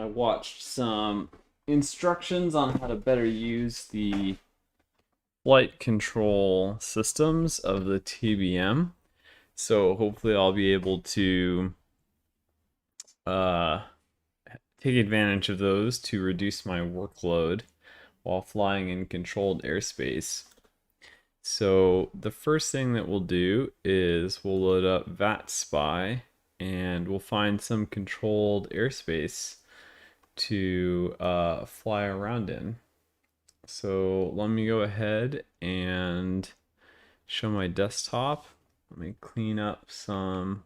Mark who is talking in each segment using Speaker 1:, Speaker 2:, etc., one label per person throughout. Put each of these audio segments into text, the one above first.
Speaker 1: I watched some instructions on how to better use the flight control systems of the TBM. So hopefully I'll be able to take advantage of those to reduce my workload while flying in controlled airspace. So the first thing that we'll do is we'll load up VATSIM and we'll find some controlled airspace to fly around in. So let me go ahead and show my desktop. Let me clean up some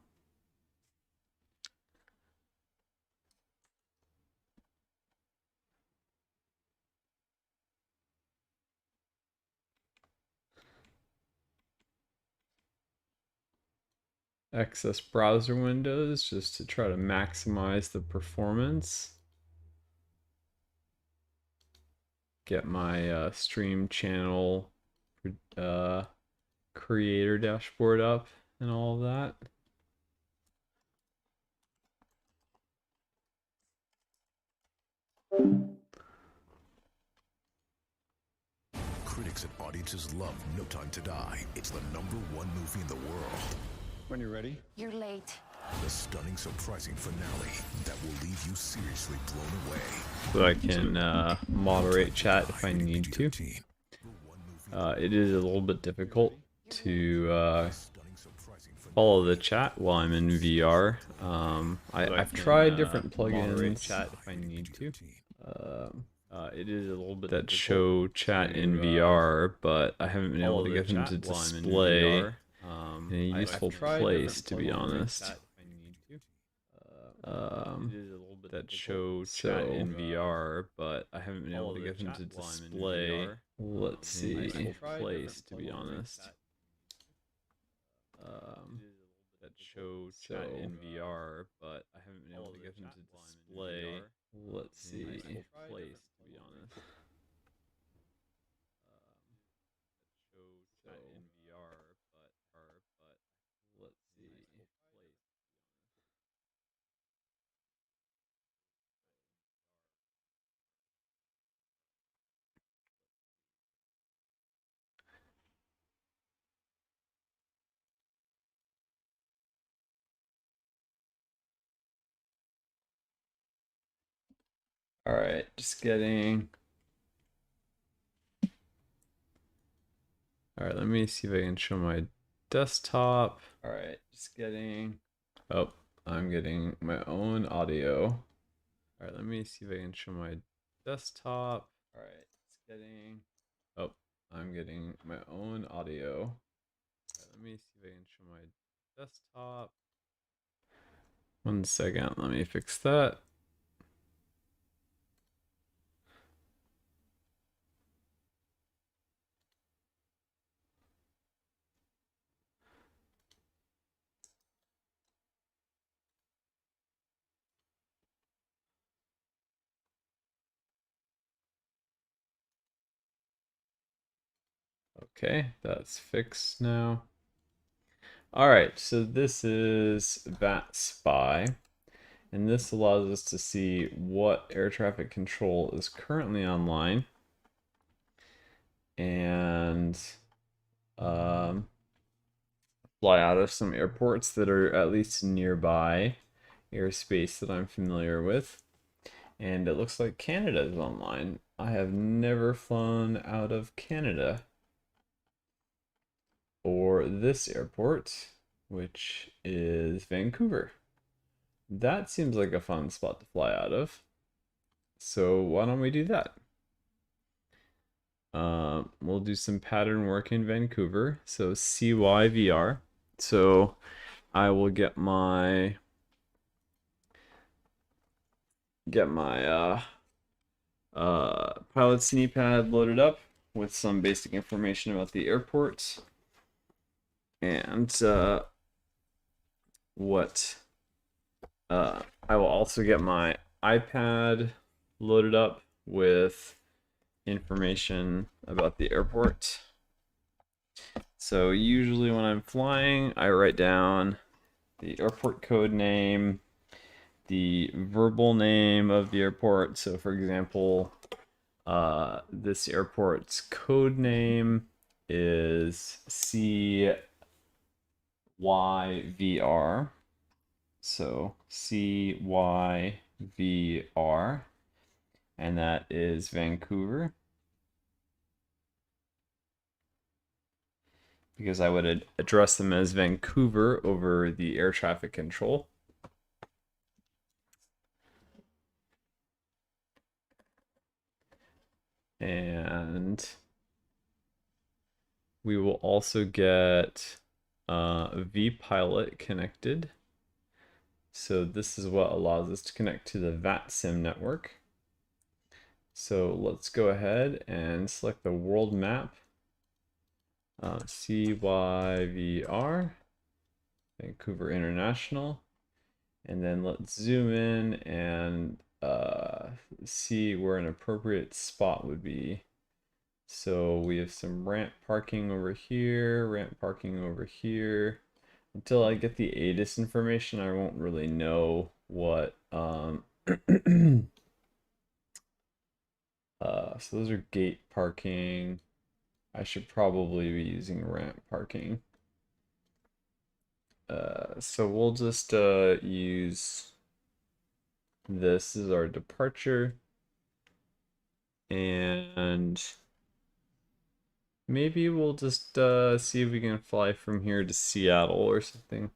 Speaker 1: excess browser windows just to try to maximize the performance. Get my stream channel creator dashboard up and all of that.
Speaker 2: Critics and audiences love No Time to Die. It's the #1 movie in the world.
Speaker 3: When you're ready.
Speaker 4: You're late.
Speaker 2: The stunning, surprising finale that will leave you seriously blown away.
Speaker 1: So I can moderate chat if I need to. It is a little bit difficult to follow the chat while I'm in VR. I've tried different plugins chat if I need to. It is a little bit that show chat in VR, but I haven't been able to get them to display in a useful place, to be honest. That show chat in VR, but I haven't been able to get them to display. Let's see, place, to be honest. That show chat in VR, but I haven't been able to get them to display. Let's see, place, to be honest. Show chat in VR, but let's see, place. Alright, just getting... Alright, let me see if I can show my desktop. Alright, just getting... Oh, I'm getting my own audio. Alright, let me see if I can show my desktop. Alright, just getting... Oh, I'm getting my own audio. Alright, let me see if I can show my desktop. 1 second, let me fix that. Okay, that's fixed now. Alright, so this is VATSIM, and this allows us to see what air traffic control is currently online and fly out of some airports that are at least nearby airspace that I'm familiar with. And it looks like Canada is online. I have never flown out of Canada. Or this airport, which is Vancouver. That seems like a fun spot to fly out of. So why don't we do that? We'll do some pattern work in Vancouver. So CYVR. So I will get my pilot's knee pad loaded up with some basic information about the airport. And I will also get my iPad loaded up with information about the airport. So usually when I'm flying, I write down the airport code name, the verbal name of the airport. So for example, this airport's code name is CYVR. So CYVR, and that is Vancouver. Because I would address them as Vancouver over the air traffic control. And we will also get vPilot connected. So this is what allows us to connect to the VATSIM network. So let's go ahead and select the world map, CYVR, Vancouver International. And then let's zoom in and see where an appropriate spot would be. So we have some ramp parking over here, ramp parking over here. Until I get the ATIS information, I won't really know what so those are gate parking. I should probably be using ramp parking. So we'll just use this as our departure. And maybe we'll just see if we can fly from here to Seattle or something.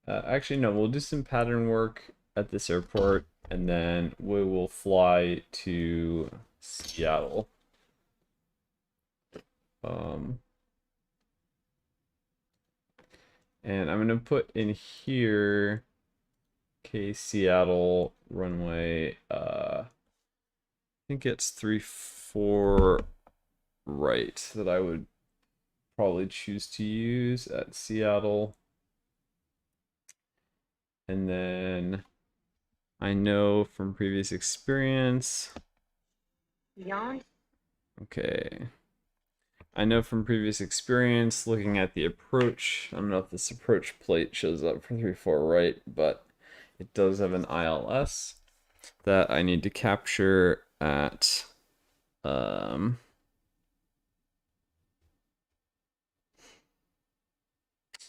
Speaker 1: Actually, no, we'll do some pattern work at this airport, and then we will fly to Seattle. Um, and I'm gonna put in here, okay, Seattle runway. I think it's 34 right that I would probably choose to use at Seattle. And then I know from previous experience.
Speaker 3: Beyond.
Speaker 1: Okay. I know from previous experience looking at the approach. I don't know if this approach plate shows up for 34 right, but it does have an ILS that I need to capture at well,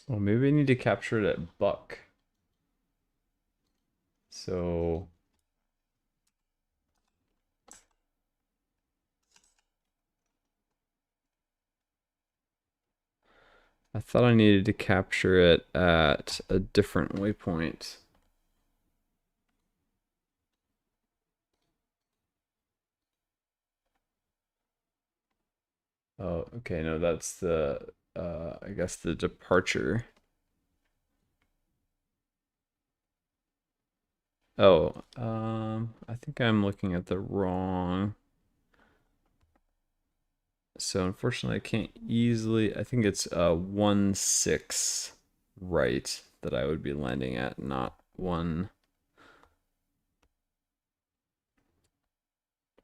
Speaker 1: maybe I need to capture it at Buck. So I thought I needed to capture it at a different waypoint. Oh, okay, no, that's the I guess the departure. Oh, I think I'm looking at the wrong. So unfortunately, I can't easily. I think it's 1-6 right that I would be landing at, not one.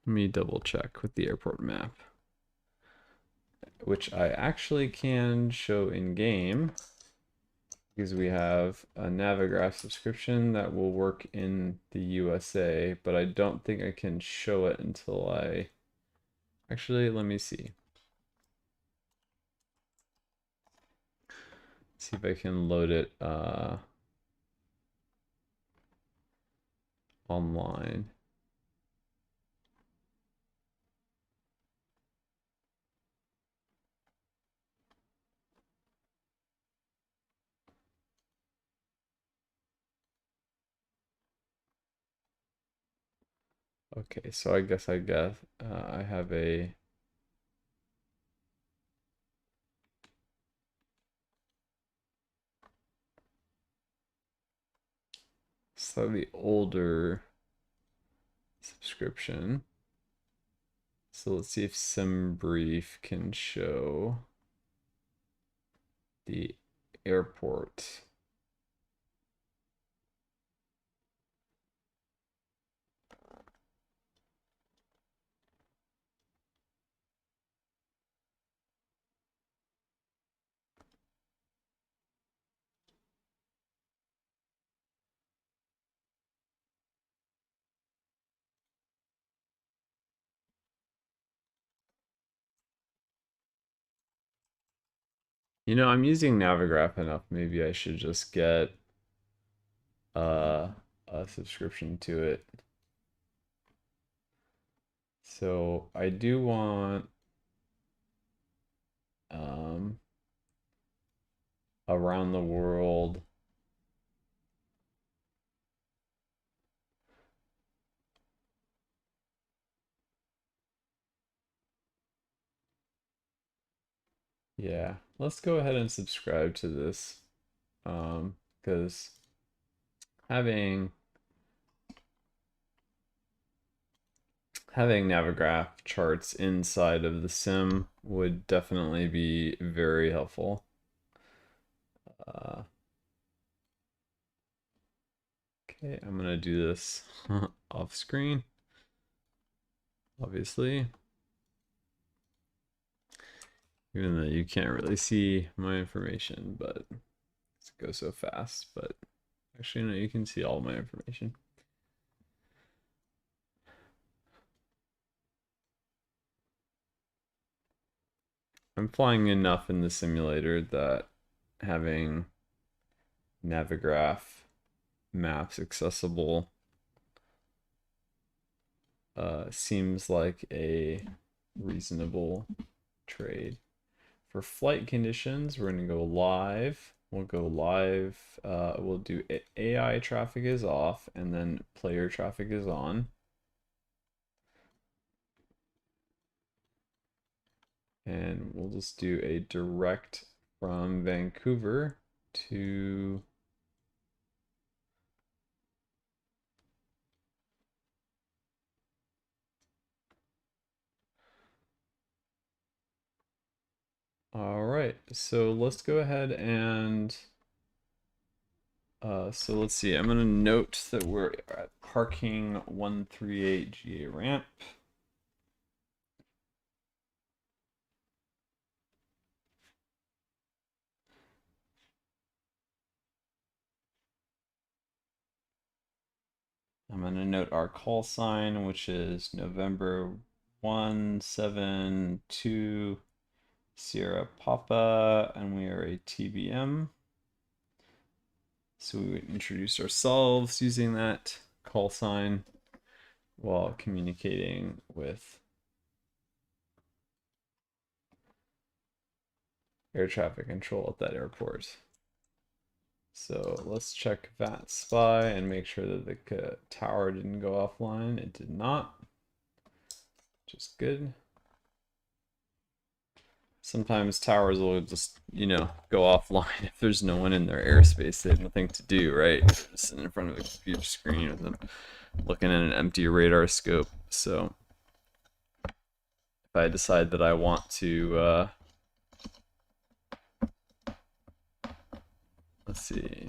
Speaker 1: Let me double check with the airport map, which I actually can show in game because we have a Navigraph subscription that will work in the USA, but I don't think I can show it until I. Actually, let me see. See if I can load it online. Okay, so I guess I have a slightly older subscription. So let's see if SimBrief can show the airport. You know, I'm using Navigraph enough. Maybe I should just get uh, a subscription to it. So I do want um, around the world. Yeah, let's go ahead and subscribe to this. Because having having Navigraph charts inside of the sim would definitely be very helpful. Uh, okay, I'm gonna do this off screen, obviously, even though you can't really see my information, but it goes so fast. But actually, no, you can see all my information. I'm flying enough in the simulator that having Navigraph maps accessible seems like a reasonable trade. For flight conditions, we're going to go live. We'll go live. We'll do AI traffic is off, and then player traffic is on. And we'll just do a direct from Vancouver to all right, so let's go ahead and so let's see. I'm gonna note that we're at parking 138 GA ramp. I'm gonna note our call sign, which is November 172 Sierra Papa, and we are a TBM. So we would introduce ourselves using that call sign while communicating with air traffic control at that airport. So let's check VATSIM and make sure that the tower didn't go offline. It did not, which is good. Sometimes towers will just, go offline if there's no one in their airspace. They have nothing to do, right? They're just sitting in front of a computer screen with them looking at an empty radar scope. So if I decide that I want to, let's see,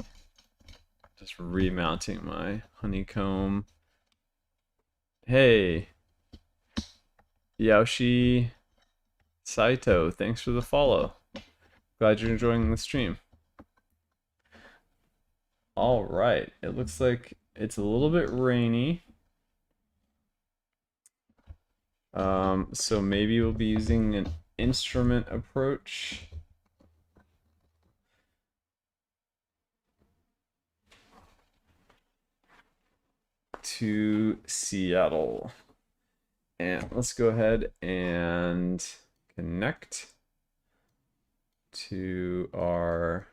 Speaker 1: just remounting my honeycomb. Hey, Yaoshi Saito, thanks for the follow. Glad you're enjoying the stream. All right, it looks like it's a little bit rainy. So maybe we'll be using an instrument approach. To Seattle. And let's go ahead and connect to our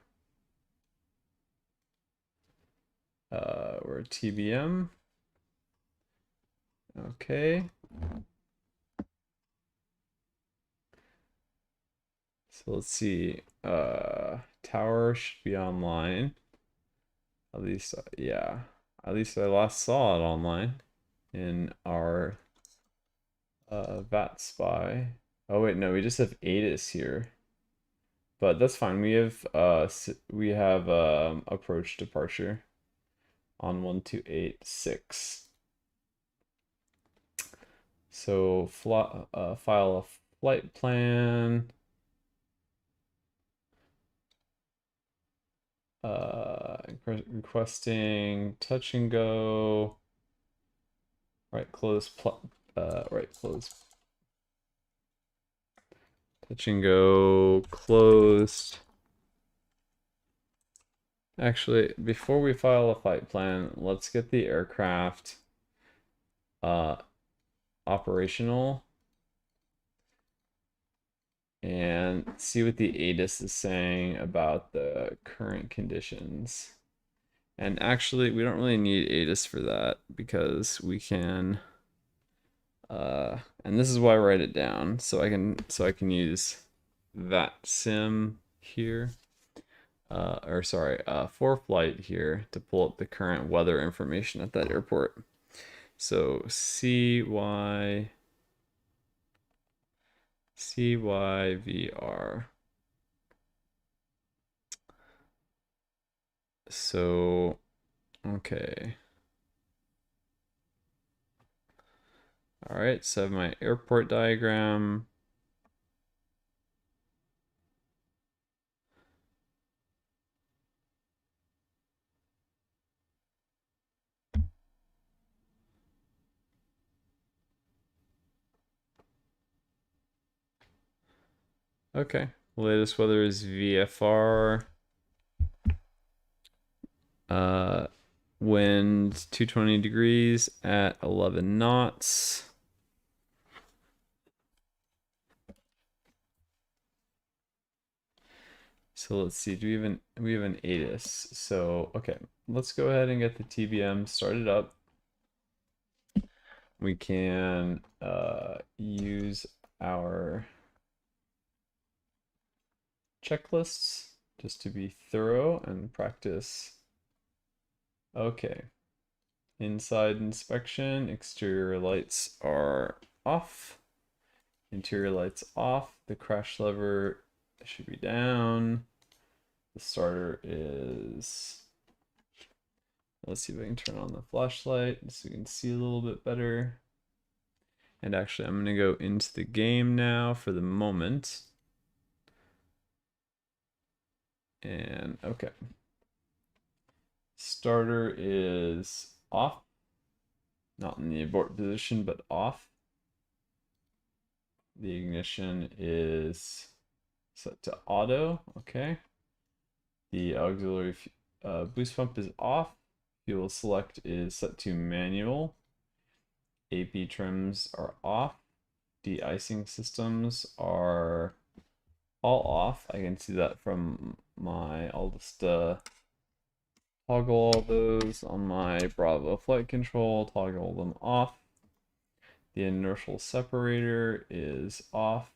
Speaker 1: we're TBM. Okay. So let's see. Tower should be online. At least, yeah. At least I last saw it online in our VAT spy. Oh wait, no, we just have ATIS here. But that's fine. We have approach departure on 1286. So file a flight plan. Requesting touch and go. Right close. Touch and go closed. Actually, before we file a flight plan, let's get the aircraft uh, operational and see what the ATIS is saying about the current conditions. And actually, we don't really need ATIS for that because we can and this is why I write it down so I can use VATSIM here. Or sorry, for flight here to pull up the current weather information at that airport. So CYVR. So, okay. All right, so I have my airport diagram. Okay, latest weather is VFR. Uh, wind 220 degrees at 11 knots. So let's see, we have an ATIS. So okay, let's go ahead and get the TBM started up. We can use our checklists just to be thorough and practice. Okay, inside inspection, exterior lights are off, interior lights off, the crash lever should be down, the starter is, let's see if I can turn on the flashlight so we can see a little bit better. And actually, I'm going to go into the game now for the moment. And okay. Starter is off. Not in the abort position, but off. The ignition is set to auto. Okay. The auxiliary boost pump is off. Fuel select is set to manual. AP trims are off. De-icing systems are all off. I can see that from my, I'll just toggle all those on my Bravo flight control, toggle them off. The inertial separator is off.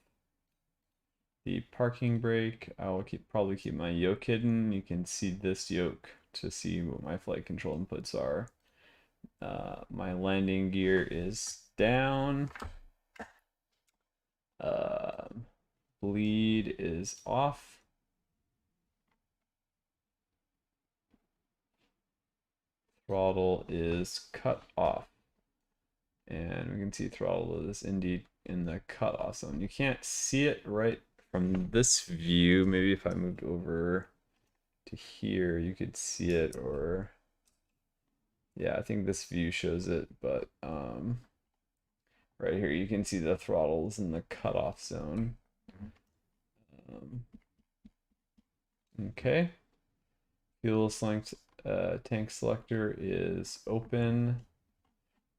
Speaker 1: The parking brake, I will probably keep my yoke hidden. You can see this yoke to see what my flight control inputs are. My landing gear is down. Bleed is off. Throttle is cut off. And we can see throttle is indeed in the cutoff zone. You can't see it right from this view. Maybe if I moved over to here, you could see it, or yeah, I think this view shows it, but right here you can see the throttles in the cutoff zone. Okay, fuel tank selector is open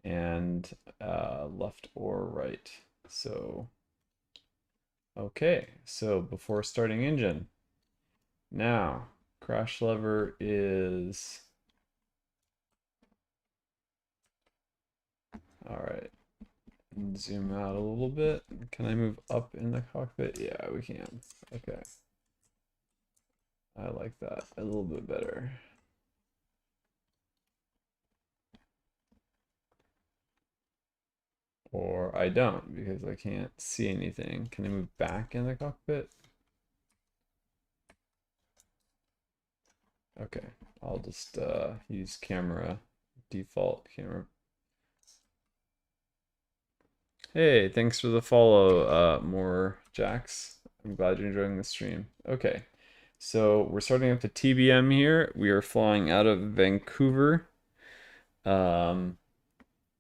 Speaker 1: and left or right. So okay, so before starting engine, now crash lever is, all right, zoom out a little bit. Can I move up in the cockpit? Yeah, we can. Okay, I like that a little bit better. Or I don't because I can't see anything. Can I move back in the cockpit? Okay, I'll just use camera, default camera. Hey, thanks for the follow, more Jax. I'm glad you're enjoying the stream. Okay, so we're starting up the TBM here. We are flying out of Vancouver.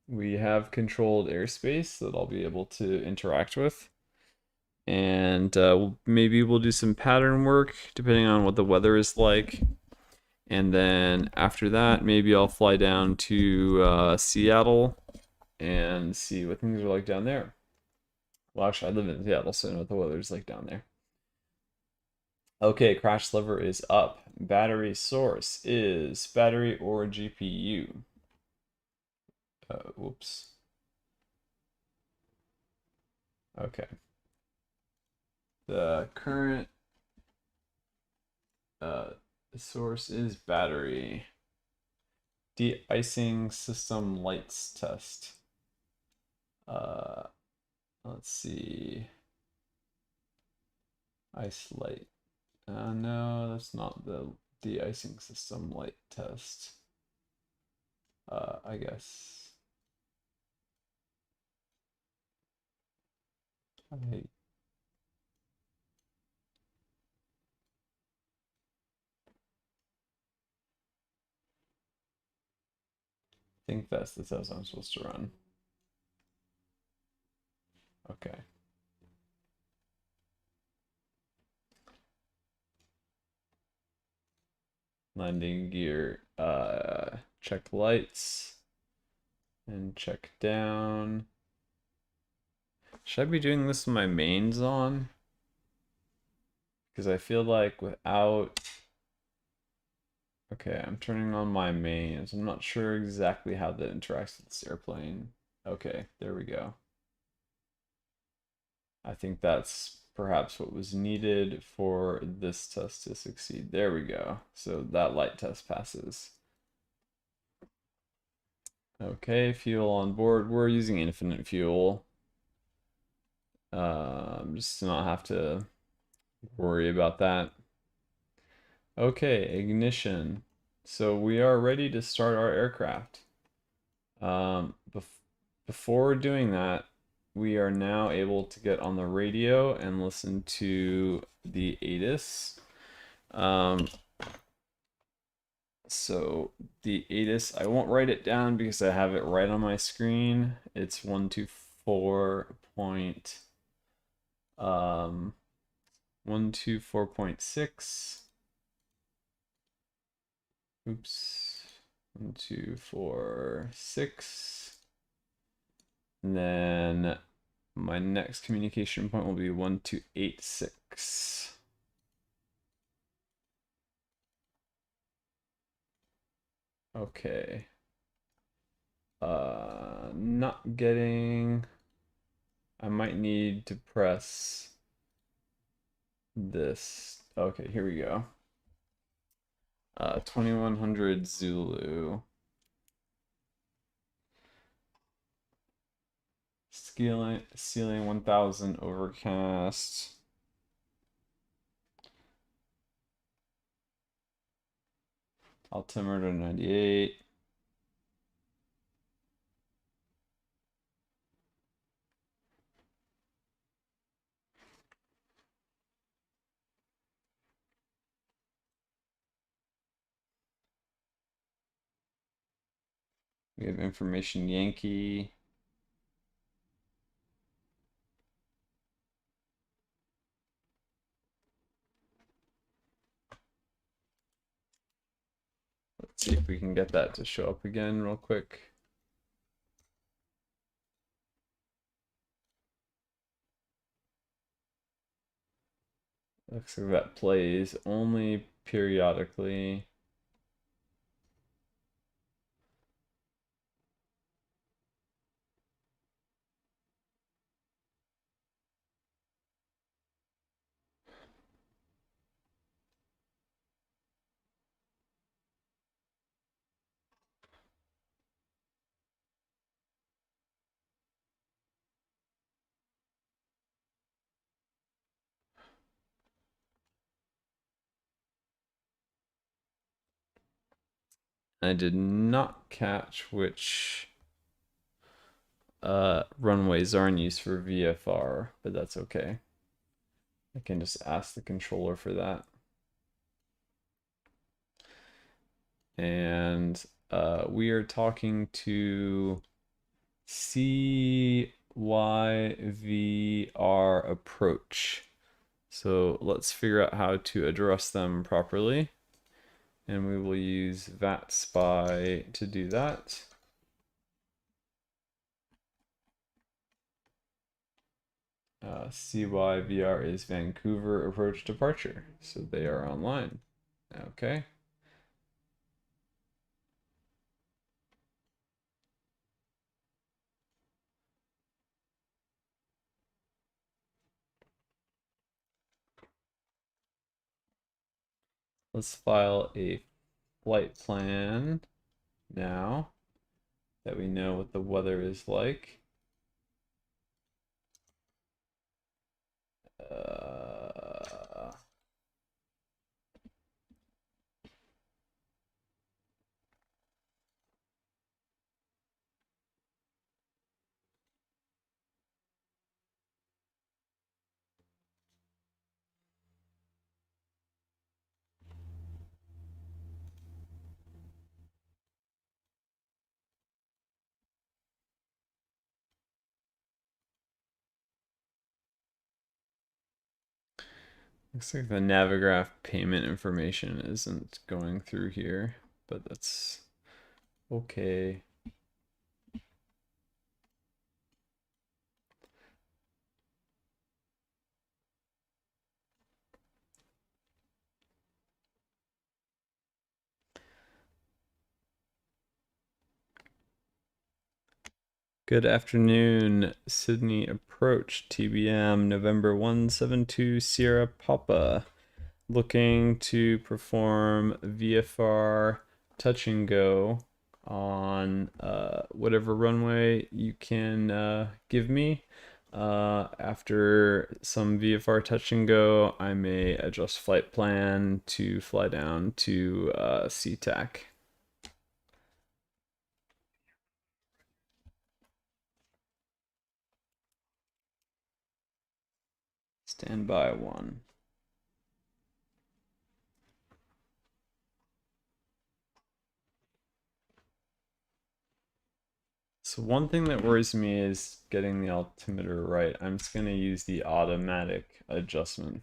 Speaker 1: We have controlled airspace that I'll be able to interact with. And maybe we'll do some pattern work depending on what the weather is like. And then after that, maybe I'll fly down to Seattle and see what things are like down there. Well, actually, I live in Seattle, so I know what the weather's like down there. Okay, crash lever is up. Battery source is battery or GPU. Whoops. Okay. The current source is battery. De-icing system lights test. Uh, let's see. Ice light. No, that's not the de-icing system light test. I guess. I think that's the test I'm supposed to run. Okay. Landing gear. Check lights. And check down. Should I be doing this with my mains on? Because I feel like without... Okay, I'm turning on my mains. I'm not sure exactly how that interacts with this airplane. Okay, there we go. I think that's perhaps what was needed for this test to succeed. There we go. So that light test passes. Okay, fuel on board. We're using infinite fuel. Just to not have to worry about that. Okay, ignition. So we are ready to start our aircraft. Before doing that, we are now able to get on the radio and listen to the ATIS. So the ATIS, I won't write it down because I have it right on my screen. It's 124 point 124.6. Oops. 124.6. And then my next communication point will be 1286. Okay. Not getting... I might need to press this. Okay, here we go. 2100 Zulu. Ceiling 1000 overcast. Altimeter 98. We have information Yankee. Let's see if we can get that to show up again real quick. Looks like that plays only periodically. I did not catch which runways are in use for VFR, but that's okay. I can just ask the controller for that. And we are talking to CYVR approach. So let's figure out how to address them properly. And we will use VATSPY to do that. CYVR is Vancouver approach departure, so they are online. Okay. Let's file a flight plan now that we know what the weather is like. Looks like the Navigraph payment information isn't going through here, but that's okay. Good afternoon, Sydney approach, TBM November 172 Sierra Papa. Looking to perform VFR touch and go on whatever runway you can give me. After some VFR touch and go, I may adjust flight plan to fly down to SeaTac. Standby 1. So one thing that worries me is getting the altimeter right. I'm just going to use the automatic adjustment.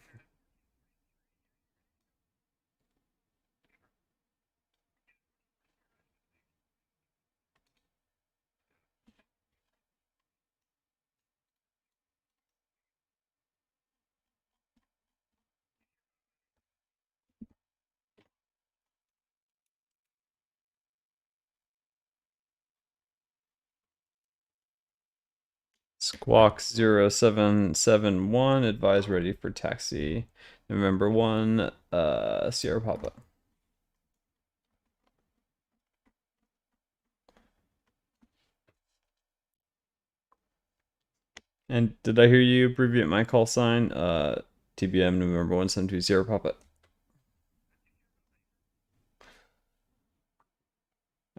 Speaker 1: Squawk 0771, advise ready for taxi. November 1, Sierra Papa. And did I hear you abbreviate my call sign? TBM November 172 Sierra Papa.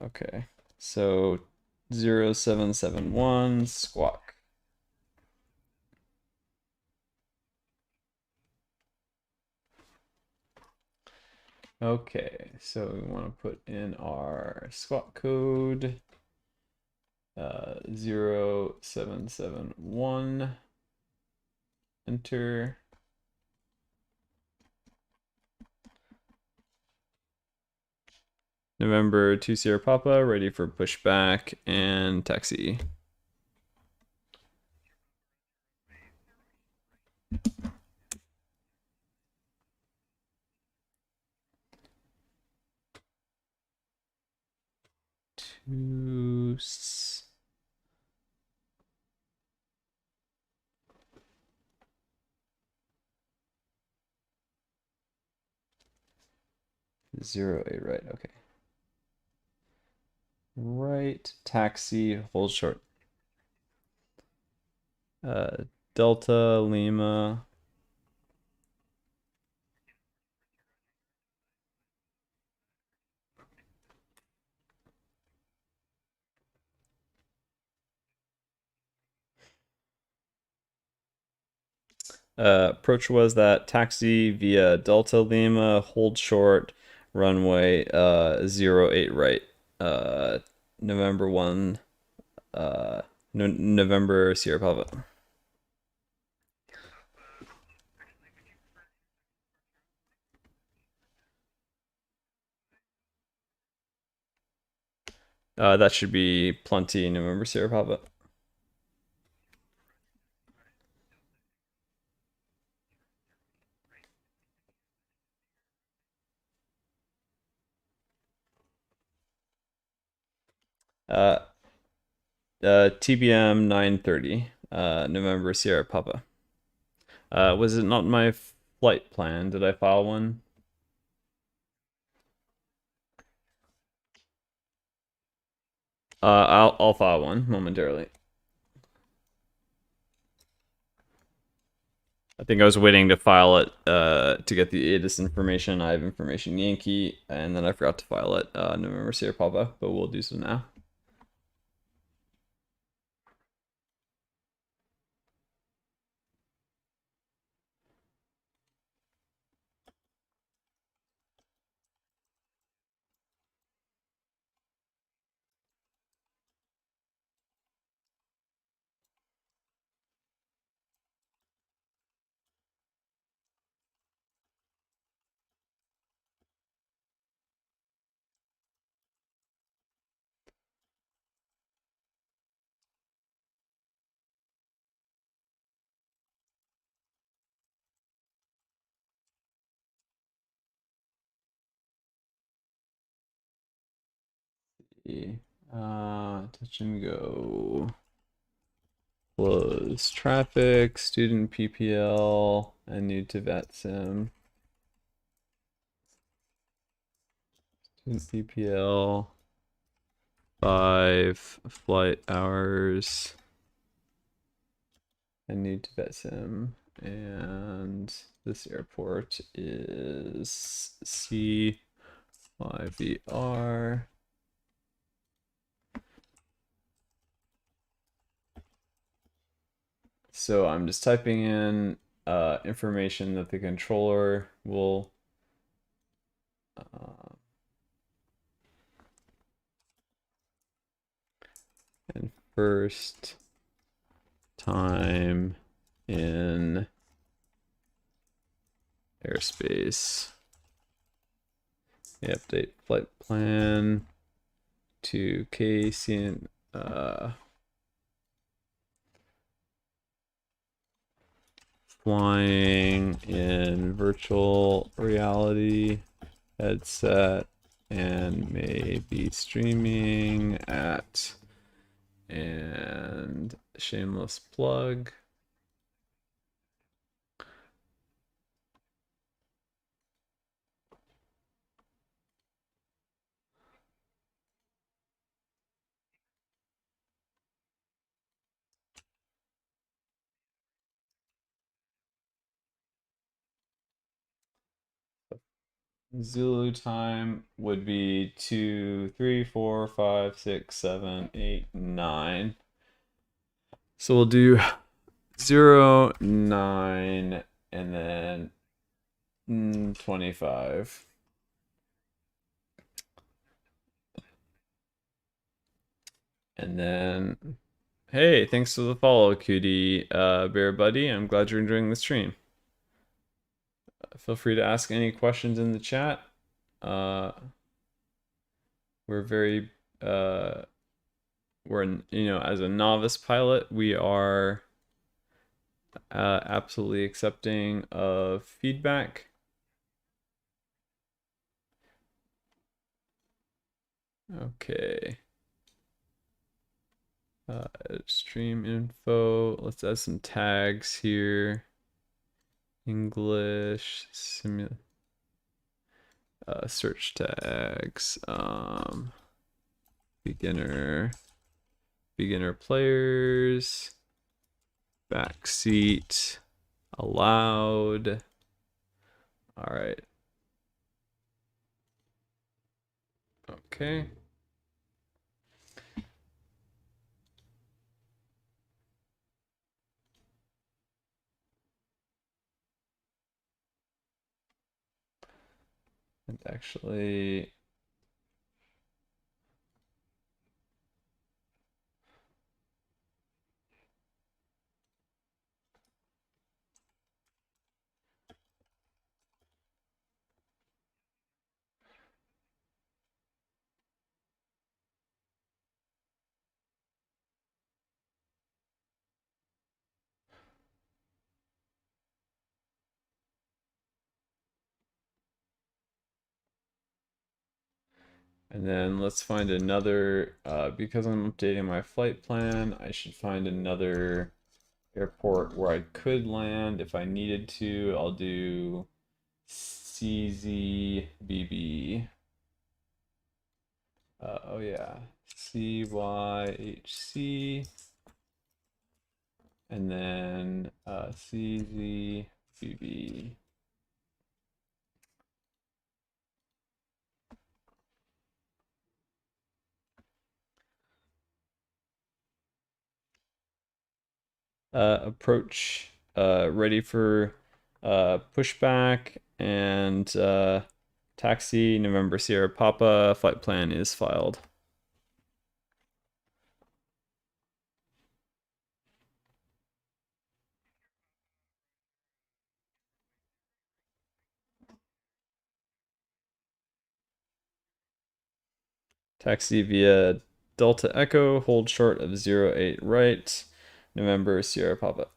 Speaker 1: Okay, so 0771, squawk. Okay, so we want to put in our squawk code 0771, enter. November 2 Sierra Papa, ready for pushback and taxi. Two. 08, right, okay. Right, taxi, hold short. Delta, Lima. Approach was that taxi via Delta Lima, hold short, runway 08 right. November 1, November Sierra Papa. That should be plenty, November Sierra Papa. Uh, TBM 930, November Sierra Papa. Was it not my flight plan? Did I file one? I'll file one momentarily. I think I was waiting to file it to get the ATIS information. I have information Yankee, and then I forgot to file it November Sierra Papa, but we'll do so now. Touch and go. Close traffic, student PPL, and new to VATSIM. Student PPL, 5 flight hours, and new to VATSIM. And this airport is C5VR. So I'm just typing in information that the controller will and first time in airspace. Update flight plan to KCN flying in virtual reality headset and may be streaming at and shameless plug. Zulu time would be 2, 3, 4, 5, 6, 7, 8, 9. So we'll do 0, 9, and then 25. And then, hey, thanks for the follow, cutie bear buddy. I'm glad you're enjoying the stream. Feel free to ask any questions in the chat. We're very, as a novice pilot, we are absolutely accepting of feedback. Okay. Stream info. Let's add some tags here. English search tags. Beginner players. Backseat allowed. All right. Okay. And actually, And then let's find another, because I'm updating my flight plan, I should find another airport where I could land if I needed to. I'll do CZBB. Oh yeah, CYHC, and then CZBB. Approach ready for pushback and taxi November Sierra Papa. Flight plan is filed. Taxi via Delta Echo, hold short of 08 right, November Sierra Papa.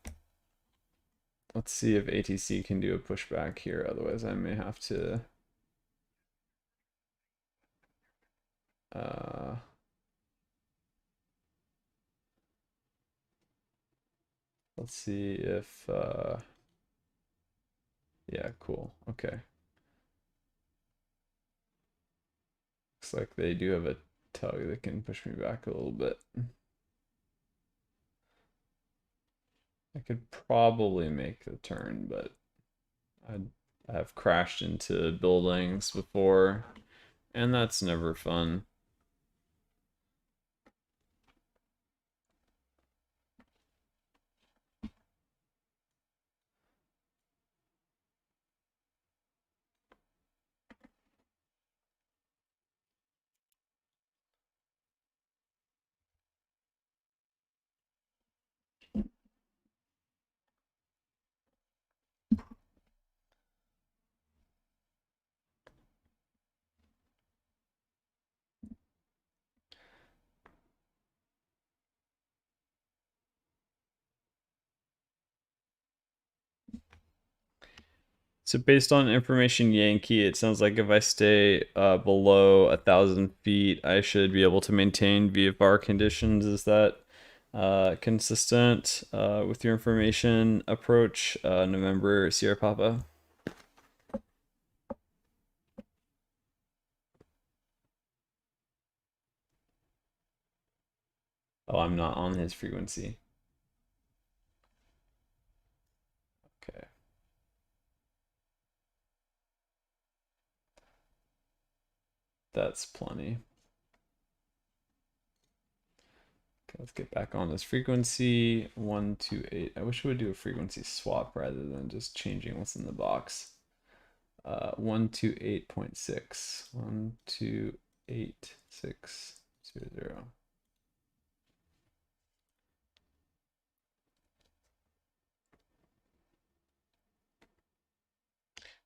Speaker 1: Let's see if ATC can do a pushback here, otherwise I may have to uh, let's see if yeah, cool. Okay. Looks like they do have a tug that can push me back a little bit. I could probably make the turn, but I've crashed into buildings before, and that's never fun. So based on information Yankee, it sounds like if I stay below 1,000 feet, I should be able to maintain VFR conditions. Is that consistent with your information approach? November Sierra Papa. Oh, I'm not on his frequency. Okay. That's plenty. Okay, let's get back on this frequency. 128. I wish we would do a frequency swap rather than just changing what's in the box. 128.6. 128.600.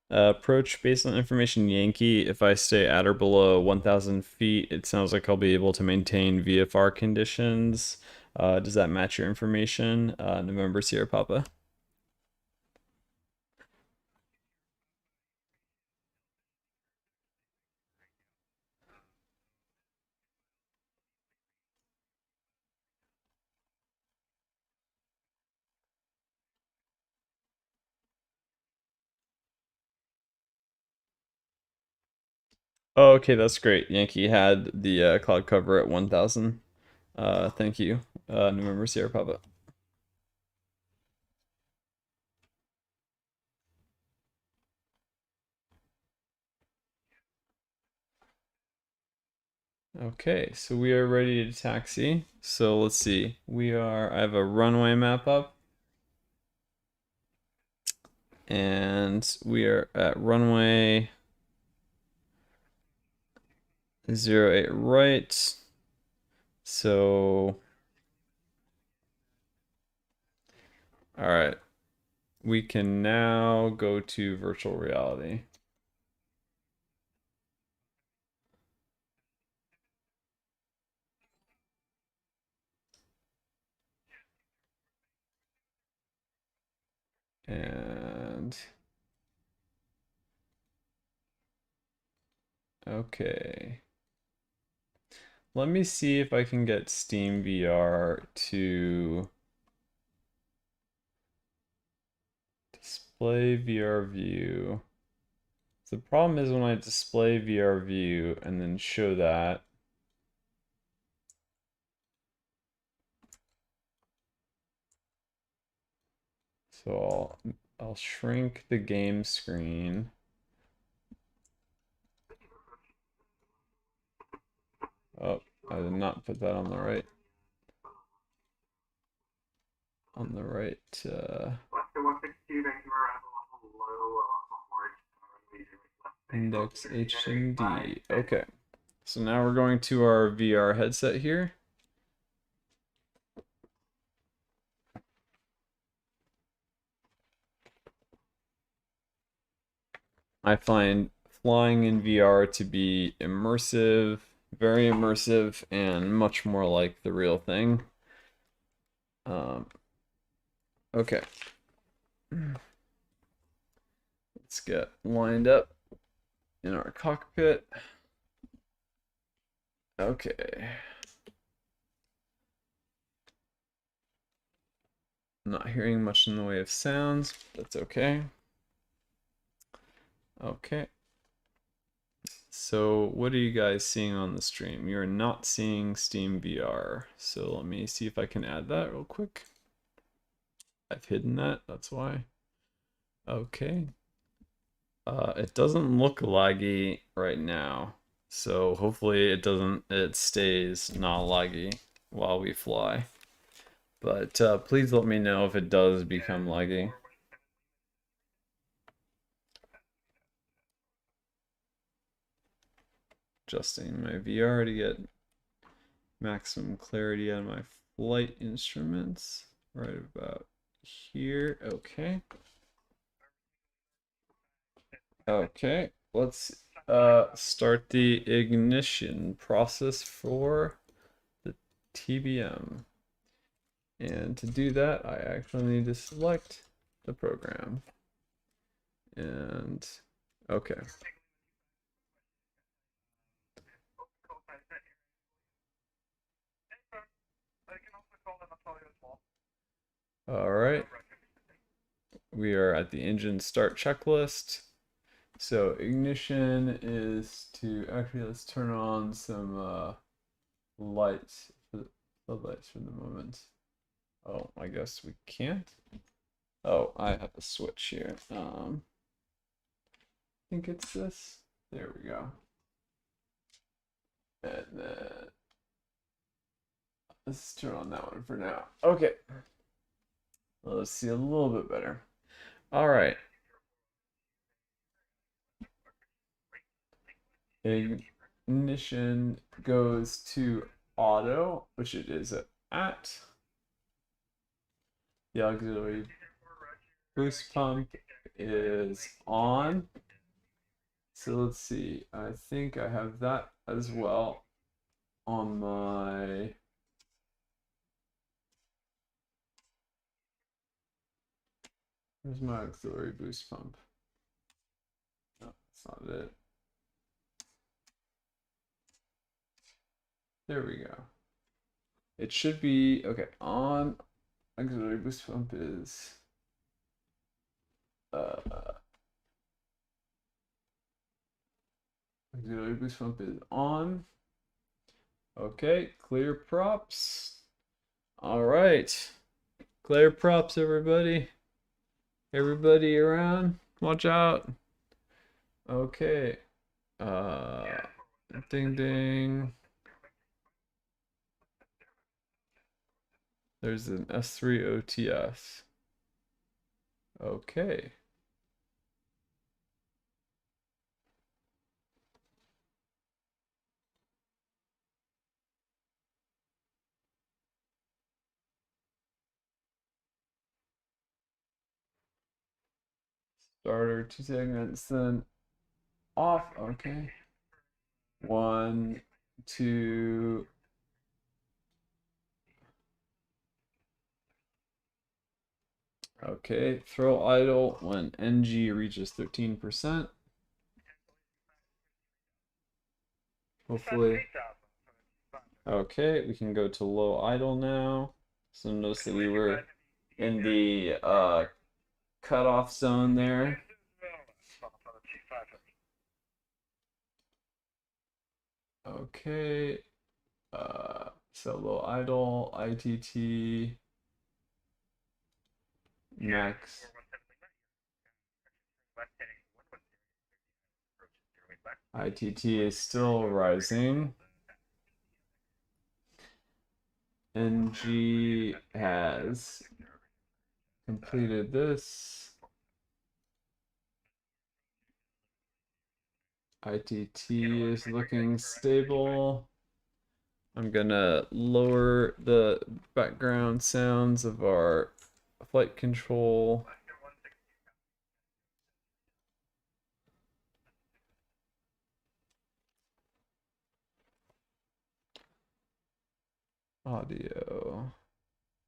Speaker 1: Approach based on information Yankee. If I stay at or below 1,000 feet, it sounds like I'll be able to maintain VFR conditions. Does that match your information? November Sierra Papa. Oh, okay, that's great. Yankee had the cloud cover at 1,000. Thank you. November Sierra Papa. Okay, so we are ready to taxi. So let's see. I have a runway map up, and we are at runway 08 right. So, all right, we can now go to virtual reality. And okay. let me see if I can get Steam VR to display VR view. The problem is when I display VR view and then show that, so I'll shrink the game screen. Oh, I did not put that on the right index HMD. Okay. So now we're going to our VR headset here. I find flying in VR to be immersive, very immersive, and much more like the real thing. Okay. Let's get lined up in our cockpit. Okay. I'm not hearing much in the way of sounds. That's okay. Okay. So what are you guys seeing on the stream? You're not seeing Steam VR. So let me see if I can add that real quick. I've hidden that, that's why. Okay. It doesn't look laggy right now. So hopefully it stays not laggy while we fly. But please let me know if it does become laggy. Adjusting my VR to get maximum clarity out of my flight instruments. Right about here. Okay. Okay. Let's start the ignition process for the TBM. And to do that, I actually need to select the program. And okay. All right. We are at the engine start checklist. So ignition is to actually let's turn on some lights for the floodlights for the moment. Oh, I guess we can't. Oh, I have a switch here. I think it's this. There we go. And then let's turn on that one for now. Okay. Let's see a little bit better. All right. Ignition goes to auto, which it is at. The auxiliary boost pump is on. So let's see. I think I have that as well on my. Where's my auxiliary boost pump? No, that's not it. There we go. It should be okay. On auxiliary boost pump is auxiliary boost pump is on. Okay, clear props. All right, clear props, everybody. Everybody around, watch out. Okay. Ding ding. There's an S3 OTS. Okay. Starter, 2 seconds, then off. Okay. 1, 2. Okay. Throw idle when NG reaches 13%. Hopefully. Okay, we can go to low idle now. So notice that we were in the cutoff zone there. Okay, so low idle, ITT, max. ITT is still rising. NG has completed this. ITT is looking stable. I'm gonna lower the background sounds of our flight control. Audio.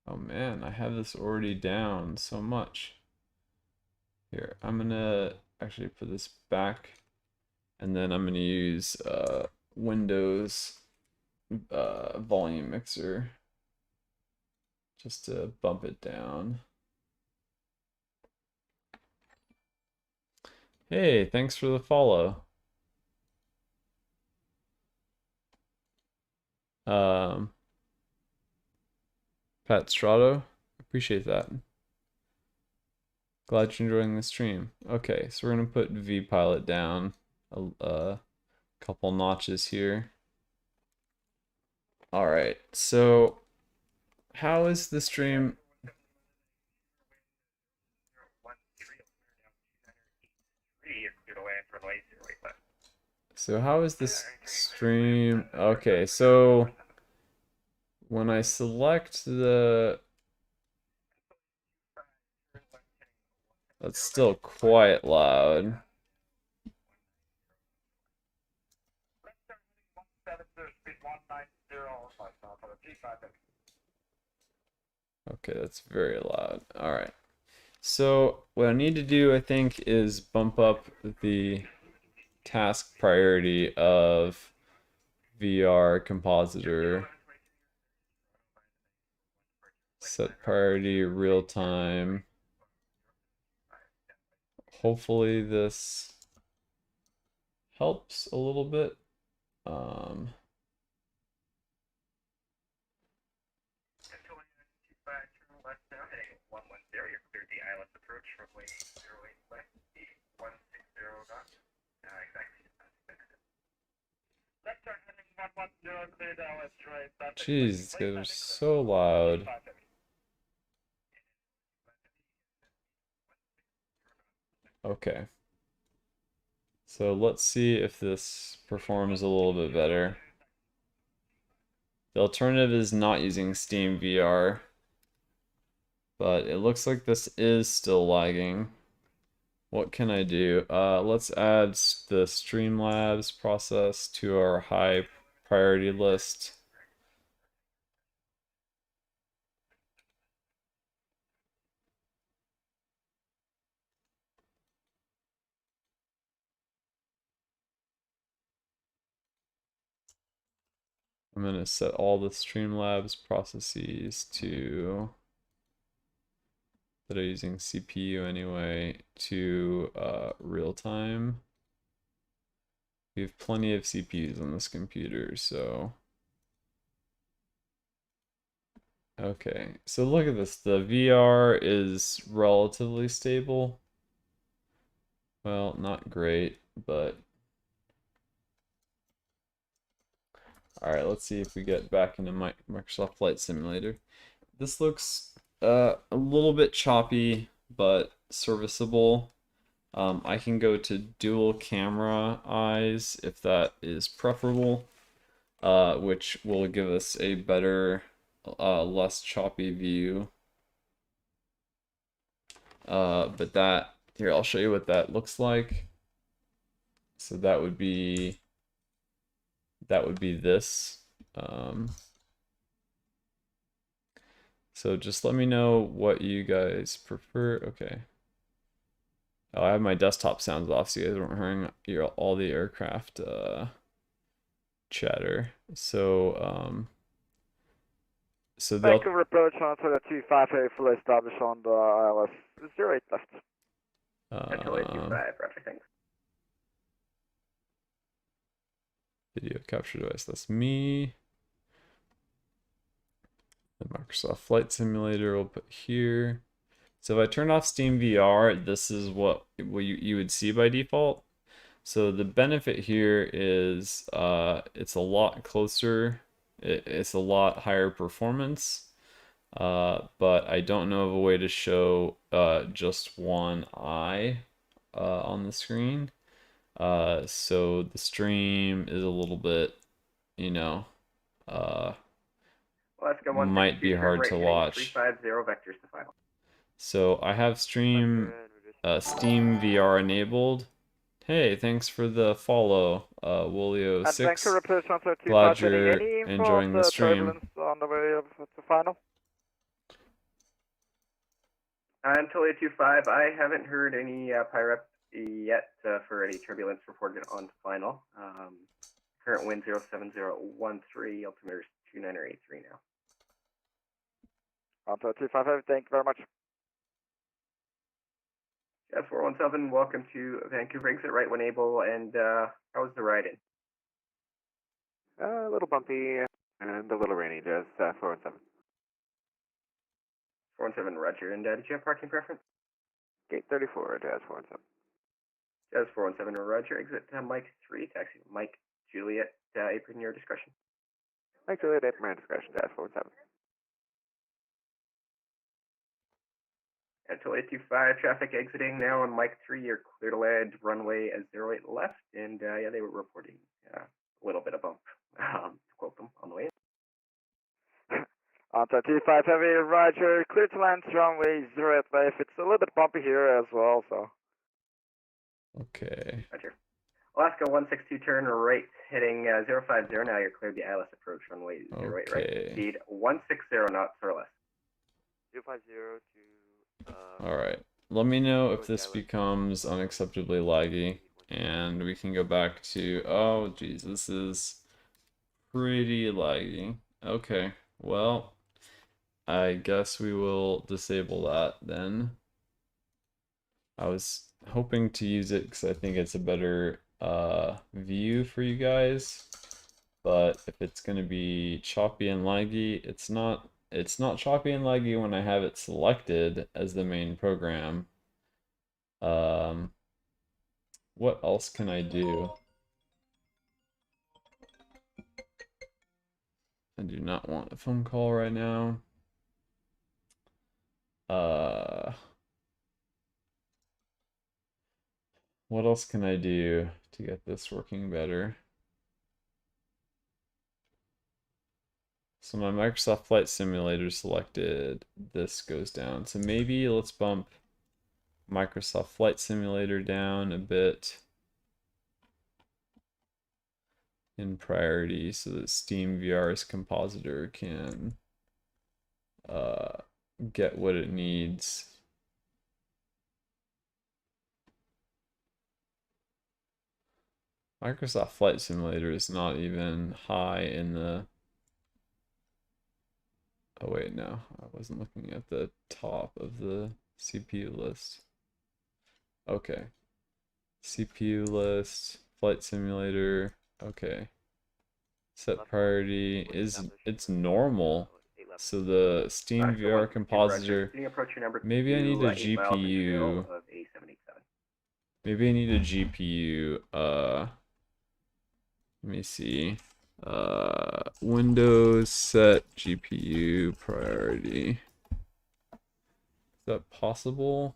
Speaker 1: Oh man, I have this already down so much. Here, I'm gonna actually put this back, and then I'm gonna use Windows volume mixer just to bump it down. Hey, thanks for the follow. Um, Pat Strato, appreciate that. Glad you're enjoying the stream. Okay, so we're gonna put vPilot down a couple notches here. All right, so how is the stream? So how is this stream? Okay, so when I select the, that's still quite loud. Okay, that's very loud. All right. So what I need to do, I think, is bump up the task priority of VR compositor. Set priority real time. Hopefully this helps a little bit. Jeez, these guys are so loud. Okay. So let's see if this performs a little bit better. The alternative is not using Steam VR, but it looks like this is still lagging. What can I do? Let's add the Streamlabs process to our high priority list. I'm going to set all the Streamlabs processes to that are using CPU anyway to real time. We have plenty of CPUs on this computer, so okay. So look at this. The VR is relatively stable. Well, not great, but all right, let's see if we get back into Microsoft Flight Simulator. This looks a little bit choppy, but serviceable. I can go to dual camera eyes if that is preferable, which will give us a better, less choppy view. But that, here, I'll show you what that looks like. So that would be this. So just let me know what you guys prefer. Okay. Oh, I have my desktop sounds off so you guys aren't hearing all the aircraft chatter. So
Speaker 4: Thank
Speaker 1: they'll
Speaker 4: you, approach on to the 258 fully established on the ILS 08 left.
Speaker 5: Until 825, roger, thanks.
Speaker 1: video capture device. That's me. The Microsoft Flight Simulator we'll put here. So if I turn off Steam VR, this is what you would see by default. So the benefit here is it's a lot closer. It's a lot higher performance. But I don't know of a way to show just one eye on the screen. So the stream is a little bit, you know,
Speaker 5: Alaska
Speaker 1: might
Speaker 5: 162,
Speaker 1: be
Speaker 5: turn
Speaker 1: hard
Speaker 5: right
Speaker 1: to
Speaker 5: heading
Speaker 1: watch.
Speaker 5: 350, vectors to final.
Speaker 1: So I have Steam VR enabled. Hey, thanks for the follow,
Speaker 4: And thank you,
Speaker 1: Woolio6.
Speaker 4: approach on to
Speaker 1: Glad
Speaker 4: 258.
Speaker 1: you're
Speaker 4: Any info on
Speaker 1: enjoying the
Speaker 4: the
Speaker 1: stream.
Speaker 4: turbulence on the way to final?
Speaker 5: Until 825, I haven't heard any PIREP yet for any turbulence reported on final. Current wind 07013, altimeter is 2983 now.
Speaker 4: On to 255, thank you very much.
Speaker 5: Jazz 417, welcome to Vancouver exit right when able, and how was the ride in?
Speaker 4: A little bumpy and a little rainy, just 417.
Speaker 5: 417, roger. And did you have parking preference?
Speaker 4: Gate 34, Jazz 417.
Speaker 5: Jazz 417, roger. Exit Mike 3, taxi Mike Juliet, apron your discretion.
Speaker 4: Mike Juliet, apron discretion, Jazz 417.
Speaker 5: Until 825, traffic exiting now on Mike 3, you're clear to land runway 08 left, and yeah, they were reporting a little bit of bump, to quote them, on the way in.
Speaker 4: On to 25 heavy, roger, clear to land runway 08 left. It's a little bit bumpy here as well, so.
Speaker 1: Okay.
Speaker 5: Roger. Alaska 162, turn right, heading 050 now, you're cleared the ILS approach runway 08 right,
Speaker 1: Okay.
Speaker 5: speed 160 knots or less.
Speaker 4: 050 to...
Speaker 1: Alright. Let me know if this becomes unacceptably laggy, and we can go back to... Oh, geez, this is pretty laggy. Okay, well, I guess we will disable that then. I was hoping to use it because I think it's a better view for you guys, but if it's going to be choppy and laggy, it's not choppy and laggy when I have it selected as the main program. What else can I do? I do not want a phone call right now. What else can I do to get this working better? So my Microsoft Flight Simulator selected, this goes down. So maybe let's bump Microsoft Flight Simulator down a bit in priority so that Steam VR's compositor can get what it needs. Microsoft Flight Simulator is not even high in the... Oh wait, no, I wasn't looking at the top of the CPU list. Okay. CPU list, Flight Simulator, okay. Set priority is, it's normal. So the Steam VR compositor, maybe I need a GPU. Maybe I need a GPU, let me see. Windows set GPU priority. Is that possible?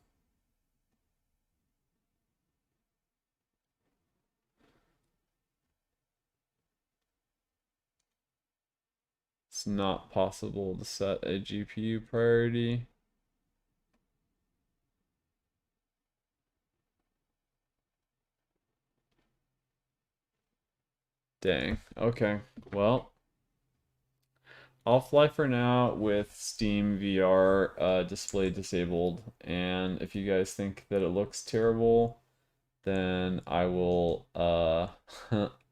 Speaker 1: It's not possible to set a GPU priority. Dang. Okay. Well, I'll fly for now with Steam VR display disabled, and if you guys think that it looks terrible, then I will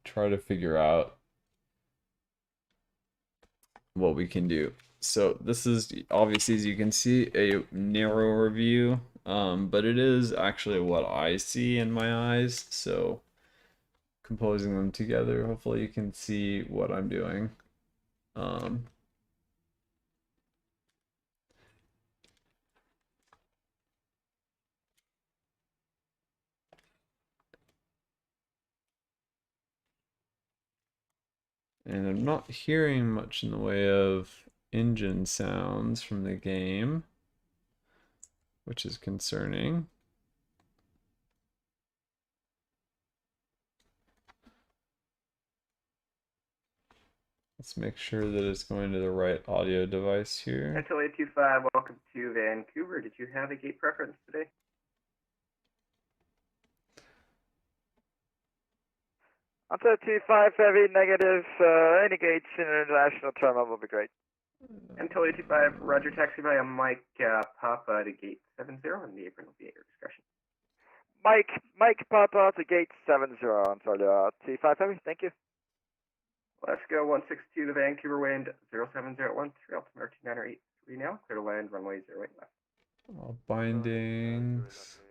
Speaker 1: try to figure out what we can do. So this is obviously, as you can see, a narrower view, but it is actually what I see in my eyes. So composing them together, hopefully you can see what I'm doing. And I'm not hearing much in the way of engine sounds from the game, which is concerning. Let's make sure that it's going to the right audio device here.
Speaker 5: Until 825, welcome to Vancouver. Did you have a gate preference today?
Speaker 4: Until 25 heavy, negative, any gates in international terminal will be great.
Speaker 5: Until 825, Roger, taxi via Mike Papa to gate 70, and the apron will be at your discretion.
Speaker 4: Mike Papa to gate 70 until T5 heavy, thank you.
Speaker 5: Let's go 162 to Vancouver, wind 07013, altimeter 2983 now, clear to land, runway 08 left.
Speaker 1: All bindings.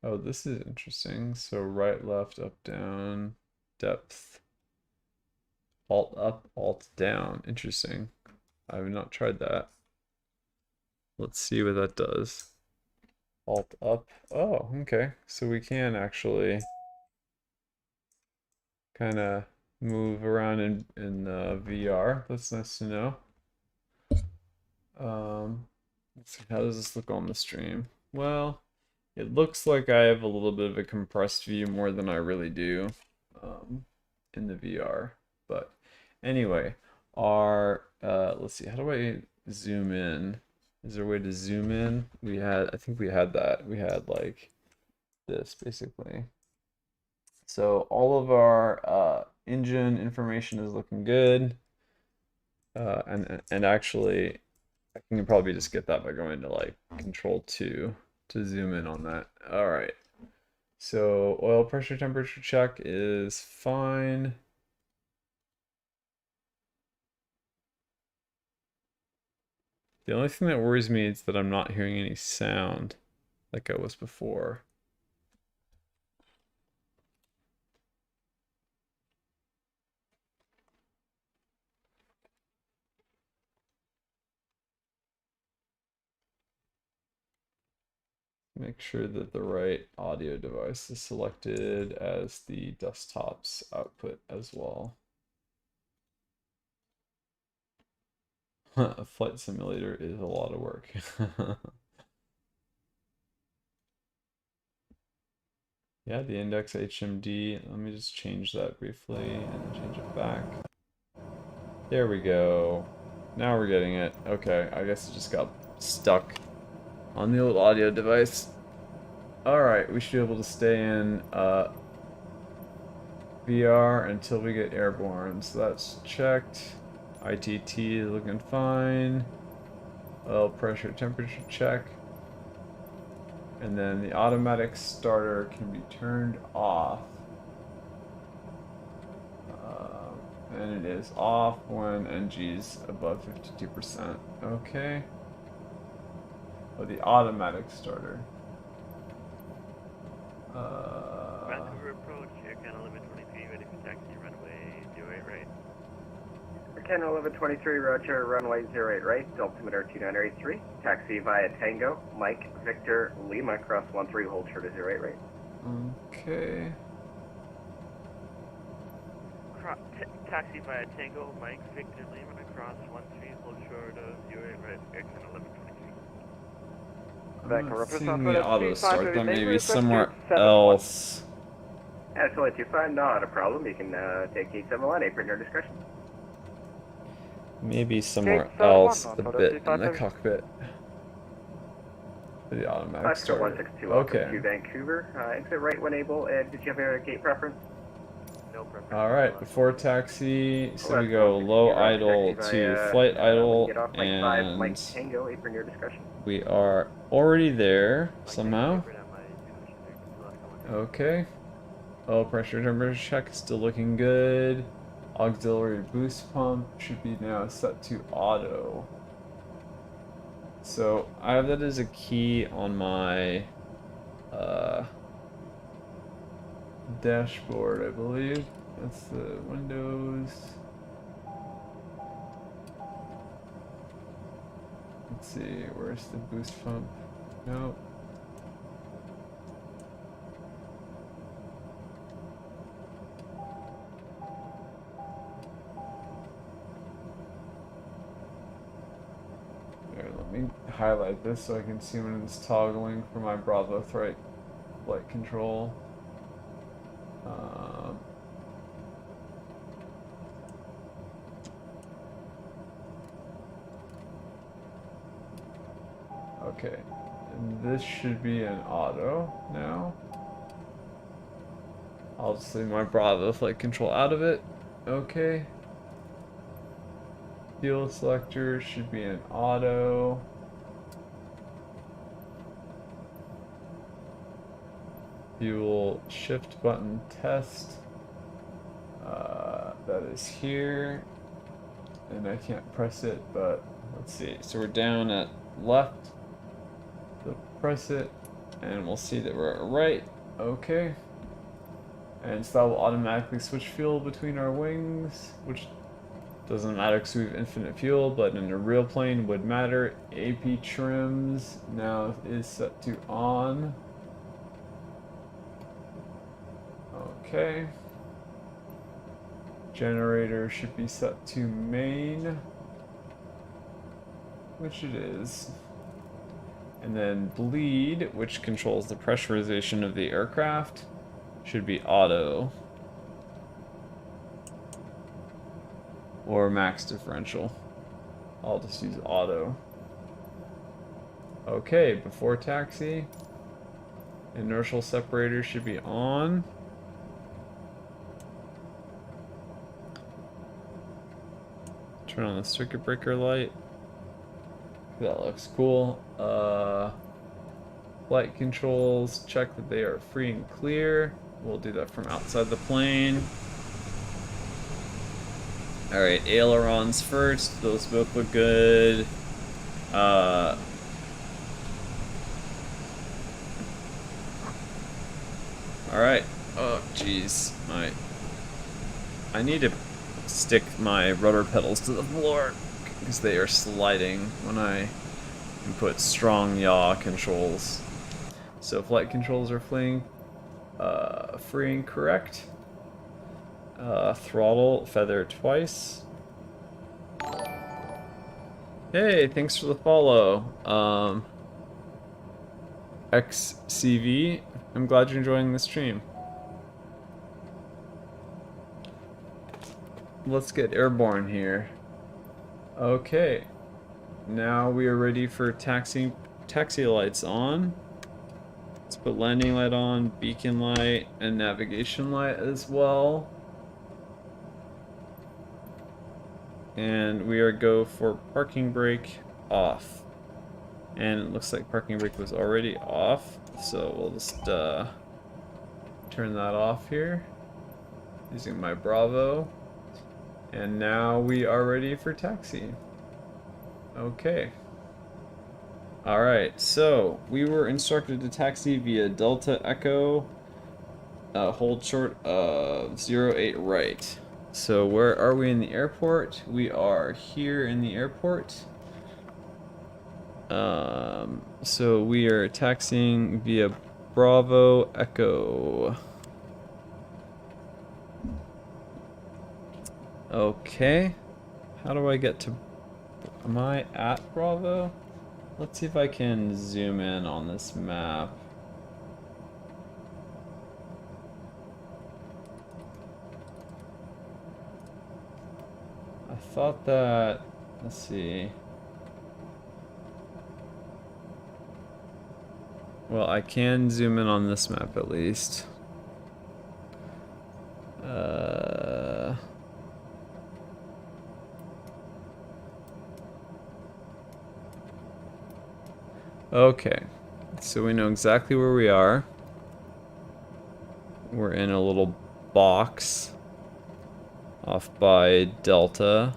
Speaker 1: Oh, this is interesting. So right, left, up, down, depth. Alt up, alt down. Interesting. I have not tried that. Let's see what that does. Alt up. Oh, okay. So we can actually kind of move around in VR. That's nice to know. Let's see, how does this look on the stream? Well, it looks like I have a little bit of a compressed view more than I really do in the VR. But anyway, let's see, how do I zoom in? Is there a way to zoom in? I think we had that. We had like this basically. So all of our engine information is looking good. And actually, I can probably just get that by going to like Control 2 to zoom in on that. All right. So oil pressure temperature check is fine. The only thing that worries me is that I'm not hearing any sound like I was before. Make sure that the right audio device is selected as the desktop's output as well. A flight simulator is a lot of work. Yeah, the index HMD. Let me just change that briefly and change it back. There we go. Now we're getting it. Okay, I guess it just got stuck on the old audio device. Alright, we should be able to stay in VR until we get airborne. So that's checked. ITT is looking fine. Oil pressure temperature check. And then the automatic starter can be turned off. And it is off when NG's above 52%. Okay. Oh, the automatic starter.
Speaker 6: Vancouver approach, Air Canada 1123, ready for taxi, runway 08 right.
Speaker 5: Air Canada 1123, Roger, runway 08 right, altimeter 2983, taxi via Tango, Mike, Victor, Lima, cross 13, hold short of 08 right.
Speaker 1: Okay.
Speaker 6: Taxi via Tango, Mike, Victor, Lima, across 13, hold short of 08 right, Air Canada 1123.
Speaker 1: I'm not seeing the auto start. That may be somewhere else.
Speaker 5: That's only 25, not a problem. You can take 871, apron your discretion.
Speaker 1: Maybe somewhere else a bit in the cockpit. For the automatic starter.
Speaker 5: 162, welcome
Speaker 1: Okay.
Speaker 5: to Vancouver. Exit right when able. Ed, did you have a gate preference?
Speaker 6: No preference.
Speaker 1: Alright, before taxi, so we go low idle to flight idle,
Speaker 5: Get off Mike 5, Mike
Speaker 1: and
Speaker 5: Tango, apron your discretion.
Speaker 1: we are already there somehow. Okay. Oil pressure temperature check is still looking good. Auxiliary boost pump should be now set to auto. So I have that as a key on my dashboard, I believe. That's the Windows. Let's see, where's the boost pump? Nope. Here, let me highlight this so I can see when it's toggling for my Bravo flight control. Okay, and this should be an auto now. I'll just leave my Bravo flight control out of it. Okay. Fuel selector should be an auto. Fuel shift button test. That is here. And I can't press it, but let's see. So we're down at left. So press it, and we'll see that we're at right. Okay. And so that will automatically switch fuel between our wings, which doesn't matter because we have infinite fuel, but in a real plane would matter. AP trims now is set to on. Okay. Generator should be set to main, which it is. And then bleed, which controls the pressurization of the aircraft, should be auto. Or max differential. I'll just use auto. Okay, before taxi, inertial separator should be on. Turn on the circuit breaker light. That looks cool. Flight controls, check that they are free and clear. We'll do that from outside the plane. Alright, ailerons first. Those both look good. Alright. Oh, jeez. I need to stick my rudder pedals to the floor because they are sliding when I input strong yaw controls. So flight controls are free and correct. Throttle feather twice. Hey, thanks for the follow. XCV, I'm glad you're enjoying the stream. Let's get airborne here. Okay. Now we are ready for taxi lights on. Let's put landing light on, beacon light, and navigation light as well. And we are go for parking brake off. And it looks like parking brake was already off, so we'll just turn that off here using my Bravo. And now we are ready for taxi. Okay. Alright, so we were instructed to taxi via Delta Echo, hold short of 08 right. So where are we in the airport? We are here in the airport. So we are taxiing via Bravo Echo. Okay. How do I get to... Am I at Bravo? Let's see if I can zoom in on this map. I thought that... Let's see. Well, I can zoom in on this map at least. Okay, so we know exactly where we are. We're in a little box off by Delta.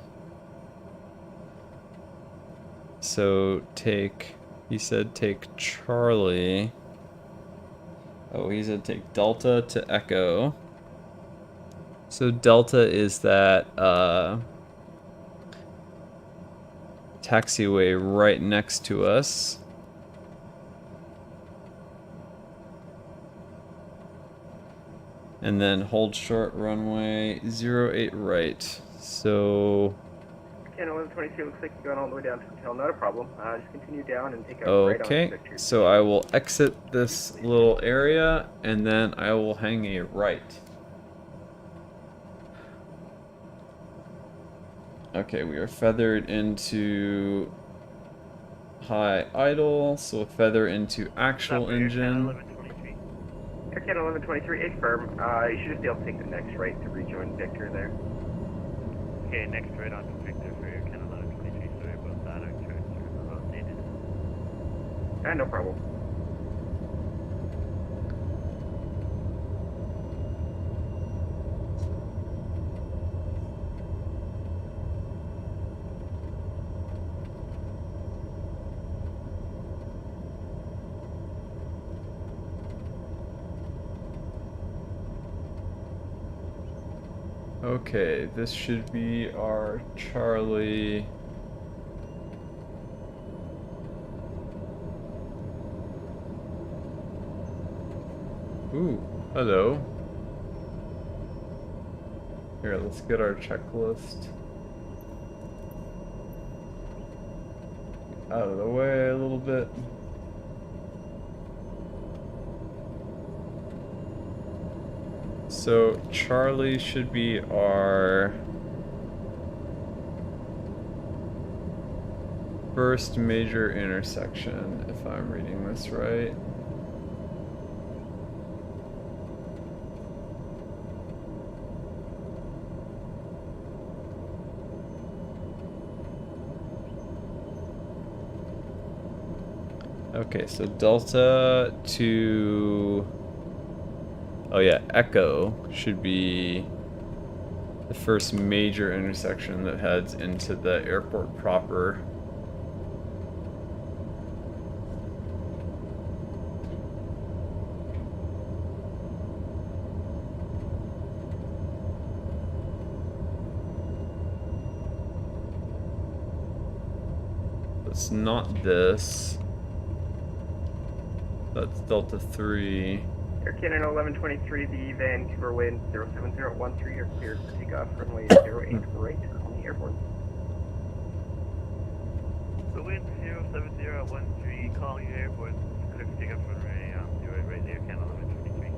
Speaker 1: So he said take Charlie. Oh, he said take Delta to Echo. So Delta is that taxiway right next to us. And then hold short runway 08 right. So
Speaker 5: Ken 1123 looks like you're going all the way down to Hotel, not a problem. Just continue down and take a right on
Speaker 1: okay,
Speaker 5: Victor.
Speaker 1: so I will exit this little area and then I will hang a right. Okay, we are feathered into high idle, so feather into actual engine.
Speaker 5: Air Canada 1123, it's firm. You should just be able to take the next right to rejoin Victor there.
Speaker 6: Okay, next right on Victor for Air Canada 1123. Sorry about that. Our charts are outdated.
Speaker 5: No problem.
Speaker 1: Okay, this should be our Charlie. Ooh, hello. Here, let's get our checklist out of the way a little bit. So Charlie should be our first major intersection, if I'm reading this right. Okay, so Delta to... Oh yeah, Echo should be the first major intersection that heads into the airport proper. It's not this. That's Delta 3.
Speaker 5: Air Canada 1123, the Vancouver wind 07013 are cleared for takeoff runway 08 right on the airport.
Speaker 6: The wind 07013, calling your airport. Clear for takeoff runway 08 right there, Canada 1123.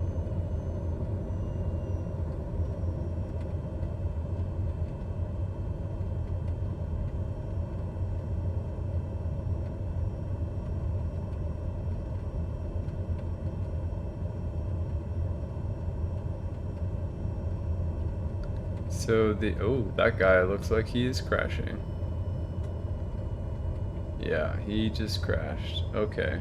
Speaker 1: So that guy looks like he is crashing. Yeah, he just crashed. Okay.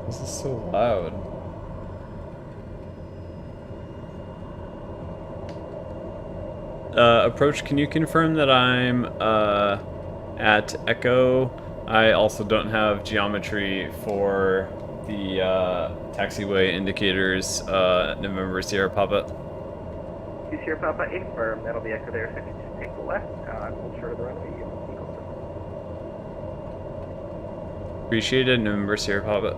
Speaker 1: This is so loud. Approach, can you confirm that I'm at Echo? I also don't have geometry for the taxiway indicators. November Sierra Papa.
Speaker 5: Sierra Papa, infirm. That'll be Echo there. So if you just take the left, hold short of the runway, you will see over.
Speaker 1: Appreciated, November Sierra Papa.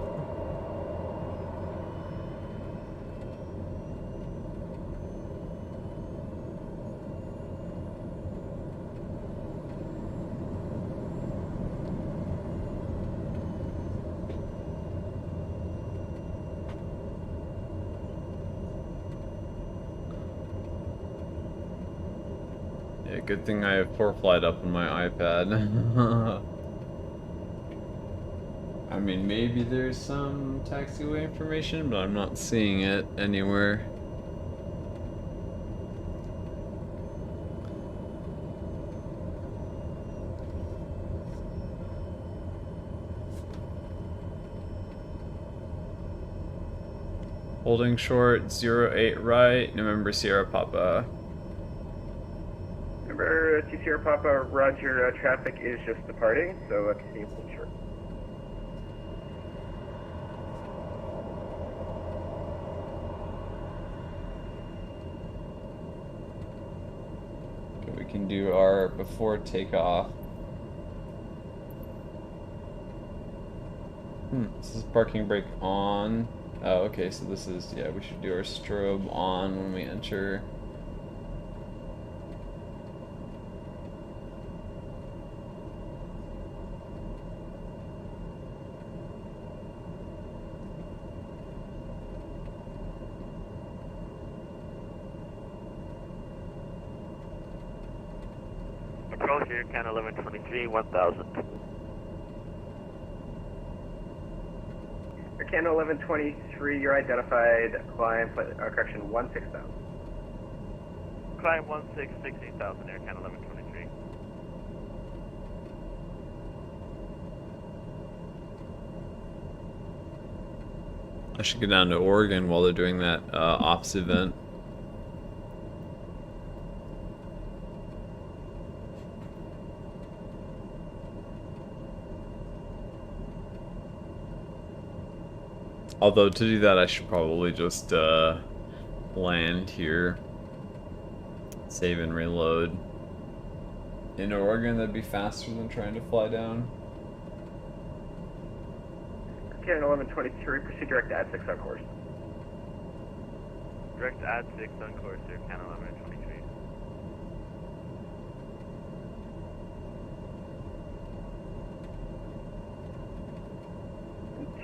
Speaker 1: Good thing I have Poor Flight up on my iPad. I mean, maybe there's some taxiway information, but I'm not seeing it anywhere. Holding short, 08 right, November Sierra Papa.
Speaker 5: Remember, Sierra Papa, roger, traffic is just departing, so continue hold short.
Speaker 1: Okay, we can do our before takeoff. This is parking brake on. Oh, okay, so this is, yeah, we should do our strobe on when we enter.
Speaker 6: Approach here, can 1123, 1000.
Speaker 5: Can 1123, you're identified, climb, correction, 16000.
Speaker 6: Climb 1660,000 Air Can 1123.
Speaker 1: I should go down to Oregon while they're doing that ops event. Although to do that, I should probably just land here, save and reload. In Oregon, that'd be faster than trying to fly down.
Speaker 5: Can 1123, proceed direct add 6 on course.
Speaker 6: Direct add 6 on course here, can 1123.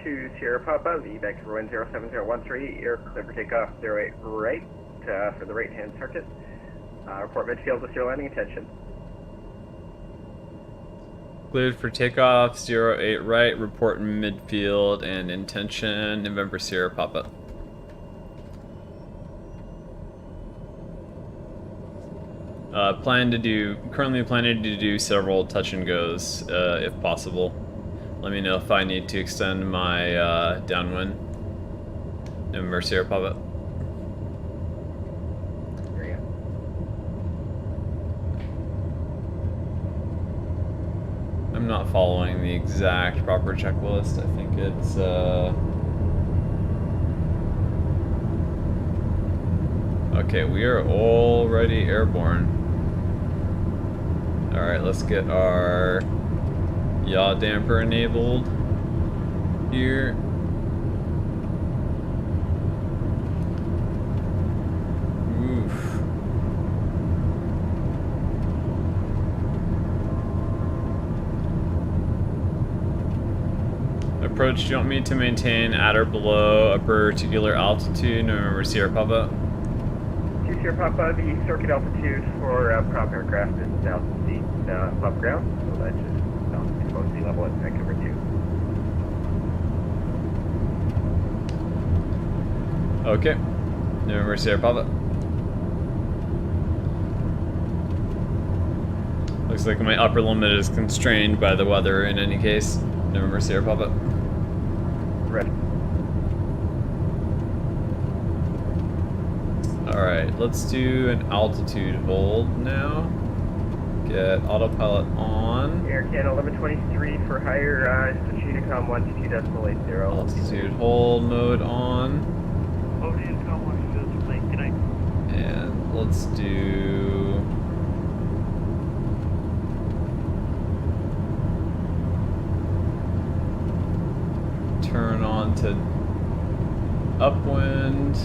Speaker 5: To Sierra Papa, the back to wind 07013, air clear for takeoff 08 right for the right hand circuit. Report midfield with your landing attention.
Speaker 1: Cleared for takeoff, 08 right, report midfield and intention, November Sierra Papa. Currently planning to do several touch and goes, if possible. Let me know if I need to extend my downwind. November Sierra Papa.
Speaker 5: There you go.
Speaker 1: I'm not following the exact proper checklist. I think it's okay, we are already airborne. Alright, let's get our yaw damper enabled here. Oof. Approach, do you want me to maintain at or below a particular altitude? November Sierra Papa.
Speaker 5: To Sierra Papa, the circuit altitude for prop aircraft is 1,000 feet above ground, so that's just below sea level at Vancouver 2.
Speaker 1: Okay. November Sierra Papa. Looks like my upper limit is constrained by the weather in any case. November Sierra Papa.
Speaker 5: Ready.
Speaker 1: Alright, let's do an altitude hold now. Get autopilot on.
Speaker 5: Air Can 1123 for higher, Unicom 122.80.
Speaker 1: Altitude hold mode on.
Speaker 6: Over to Unicom 122.80. Good night.
Speaker 1: And let's do... turn on to upwind.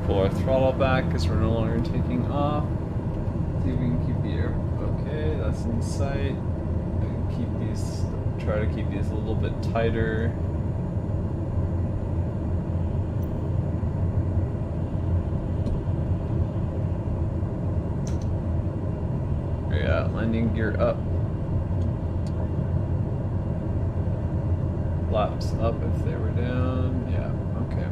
Speaker 1: Pull our throttle back because we're no longer taking off. See if we can keep the air. Okay, that's in sight. We can keep these. Try to keep these a little bit tighter. Yeah, landing gear up. Flaps up if they were down. Yeah, okay.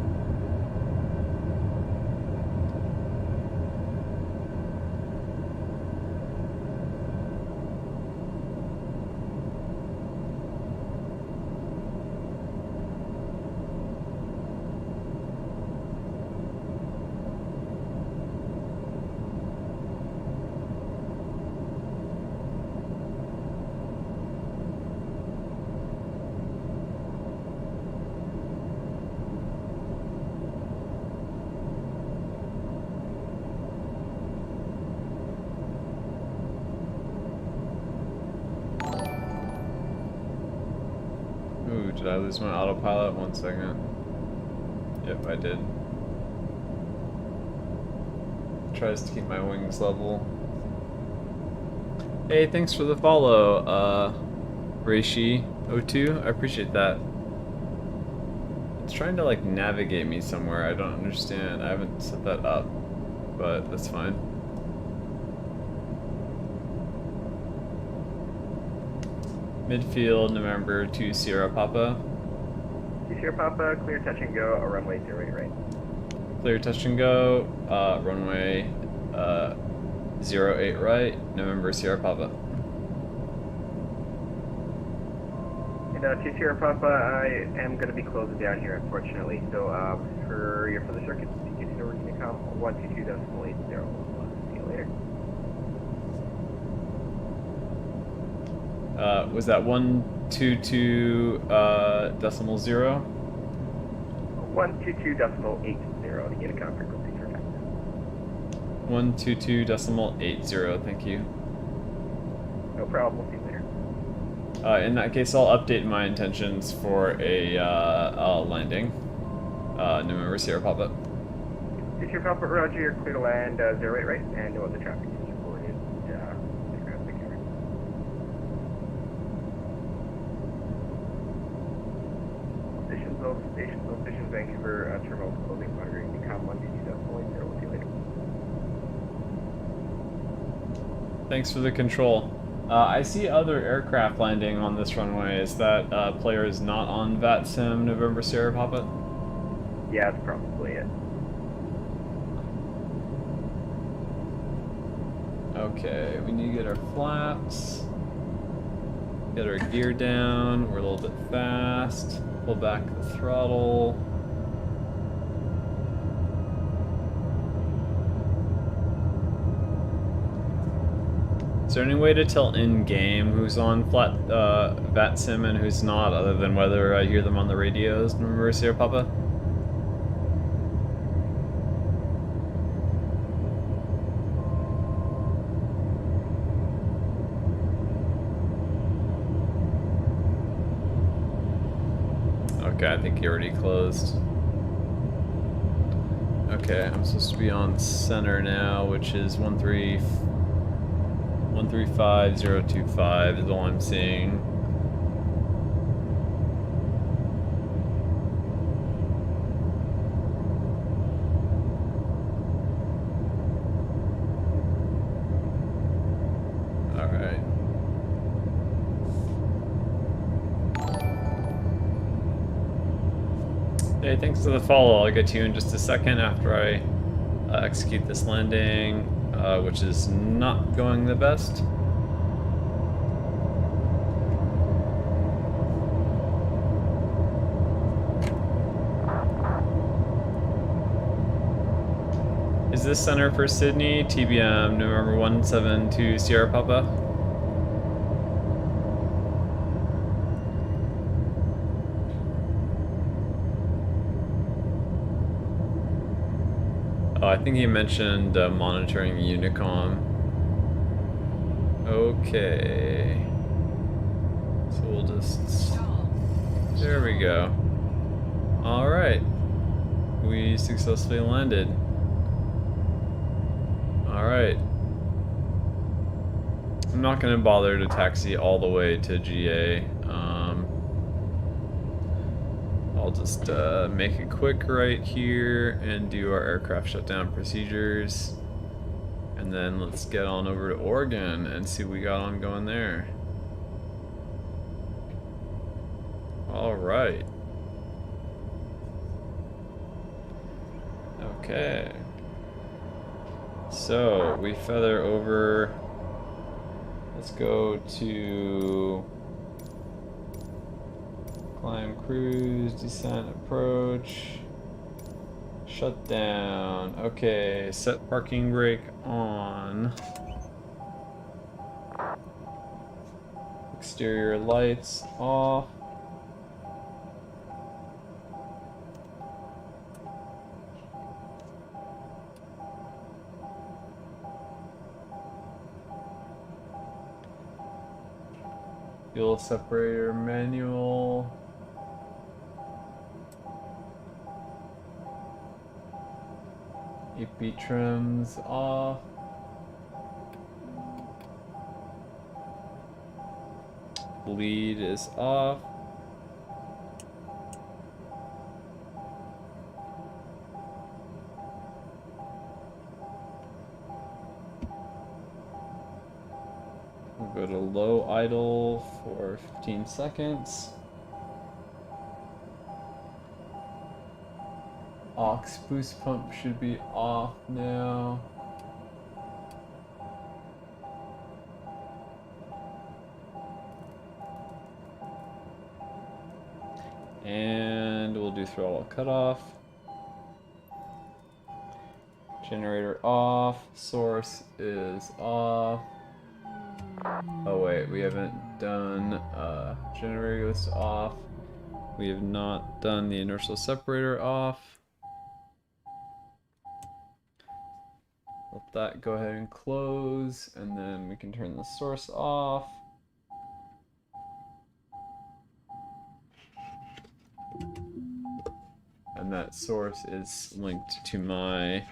Speaker 1: Ooh, did I lose my autopilot? 1 second. Yep, I did. Tries to keep my wings level. Hey, thanks for the follow, Reishi02. I appreciate that. It's trying to like navigate me somewhere. I don't understand. I haven't set that up, but that's fine. Midfield, November 2 Sierra Papa.
Speaker 5: Sierra Papa, clear touch and go, runway 08 right.
Speaker 1: Clear touch and go, runway 08 right, November Sierra Papa.
Speaker 5: And to Sierra Papa, I am going to be closing down here, unfortunately. So for the circuit, you can over Unicom 122.80. See you later.
Speaker 1: Was that 122 decimal 0?
Speaker 5: 122.80 to Unicom frequency for time.
Speaker 1: 122.80, thank you.
Speaker 5: No problem, we'll see you later.
Speaker 1: In that case, I'll update my intentions for a landing. November Sierra Papa.
Speaker 5: Sierra Papa, roger, you're clear to land 08 right, and no other traffic is reported. Stations, Vancouver, terminal closing, monitoring, Unicom 122.80, we'll see you later.
Speaker 1: Thanks for the control. I see other aircraft landing on this runway. Is that player is not on VATSIM November Sierra Papa?
Speaker 5: Yeah, that's probably it.
Speaker 1: Okay, we need to get our flaps. Get our gear down. We're a little bit fast. Pull back the throttle. Is there any way to tell in-game who's on VATSIM and who's not, other than whether I hear them on the radios? Remember Sierra Papa? Okay, I think he already closed. Okay, I'm supposed to be on center now, which is 135025 is all I'm seeing. Alright. Hey, thanks for the follow. I'll get to you in just a second after I execute this landing, which is not going the best. Is this center for Sydney? TBM November 172 Sierra Papa? Oh, I think he mentioned monitoring Unicom. Okay. So we'll just... There we go. Alright. We successfully landed. Alright. I'm not going to bother to taxi all the way to GA. I'll just make a quick right here and do our aircraft shutdown procedures. And And then let's get on over to Oregon and see what we got on going there. All right. Okay. So we feather over. Let's go to climb, cruise, descent, approach, shut down. Okay, set parking brake on. Exterior lights off. Fuel separator manual. AP trims off. Bleed is off. We'll go to low idle for 15 seconds. Aux boost pump should be off now. And we'll do throttle cutoff. Generator off. Source is off. Oh wait, we haven't done generator is off. We have not done the inertial separator off. Let that go ahead and close, and then we can turn the source off. And that source is linked to my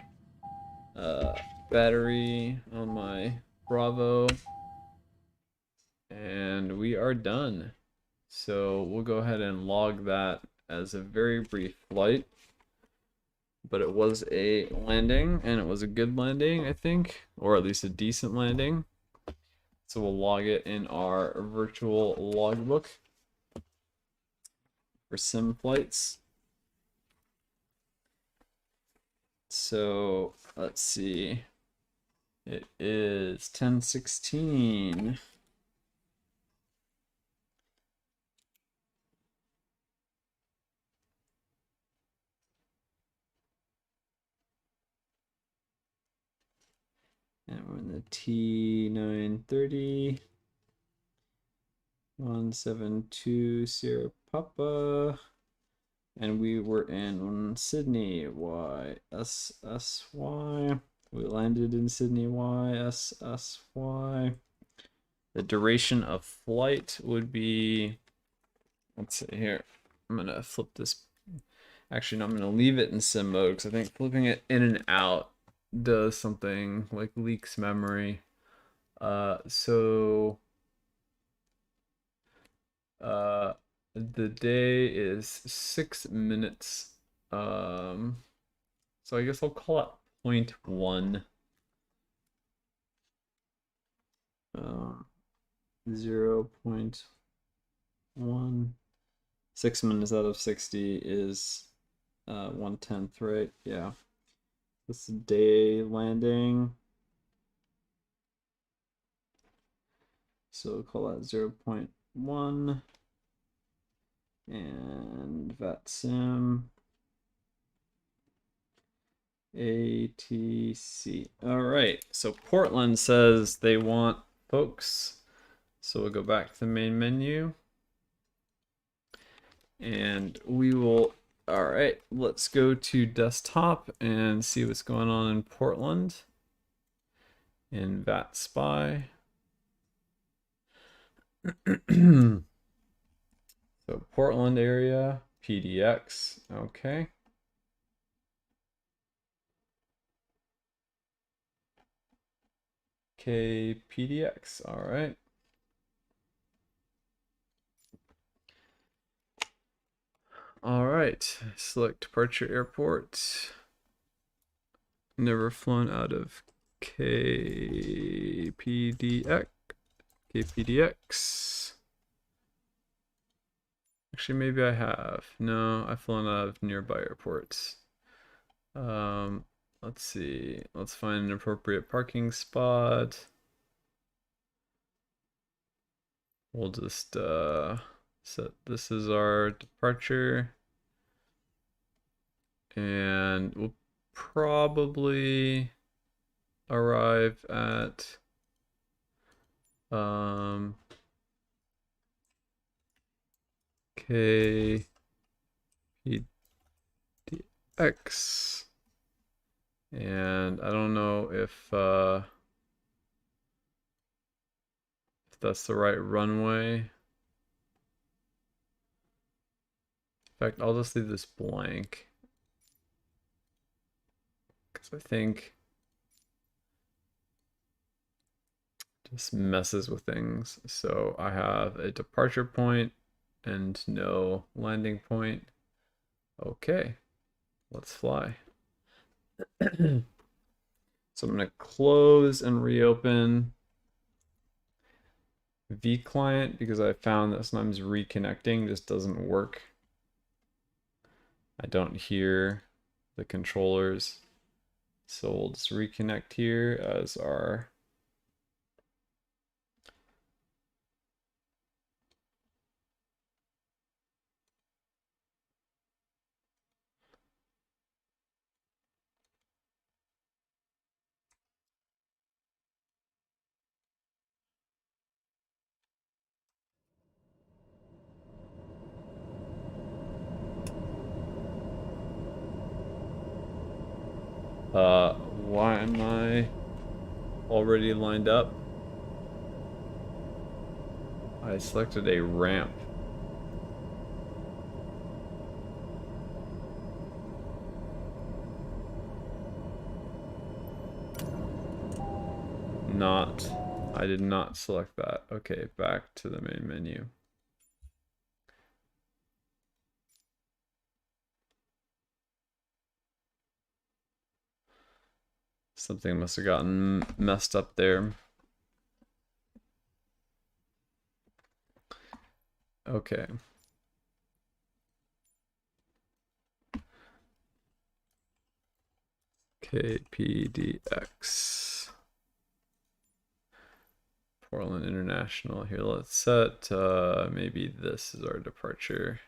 Speaker 1: battery on my Bravo. And we are done. So we'll go ahead and log that as a very brief flight. But it was a landing, and it was a good landing, I think, or at least a decent landing. So we'll log it in our virtual logbook for sim flights. So let's see. It is 10:16. And we're in the T930 172 Sierra Papa. And we were in Sydney, YSSY. We landed in Sydney, YSSY. The duration of flight would be, let's see here. I'm gonna flip this. Actually, no, I'm gonna leave it in sim mode because I think flipping it in and out does something like leaks memory. The day is 6 minutes. So I guess I'll call it 0.1. 0.1. 6 minutes out of 60 is 1/10, right? Yeah. This is day landing. So we'll call that 0.1. And VATSIM. ATC. All right. So Portland says they want folks. So we'll go back to the main menu. And we will, all right, let's go to desktop and see what's going on in Portland in VATSpy. So Portland area, PDX, okay. KPDX, all right. All right, select departure airport. Never flown out of KPDX. Actually, maybe I have. No, I've flown out of nearby airports. Let's see. Let's find an appropriate parking spot. We'll just set this as our departure. And we'll probably arrive at KPDX. And I don't know if that's the right runway. In fact, I'll just leave this blank, because I think it just messes with things. So I have a departure point and no landing point. Okay, let's fly. So I'm going to close and reopen vClient because I found that sometimes reconnecting just doesn't work. I don't hear the controllers. So we'll just reconnect here as our why am I already lined up? I selected a ramp. I did not select that. Okay, back to the main menu. Something must have gotten messed up there. Okay. KPDX. Portland International. Here, let's set, maybe this is our departure.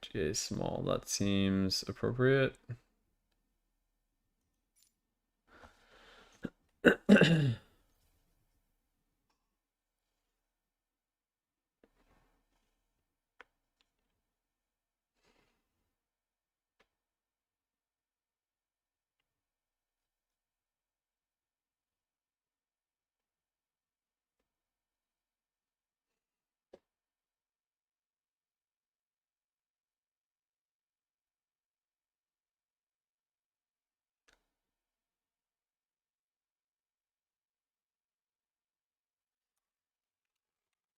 Speaker 1: GA small, that seems appropriate.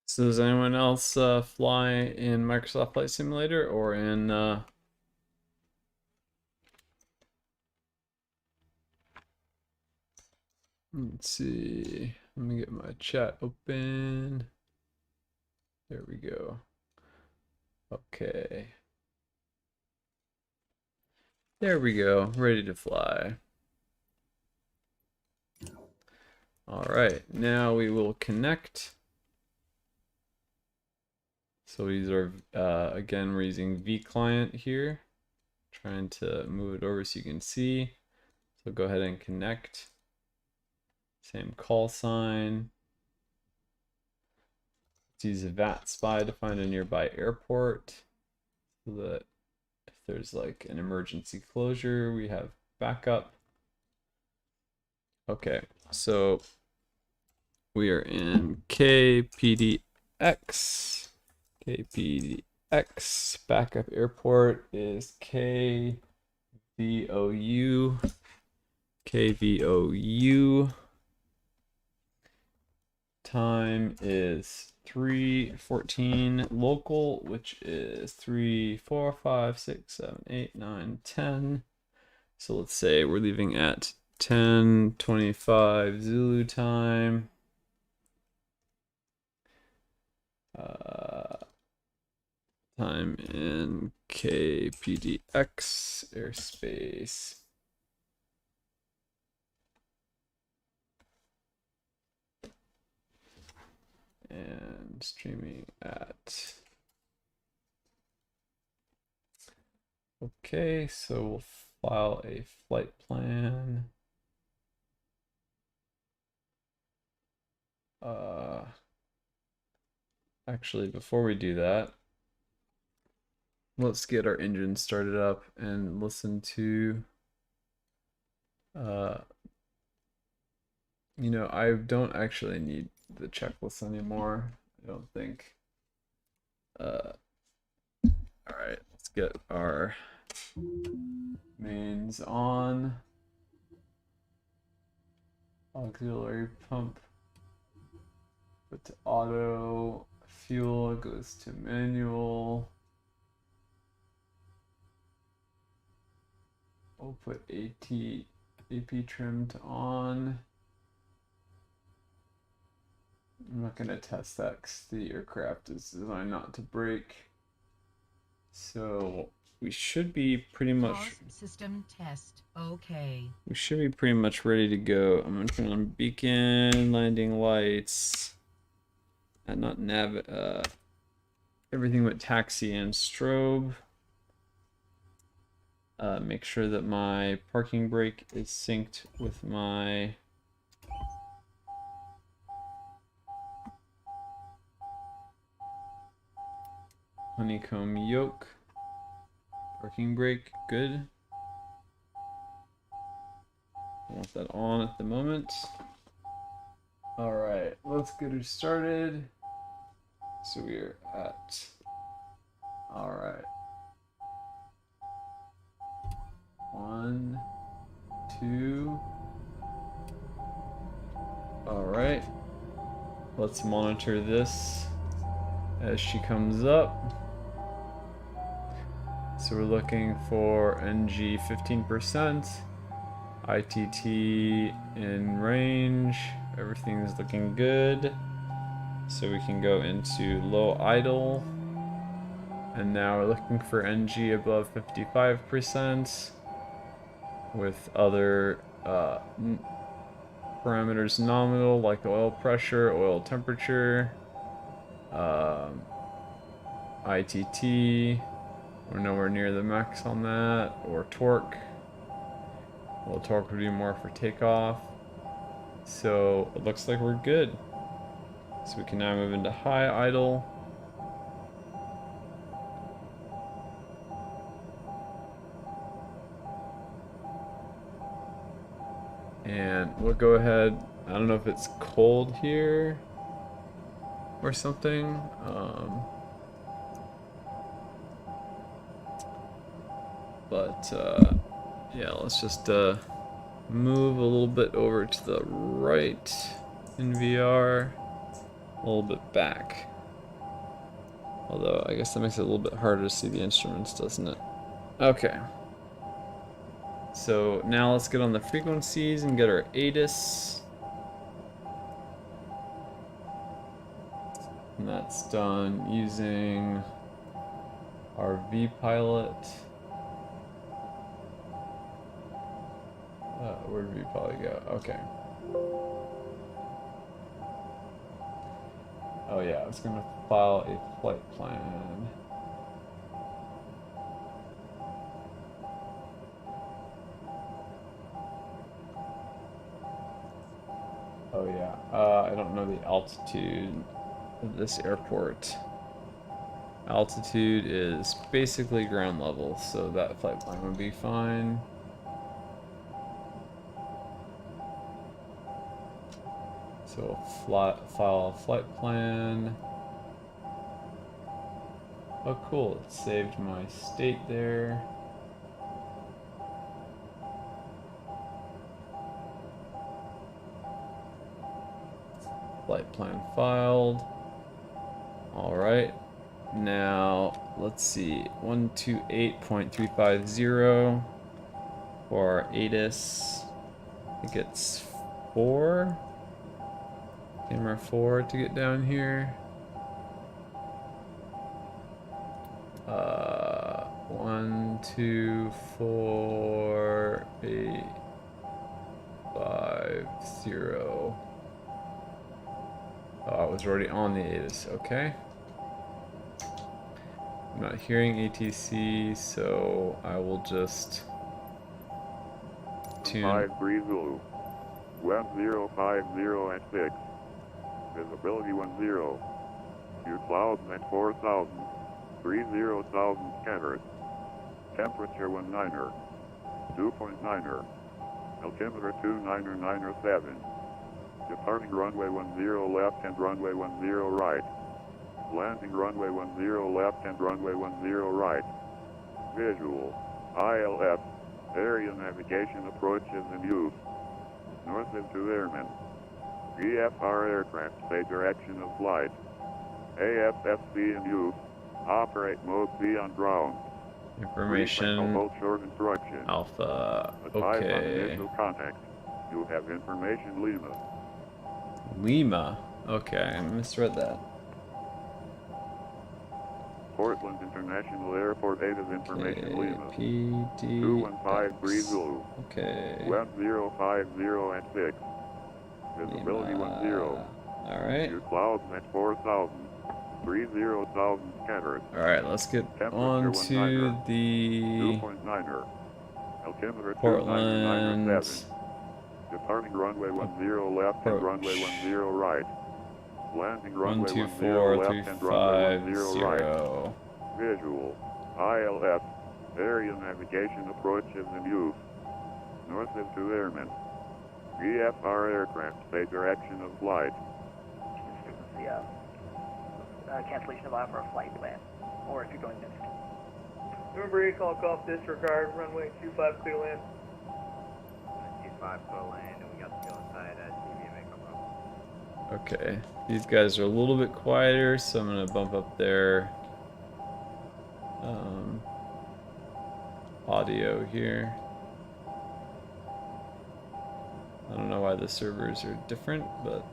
Speaker 1: So does anyone else fly in Microsoft Flight Simulator or in let's see. Let me get my chat open. There we go. Okay. There we go. Ready to fly. All right. Now we will connect. So these are, again, we're using vClient here. Trying to move it over so you can see. So go ahead and connect. Same call sign. Let's use a VATSIM to find a nearby airport so that if there's like an emergency closure, we have backup. Okay, so we are in KPDX. KPDX backup airport is KVOU. KVOU. Time is 3:14 local, which is 3, 4, 5, 6, 7, 8, 9, 10. So let's say we're leaving at 10:25 Zulu time. Time in KPDX airspace. And streaming at. Okay, so we'll file a flight plan. Actually, before we do that, let's get our engine started up and listen to, you know, I don't actually need the checklist anymore, I don't think. All right, let's get our mains on. Auxiliary pump, put to auto, fuel goes to manual. We'll put AP trim to on. I'm not going to test that because the aircraft is designed not to break. So we should be pretty much.
Speaker 7: Pause system test. Okay.
Speaker 1: We should be pretty much ready to go. I'm going to turn on beacon, landing lights, and not nav. Everything but taxi and strobe. Make sure that my parking brake is synced with my honeycomb yoke. Parking brake, good. I want that on at the moment. Alright, let's get her started. So we're at, alright. 1, 2. Alright. Let's monitor this as she comes up. So we're looking for NG 15%, ITT in range, everything's looking good. So we can go into low idle. And now we're looking for NG above 55% with other parameters nominal like oil pressure, oil temperature, ITT. We're nowhere near the max on that, or torque. Well, torque would be more for takeoff. So it looks like we're good. So we can now move into high idle. And we'll go ahead. I don't know if it's cold here or something. Yeah, let's just move a little bit over to the right in VR, a little bit back. Although I guess that makes it a little bit harder to see the instruments, doesn't it? Okay. So now let's get on the frequencies and get our ATIS. And that's done using our vPilot. Where did vPilot go? Okay. Oh yeah, I was gonna file a flight plan. Oh yeah, I don't know the altitude of this airport. Altitude is basically ground level, so that flight plan would be fine. So file a flight plan. Oh cool, it saved my state there. Flight plan filed. Alright, now let's see, 128.350. for our ATIS. I think it's 4. Camera 4 to get down here. 1, 2, 4, 8, 5, 0. Oh, I was already on the ATIS. Okay. I'm not hearing ATC, so I will just tune.
Speaker 8: 5 Bree Zulu. Web 050 at 6. Visibility 10. View clouds at 4,000. 30,000 scattered. Temperature 19er. 2.9er. Altimeter 29907. Departing runway 10 left and runway 10 right. Landing runway 10 left and runway 10 right. Visual. ILF. Area navigation approach is in use. North to airmen. VFR aircraft say direction of flight. AFSC in use. Operate mode B on ground.
Speaker 1: Information.
Speaker 8: Hold short instruction.
Speaker 1: Alpha.
Speaker 8: Advise on
Speaker 1: Okay.
Speaker 8: initial contact. You have information Lima.
Speaker 1: Lima. Okay, I misread that.
Speaker 8: Portland International Airport 8 is information
Speaker 1: Okay,
Speaker 8: Lima.
Speaker 1: PD.
Speaker 8: 215 Bree Zulu.
Speaker 1: Okay.
Speaker 8: Web 050 at 6. Visibility 10.
Speaker 1: Alright.
Speaker 8: View clouds at 4,000. 30,000 scattered.
Speaker 1: Alright, let's get
Speaker 8: Temperature
Speaker 1: on
Speaker 8: 19er.
Speaker 1: to the
Speaker 8: 2.9er. Altimeter
Speaker 1: Portland
Speaker 8: 29907. Departing runway 10 left and runway 10 right. Landing runway 10 left and runway 10 right.
Speaker 1: 124,350.
Speaker 8: Visual. ILS. Area navigation approach is in use. North to airmen. VFR aircraft say direction of flight.
Speaker 9: Frequency cancellation of IFR flight plan, or if you're going missed.
Speaker 6: Remember, call off disregard, runway 25 clear land.
Speaker 5: 25 clear land, and we got to go inside TBM930.
Speaker 1: Okay, these guys are a little bit quieter, so I'm gonna bump up their audio here. I don't know why the servers are different, but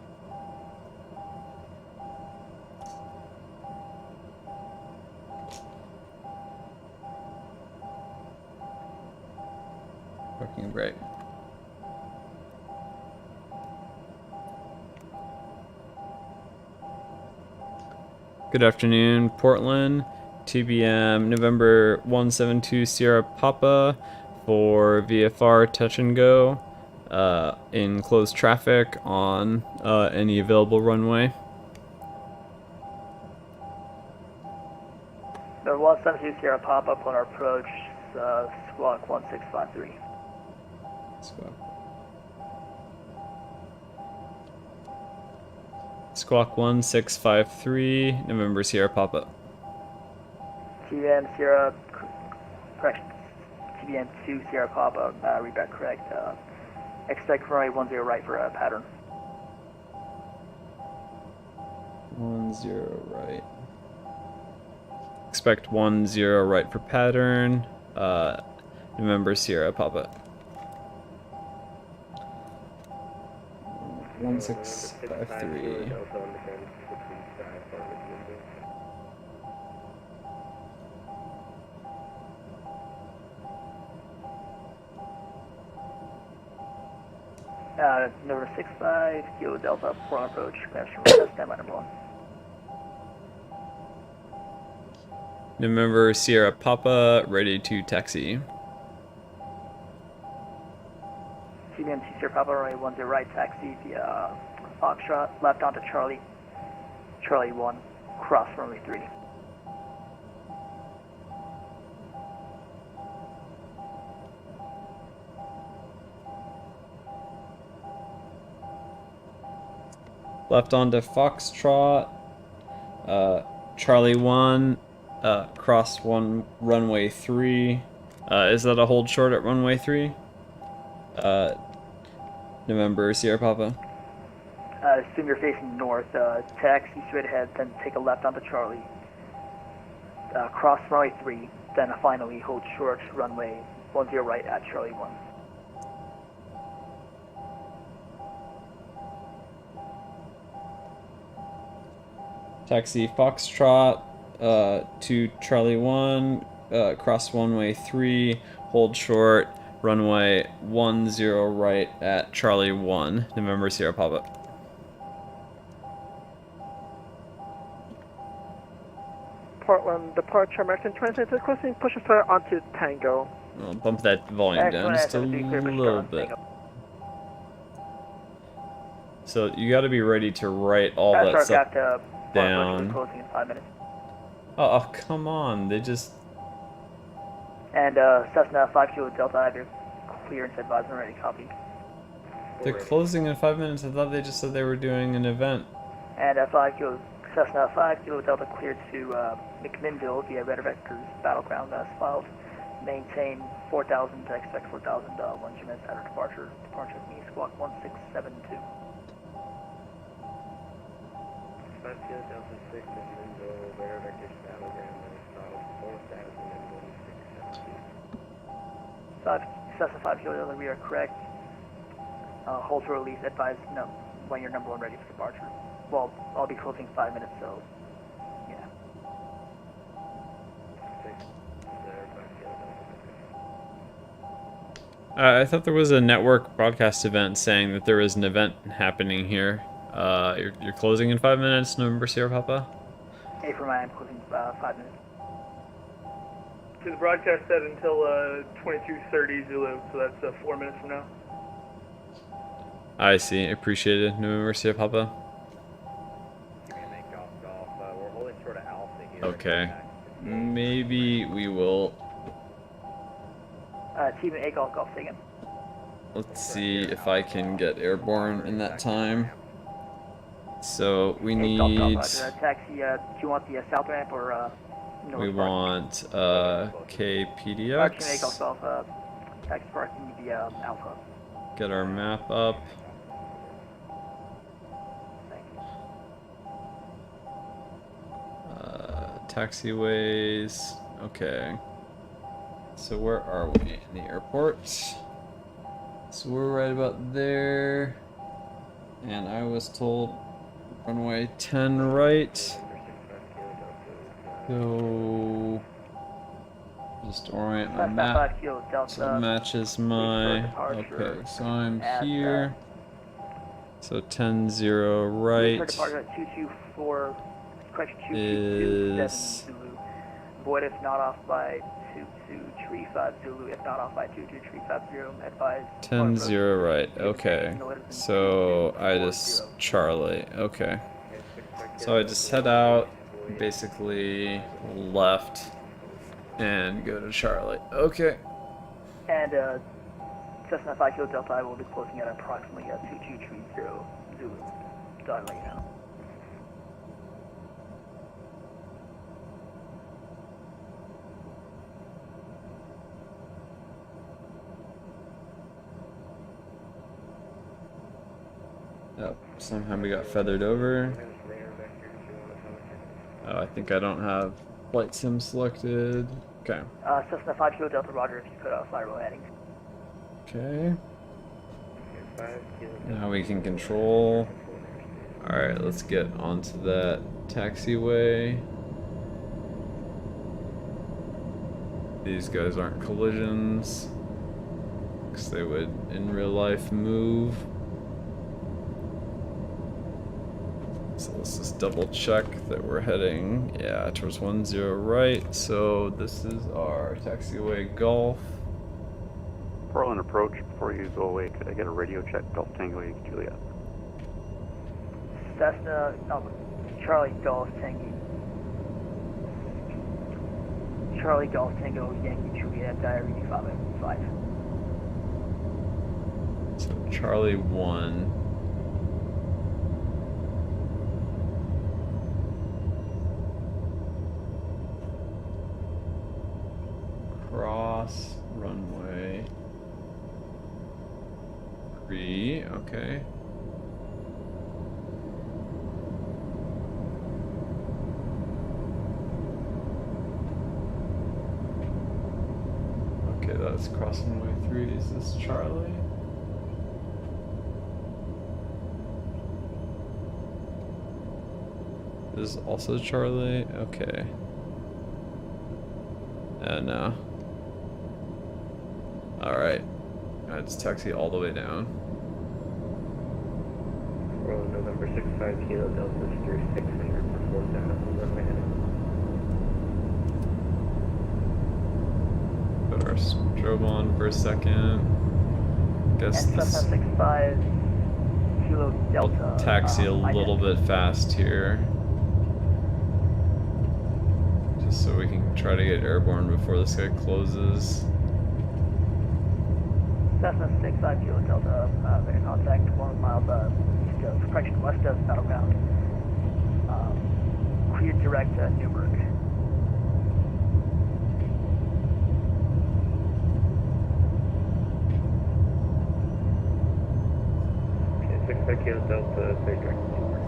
Speaker 1: fucking bright. Good afternoon, Portland. TBM November 172 Sierra Papa for VFR touch and go in closed traffic on any available runway.
Speaker 9: Number 172 Sierra pop-up on our approach, squawk 1653.
Speaker 1: Squawk 1653, November Sierra Papa.
Speaker 9: TBM Sierra, correction, TBM 2 Sierra Papa, read back correct. Expect runway 10 right for a pattern.
Speaker 1: 10 right. Expect 10 right for pattern. November Sierra Papa. 1653.
Speaker 9: Number 65, Kilo Delta, Portland approach, standby number 1.
Speaker 1: November Sierra Papa, ready to taxi.
Speaker 9: TBM 2 Sierra Papa, runway 10 right, taxi via Foxtrot, left onto Charlie, Charlie 1, cross runway 3.
Speaker 1: Left onto Foxtrot, Charlie 1, cross runway 3. Is that a hold short at runway 3? November Sierra Papa.
Speaker 9: Assume you're facing north, taxi straight ahead, then take a left onto Charlie. Cross runway 3, then finally hold short runway 10 right at Charlie 1.
Speaker 1: Taxi Foxtrot to Charlie 1, cross runway 3, hold short, runway 10 right at Charlie 1, November Sierra Papa.
Speaker 4: Portland, departure, American 20, closing, push a flare onto Tango.
Speaker 1: I'll bump that volume down just a little bit. So you got to be ready to write all that stuff down.
Speaker 9: Closing in 5 minutes.
Speaker 1: Oh, come on, they just...
Speaker 9: And Cessna 5 Kilo Delta, I have your clearance advisement ready, copy.
Speaker 1: They're closing in 5 minutes. I thought they just said they were doing an event.
Speaker 9: And Cessna 5 Kilo Delta cleared to McMinnville via Red Vector's battleground as filed. Maintain 4,000 to expect 4,000 1 minutes after departure. Departure with me, squawk 1672.
Speaker 6: 5 Kilo Delta 6 McMinnville, Red Vector's battleground as filed. 4,000 1672.
Speaker 9: Cessna 5 Kilo Delta, we are correct. Hold for release, advise when you're number 1 ready for departure. Well, I'll be closing 5 minutes, so yeah.
Speaker 1: I thought there was a network broadcast event saying that there was an event happening here. You're closing in 5 minutes, November Sierra Papa?
Speaker 9: A for mine, I'm closing 5 minutes.
Speaker 6: To the broadcast set until 22:30 Zulu, so that's 4 minutes from now.
Speaker 1: I see. Appreciate it, November Sierra Papa.
Speaker 6: We're holding short of Alpha here.
Speaker 1: Okay. Maybe we will...
Speaker 9: Team A Golf Golf Sagan.
Speaker 1: Let's see if I can get airborne in that time. So we need...
Speaker 9: Taxi, do you want the south ramp or north
Speaker 1: we want KPDX.
Speaker 9: Team A Golf Golf, taxi parking via Alpha.
Speaker 1: Get our map up. Taxiways. Okay. So where are we? In the airport. So we're right about there. And I was told runway 10 right. So just orient my map so it matches my... Okay, so I'm here. So 10-0 right is...
Speaker 9: Void if not off by 2235 Zulu, if not off by 22350, advise
Speaker 1: 10-0 right, okay. So I just Charlie, okay. So I just head out, basically left, and go to Charlie, okay.
Speaker 9: And Cessna 5 Kilo Delta, I will be closing at approximately 2230 Zulu. So I'll let you know.
Speaker 1: Yep, somehow we got feathered over. Oh, I think I don't have flight sim selected. Okay.
Speaker 9: Cessna 5 Kilo Delta, Roger, if you could fly roll headings.
Speaker 1: Okay. Now we can control. Alright, let's get onto that taxiway. These guys aren't collisions, because they would in real life move. So let's just double check that we're heading, yeah, towards 10 right. So this is our taxiway Golf.
Speaker 10: Portland approach, before you go away, could I get a radio check, Golf Tango Yankee Juliet?
Speaker 9: Cessna, Charlie Golf Tango. Charlie Golf Tango Yankee Juliet, diary 5.
Speaker 1: So Charlie 1. Cross runway 3, okay. Okay, that's cross runway 3. Is this Charlie? is also Charlie. Okay. No. Alright. Let's taxi all the way down.
Speaker 5: Roll November 65 Kilo Delta through 600 for 4,000 runway heading.
Speaker 1: Put our strobe on for a second. Guess
Speaker 9: And
Speaker 1: this.
Speaker 9: Cessna 65 Kilo Delta.
Speaker 1: We'll taxi a little bit fast here. Just so we can try to get airborne before this guy closes.
Speaker 9: Cessna 65 Kilo Delta, making contact 1 mile east of, correction, west of Battleground. Cleared direct to Newburgh.
Speaker 5: Okay, 65 Kilo Delta, clear direct to Newburgh.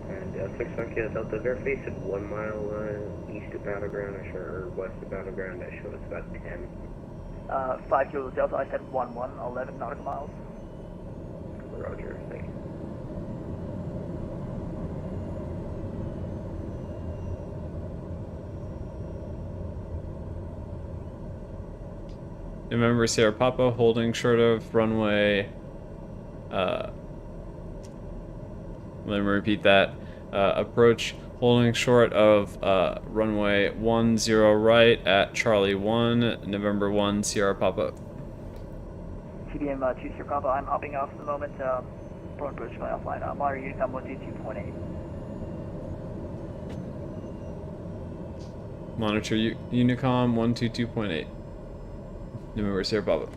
Speaker 5: And 65 Kilo Delta, verify said 1 mile east of Battleground, or west of Battleground, that shows about 10.
Speaker 9: 5 Kilo Delta, I said 11 nautical miles.
Speaker 5: Roger, thank you.
Speaker 1: Remember Sierra Papa holding short of runway. Let me repeat that. Approach holding short of runway 10 right at Charlie 1, November 1, Sierra Papa.
Speaker 9: TBM 2 Sierra Papa, I'm hopping off at the moment. Broad approach going offline. Monitor Unicom 122.8.
Speaker 1: Monitor Unicom 122.8. November Sierra Papa.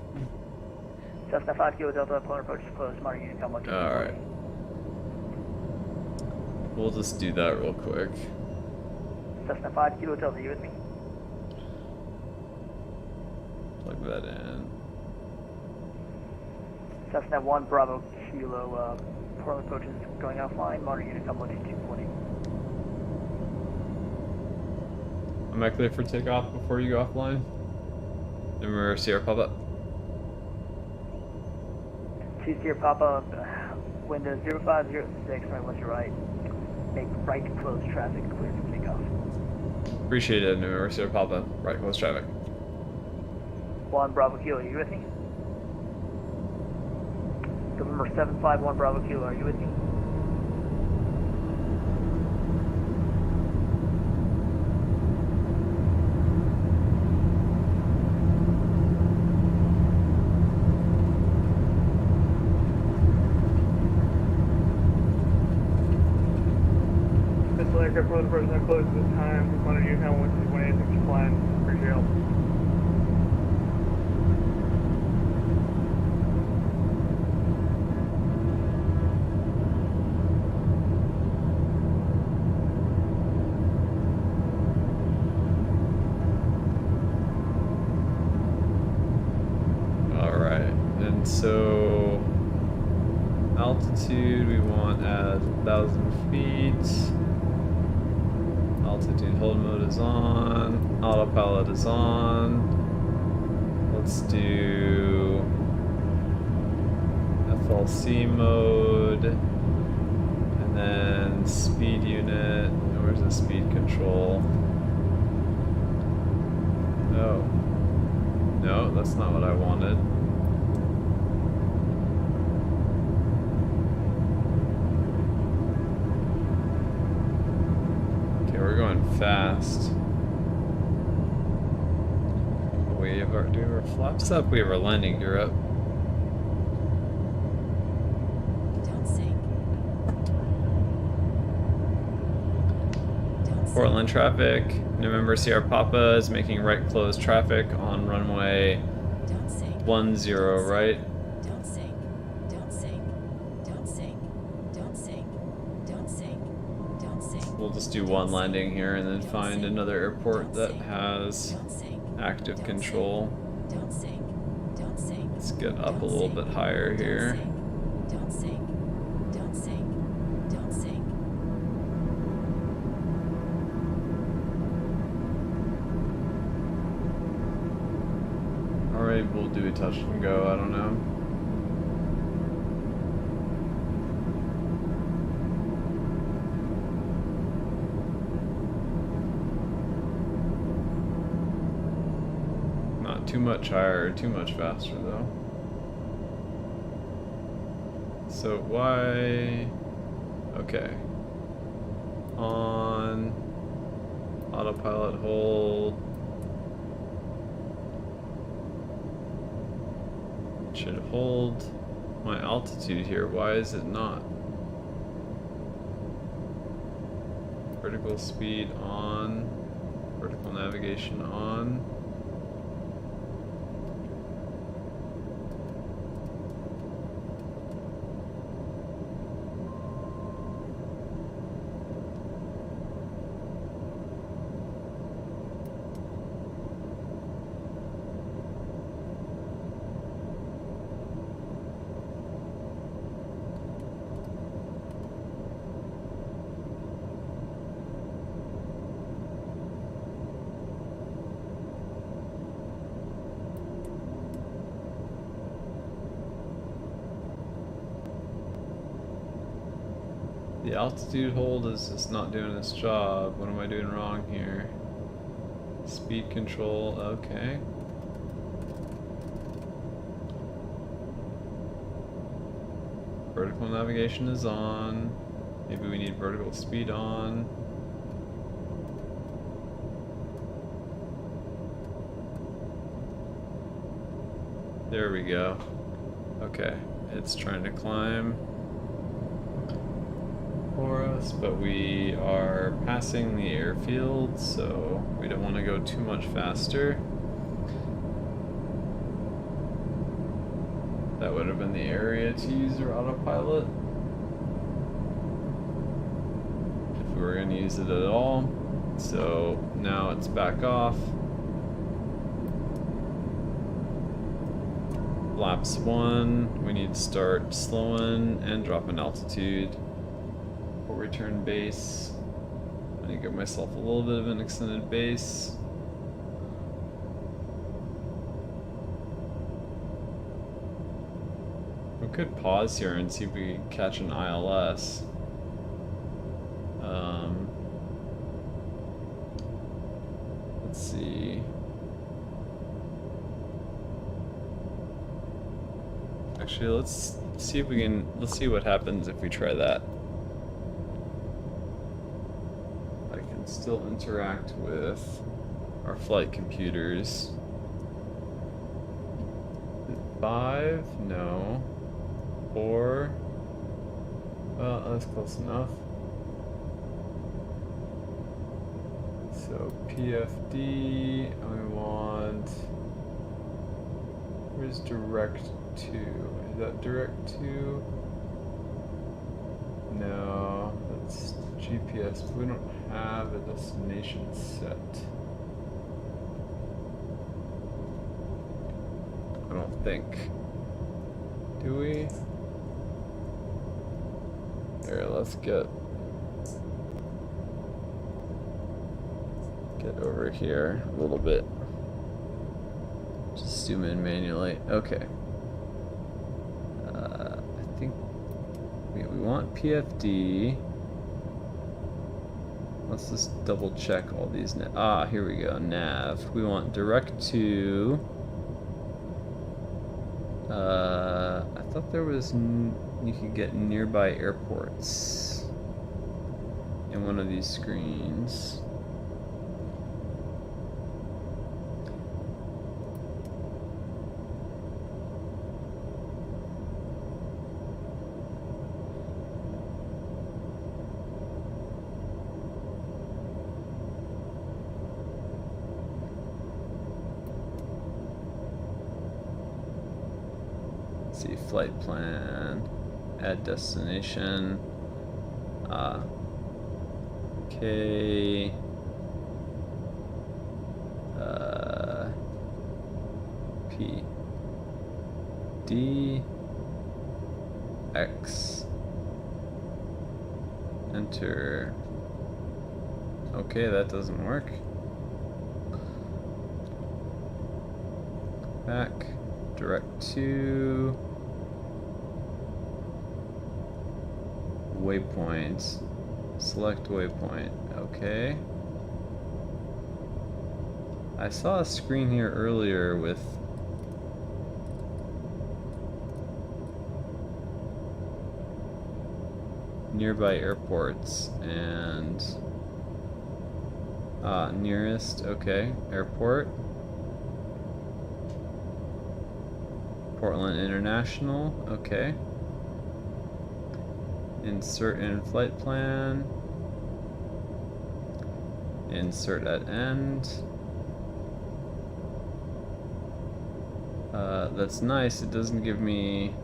Speaker 9: Cessna 5 Kilo Delta, polar approach is closed. Monitor Unicom 122.8.
Speaker 1: Alright. We'll just do that real quick.
Speaker 9: Cessna 5 Kilo Delta, you with me?
Speaker 1: Plug that in.
Speaker 9: Cessna 1 Bravo Kilo, polar approach is going offline. Monitor Unicom 122.8.
Speaker 1: Am I clear for takeoff before you go offline? November Sierra Papa.
Speaker 9: 2 Sierra Papa, window 0506, right, what's your right? Make right close traffic, clear for takeoff.
Speaker 1: Appreciate it, November Sierra Papa. Right, close traffic.
Speaker 9: 1 Bravo Kilo, are you with me? November 751 Bravo Kilo, are you with me?
Speaker 6: Central aircraft road approach not closed at this time. Monitor Unicom 122.8, thanks for flying. Appreciate your help.
Speaker 1: Alright, and so altitude we want at 1,000 feet. Altitude hold mode is on. Autopilot is on. Let's do FLC mode. And then speed unit. Where's the speed control? Oh. No, that's not what I wanted. Okay, we're going fast. We have our, do our flaps up? We have our landing gear up. Portland traffic. November Sierra Papa is making right close traffic on runway 10 right. We'll just do one landing here and then find another airport that has active control. Let's get up a little bit higher here. maybe we'll do a touch and go, I don't know. Not too much higher, too much faster though. So why... Okay. On... Autopilot hold. Should hold my altitude here. Why is it not? Vertical speed on. Vertical navigation on. The altitude hold is just not doing its job. What am I doing wrong here? Speed control, okay. Vertical navigation is on. Maybe we need vertical speed on. There we go. Okay, it's trying to climb for us, but we are passing the airfield, so we don't want to go too much faster. That would have been the area to use our autopilot if we were going to use it at all. So now it's back off. Flaps 1, we need to start slowing and dropping altitude. Return base. I need to give myself a little bit of an extended base. We could pause here and see if we can catch an ILS. Let's see. Actually, let's see if we can. Let's see what happens if we try that. Still interact with our flight computers. 5? No. 4? Well, that's close enough. So PFD, and we want... Where's direct to? Is that direct to? No, that's GPS, but we don't have a destination set. I don't think. Do we? Here, let's get over here a little bit. Just zoom in manually. Okay. I think we want PFD. Let's just double check all these. Here we go. Nav. We want direct to. I thought there was. You could get nearby airports in one of these screens. See, flight plan, add destination, okay, P, D, X, enter, okay, that doesn't work. Back, direct to waypoints. Select waypoint. Okay. I saw a screen here earlier with nearby airports and nearest, okay, airport. Portland International, okay. Insert in flight plan. Insert at end. That's nice. It doesn't give me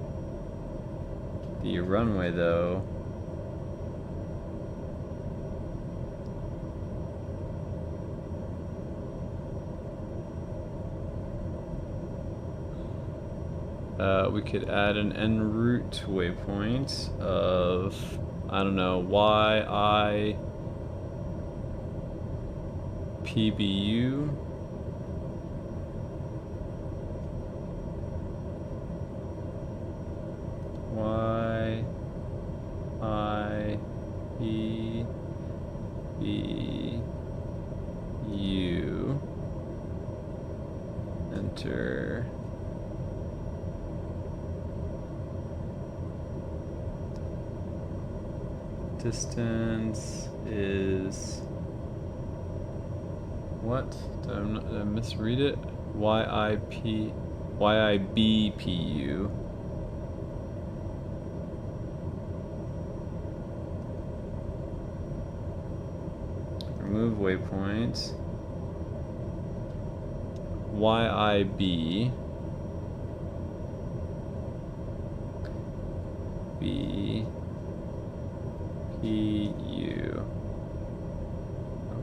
Speaker 1: the runway though. We could add an en route waypoint of, I don't know, PBU. PBU. Enter. Distance is what? Did I misread it? YIBPU. Remove waypoint. YIB. BPU.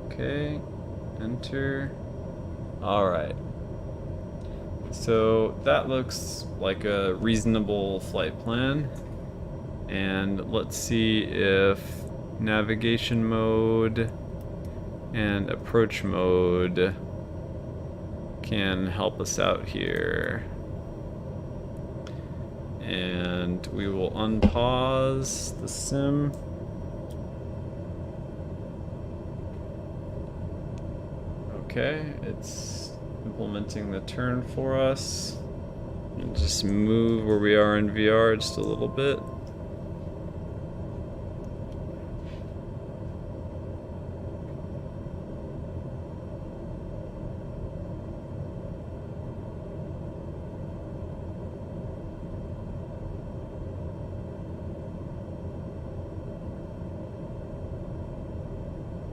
Speaker 1: Okay. Enter. Alright. So that looks like a reasonable flight plan. And let's see if navigation mode and approach mode can help us out here. And we will unpause the sim. Okay, it's implementing the turn for us. And just move where we are in VR just a little bit.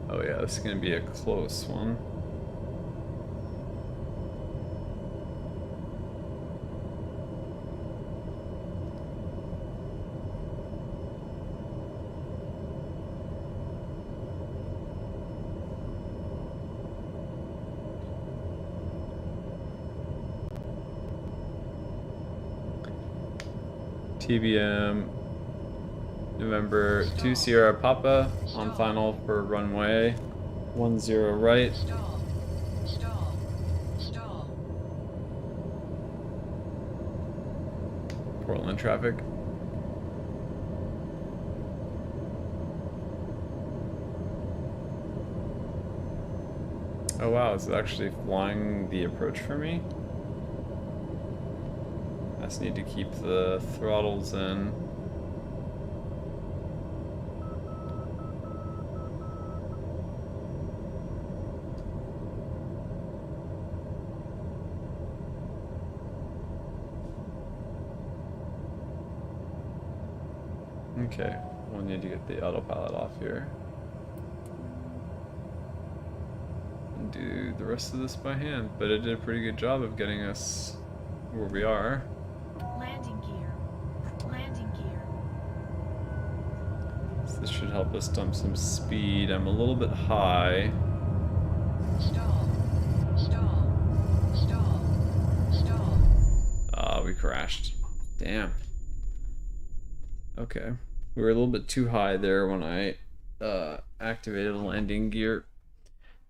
Speaker 1: Oh yeah, this is gonna be a close one. TBM November 2 Sierra Papa on final for runway 10 right.
Speaker 7: Stall. Stall. Stall.
Speaker 1: Portland traffic. Oh wow, is it actually flying the approach for me? I just need to keep the throttles in. Okay, we'll need to get the autopilot off here. And do the rest of this by hand, but it did a pretty good job of getting us where we are.
Speaker 7: Landing gear. Landing gear.
Speaker 1: So this should help us dump some speed. I'm a little bit high.
Speaker 7: Stall. Stall. Stall. Stall.
Speaker 1: Ah, we crashed. Damn. Okay. We were a little bit too high there when I activated landing gear.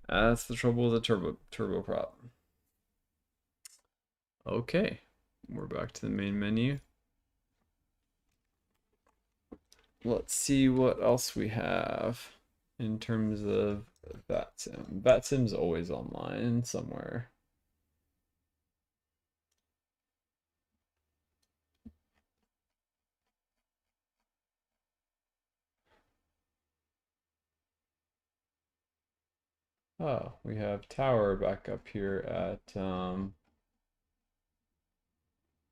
Speaker 1: That's the trouble with the turboprop. Okay, we're back to the main menu. Let's see what else we have in terms of VATSIM. VATSIM's always online somewhere. Oh, we have tower back up here at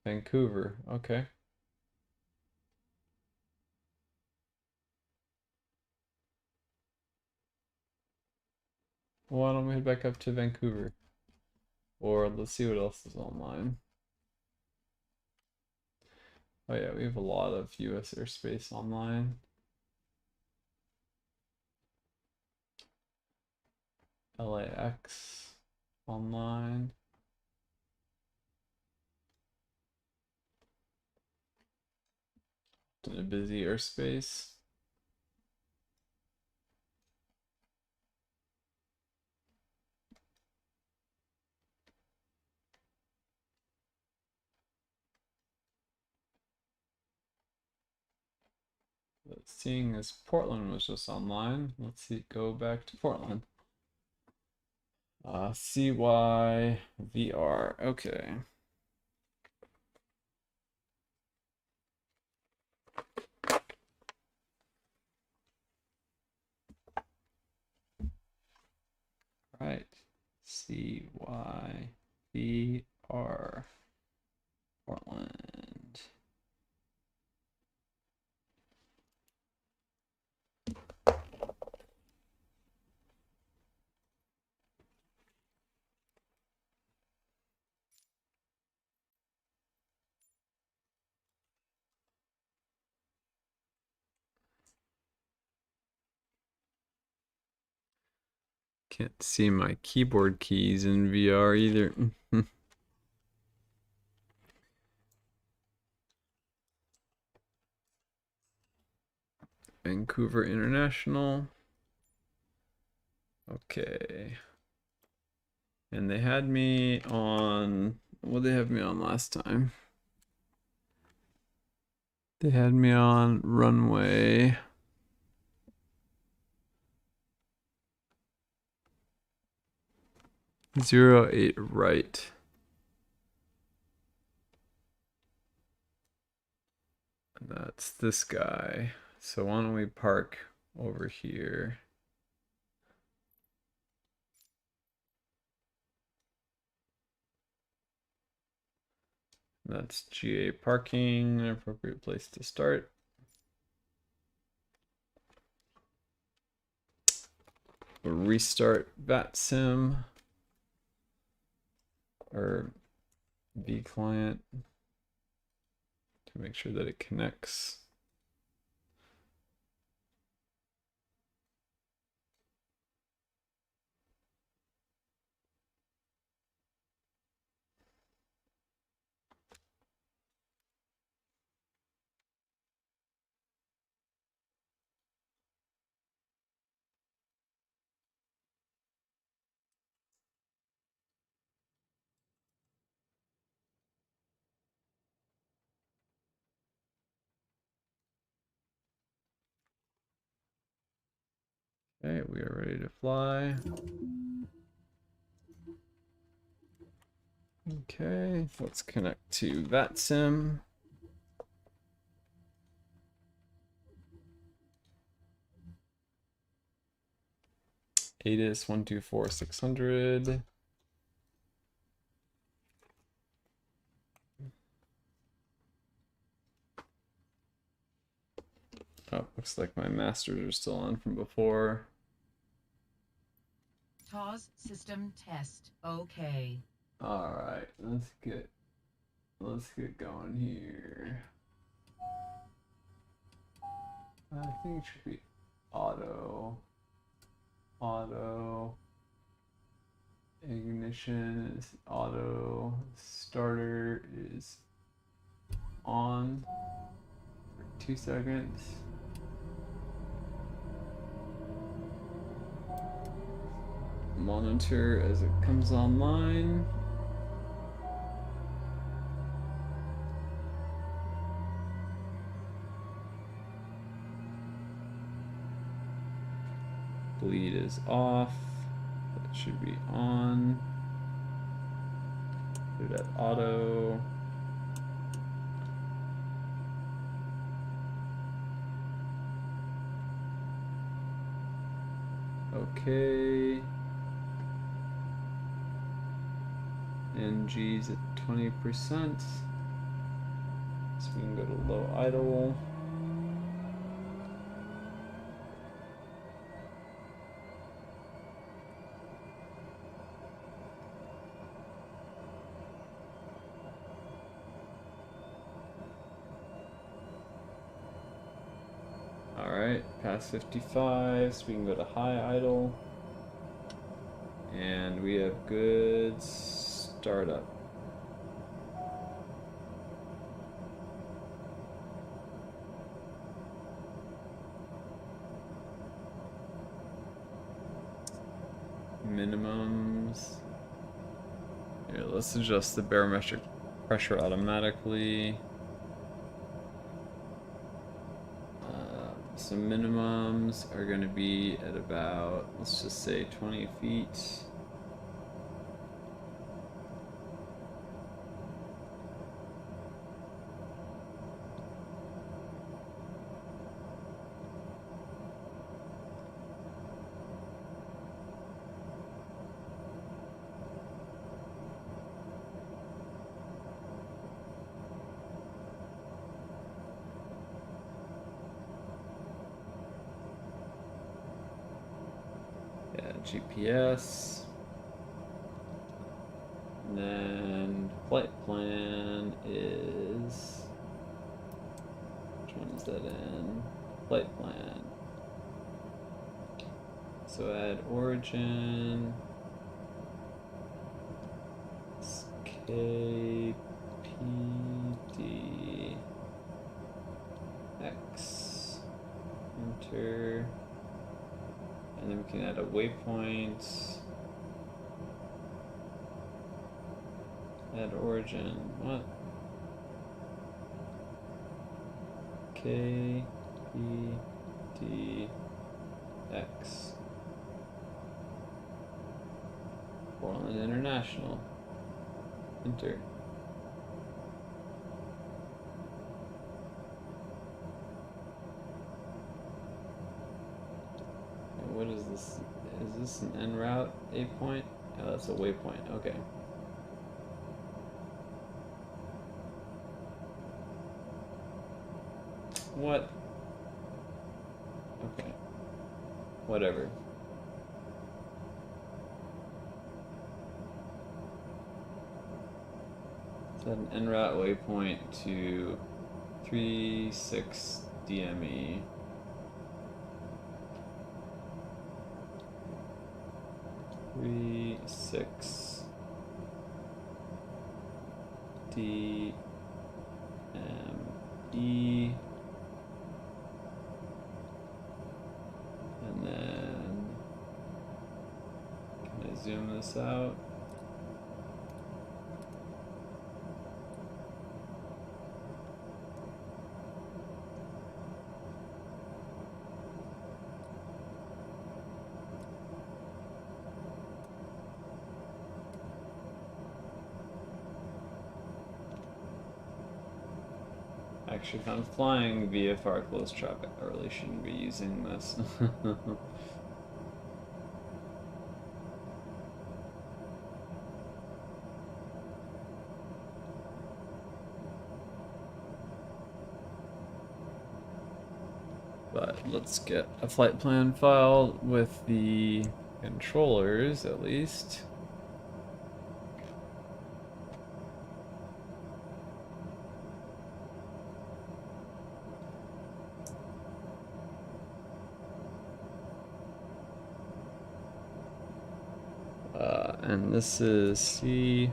Speaker 1: Vancouver. Okay. Why don't we head back up to Vancouver? Or let's see what else is online. Oh yeah, we have a lot of US airspace online. LAX online. In a busy airspace. But seeing as Portland was just online, let's see, go back to Portland. CY VR, okay. Right, CY VR, Portland. Can't see my keyboard keys in VR either. Vancouver International. Okay. And they had me on, what did they have me on last time? They had me on runway 08 right. And that's this guy. So why don't we park over here? That's GA parking, an appropriate place to start. We'll restart VATSIM or vClient to make sure that it connects. Okay, we are ready to fly. Okay, let's connect to VATSIM. ATIS 124600. Oh, looks like my masters are still on from before.
Speaker 7: TAWS system test. Okay.
Speaker 1: All right, let's get going here. I think it should be auto. Ignition is auto. Starter is on for 2 seconds. Monitor as it comes online. bleed is off. That should be on. Put it at auto. Okay. NG's at 20%. So we can go to low idle. Alright, past 55, so we can go to high idle. And we have good startup. Minimums. Here, let's adjust the barometric pressure automatically. So minimums are going to be at about, let's just say 20 feet. GPS, and then flight plan is, which one is that in? Flight plan. So add origin, KPD, X, enter. And then we can add a waypoint. Add origin. What? K P D X. Portland International. Enter. What is this? Is this an en route? A point? Oh, that's a waypoint. Okay. What? Okay. Whatever. Set an en route waypoint to 36 DME. Six D M E, and then can I zoom this out? Actually, if I'm flying VFR close traffic, I really shouldn't be using this. But let's get a flight plan file with the controllers at least. And this is CYVR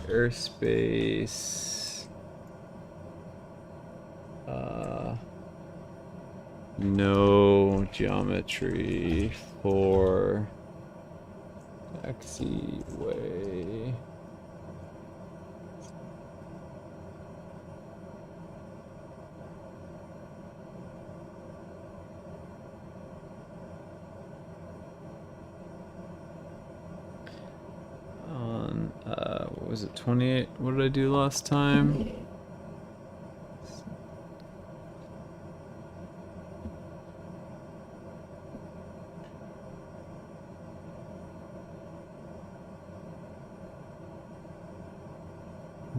Speaker 1: airspace. No geometry for taxiway. was it, 28? What did I do last time?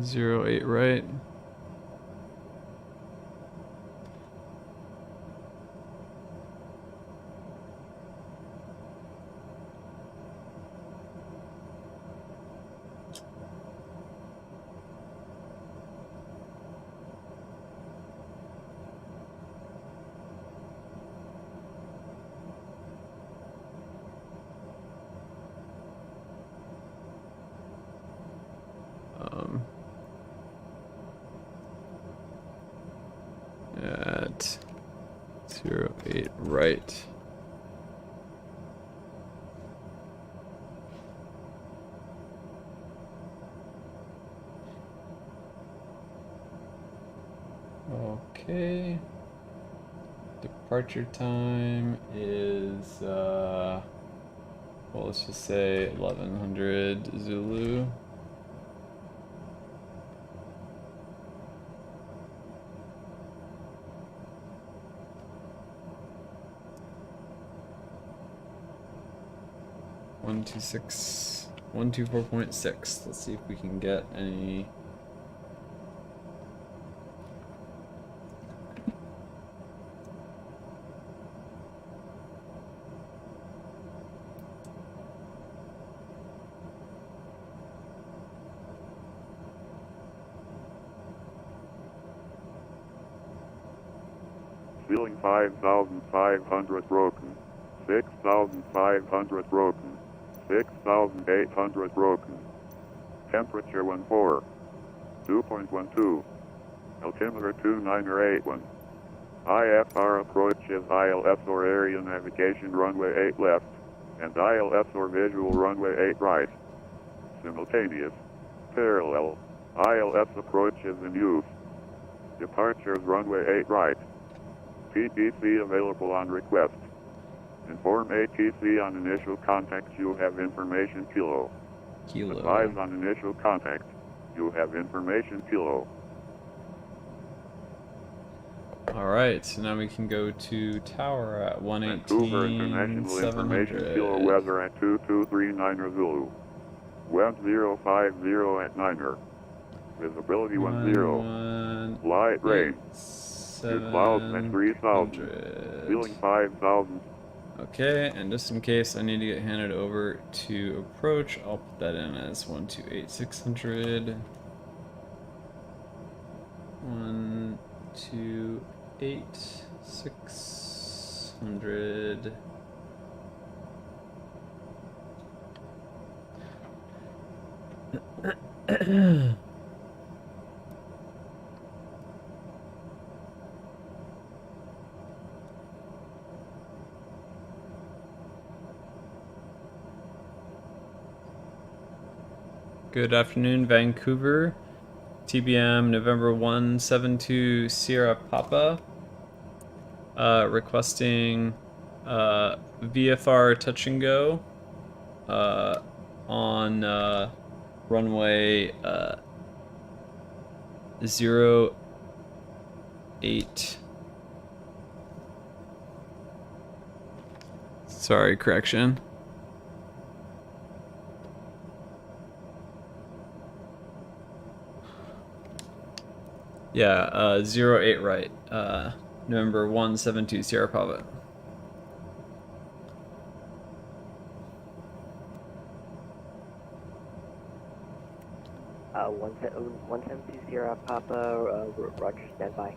Speaker 1: Zero 08 right. At 08 right. Okay. Departure time is well, let's just say 1100 Zulu. One 124.6. Let's see if we can get any.
Speaker 8: Ceiling 5,500 broken. 6,500 broken. 6,800 broken. Temperature 14. 2.12. Altimeter 2981. IFR approaches ILS or area navigation runway 8 left, and ILS or visual runway 8 right. Simultaneous. Parallel. ILS approaches in use. Departures runway 8 right. PTC available on request. Inform ATC on initial contact you have information kilo. Advise on initial contact. You have information kilo.
Speaker 1: Alright, so now we can go to tower at
Speaker 8: Vancouver International
Speaker 1: 118.700.
Speaker 8: Information Kilo weather at 2239er Zulu. Web 050 at 9er. Visibility 10. Light rain. Your clouds at 3000. Ceiling 5000.
Speaker 1: Okay, and just in case I need to get handed over to approach, I'll put that in as 128,600. 128,600. Good afternoon, Vancouver. TBM November 172 Sierra Papa. Requesting VFR touch and go on runway 08. Sorry, correction. Yeah, 08 right. November 172 Sierra Papa.
Speaker 11: Uh, 172 Sierra Papa, Roger, standby.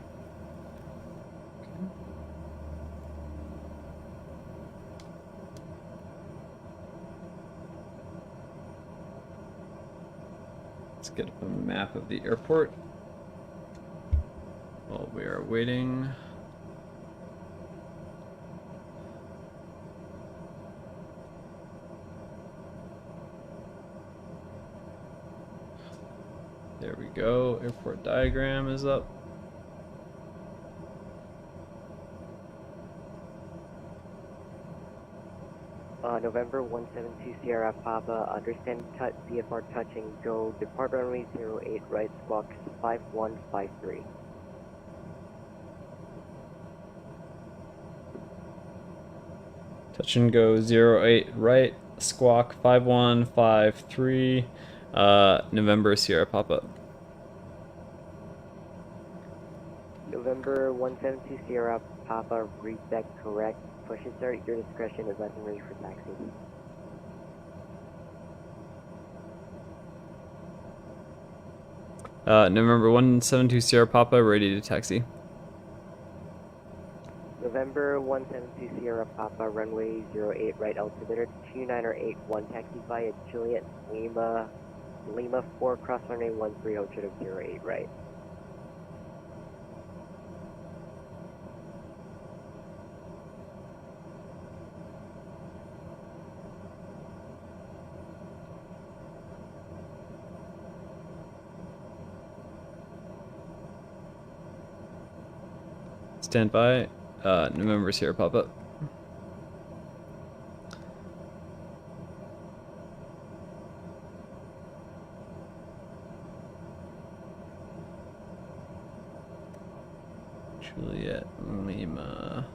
Speaker 1: Let's get up a map of the airport while we are waiting. There we go. Airport diagram is up.
Speaker 11: November 172 Sierra Papa, understand VFR touch and go, depart runway 08 right, squawk 5153.
Speaker 1: Touch and go 08 right, squawk 5153, November Sierra Papa.
Speaker 11: November 172 Sierra Papa, read that correct. Push and start at your discretion is left and ready for taxi.
Speaker 1: November 172 Sierra Papa, ready to taxi.
Speaker 11: November 172 Sierra Papa, runway 08 right, altimeter 2981, taxi via Juliet Lima 4, cross runway 13, altitude of 08 right.
Speaker 1: Stand by. November Sierra Papa. Juliet Lima.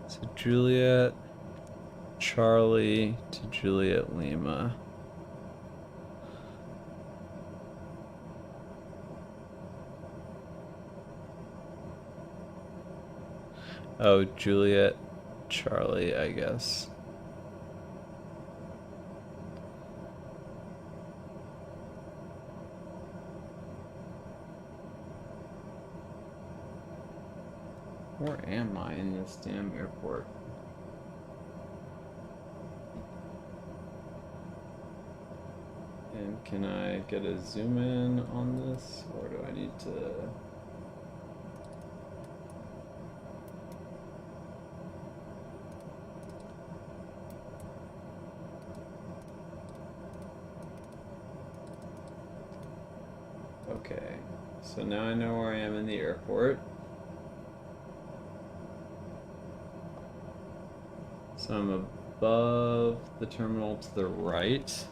Speaker 1: So Juliet, Charlie to Juliet Lima. Oh, Juliet, Charlie, I guess. Where am I in this damn airport? And can I get a zoom in on this, or do I need to... Okay, so now I know where I am in the airport. So I'm above the terminal to the right.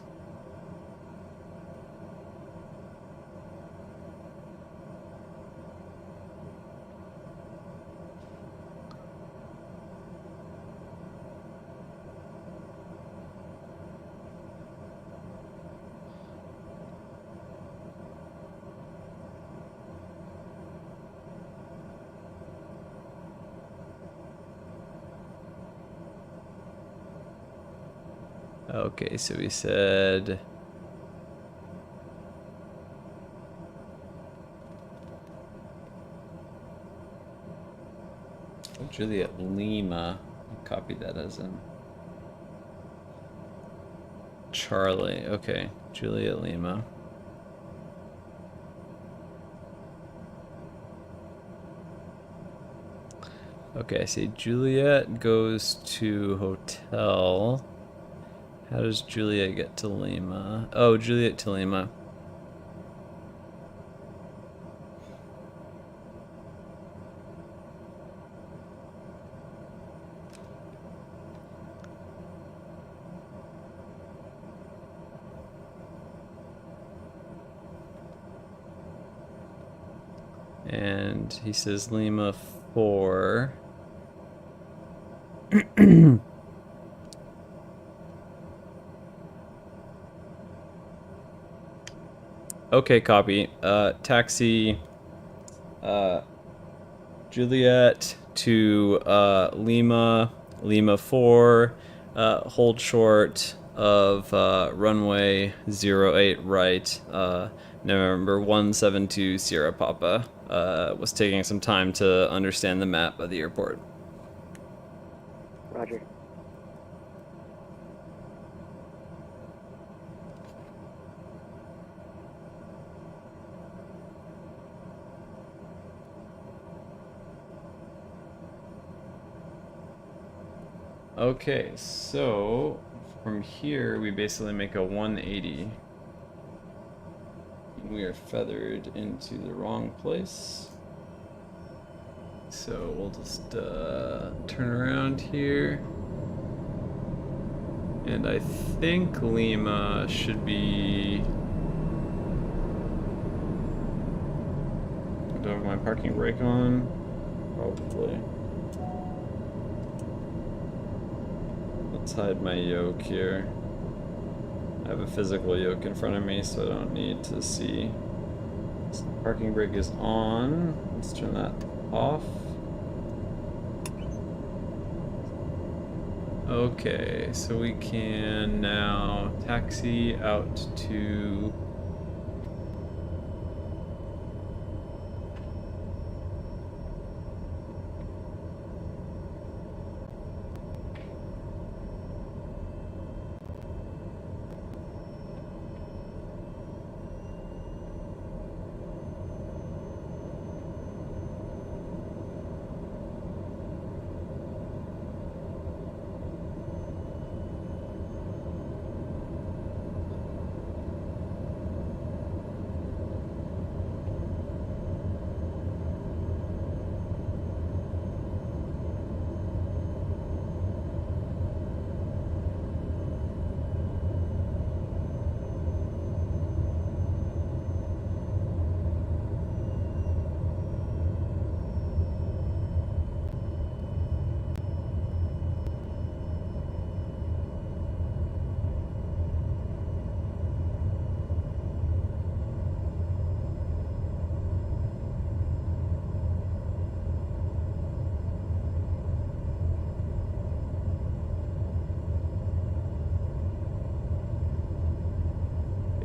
Speaker 1: Okay, so we said... Juliet Lima. Copy that as in... Charlie. Okay, Juliet Lima. Okay, I see Juliet goes to hotel. How does Juliet get to Lima? Oh, Juliet to Lima. And he says Lima 4. Okay, copy. Taxi Juliet to Lima 4, hold short of runway 08 right, November 172 Sierra Papa, was taking some time to understand the map of the airport.
Speaker 11: Roger.
Speaker 1: Okay, so from here we basically make a 180. We are feathered into the wrong place. So we'll just turn around here. And I think Lima should be... Do I have my parking brake on? Probably. Let's hide my yoke here. I have a physical yoke in front of me, so I don't need to see. So the parking brake is on. Let's turn that off. Okay, so we can now taxi out to...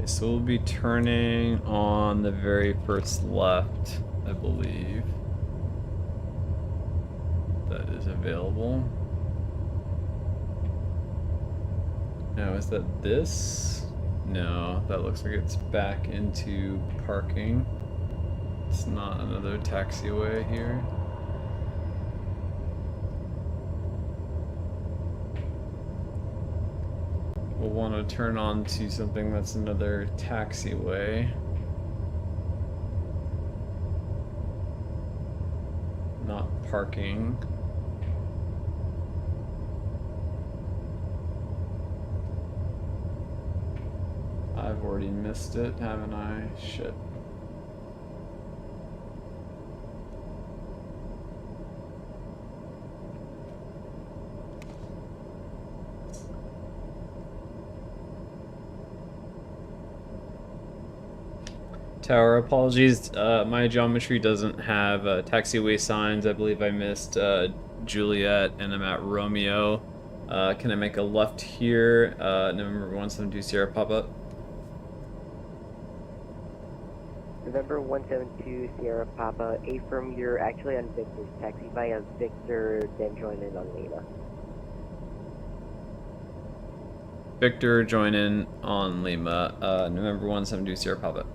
Speaker 1: So we'll be turning on the very first left, I believe. That is available. Now, is that this? No, that looks like it's back into parking. It's not another taxiway here. We'll want to turn on to something that's another taxiway. Not parking. I've already missed it, haven't I? Shit. Tower, apologies. My geometry doesn't have taxiway signs. I believe I missed Juliet and I'm at Romeo. Can I make a left here? November 172 Sierra pop-up.
Speaker 11: November 172 Sierra Papa. Affirm, you're actually on Victor's taxi via Victor, then join in on Lima.
Speaker 1: Victor, join in on Lima. November 172 Sierra pop-up.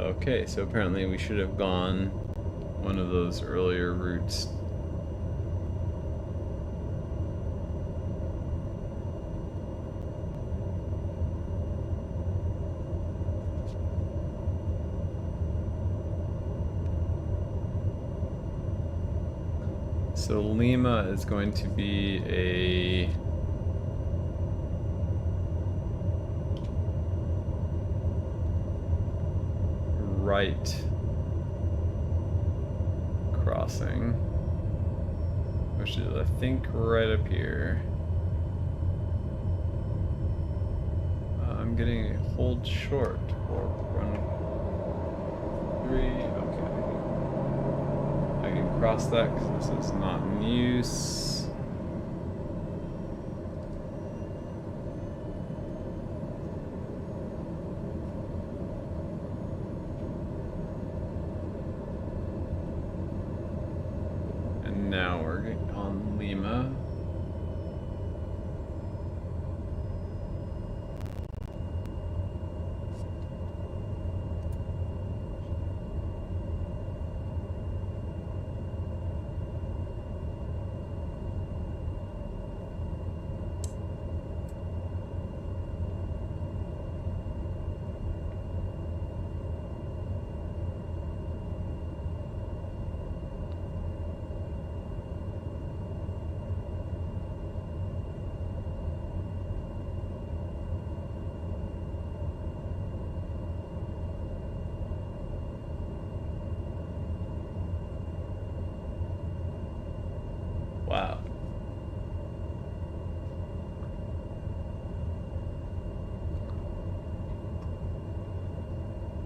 Speaker 1: Okay, so apparently we should have gone one of those earlier routes. So Lima is going to be a right crossing, which is, I think, right up here. I'm getting a hold short for run 3. Okay. I can cross that because this is not in use. And now we're on Lima. Wow.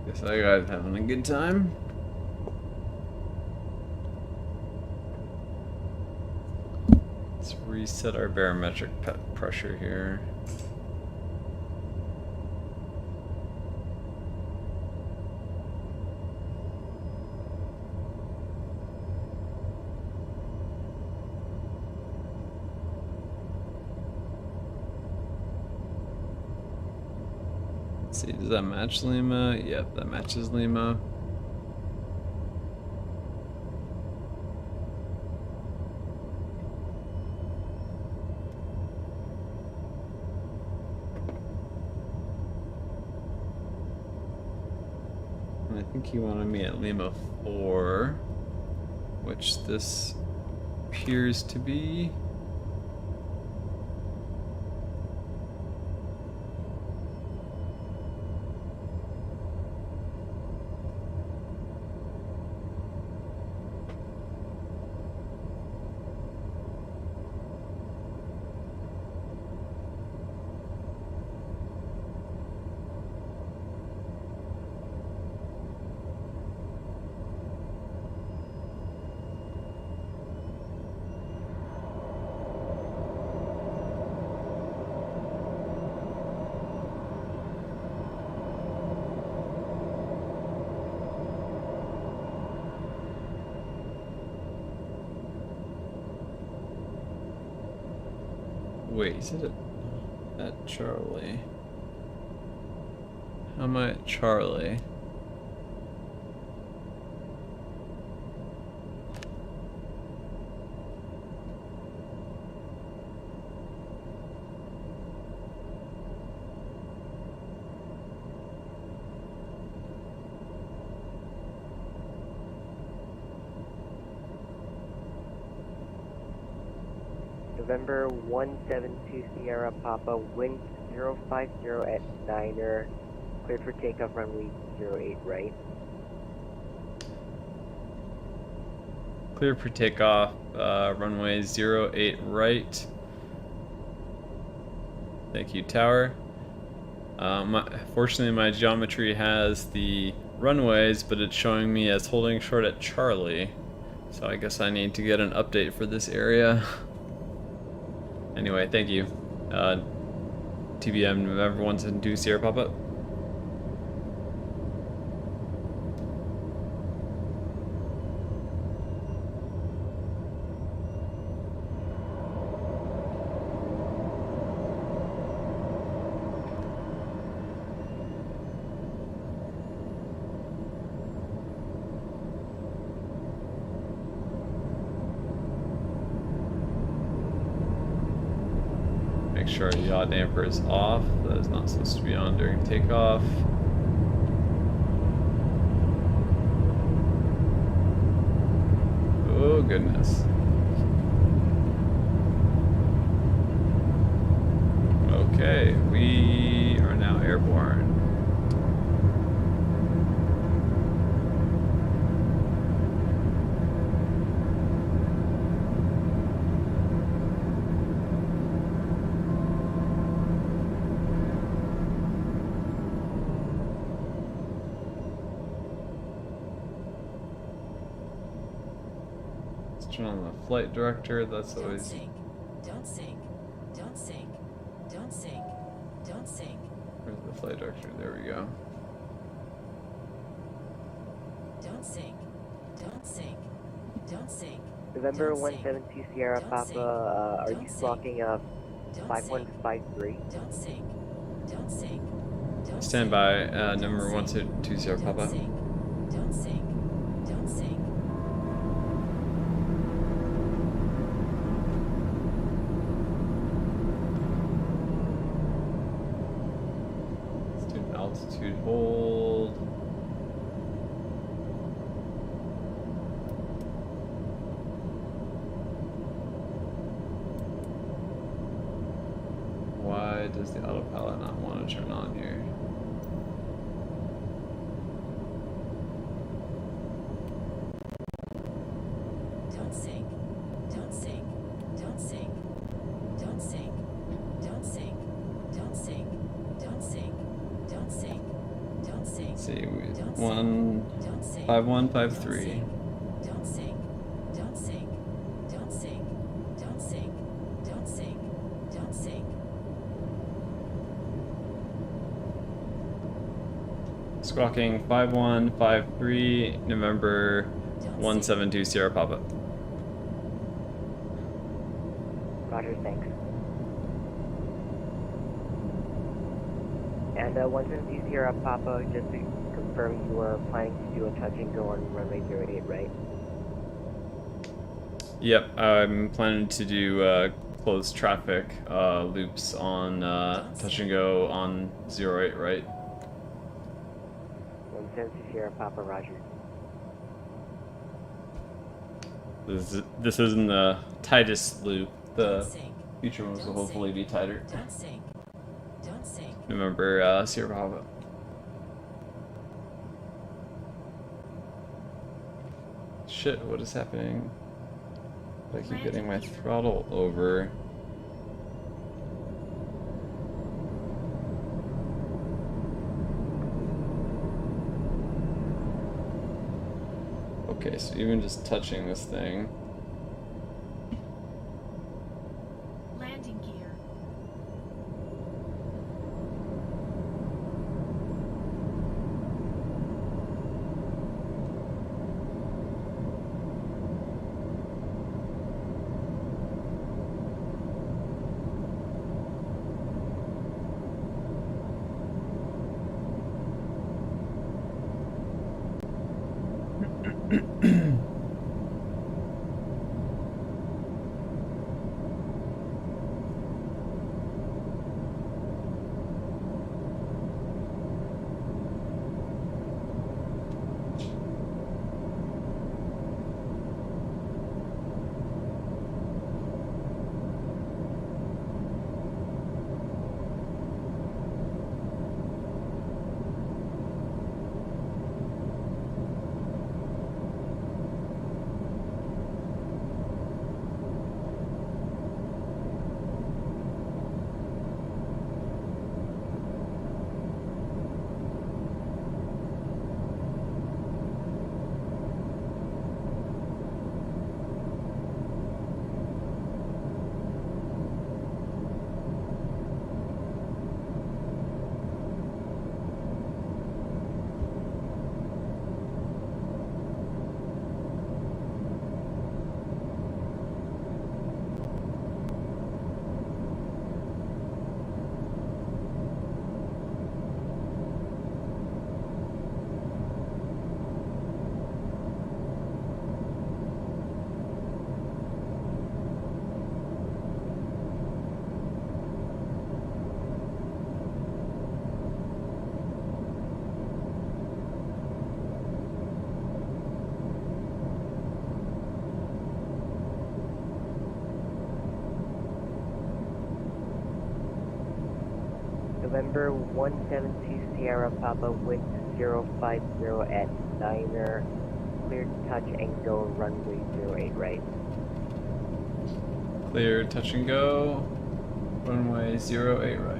Speaker 1: Guess that guy's having a good time. Let's reset our barometric pressure here. Let's see, does that match Lima? Yep, that matches Lima. And I think he wanted me at Lima 4, which this appears to be. Wait, is it at Charlie? How am I at Charlie?
Speaker 11: November 172 Sierra Papa, wind 050 at Niner, cleared for takeoff runway 08 right.
Speaker 1: Clear for takeoff, runway 08 right. Thank you, tower. Fortunately, my geometry has the runways, but it's showing me as holding short at Charlie. So I guess I need to get an update for this area. Anyway, thank you. TBM November 172 Sierra Papa. Make sure our yaw damper is off. That is not supposed to be on during takeoff. Oh goodness. Okay, we are now airborne. Turn on the flight director, that's
Speaker 12: Don't
Speaker 1: always...
Speaker 12: sink. Don't sink. Don't sink. Don't sink. Don't sink.
Speaker 1: Where's the flight director? There we go.
Speaker 12: Don't sink. Don't sink. Don't sink.
Speaker 11: November 172 Sierra Papa, are you squawking 5153?
Speaker 12: Don't sink. Don't sink.
Speaker 1: Stand by, number 120 Sierra Papa.
Speaker 12: Don't sink. Don't sink. Don't sink.
Speaker 1: Let's do an altitude hold. Why does the autopilot not want to turn on here?
Speaker 12: Don't sink. Don't sink. Don't sink. Don't sink. Don't sink. Don't sink. Don't sink. Don't sink. Don't sink.
Speaker 1: Let's see,
Speaker 12: Don't sink.
Speaker 1: 5153.
Speaker 12: Don't sink. Don't sink. Don't sink. Don't sink. Don't sink. Don't sink.
Speaker 1: Squawking 5153, November 172 Sierra Papa.
Speaker 11: Roger, thanks. And 172 Sierra Papa, just to confirm, you are planning to do a touch and go on runway 08, right?
Speaker 1: Yep, I'm planning to do closed traffic loops on touch and go on 08, right?
Speaker 11: 172 Sierra Papa, roger.
Speaker 1: This isn't the tightest loop. The future ones will hopefully be tighter.
Speaker 12: Don't sink. Don't sink.
Speaker 1: November Sierra Papa. Shit, what is happening? I keep getting my throttle over. Okay, so even just touching this thing.
Speaker 7: Landing gear.
Speaker 11: November 172 Sierra Papa, wind 050 at Niner, clear touch and go runway 08 right.
Speaker 1: Clear touch and go. Runway 08 right.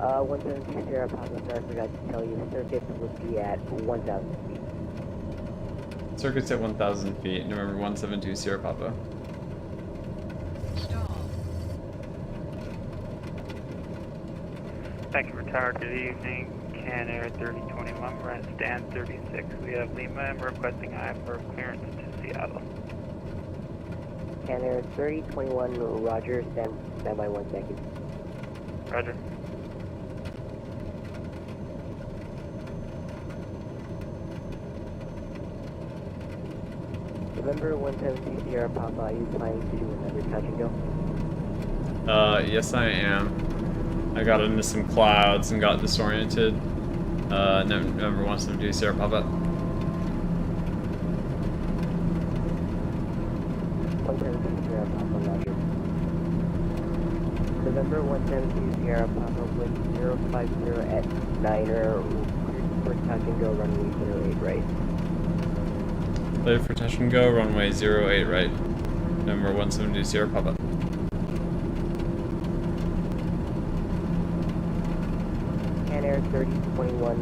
Speaker 11: 172 Sierra Papa, sorry, I forgot to tell you, circuit would be at 1,000 feet.
Speaker 1: Circuit's at 1,000 feet. November 172 Sierra Papa.
Speaker 13: Thank you for tower. Good evening. Can Air 3021, we're at stand 36. We have Lima and we're requesting for clearance to Seattle.
Speaker 11: Can Air 3021, Roger, stand by 1 second.
Speaker 13: Roger.
Speaker 11: November 172 Sierra Papa, are you planning to do another touch and go?
Speaker 1: Yes I am. I got into some clouds and got disoriented. November 172 Sierra Papa.
Speaker 11: 172 Sierra Papa, Roger. November 172 Sierra Papa, wind 050 at 9er, for touch and go, runway 08 right.
Speaker 1: Cleared for touch and go, runway 08 right. November 172 Sierra Papa.
Speaker 11: Can Air 3021,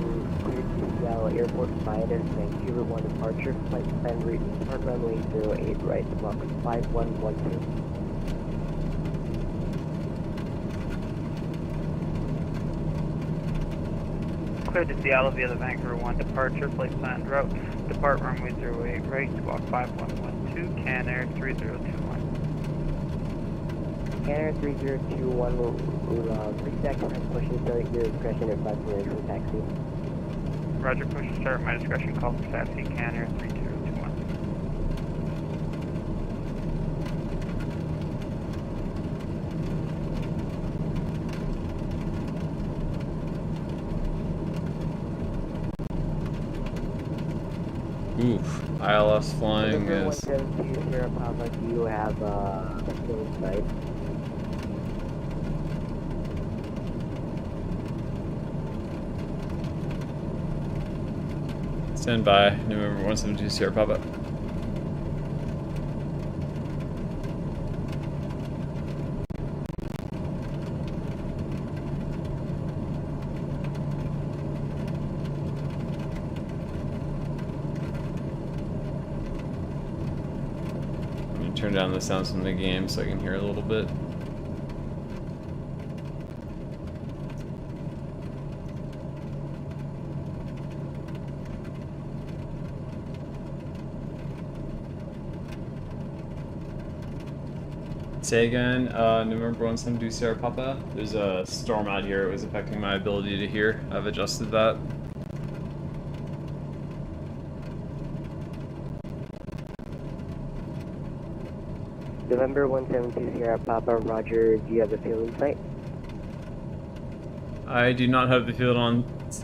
Speaker 11: cleared to Seattle Airport, Minus, Vancouver 1 departure, flight plan route, start runway 08 right, Mach 5112.
Speaker 13: Cleared to Seattle via the Vancouver 1 departure, flight plan route, depart runway 08 right, squawk 5112, Can Air 3021.
Speaker 11: Can Air 3021 will reset current push and start your discretion at 5 for taxi.
Speaker 13: Roger, push and start my discretion, call for taxi, Can Air 3021.
Speaker 1: Oof. ILS flying
Speaker 11: November
Speaker 1: is...
Speaker 11: 172 Sierra Papa, do you have a field site?
Speaker 1: Stand by. November 172 Sierra Papa. Turn down the sounds from the game so I can hear a little bit. Say again, November 172 Sierra Papa. There's a storm out here. It was affecting my ability to hear. I've adjusted that.
Speaker 11: November 172 Sierra Papa, Roger, do you have a field in sight?
Speaker 1: I do not have the field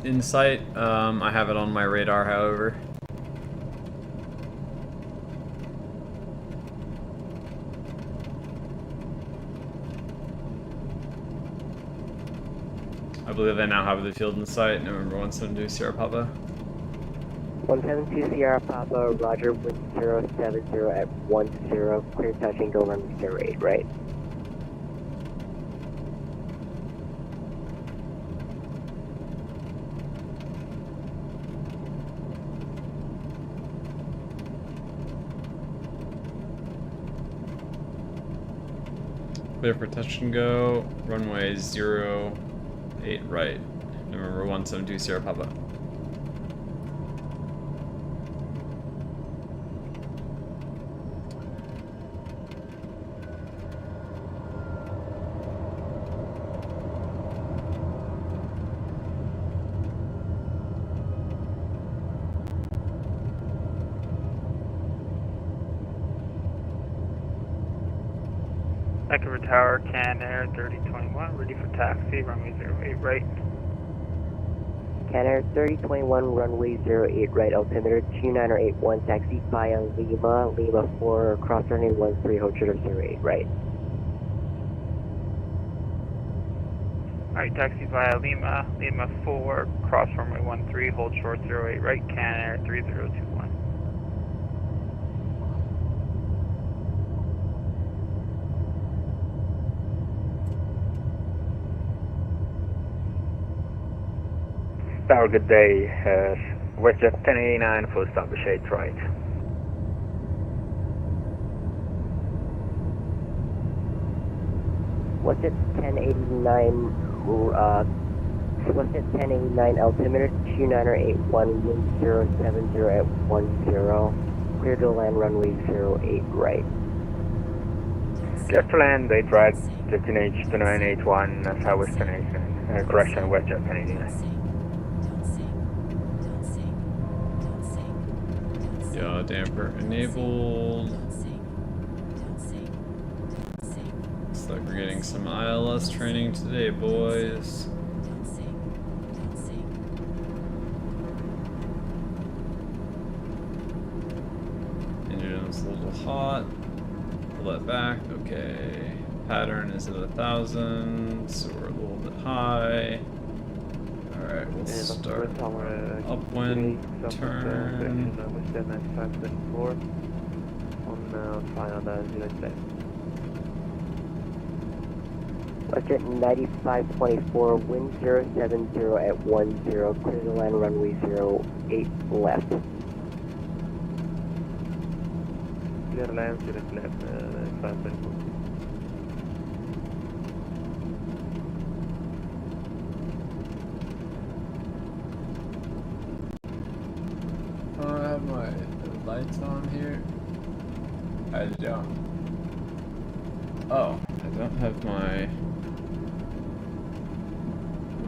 Speaker 1: in sight. I have it on my radar, however. I believe I now have the field in sight. November 172 Sierra Papa.
Speaker 11: 172 Sierra Papa, Roger, wind 070 at 10, clear touch and go runway 08 right.
Speaker 1: Clear for touch and go, runway 08 right. November 172 Sierra Papa.
Speaker 13: Vancouver Tower, Can Air 3021, ready for taxi, runway 08 right.
Speaker 11: Can Air 3021, runway 08 right, altimeter 29081, taxi via Lima, Lima 4, cross runway 13, hold short of 08 right.
Speaker 13: Alright, taxi via Lima, Lima 4, cross runway 13, hold short 08 right, Can Air 3021.
Speaker 14: Tower, good day. WestJet 1089, full stop, shade right.
Speaker 11: WestJet 1089, WestJet 1089 altimeter 2981, wind 070 at 10, clear to land runway 08 right.
Speaker 14: Clear to land, 8 right, 15H 2981, southwest 1089, correction, WestJet 1089.
Speaker 1: Yaw damper enabled. Looks like we're getting some ILS training today, boys. Engine's a little hot. Pull that back. Okay. Pattern is at 1,000, so we're a little bit high. Alright, we'll start upwind turn.
Speaker 11: WestJet 9524, wind 070 at 10, clear to land runway 08 left.
Speaker 15: Clear land, direct left, 524.
Speaker 1: I have my lights on here. I don't. Oh, I don't have my...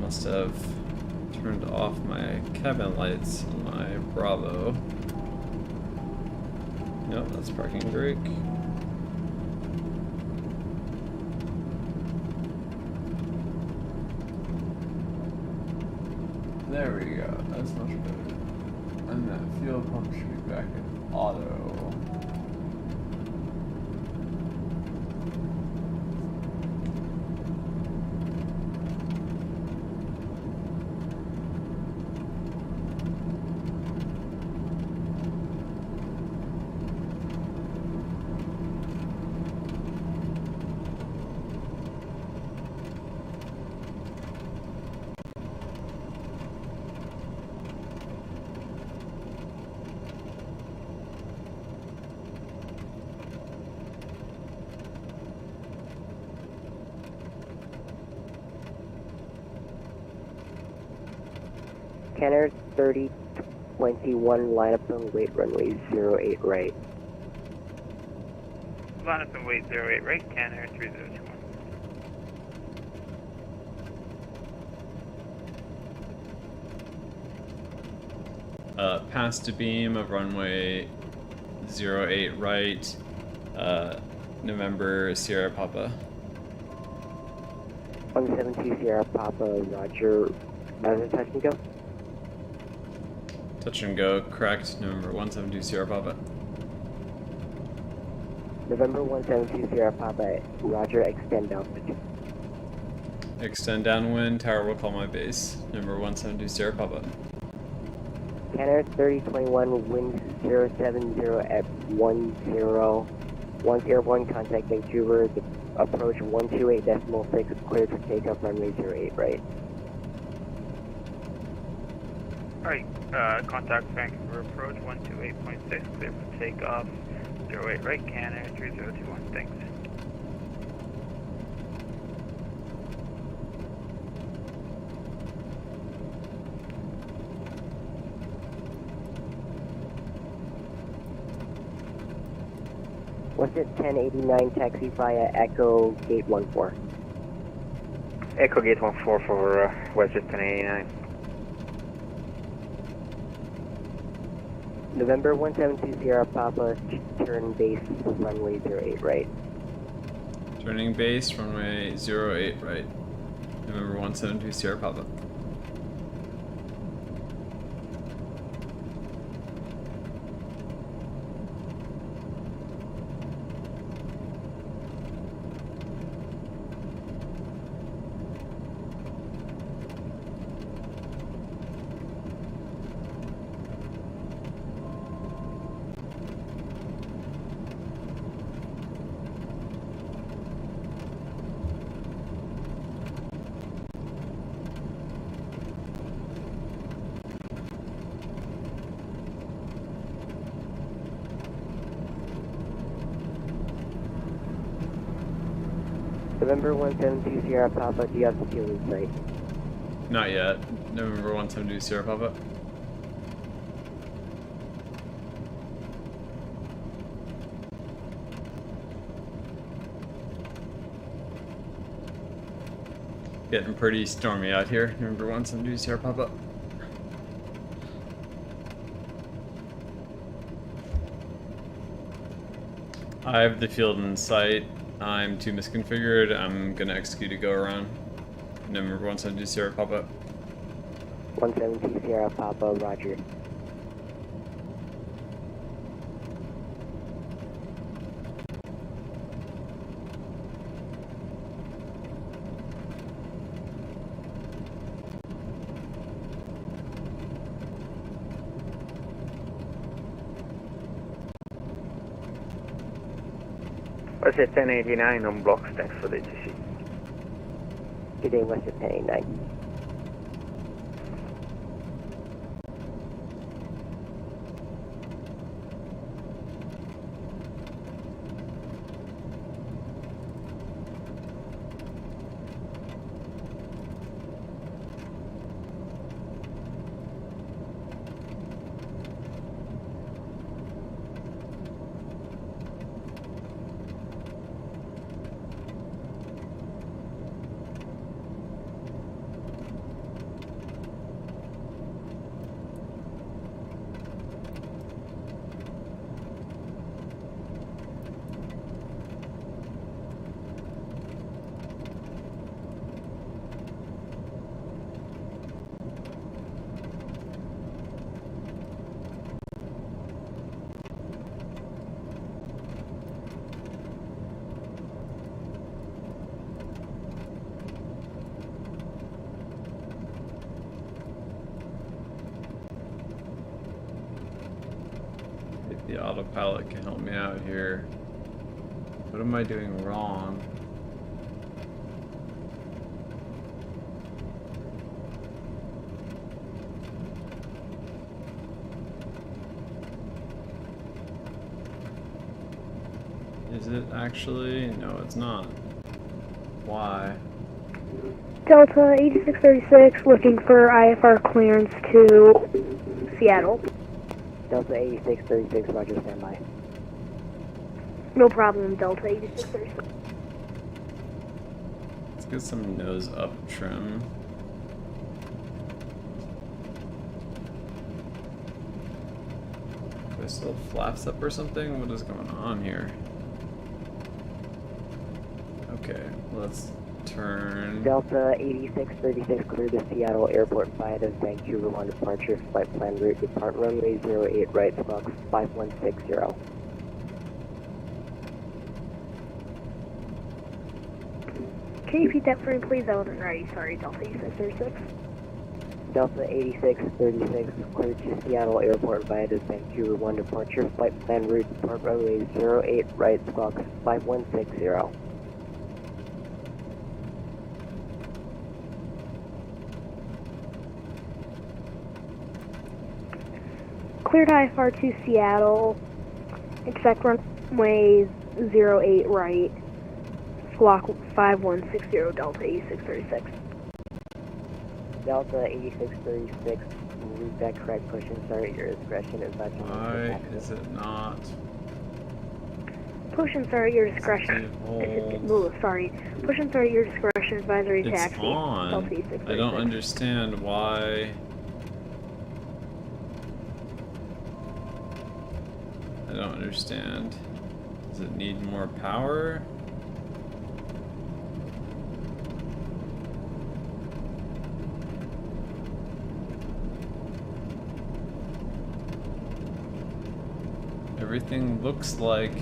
Speaker 1: Must have turned off my cabin lights on my Bravo. Nope, that's parking brake. There we go, that's much better. And that fuel pump should be back in auto.
Speaker 11: Canner 3021, line up and wait runway 08 right.
Speaker 13: Line up and wait 08 right, Canner 3021.
Speaker 1: Pass to beam of runway 08 right, November Sierra Papa.
Speaker 11: 172 Sierra Papa, roger. Touch and go.
Speaker 1: Touch and go, correct, November 172 Sierra Papa.
Speaker 11: November 172 Sierra Papa, roger, extend downwind.
Speaker 1: Extend downwind, tower will call my base. Number 172 Sierra Papa.
Speaker 11: Canner 3021, wind 070 at 101, contact Vancouver, approach 128.6, clear for takeoff, runway 08 right.
Speaker 13: Alright, contact Vancouver approach 128.6, clear for takeoff, 08 right, Canner 3021, thanks.
Speaker 11: WestJet 1089, taxi via Echo Gate 14.
Speaker 14: Echo Gate 14 for WestJet 1089.
Speaker 11: November 172 Sierra Papa, turn base runway 08 right.
Speaker 1: Turning base, runway 08 right. November 172 Sierra Papa.
Speaker 11: November 172 Sierra Papa, do you have the fuel in sight?
Speaker 1: Not yet. November 172 Sierra Papa. Getting pretty stormy out here. November 172 Sierra Papa. I have the field in sight. I'm too misconfigured. I'm gonna execute a go around. November 172 Sierra Papa.
Speaker 11: 172 Sierra Papa, roger.
Speaker 14: I said 1089 on blocks, thanks for the GC.
Speaker 11: Good day, Western 1089.
Speaker 1: The autopilot can help me out here. What am I doing wrong? Is it actually? No, it's not. Why?
Speaker 3: Delta 8636 looking for IFR clearance to Seattle.
Speaker 11: Delta 8636, roger, standby.
Speaker 3: No problem, Delta 8636.
Speaker 1: Let's get some nose up trim. Do I still have flaps up or something? What is going on here? Okay, let's turn.
Speaker 11: Delta 8636, clear the Seattle Airport via the Vancouver 1 departure, flight plan route, depart runway 08 right, Fox 5160.
Speaker 3: Can you repeat that for me, please? I wasn't ready. Sorry, Delta 8636.
Speaker 11: Delta 8636, clear to Seattle Airport via the Vancouver 1 departure, flight plan route, depart runway 08 right, Fox 5160.
Speaker 3: Cleared IFR to Seattle. Expect runway 08 right. Squawk 5160, Delta 8636.
Speaker 11: Delta 8636, route that correct, push and start at your discretion.
Speaker 1: Why is it not?
Speaker 3: Push and start at your discretion. Sorry. Push and start at your discretion. Advisory
Speaker 1: It's
Speaker 3: taxi.
Speaker 1: on.
Speaker 3: Delta 8636.
Speaker 1: I don't understand why. I don't understand. Does it need more power? Everything looks like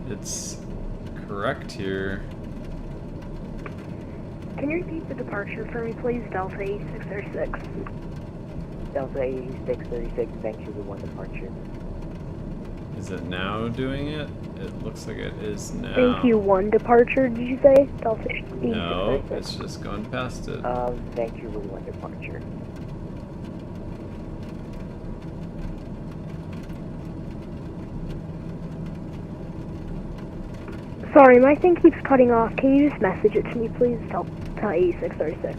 Speaker 1: it's correct here.
Speaker 3: Can you repeat the departure for me, please? Delta 8636.
Speaker 11: Delta 8636, Vancouver 1 departure.
Speaker 1: Is it now doing it? It looks like it is now.
Speaker 3: Thank you, 1 departure, did you say? Delta 8636.
Speaker 1: No, it's just going past it.
Speaker 11: Vancouver 1 departure.
Speaker 3: Sorry, my thing keeps cutting off. Can you just message it to me, please? Tell 8636.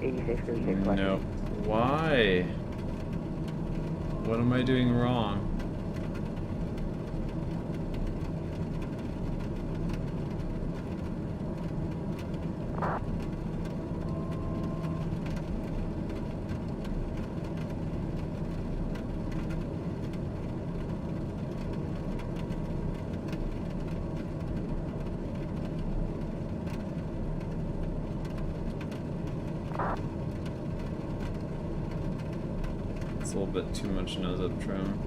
Speaker 11: 8636.
Speaker 1: No. Why? What am I doing wrong? It's a little bit too much nose up trim.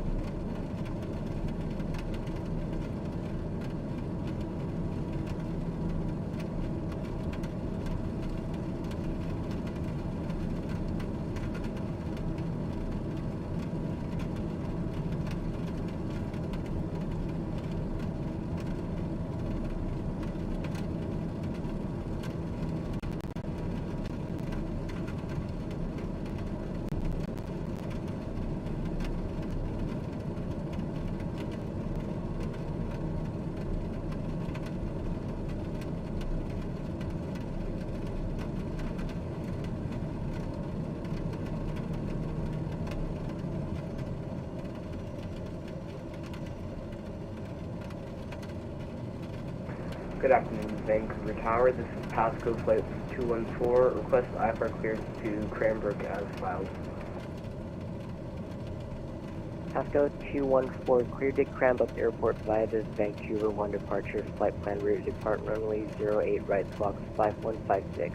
Speaker 16: Good afternoon, Vancouver Tower. This is Pasco Flight 214. Request IFR clearance to Cranbrook as filed.
Speaker 11: Pasco 214, cleared to Cranbrook Airport via the Vancouver 1 departure. Flight plan route, depart runway 08 right, squawk 5156.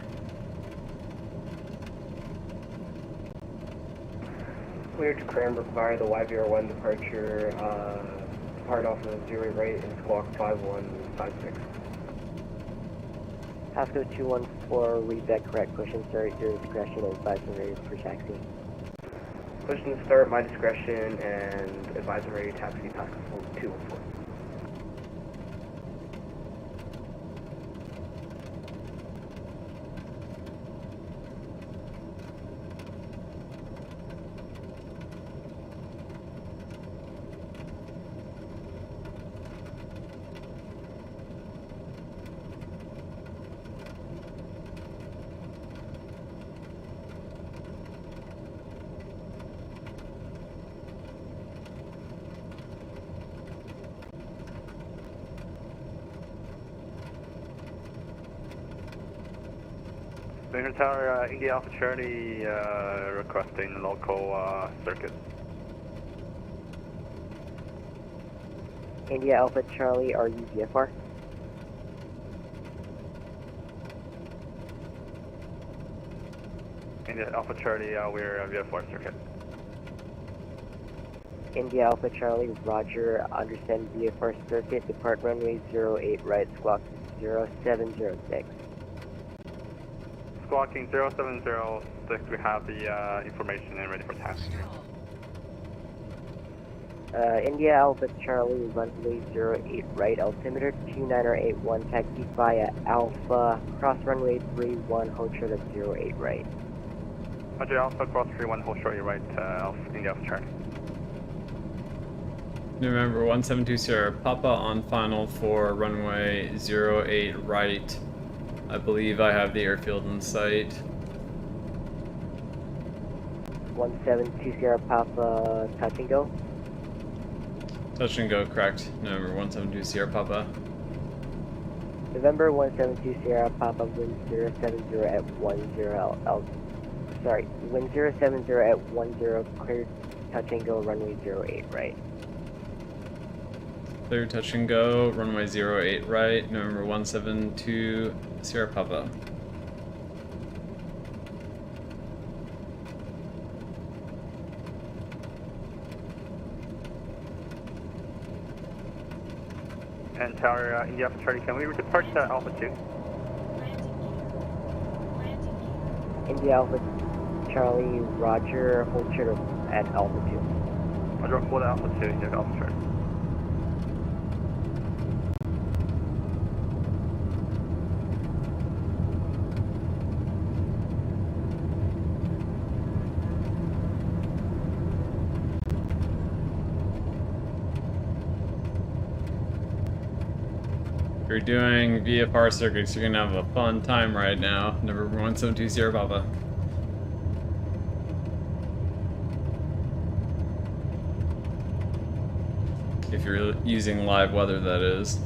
Speaker 16: Cleared to Cranbrook via the Y01 departure. Depart off of 08 right and squawk 5156.
Speaker 11: Pasco 214, read that correct. Push and start your discretion and advise when ready for taxi.
Speaker 16: Push and start, my discretion, and advise when ready taxi Pasco 214.
Speaker 10: Vancouver Tower, India Alpha Charlie, requesting local circuit.
Speaker 11: India Alpha Charlie, are you VFR?
Speaker 10: India Alpha Charlie, we're VFR circuit.
Speaker 11: India Alpha Charlie, roger, understand VFR circuit, depart runway 08 right, squawk 0706.
Speaker 10: Squawking 0706, we have the information and ready for taxi.
Speaker 11: India Alpha Charlie, runway 08 right, altimeter 29081, taxi via Alpha, cross runway 31, hold short of 08 right.
Speaker 10: Roger, Alpha, cross 31, hold short, right, India Alpha Charlie.
Speaker 1: November 172 Sierra Papa on final for runway 08 right. I believe I have the airfield in sight.
Speaker 11: 172 Sierra Papa, touch and go.
Speaker 1: Touch and go, correct. November 172 Sierra Papa.
Speaker 11: November 172 Sierra Papa, wind 070 at 10 wind 070 at 10, cleared touch and go, runway 08 right.
Speaker 1: Clear touch and go, runway 08 right, November 172 Sierra Papa.
Speaker 10: And Tower, India Alpha Charlie, can we depart Alpha 2?
Speaker 11: India Alpha Charlie, roger, hold short at Alpha 2.
Speaker 10: Roger, hold Alpha 2, India Alpha Charlie.
Speaker 1: If you're doing VFR circuits, you're gonna have a fun time right now. Number 1720 Papa. If you're using live weather, that is.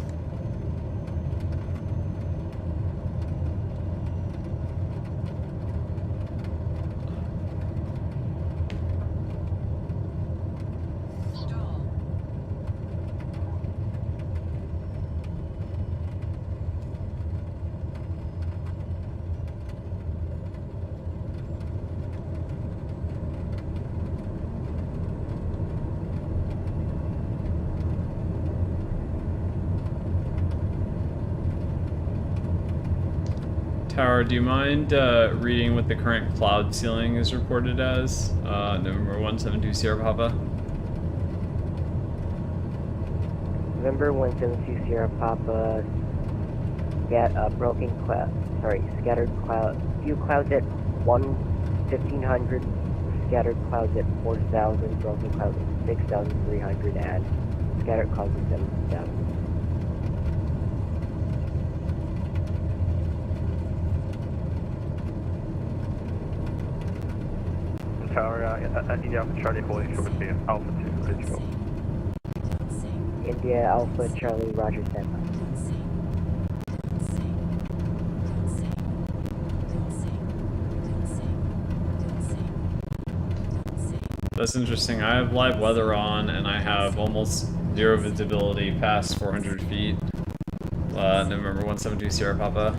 Speaker 1: Tower, do you mind reading what the current cloud ceiling is reported as? Number 1720 Papa.
Speaker 11: November 1720 Papa. Broken cloud. Sorry, scattered cloud. Few clouds at 1500. Scattered clouds at 4000. Broken clouds at 6300, and scattered clouds at 7000.
Speaker 10: Tower, India Alpha Charlie holding short with Alpha 2, ready to go.
Speaker 11: India Alpha Charlie, Roger, standby.
Speaker 1: That's interesting. I have live weather on, and I have almost zero visibility past 400 feet. November 1720 Papa.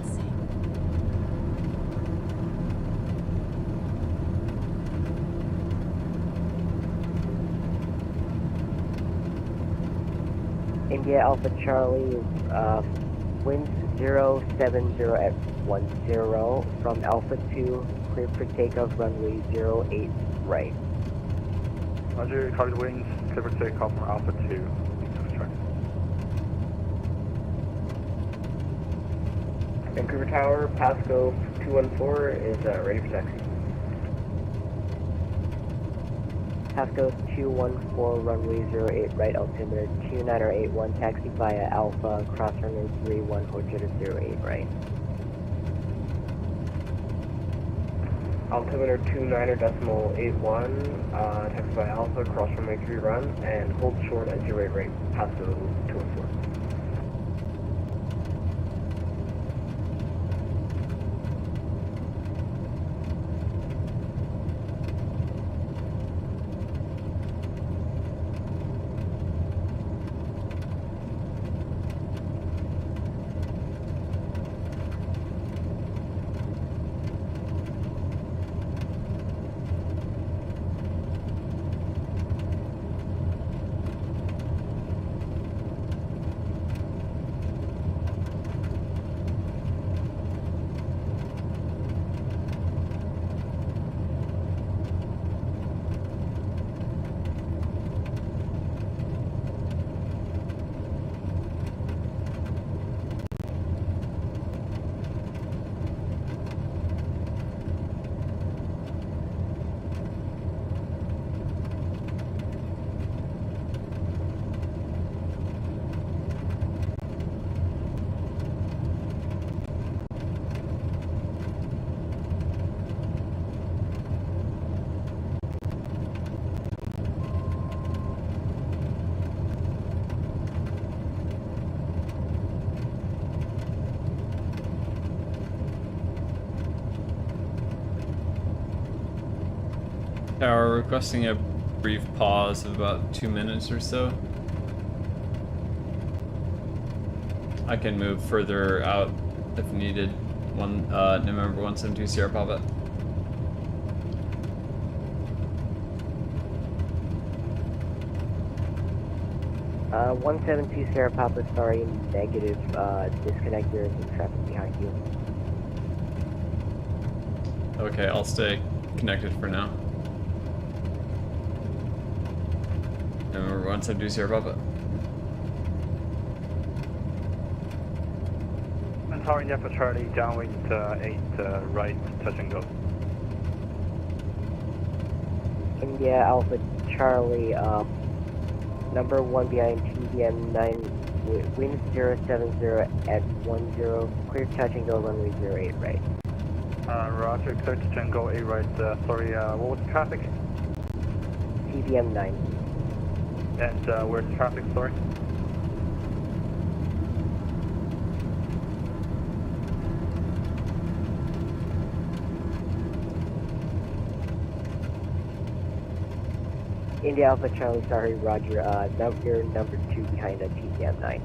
Speaker 11: India Alpha Charlie, winds 070 at 10 from Alpha 2, clear for takeoff, runway 08 right.
Speaker 10: Roger, covered wings, clear for takeoff from Alpha 2.
Speaker 16: Vancouver Tower, Pasco 214 is ready for taxi.
Speaker 11: Pasco 214, runway 08 right, altimeter 29081, taxi via Alpha, cross runway 31, Hotel 08 right.
Speaker 16: Altimeter 29.81, taxi via Alpha, cross runway 3 run, and hold short at 08 right, Pasco 214.
Speaker 1: Tower, requesting a brief pause of about 2 minutes or so. I can move further out if needed. November 1720 Papa.
Speaker 11: Uh, 1720 Papa, sorry, negative, disconnect, there is some traffic behind you.
Speaker 1: Okay, I'll stay connected for now. November 1720 Papa.
Speaker 10: And Tower India Alpha Charlie, downwind 8 right, touch and go.
Speaker 11: India Alpha Charlie, number 1 behind TBM Wind 070 at 10, clear to Tango runway 08 right.
Speaker 10: Roger, clear to Tango 8 right. Sorry, what was the traffic?
Speaker 11: TBM9.
Speaker 10: And where's the traffic, sorry?
Speaker 11: India Alpha Charlie, sorry, Roger, you're number 2 behind the TBM9.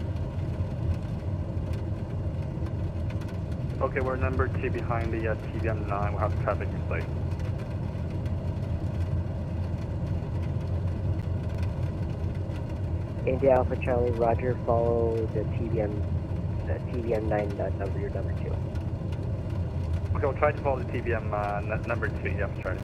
Speaker 10: Okay, we're number 2 behind the TBM9. We'll have traffic in sight.
Speaker 11: India Alpha Charlie, Roger, follow the TBM9 number, you're number 2.
Speaker 10: Okay, we'll try to follow the TBM number 2, yeah, Charlie.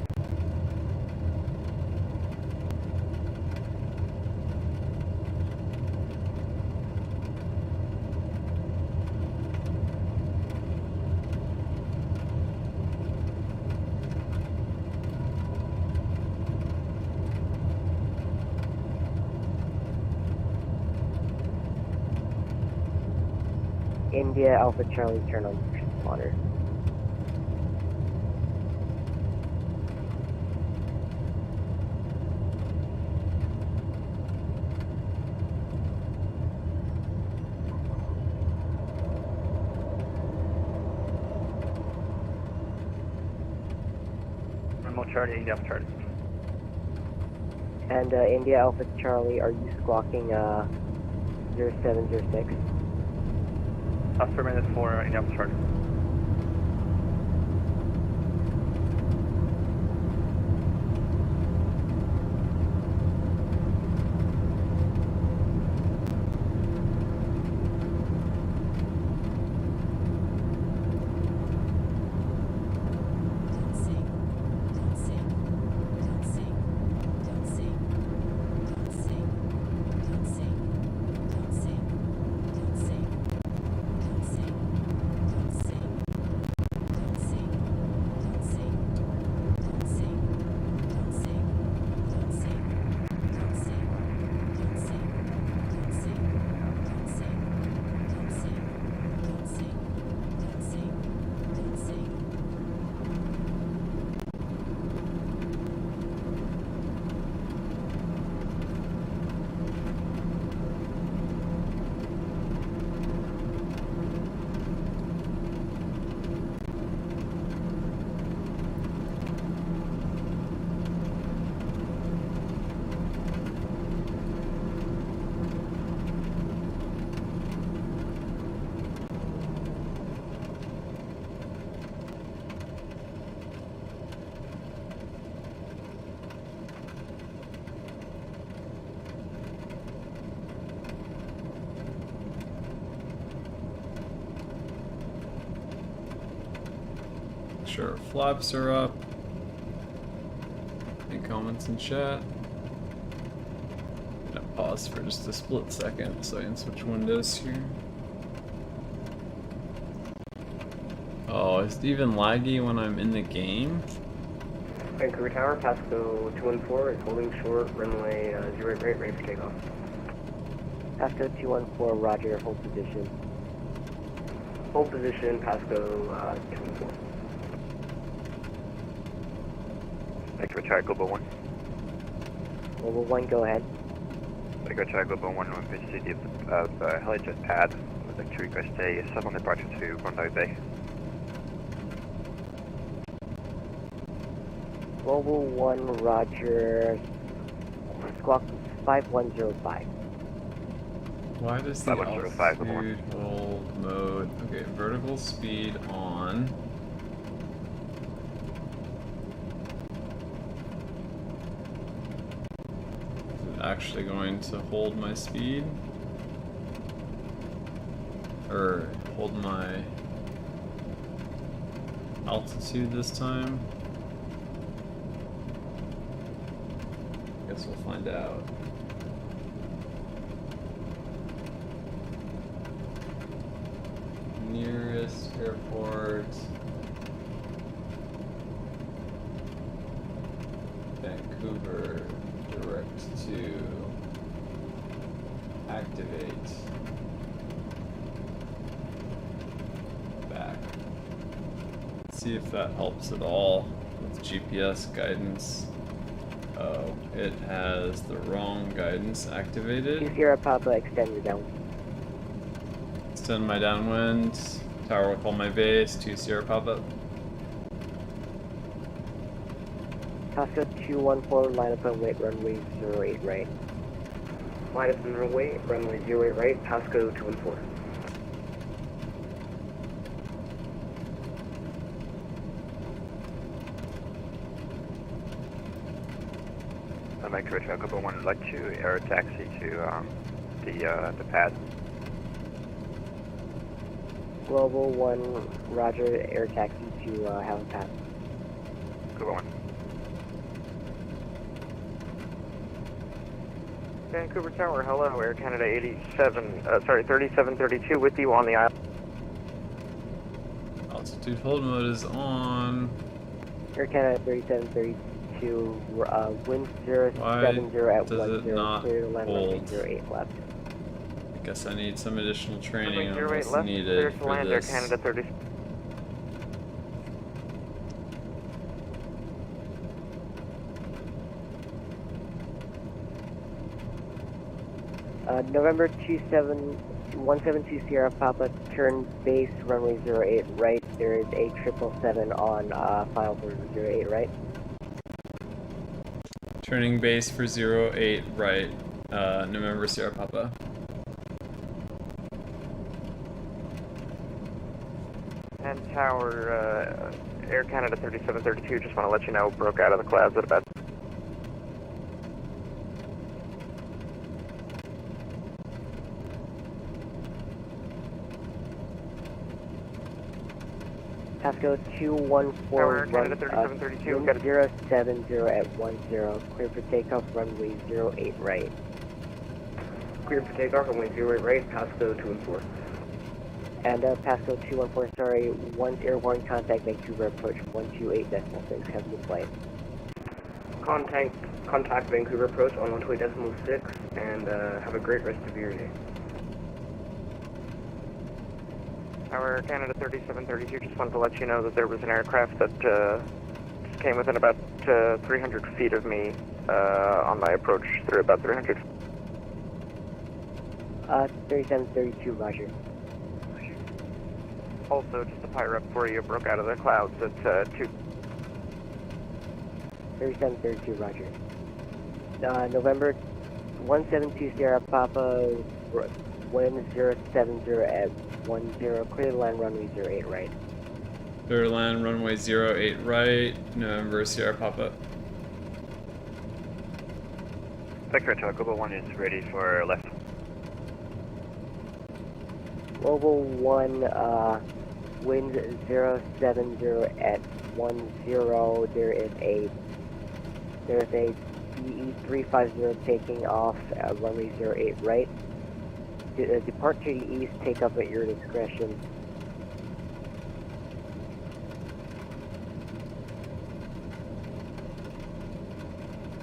Speaker 11: India Alpha Charlie, turn on your spotter.
Speaker 10: Remote Charlie, India Alpha Charlie.
Speaker 11: And India Alpha Charlie, are you squawking 0706?
Speaker 10: Affirmative for India Alpha Charlie.
Speaker 1: Sure, flaps are up. Any comments in chat? I'm gonna pause for just a split second so I can switch windows here. Oh, is it even laggy when I'm in the game?
Speaker 16: Vancouver Tower, Pasco 214 is holding short, runway 08 right, ready for takeoff.
Speaker 11: Pasco 214, Roger, hold position.
Speaker 16: Hold position, Pasco 214.
Speaker 10: Echo Charlie, Global 1.
Speaker 11: Global 1, go ahead.
Speaker 10: Echo Charlie, Global 1, on pitch city of helijet pad. I'd like to request a sub-on departure to Bondi Bay.
Speaker 11: Global 1, Roger, squawk 5105.
Speaker 1: Why does the altitude hold mode? Okay, vertical speed on. Is it actually going to hold my speed? Or hold my altitude this time? Guess we'll find out. Nearest airport, Vancouver, direct to activate. see if that helps at all with GPS guidance. Oh, it has the wrong guidance activated.
Speaker 11: Sierra Papa, extend your down.
Speaker 1: Extend my downwind. Tower will call my base. 2 Sierra Papa.
Speaker 11: Pasco 214, line up and wait, runway 08 right.
Speaker 16: Line up and runway 08 right, Pasco 214.
Speaker 10: Vancouver Chocobo 1 would like to air taxi to the pad.
Speaker 11: Global 1, roger, air taxi to Helen Pass.
Speaker 10: Global 1.
Speaker 5: Vancouver Tower, hello, Air Canada 3732 with you on the island.
Speaker 1: Altitude hold mode is on.
Speaker 11: Air Canada 3732, wind 070 at 10, clear to land runway 08 left.
Speaker 1: I guess I need some additional training on
Speaker 5: Runway 08
Speaker 1: what's
Speaker 5: left,
Speaker 1: needed
Speaker 5: clear to
Speaker 1: for
Speaker 5: land, Air
Speaker 1: this.
Speaker 5: Canada 30.
Speaker 11: November 172 Sierra Papa, turn base runway 08 right. There is a 777 on final for 08 right.
Speaker 1: Turning base for 08 right, November Sierra Papa.
Speaker 5: And Tower, Air Canada 3732, just want to let you know, broke out of the clouds at about...
Speaker 11: Pasco 214,
Speaker 5: Tower, Canada 3732,
Speaker 11: wind 070 at 10, clear for takeoff runway 08 right.
Speaker 16: Clear for takeoff, runway 08 right, Pasco 214.
Speaker 11: And Pasco 214, sorry, 1 airborne contact Vancouver approach 128.6, have a good flight.
Speaker 16: Contact Vancouver approach on 128.6, and have a great rest of your day.
Speaker 5: Tower, Canada 3732, just wanted to let you know that there was an aircraft that just came within about 300 feet of me on my approach through about 300.
Speaker 11: 3732, roger.
Speaker 5: Also, just a pyre up for you, broke out of the clouds at 2.
Speaker 11: 3732, roger. November 172 Sierra Papa, wind 070 at 10, clear to land runway 08 right.
Speaker 1: Clear to land runway 08 right, November Sierra Papa.
Speaker 10: Vector Chocobo 1 is ready for left.
Speaker 11: Global 1, wind 070 at 10, there's a BE350 taking off at runway 08 right. Depart to the east, take up at your discretion.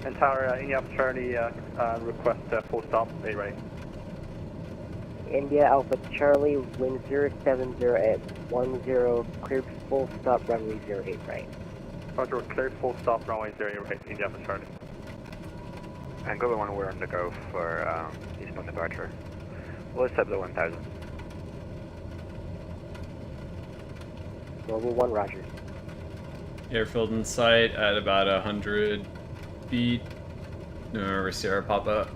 Speaker 17: And Tower, India Charlie, request full stop, A right.
Speaker 11: India Alpha Charlie, wind 070 at 10, cleared full stop runway 08 right.
Speaker 17: Roger, cleared full stop runway 08 right, India Alpha Charlie.
Speaker 10: And Global 1, we're on the go for eastbound departure. We'll accept the 1000.
Speaker 11: Global 1, roger.
Speaker 1: Airfield in sight at about 100 feet, November Sierra Papa.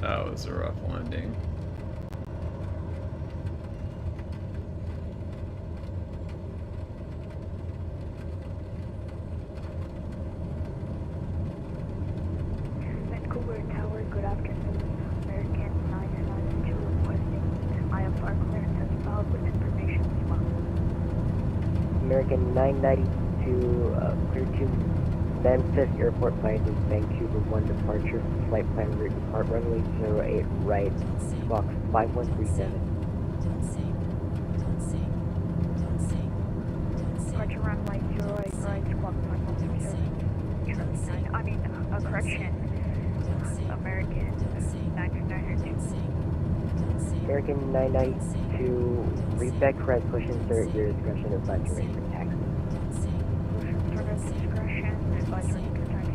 Speaker 1: That was a rough landing.
Speaker 3: Vancouver Tower, good afternoon. American 992 requesting IFR clearance as filed with information response.
Speaker 11: American 992, clear to Memphis Airport via the Vancouver 1 departure, flight plan route depart runway 08 right, squawk 5137.
Speaker 3: Departure runway 08 right, squawk 5137. I mean, correction. American 992.
Speaker 11: American 992, read back correct, push insert your discretion, advisory for taxi.
Speaker 3: Start of discretion, advisory for taxi.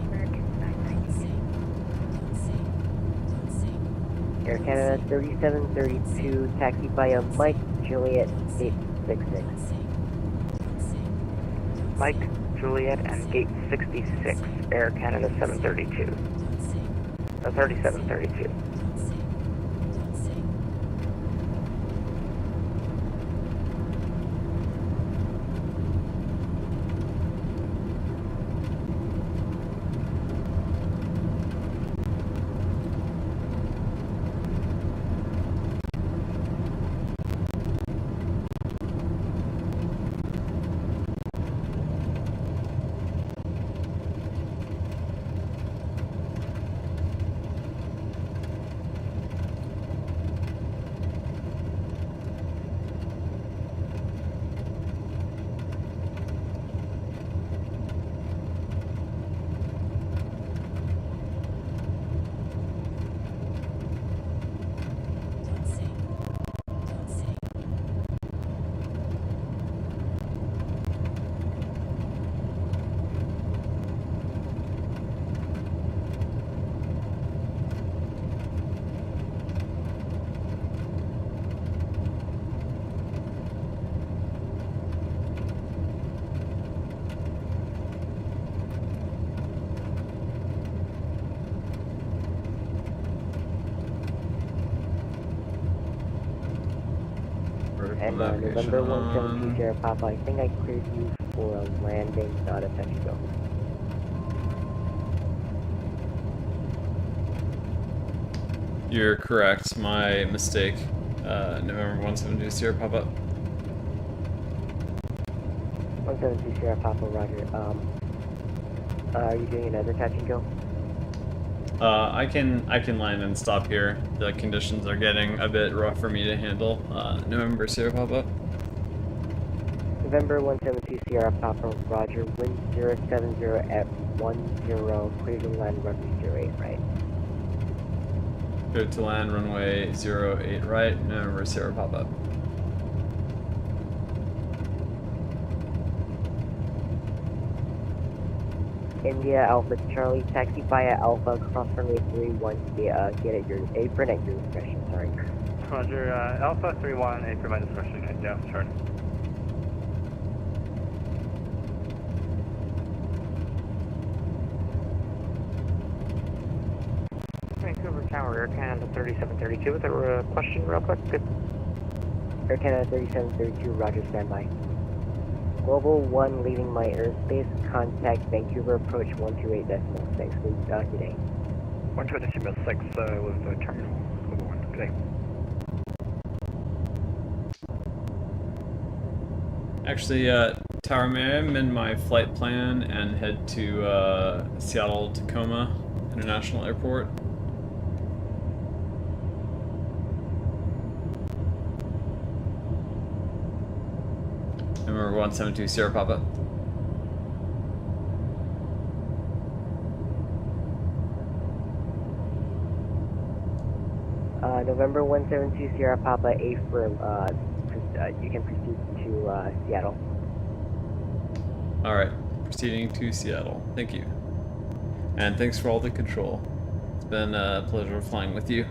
Speaker 3: American 992.
Speaker 11: Air Canada 3732, taxi via Mike Juliet 866.
Speaker 18: Mike, Juliet, and gate 66, Air Canada 732. 3732.
Speaker 11: And November 172 Sierra Papa, I think I cleared you for a landing, not a touch and go.
Speaker 1: You're correct. My mistake. November 172 Sierra Papa.
Speaker 11: 172 Sierra Papa, roger. Are you doing another touch and go?
Speaker 1: I can land and stop here. The conditions are getting a bit rough for me to handle. November Sierra Papa.
Speaker 11: November 172 Sierra Papa, roger. Wind 070 at 10, clear to land runway 08 right.
Speaker 1: Clear to land runway 08 right. November Sierra Papa.
Speaker 11: India Alpha Charlie, taxi via Alpha, cross runway 31, get at your apron at your discretion, sorry.
Speaker 17: Roger, Alpha 31, apron my discretion, India Alpha Charlie.
Speaker 18: Vancouver Tower, Air Canada 3732 with a question real quick. Good.
Speaker 11: Air Canada 3732, roger, standby. Global 1 leaving my airspace, contact Vancouver approach 128.6, good day.
Speaker 10: 128.6 with terminal, Global 1, good day.
Speaker 1: Actually, Tower, may I amend my flight plan and head to Seattle Tacoma International Airport? Number 172 Sierra Papa.
Speaker 11: November 172 Sierra Papa, affirm, you can proceed to Seattle.
Speaker 1: Alright, proceeding to Seattle. Thank you. And thanks for all the control. It's been a pleasure flying with you.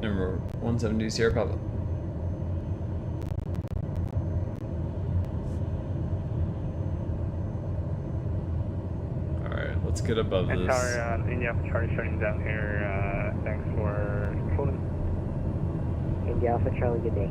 Speaker 1: Number 172 Sierra Papa. Alright, let's get above
Speaker 17: And
Speaker 1: this.
Speaker 17: Tower, India Alpha Charlie shutting down here, thanks for controlling.
Speaker 11: India Alpha Charlie, good day.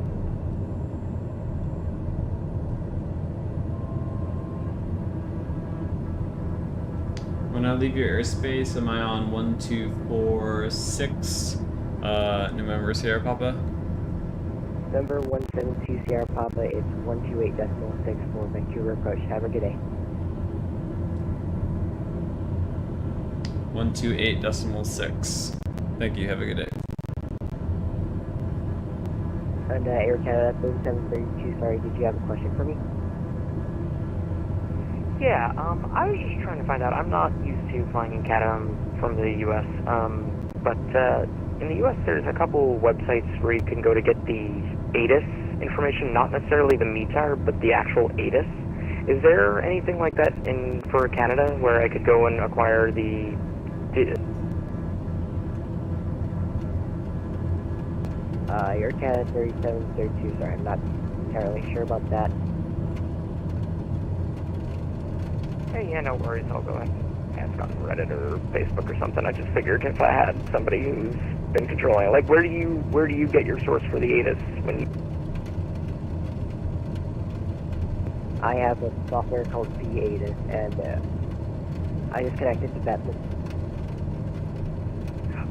Speaker 1: When I leave your airspace, am I on 1246 November Sierra Papa?
Speaker 11: November 172 Sierra Papa, it's 128.6 for Vancouver approach. Have a good day.
Speaker 1: 128.6. Thank you, have a good day.
Speaker 11: And Air Canada 3732, sorry, did you have a question for me?
Speaker 18: Yeah, I was just trying to find out. I'm not used to flying in Canada. I'm from the U.S. But in the U.S. there's a couple websites where you can go to get the ATIS information, not necessarily the METAR, but the actual ATIS. Is there anything like that for Canada where I could go and acquire the
Speaker 11: Air Canada 3732, sorry, I'm not entirely sure about that.
Speaker 18: Hey, yeah, no worries. I'll go ahead and ask on Reddit or Facebook or something. I just figured if I had somebody who's been controlling it. Like, where do you get your source for the ATIS when you...
Speaker 11: I have a software called VATSIM, and I just connected to VATSIM.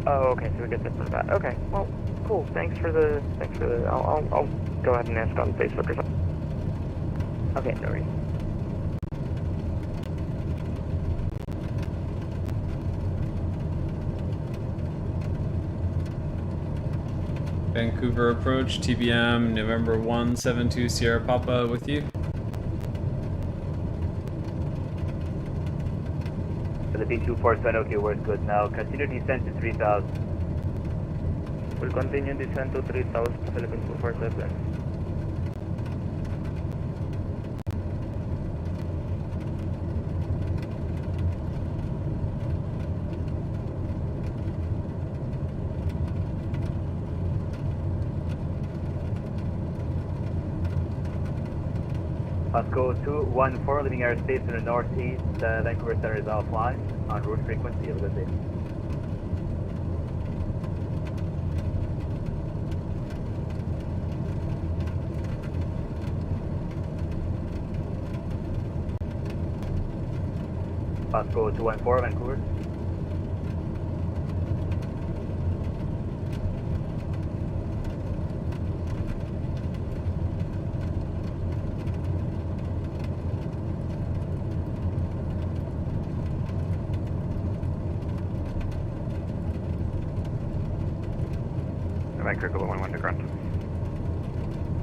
Speaker 18: Oh, okay, so we get that from that. Okay, well, cool. Thanks for the, I'll go ahead and ask on Facebook or something.
Speaker 11: Okay, no worries.
Speaker 1: Vancouver approach, TBM, November 172 Sierra Papa with you.
Speaker 19: Philippine 247, okay, we're good now. Continue descent to 3000.
Speaker 15: We'll continue descent to 3000, Philippine 247.
Speaker 19: Pasco 214, leaving airspace to the northeast. Vancouver Center is offline. On route frequency, have a good day. Pasco 214, Vancouver.
Speaker 10: Vancouver Global 11 to ground.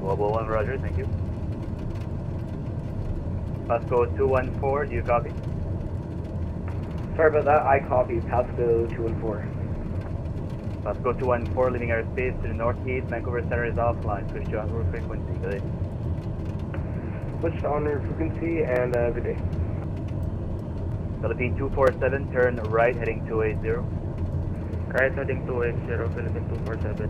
Speaker 19: Global 1, roger, thank you. Pasco 214, do you copy?
Speaker 16: Sorry about that, I copy. Pasco 214.
Speaker 19: Pasco 214, leaving airspace to the northeast. Vancouver Center is offline. Switch to on route frequency. Good day.
Speaker 16: Switch to on route frequency and good day.
Speaker 19: Philippine 247, turn right, heading 280.
Speaker 15: Right heading 280, Philippine 247.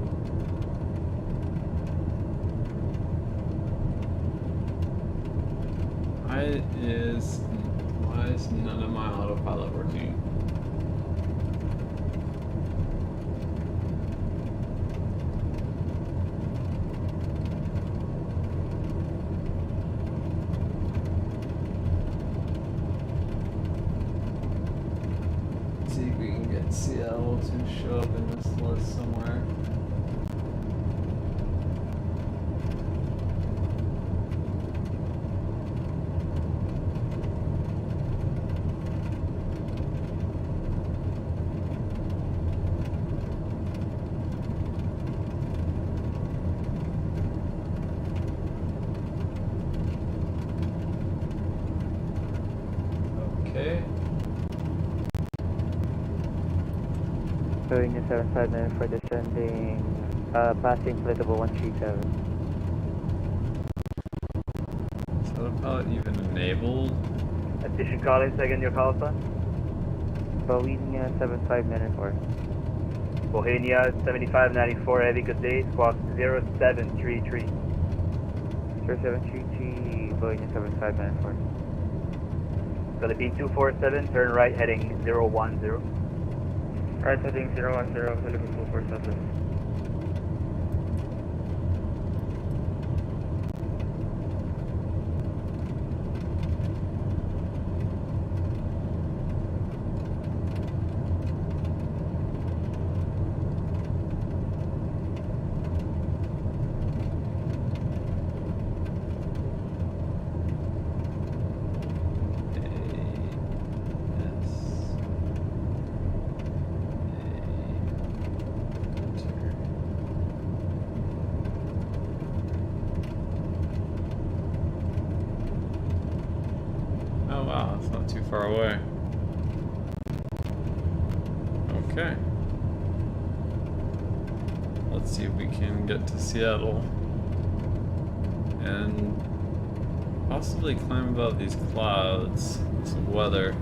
Speaker 1: Why is none of my autopilot working? Let's see if we can get Seattle to show up in this list somewhere. Okay.
Speaker 20: Showing the 759 for descending, passing inflatable 137.
Speaker 1: Is autopilot even enabled?
Speaker 19: Addition calling, second your call sign.
Speaker 20: Bohemia 7594.
Speaker 19: Bohemia 7594, heavy, good day. Squawk 0733.
Speaker 20: 0733, Bohemia 7594.
Speaker 19: Philippine 247, turn right, heading 010.
Speaker 15: Right heading 010, Philippine 247.
Speaker 1: too far away. Okay. Let's see if we can get to Seattle and possibly climb above these clouds. Some weather.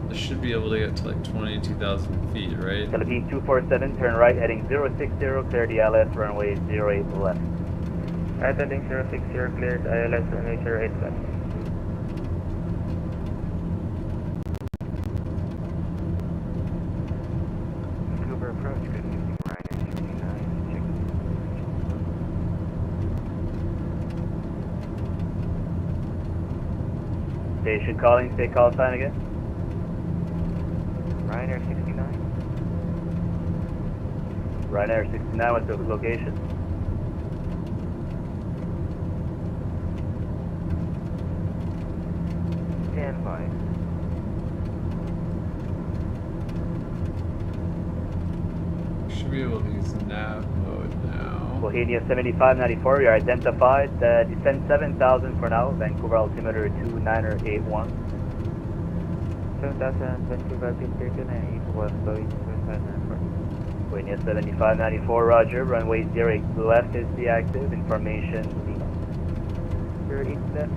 Speaker 1: This should be able to get to like 22,000 feet, right?
Speaker 19: Philippine 247, turn right, heading 060, clear the ILS, runway 08 left.
Speaker 15: Right, heading 060, cleared, ILS, runway 08 left.
Speaker 10: Vancouver approach, good evening, Ryanair 69, check.
Speaker 19: Station calling, stay call sign again.
Speaker 10: Ryanair 69.
Speaker 19: Ryanair 69, what's the location?
Speaker 10: Stand by.
Speaker 1: Should be able to use nav mode now.
Speaker 19: Bohemia 7594, you're identified. Descend 7,000 for now, Vancouver altimeter 2981.
Speaker 20: 7,000, Vancouver, altimeter 2981, Boeing 7594.
Speaker 19: Bohemia 7594, roger, runway 08 left is the active, information.
Speaker 20: 08 left.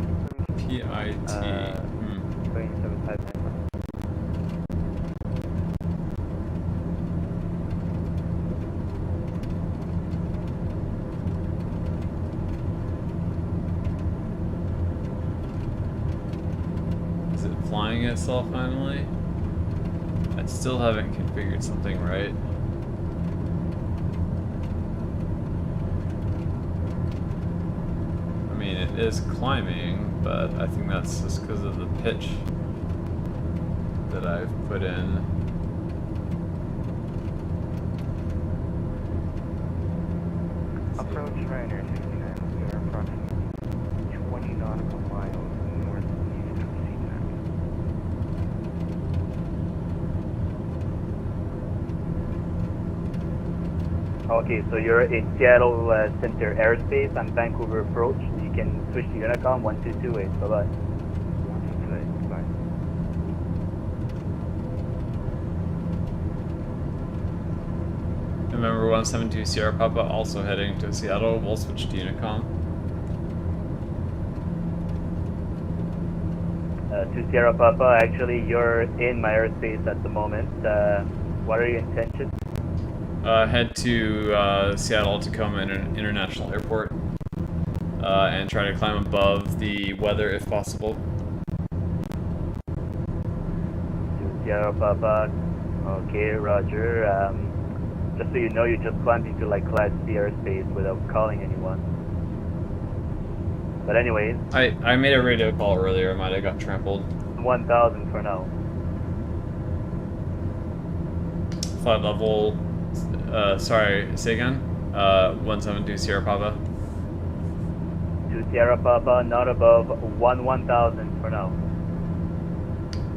Speaker 1: PIT.
Speaker 20: Boeing 7594.
Speaker 1: Is it flying itself finally? I still haven't configured something right. I mean, it is climbing, but I think that's just because of the pitch that I've put in.
Speaker 10: Approach Ryanair 69, we are approximately 20 nautical miles northeast of Seattle.
Speaker 19: Okay, so you're in Seattle Center airspace on Vancouver approach. You can switch to Unicom 1228. Bye-bye.
Speaker 10: 128, bye.
Speaker 1: Remember 172 Sierra Papa also heading to Seattle. We'll switch to Unicom.
Speaker 19: To Sierra Papa, actually you're in my airspace at the moment. What are your intentions?
Speaker 1: Head to Seattle Tacoma International Airport and try to climb above the weather if possible.
Speaker 19: To Sierra Papa, okay, roger. Just so you know, you just climbed into like Class C airspace without calling anyone. But anyways,
Speaker 1: I made a radio call earlier. I might have got trampled.
Speaker 19: 1,000 for now.
Speaker 1: Flight level. Sorry, say again. 172 Sierra Papa.
Speaker 19: To Sierra Papa, not above 1,000 for now.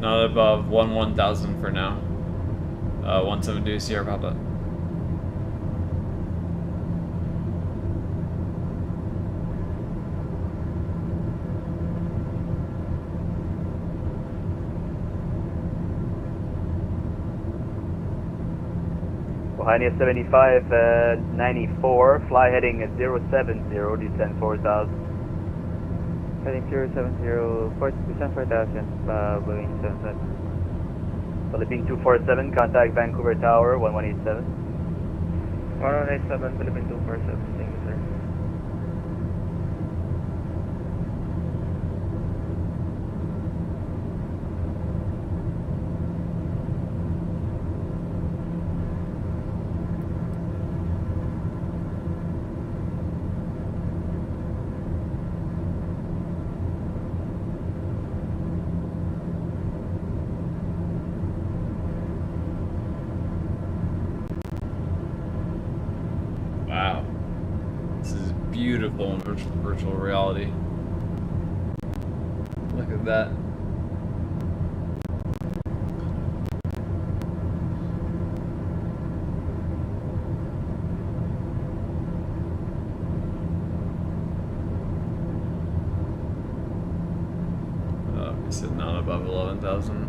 Speaker 1: Not above 1,000 for now. 172 Sierra Papa.
Speaker 19: Bohemia 7594, fly heading at 070, descend 4,000.
Speaker 20: Heading 070, descend 4,000, Boeing 77.
Speaker 19: Philippine 247, contact Vancouver Tower 1187.
Speaker 15: 1187, Philippine 247, thank you, sir.
Speaker 1: Wow. This is beautiful in virtual reality. Look at that. I said not above 11,000.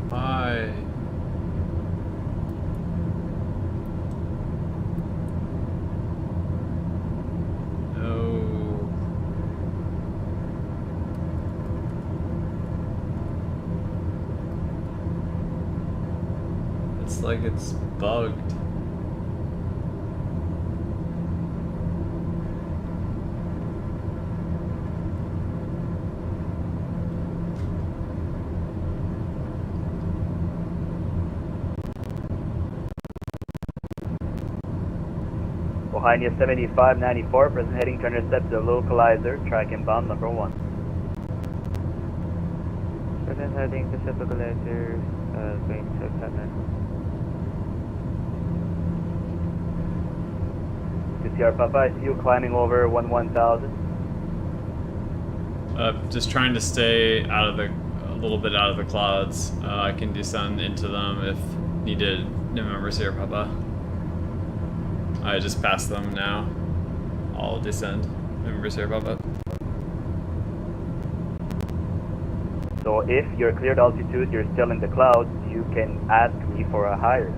Speaker 1: Hi. No. It's like it's bugged.
Speaker 19: Ohio 7594, present heading to intercept the localizer, track inbound number 1.
Speaker 20: Present heading to set localizer, going to Catman.
Speaker 19: To Sierra Papa, I see you climbing over 11,000.
Speaker 1: Just trying to stay out of a little bit out of the clouds. I can descend into them if needed. November Sierra Papa. I just passed them now. I'll descend. November Sierra Papa.
Speaker 19: So if your cleared altitude, you're still in the clouds, you can ask me for a higher.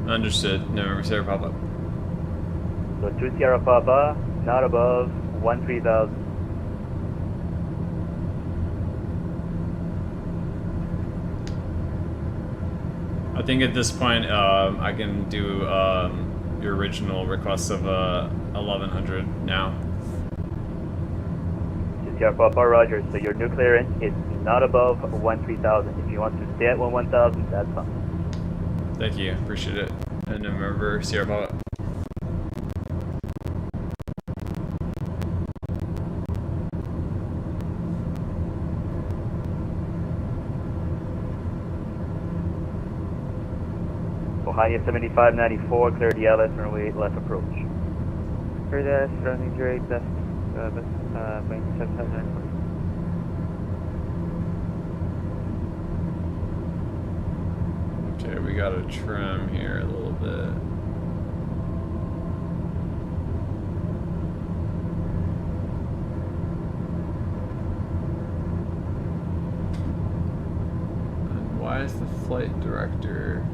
Speaker 1: Understood. November Sierra Papa.
Speaker 19: So 2 Sierra Papa, not above 13,000.
Speaker 1: I think at this point, I can do your original request of 1100 now.
Speaker 19: Sierra Papa, Roger. So your new clearance is not above 13,000. If you want to stay at 11,000, that's fine.
Speaker 1: Thank you. Appreciate it. And November Sierra Papa.
Speaker 19: Ohio 7594, clear the LS runway left approach.
Speaker 20: For the running 08 left, going to 794.
Speaker 1: Okay, we gotta trim here a little bit. And why is the flight director...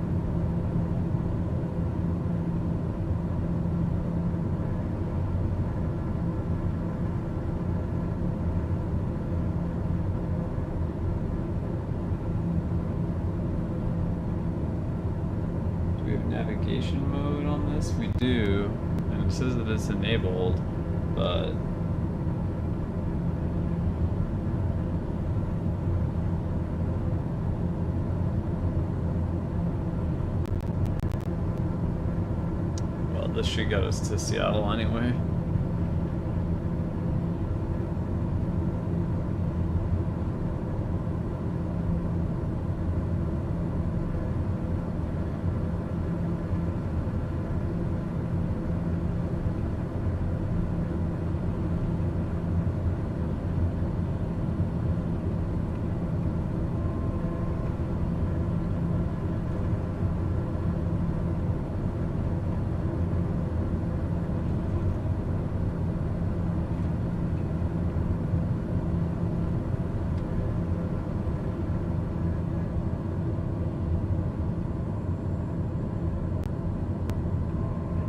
Speaker 1: navigation mode on this? We do, and it says that it's enabled, but well, this should get us to Seattle anyway.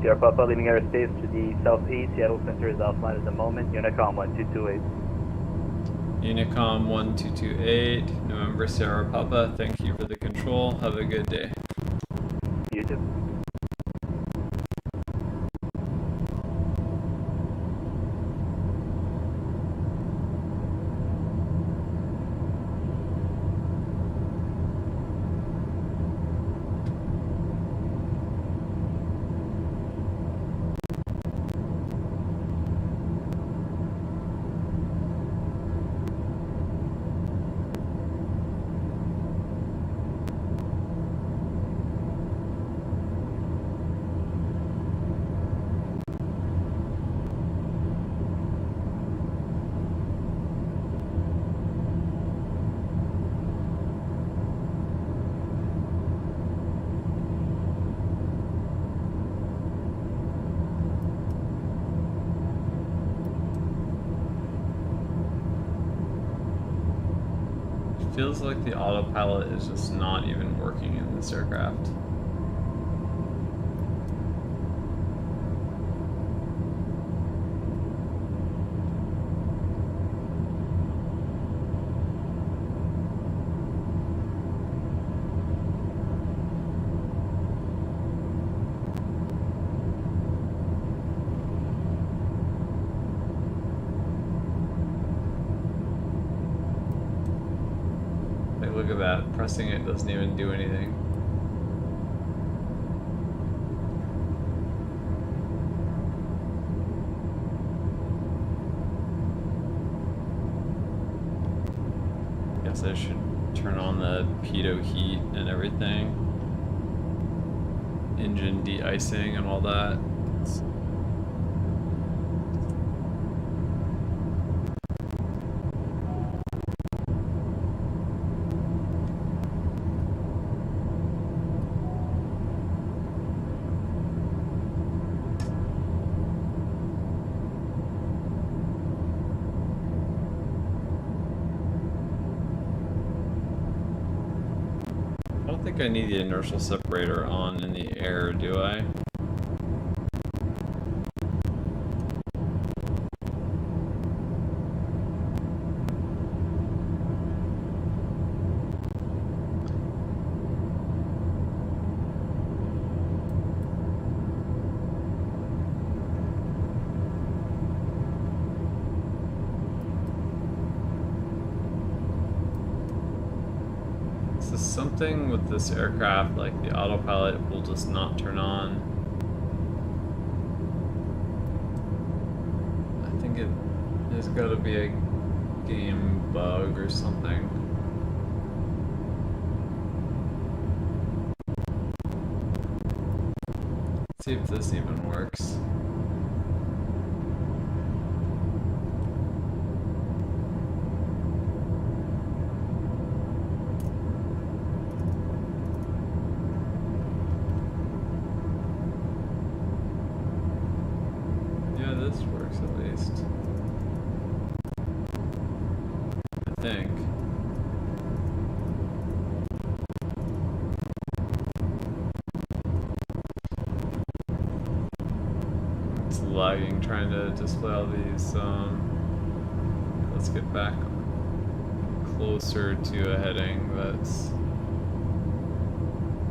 Speaker 19: Sierra Papa leaving airspace to the southeast. Seattle Center is offline at the moment. Unicom 1228.
Speaker 1: Unicom 1228, November Sierra Papa, thank you for the control. Have a good day.
Speaker 19: You too.
Speaker 1: Feels like the autopilot is just not even working in this aircraft. Look at that, pressing it doesn't even do anything. Guess I should turn on the pitot heat and everything. Engine de-icing and all that. I think I need the inertial separator on in the air, do I? Something with this aircraft, like the autopilot will just not turn on. I think there's got to be a game bug or something. Let's see if this even works. This works at least. I think. It's lagging trying to display all these. Let's get back closer to a heading that's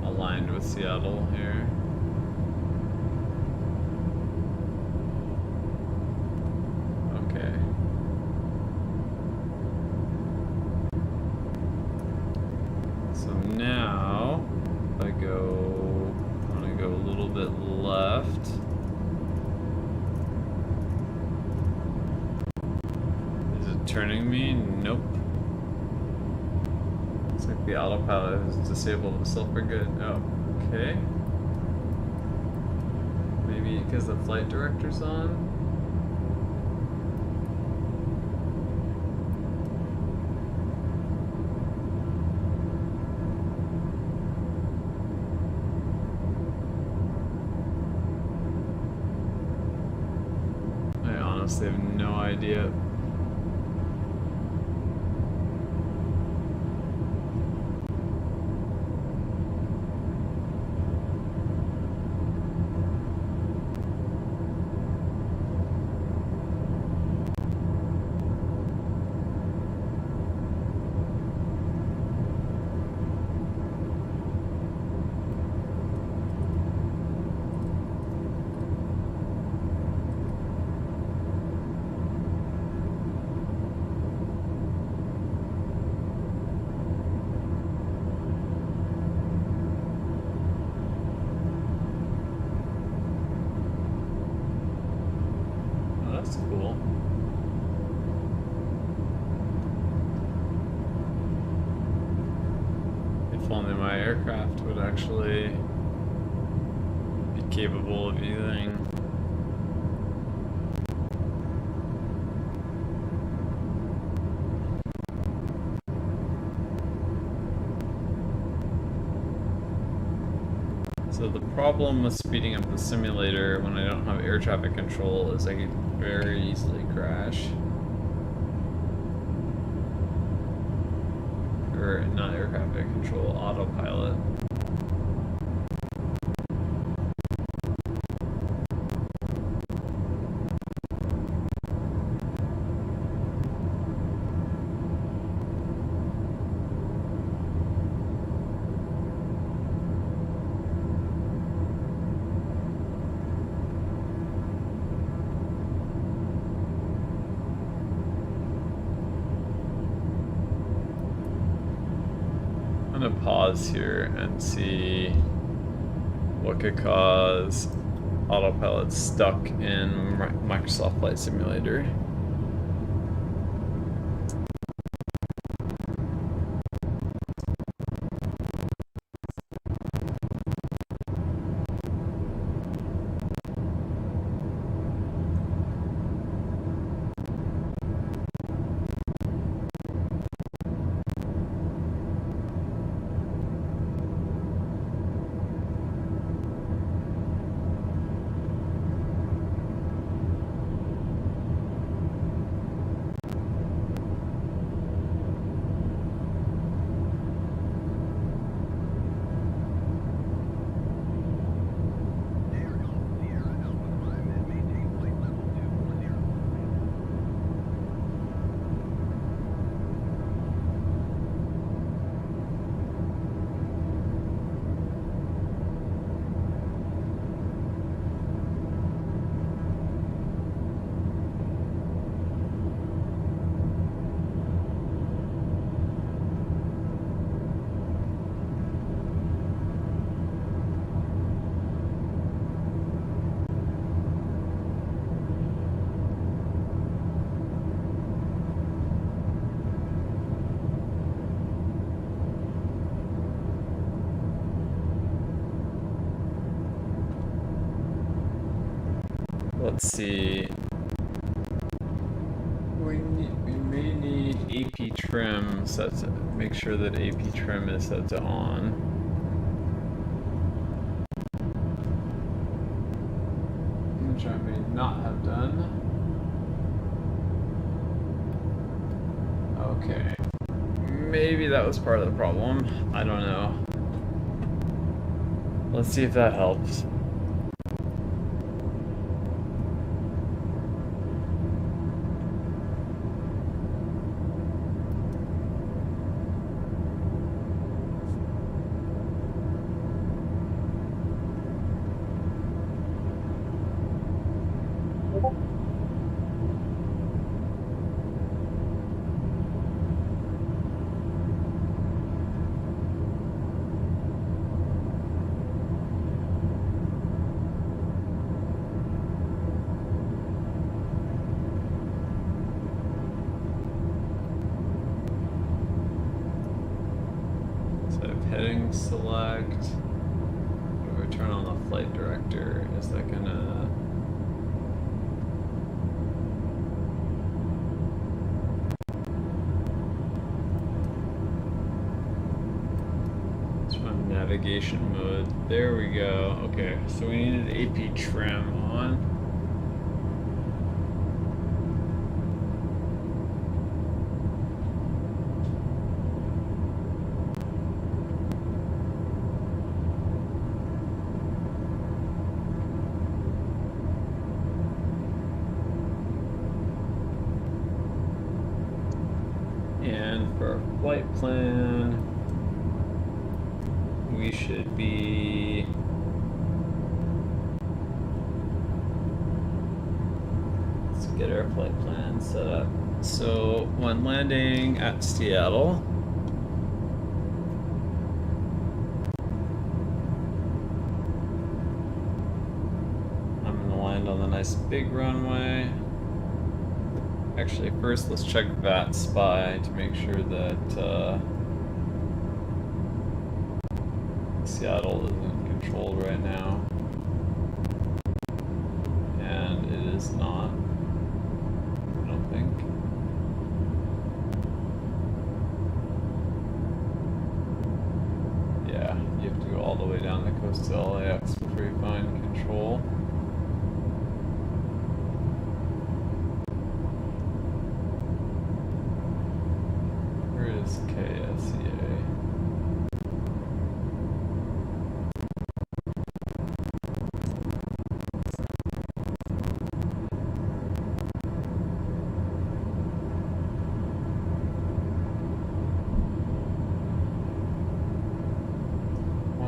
Speaker 1: aligned with Seattle here. Now, if I want to go a little bit left. Is it turning me? Nope. Looks like the autopilot has disabled itself for good. Oh, okay. Maybe because the flight director's on? They have no idea. only my aircraft would actually be capable of using. So the problem with speeding up the simulator when I don't have air traffic control is I could very easily crash. Or not air traffic control, autopilot. I'm gonna pause here and see what could cause autopilot stuck in Microsoft Flight Simulator. Let's see. We may need AP trim set to make sure that AP trim is set to on. Which I may not have done. Okay. Maybe that was part of the problem. I don't know. Let's see if that helps. Heading select. If I turn on the flight director, is that gonna... Let's run navigation mode. There we go. Okay, so we needed AP trim on. And for our flight plan, we should be let's get our flight plan set up. So when landing at Seattle, I'm gonna land on the nice big runway. Actually, first let's check VATSIM to make sure that Seattle isn't controlled right now. And it is not, I don't think. Yeah, you have to go all the way down the coast to LAX before you find control. Where is KSEA?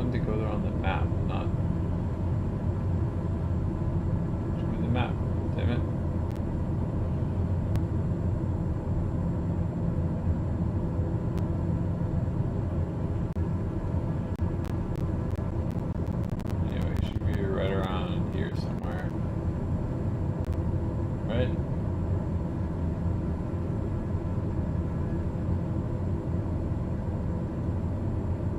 Speaker 1: To go there on the map, not. Show me the map, damn it. Anyway, it should be right around here somewhere. Right?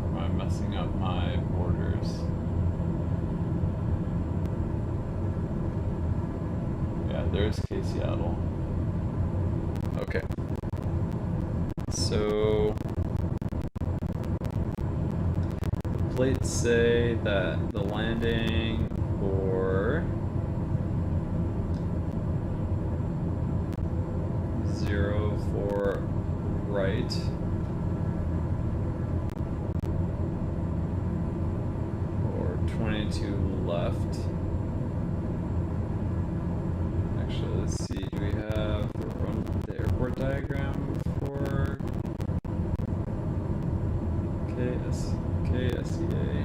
Speaker 1: Am I messing up my borders? Yeah, there's K Seattle. Okay. So the plates say that the landing for 04 right or 22 left. Actually, let's see, do we have the airport diagram for KSEA?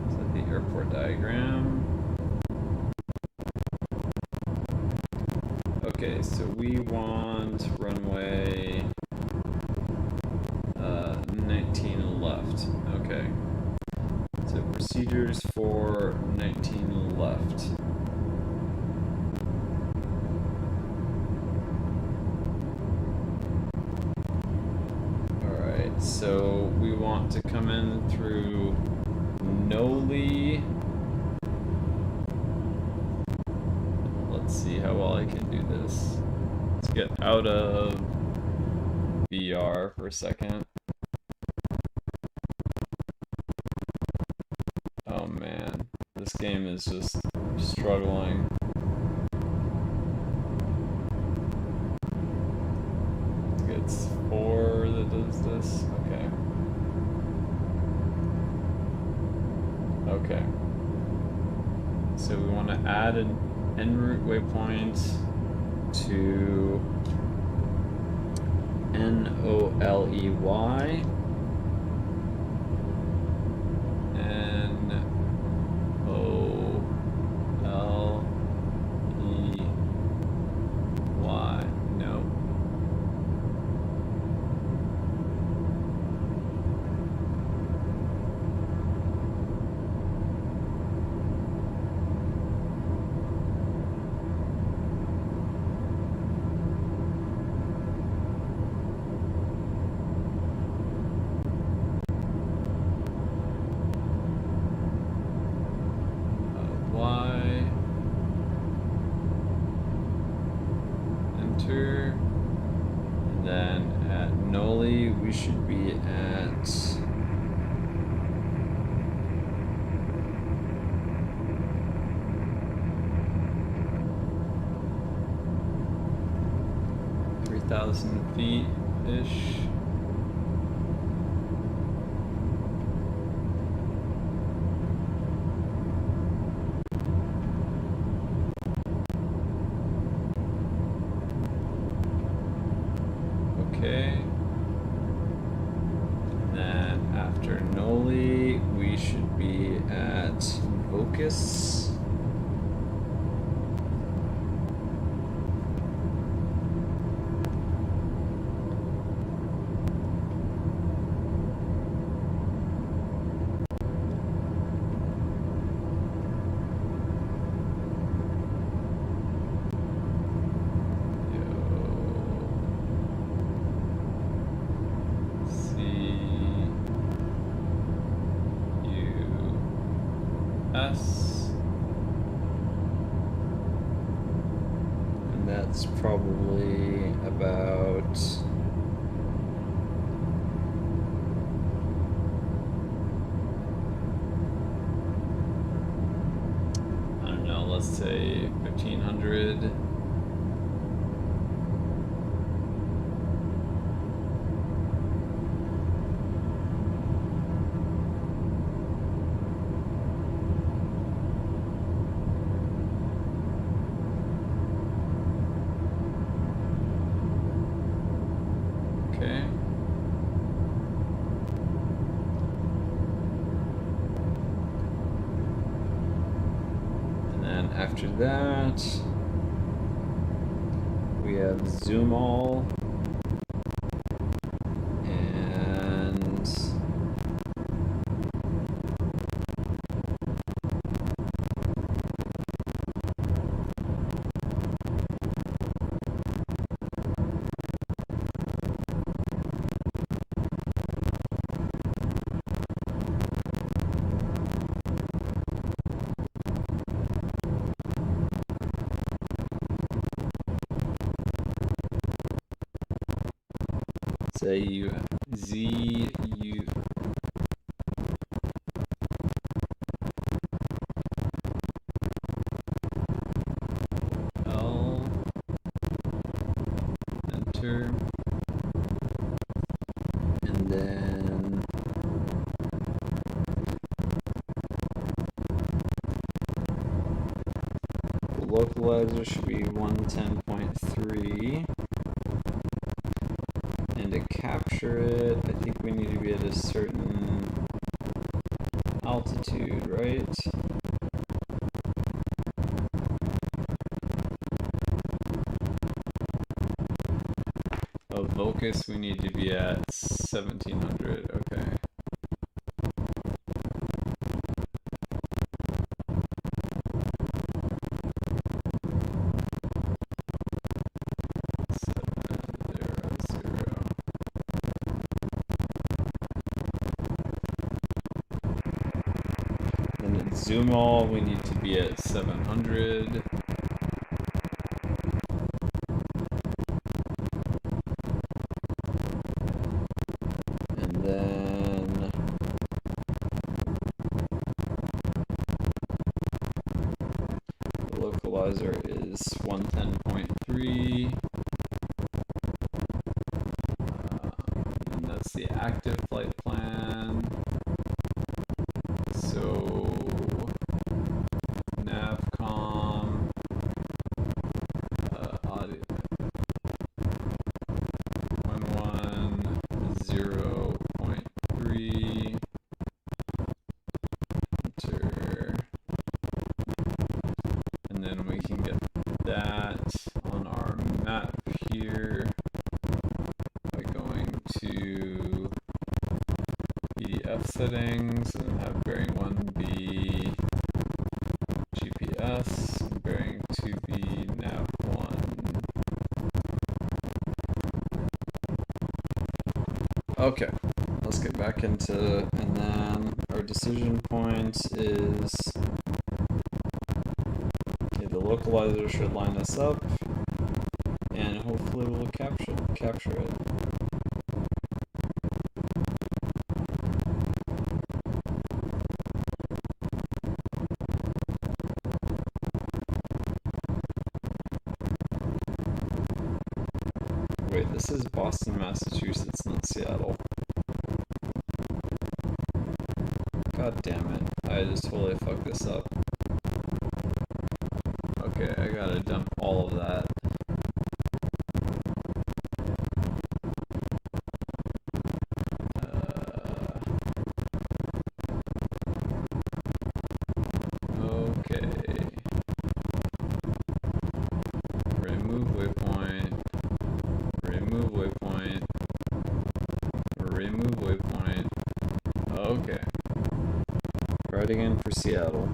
Speaker 1: Is that the airport diagram? Okay, so we want runway 19 left. Okay. So procedures for 19 left. Alright, so we want to come in through Noli. Let's see how well I can do this. Let's get out of VR for a second. Oh man, this game is just struggling. It's 4 that does this. Okay. Okay. So we want to add an en route waypoint to NOLEY. No. Enter. And then at Noli, we should be at 3,000 feet-ish. Okay. And then after Noli, we should be at Vocus. It's probably about... I don't know, let's say 1500. Okay. And then after that, we have zoom all and say you Z U L, enter, and then the localizer should be 110.3. And to capture it, I think we need to be at a certain altitude, right? Oh, Vocus, we need to be at 1700, okay. Zoom all, we need to be at 700. And then the localizer is 110.3. And that's the active flight plan. So Navcom, audio 110.3, enter, and then we can get that on our map here by going to PDF settings and have bearing 1 be GPS, bearing 2 be nav 1. Okay, let's get back into, and then our decision point is, okay, the localizer should line us up, and hopefully we'll capture it. Wait, this is Boston, Massachusetts, not Seattle. God damn it. I just totally fucked this up. Okay, I gotta dump all of that. Okay. Remove waypoint. Remove waypoint. Remove waypoint. Okay. Right again for Seattle.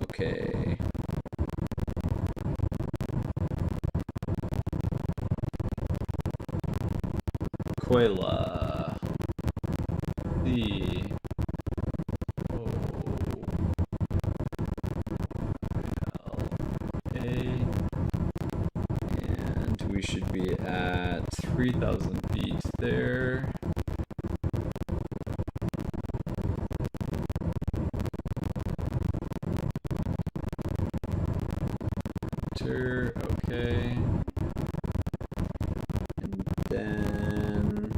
Speaker 1: Okay. Quayla. C. O. L. A. should be at 3,000 feet there. Okay. And then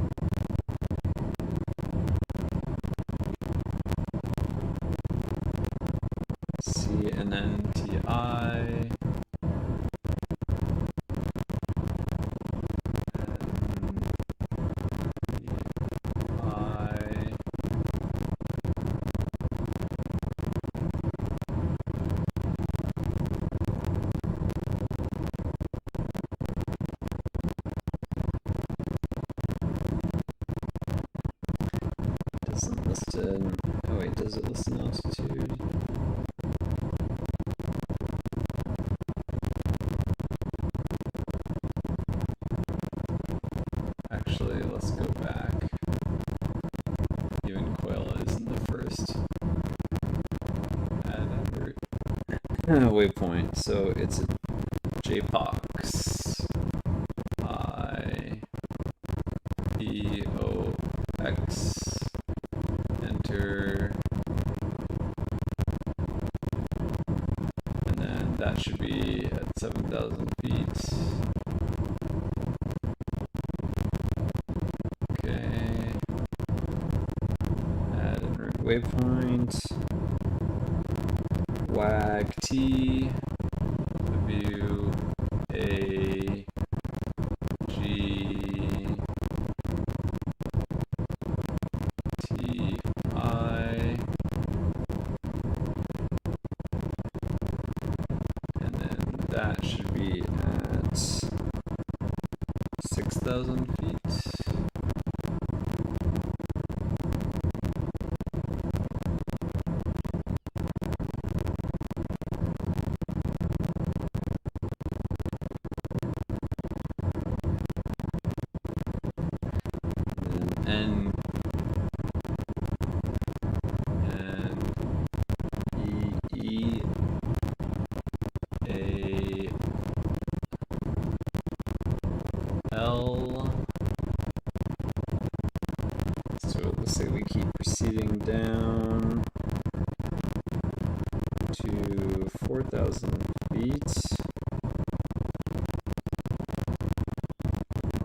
Speaker 1: CNNTI. Doesn't list an, oh wait, does it list an altitude? Actually, let's go back. Even Quail is in the first add waypoint, so it's a JPOX IEOX. Enter, and then that should be at 7,000 feet. Okay, add en route waypoint, WAG T, W A G T I, and then that should be at 6,000 feet. And E A L. So it looks like we keep proceeding down to 4,000 feet.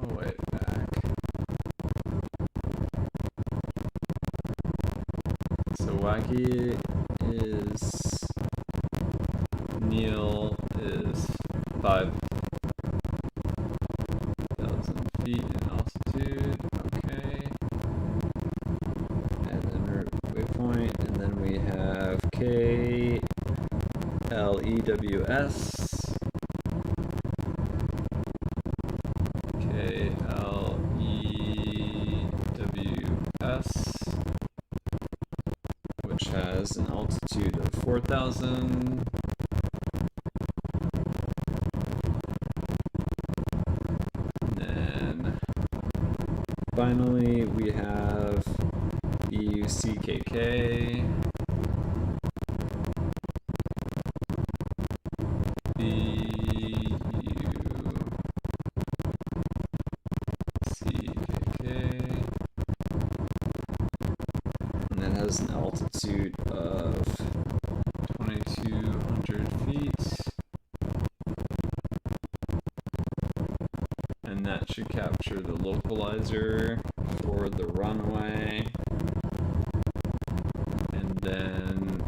Speaker 1: Oh wait, back. So Wacky is, Neil is 5,000 feet in altitude. Okay. And then waypoint, and then we have KLEWS. KLEWS, which has an altitude of 4,000. And then finally we have BUCKK, and that has an altitude of 2,200 feet, and that should capture the localizer for the runway. And then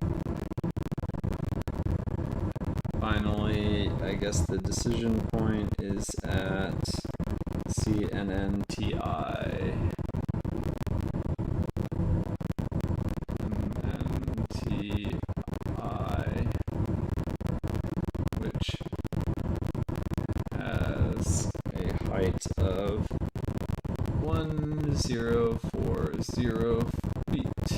Speaker 1: finally, I guess the decision point is at CNNTI. MNTI, which has a height of 1040 feet.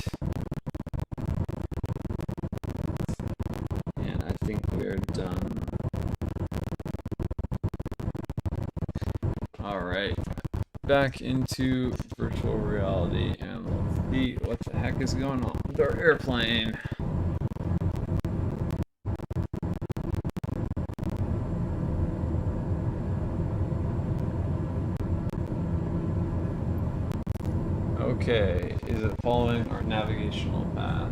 Speaker 1: And I think we're done. Alright, back into virtual reality, and let's see what the heck is going on with our airplane. Okay, is it following our navigational path?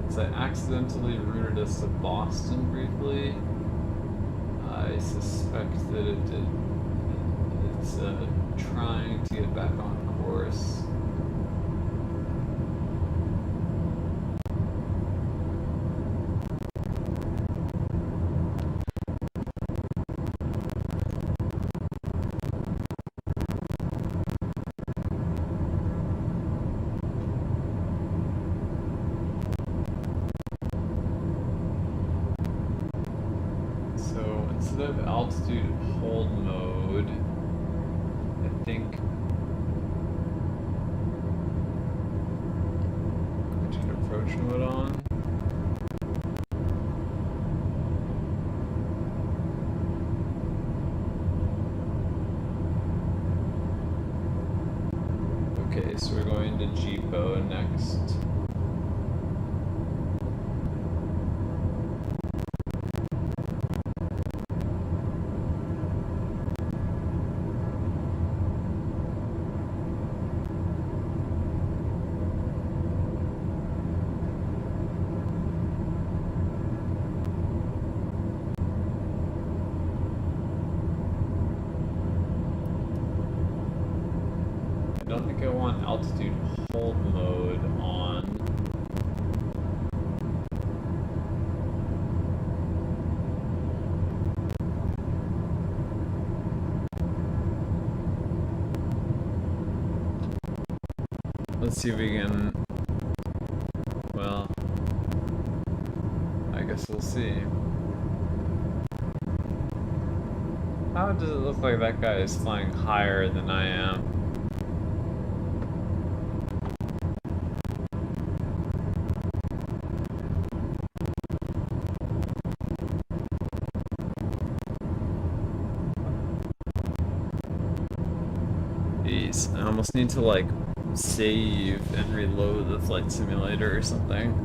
Speaker 1: Since I accidentally routed us to Boston briefly, I suspect that it did. It's trying to get back on course. So instead of altitude hold mode, I think I should approach mode on. Okay, so we're going to GPO next. I don't think I want altitude hold mode on. Let's see if we can, well, I guess we'll see. How does it look like that guy is flying higher than I am? Jeez, I almost need to like save and reload the flight simulator or something.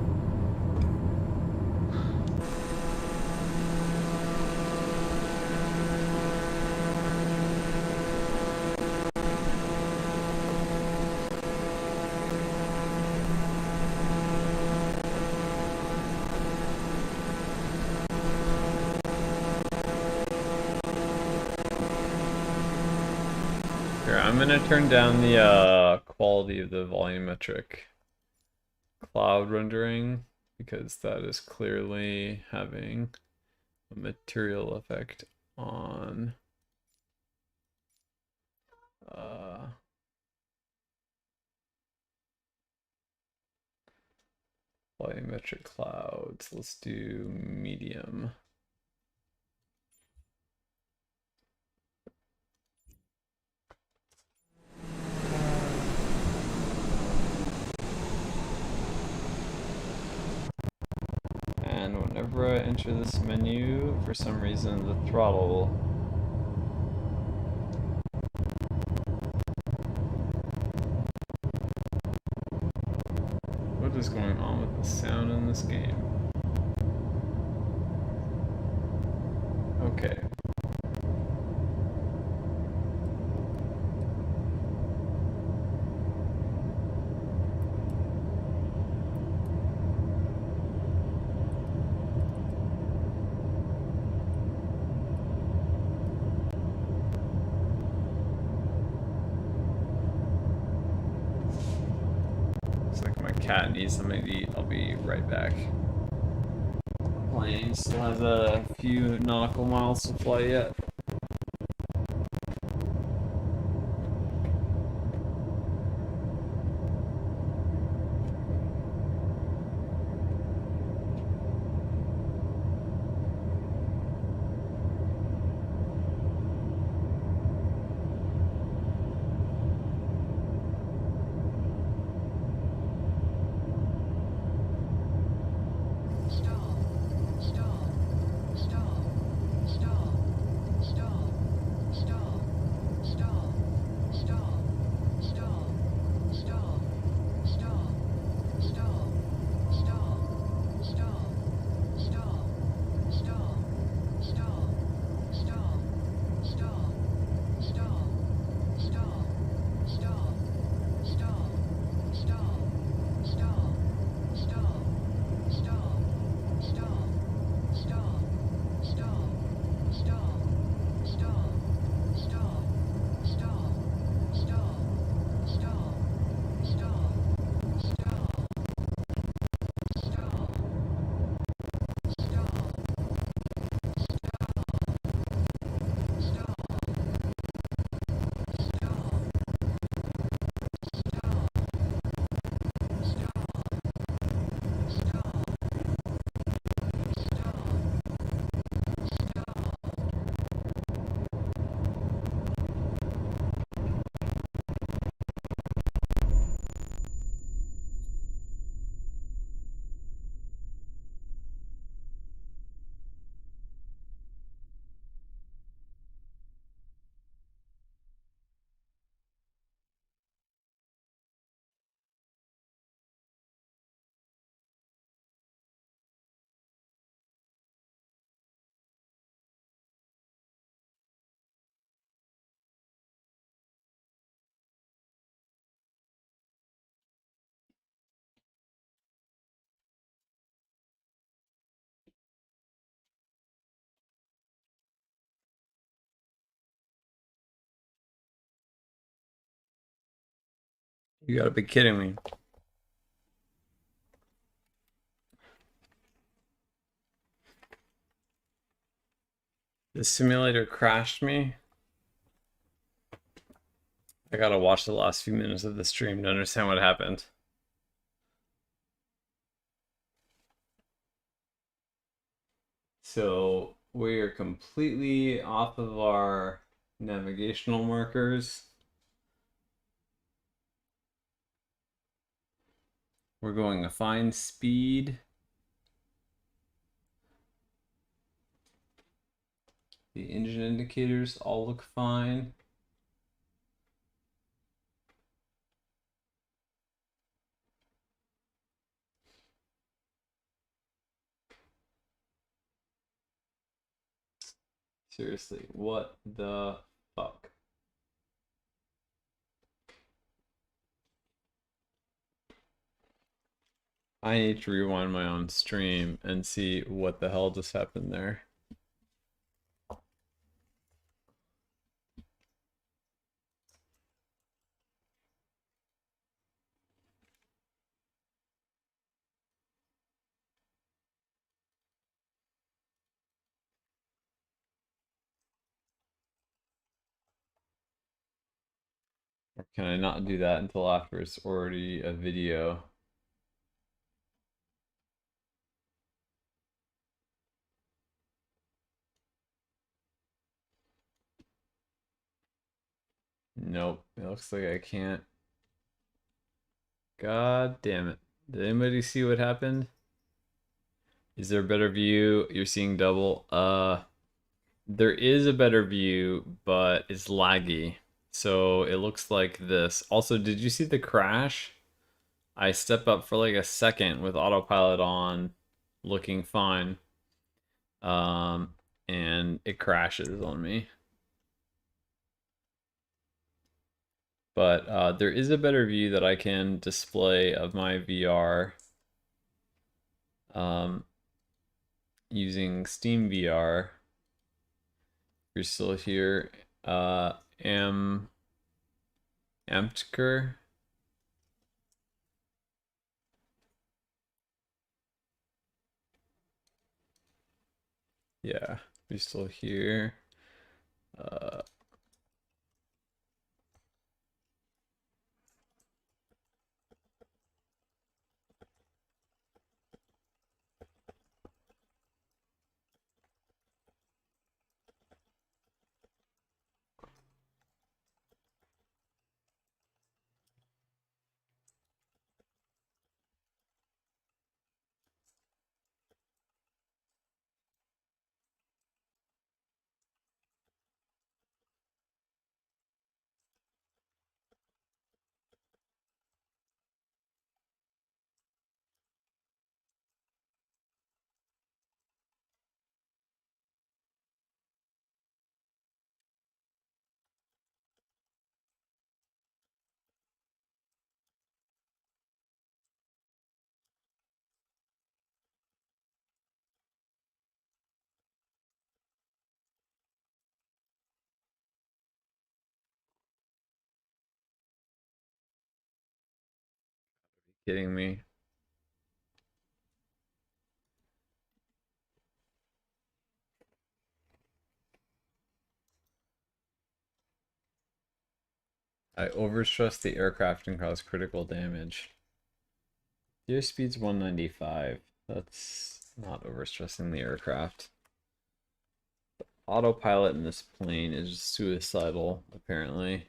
Speaker 1: Here, I'm gonna turn down the quality of the volumetric cloud rendering because that is clearly having a material effect on volumetric clouds. Let's do medium. And whenever I enter this menu, for some reason the throttle what is going on with the sound in this game? Okay. Looks like my cat needs something to eat. I'll be right back. Plane still has a few nautical miles to fly yet. You gotta be kidding me. The simulator crashed me. I gotta watch the last few minutes of the stream to understand what happened. So we are completely off of our navigational markers. We're going a fine speed. The engine indicators all look fine. Seriously, what the fuck? I need to rewind my own stream and see what the hell just happened there. Or can I not do that until after it's already a video? Nope, it looks like I can't. God damn it. Did anybody see what happened? Is there a better view? You're seeing double. There is a better view, but it's laggy. So it looks like this. Also, did you see the crash? I step up for like a second with autopilot on, looking fine. And it crashes on me. But there is a better view that I can display of my VR using Steam VR. You're still here. Amtker. Yeah, you're still here. Kidding me? I overstressed the aircraft and caused critical damage. The airspeed's 195. That's not overstressing the aircraft. Autopilot in this plane is suicidal, apparently.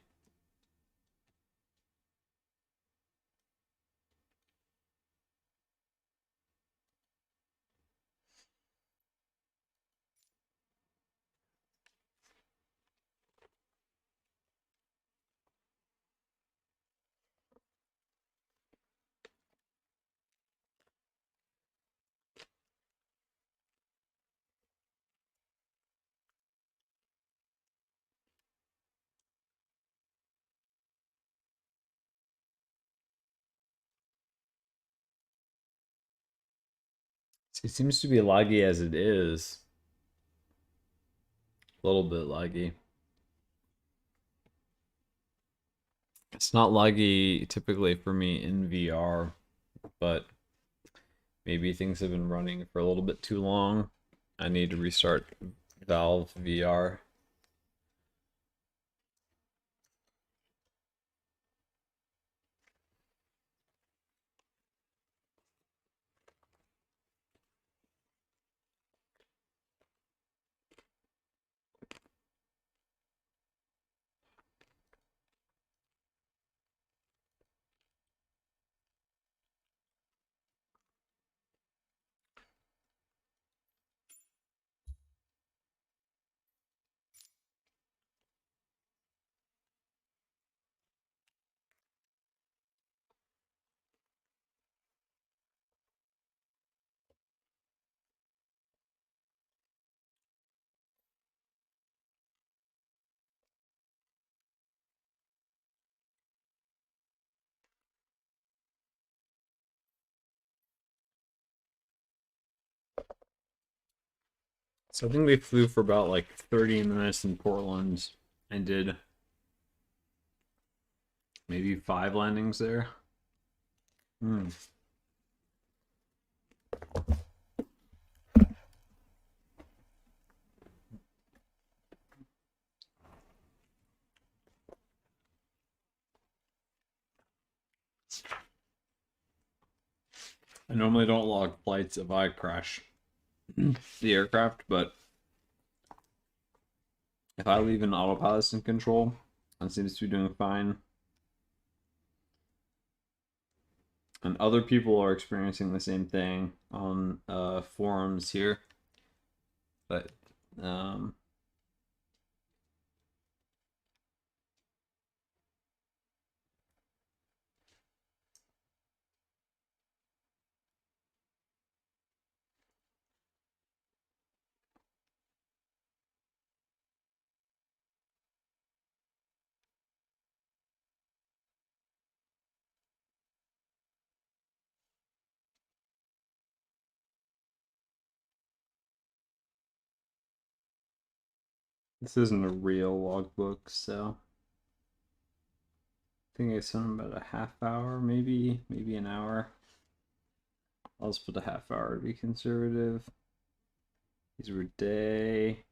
Speaker 1: It seems to be laggy as it is. A little bit laggy. It's not laggy typically for me in VR, but maybe things have been running for a little bit too long. I need to restart Valve VR. So I think we flew for about like 30 minutes in Portland and did maybe 5 landings there. Hmm. I normally don't log flights if I crash the aircraft, but if I leave an autopilot in control, it seems to be doing fine. And other people are experiencing the same thing on forums here. But this isn't a real logbook, so I think I spent about a half hour, maybe an hour. I'll just put a half hour to be conservative. These were day.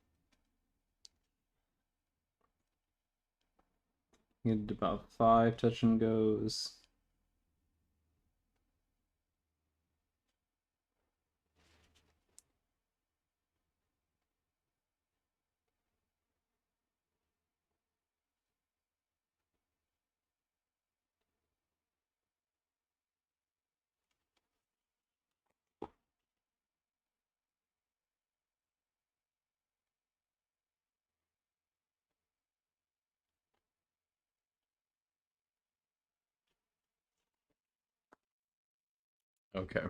Speaker 1: You did about 5 touch and goes. Okay.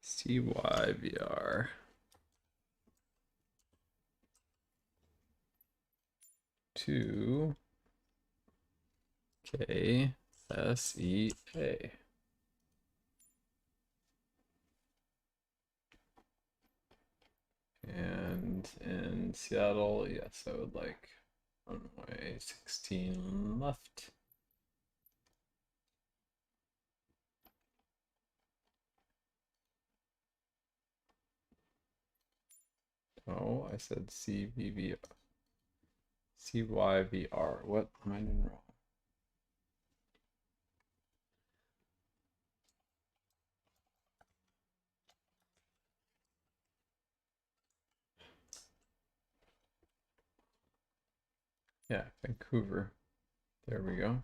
Speaker 1: CYVR 2 KSEA. And in Seattle, yes, I would like runway 16 left. Oh, I said CVVR. CYVR. What am I doing wrong? Yeah, Vancouver. There we go.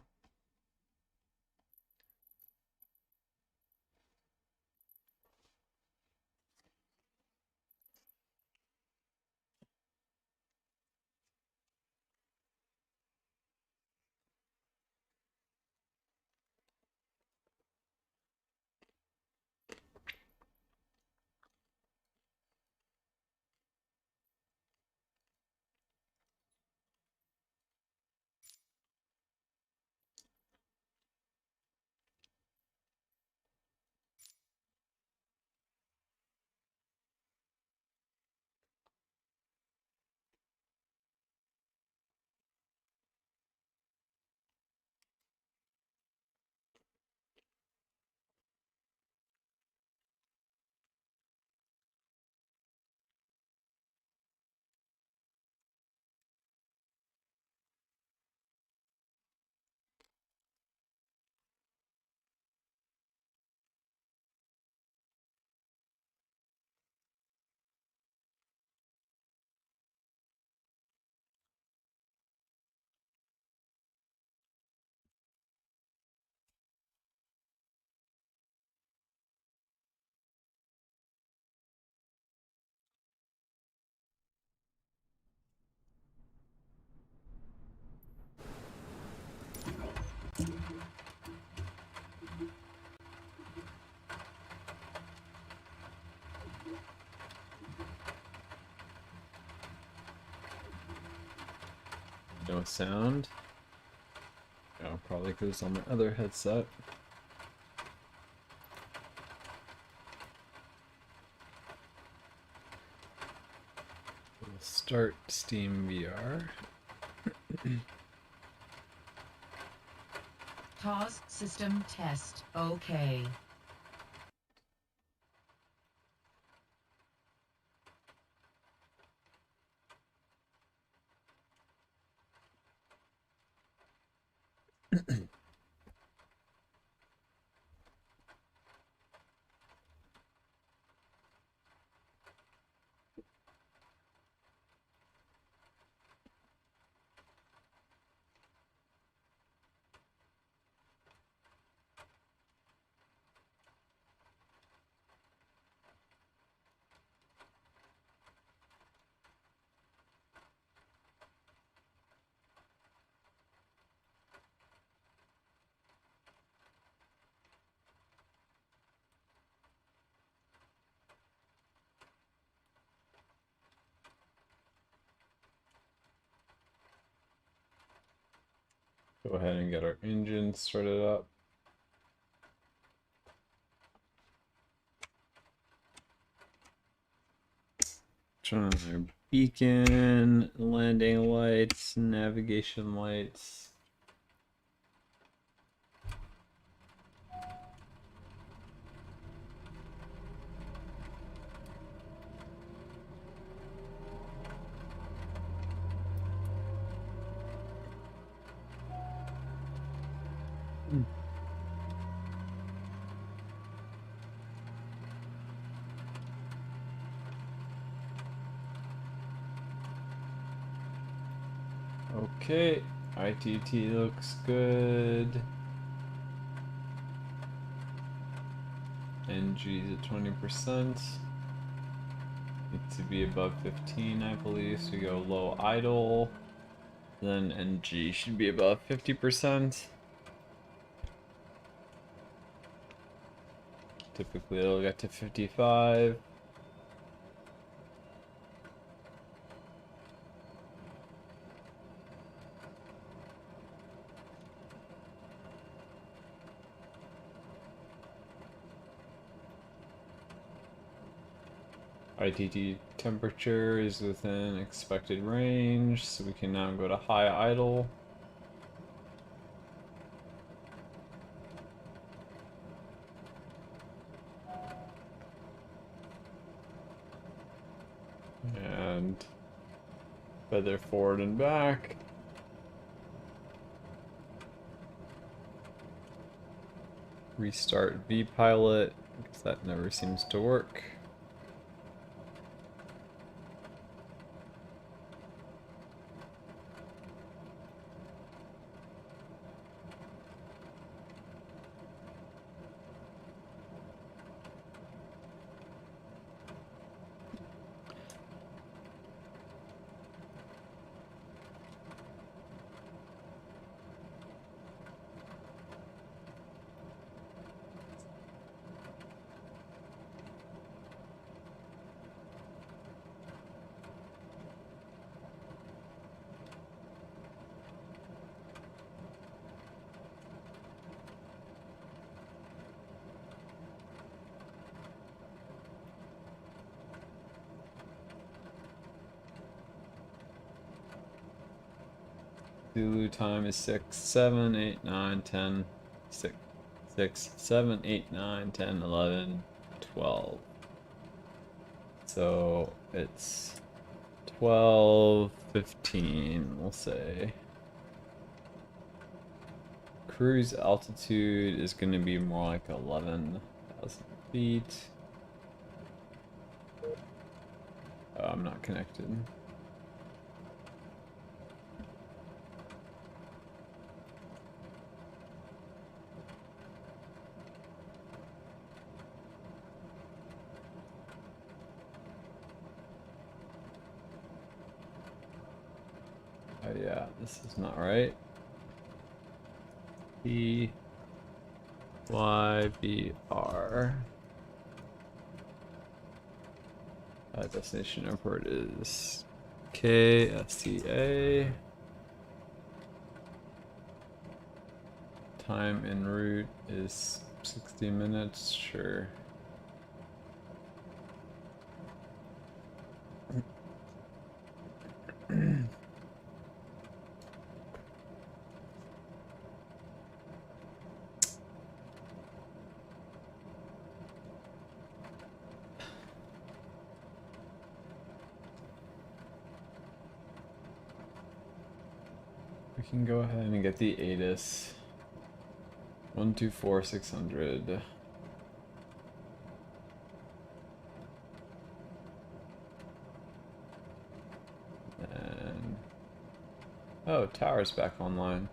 Speaker 1: No sound. Oh, probably because on my other headset. We'll start Steam VR.
Speaker 7: TOS system test. Okay.
Speaker 1: Go ahead and get our engine started up. Turn on our beacon, landing lights, navigation lights. Okay, ITT looks good. NG's at 20%. Needs to be above 15, I believe. So we go low idle. Then NG should be above 50%. Typically it'll get to 55. ITT temperature is within expected range, so we can now go to high idle. And feather forward and back. Restart VPilot, because that never seems to work. Zulu time is 6, 7, 8, 9, 10, 6, 7, 8, 9, 10, 11, 12. So it's 12, 15, we'll say. Cruise altitude is going to be more like 11,000 feet. Oh, I'm not connected. Oh yeah, this is not right. B Y B R. Destination airport is KSTA. time en route is 60 minutes, sure. We can go ahead and get the ATIS. 124,600. And oh, tower's back online.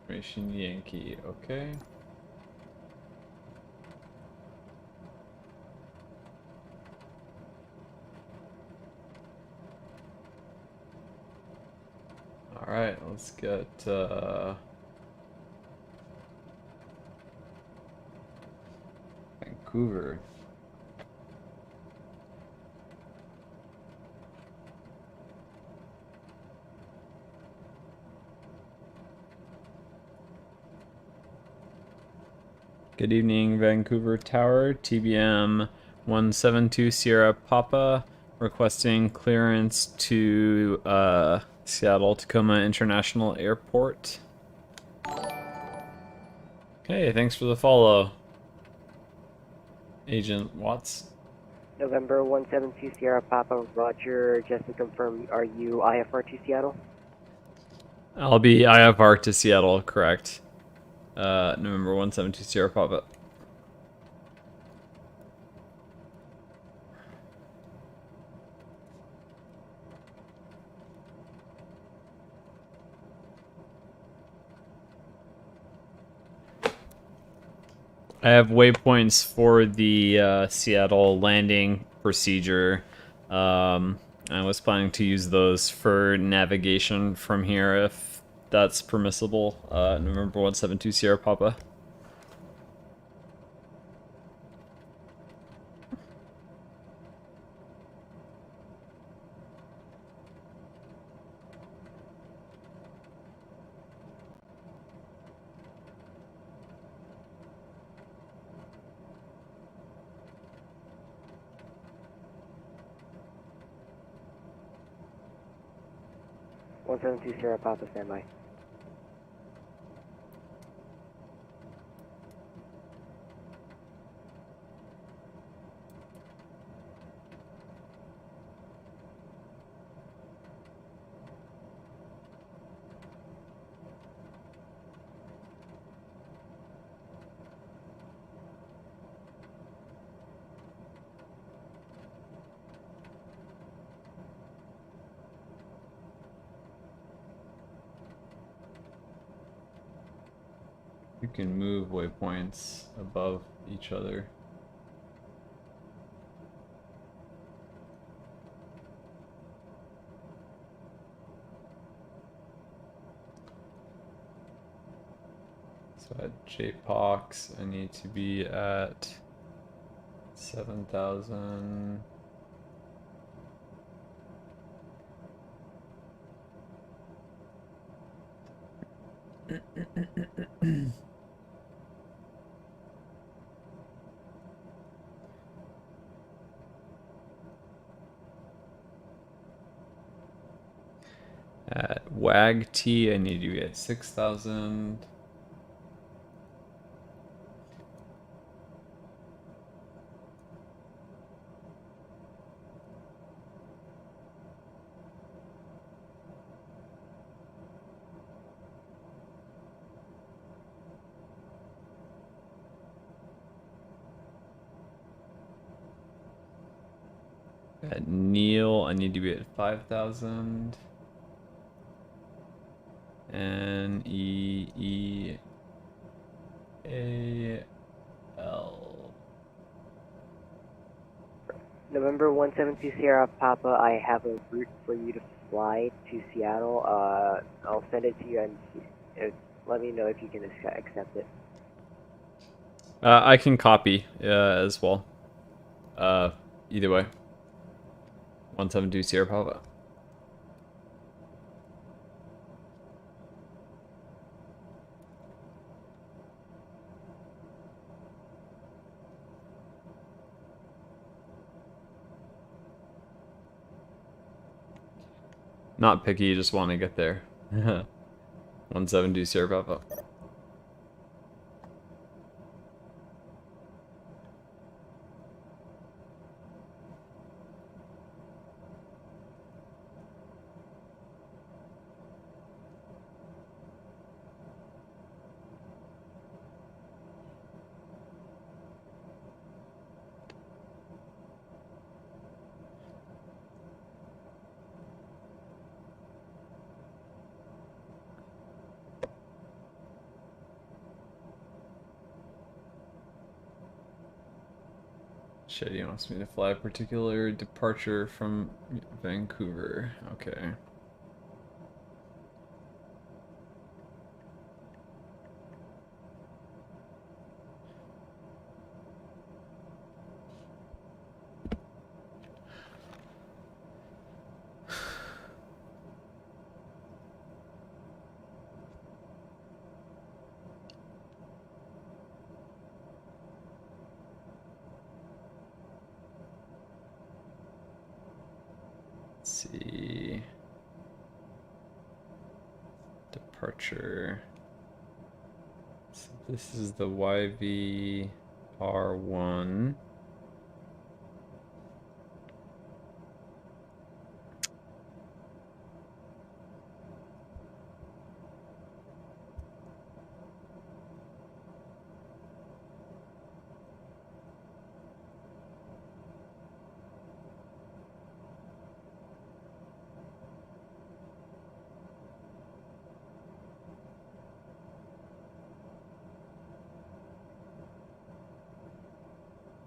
Speaker 1: Mission Yankee, okay. Alright, let's get Vancouver. Good evening, Vancouver Tower. TBM 172 Sierra Papa requesting clearance to Seattle Tacoma International Airport. Okay, thanks for the follow, Agent Watts.
Speaker 11: November 172 Sierra Papa, Roger. Just to confirm, are you IFR to Seattle?
Speaker 1: I'll be IFR to Seattle, correct. November 172 Sierra Papa. I have waypoints for the Seattle landing procedure. I was planning to use those for navigation from here if that's permissible. November 172 Sierra Papa.
Speaker 11: One 172 Sierra Papa, standby.
Speaker 1: You can move waypoints above each other. So at JPOX, I need to be at 7,000. At WAG-T, I need to be at 6,000. At Neil, I need to be at 5,000. N-E-E-A-L.
Speaker 11: November 172 Sierra Papa, I have a route for you to fly to Seattle. I'll send it to you and let me know if you can accept it.
Speaker 1: I can copy as well. Either way. 172 Sierra Papa. Not picky, just want to get there. 172 Sierra Papa. Shit, he wants me to fly a particular departure from Vancouver. Okay. Let's see. Departure. So this is the YVR1.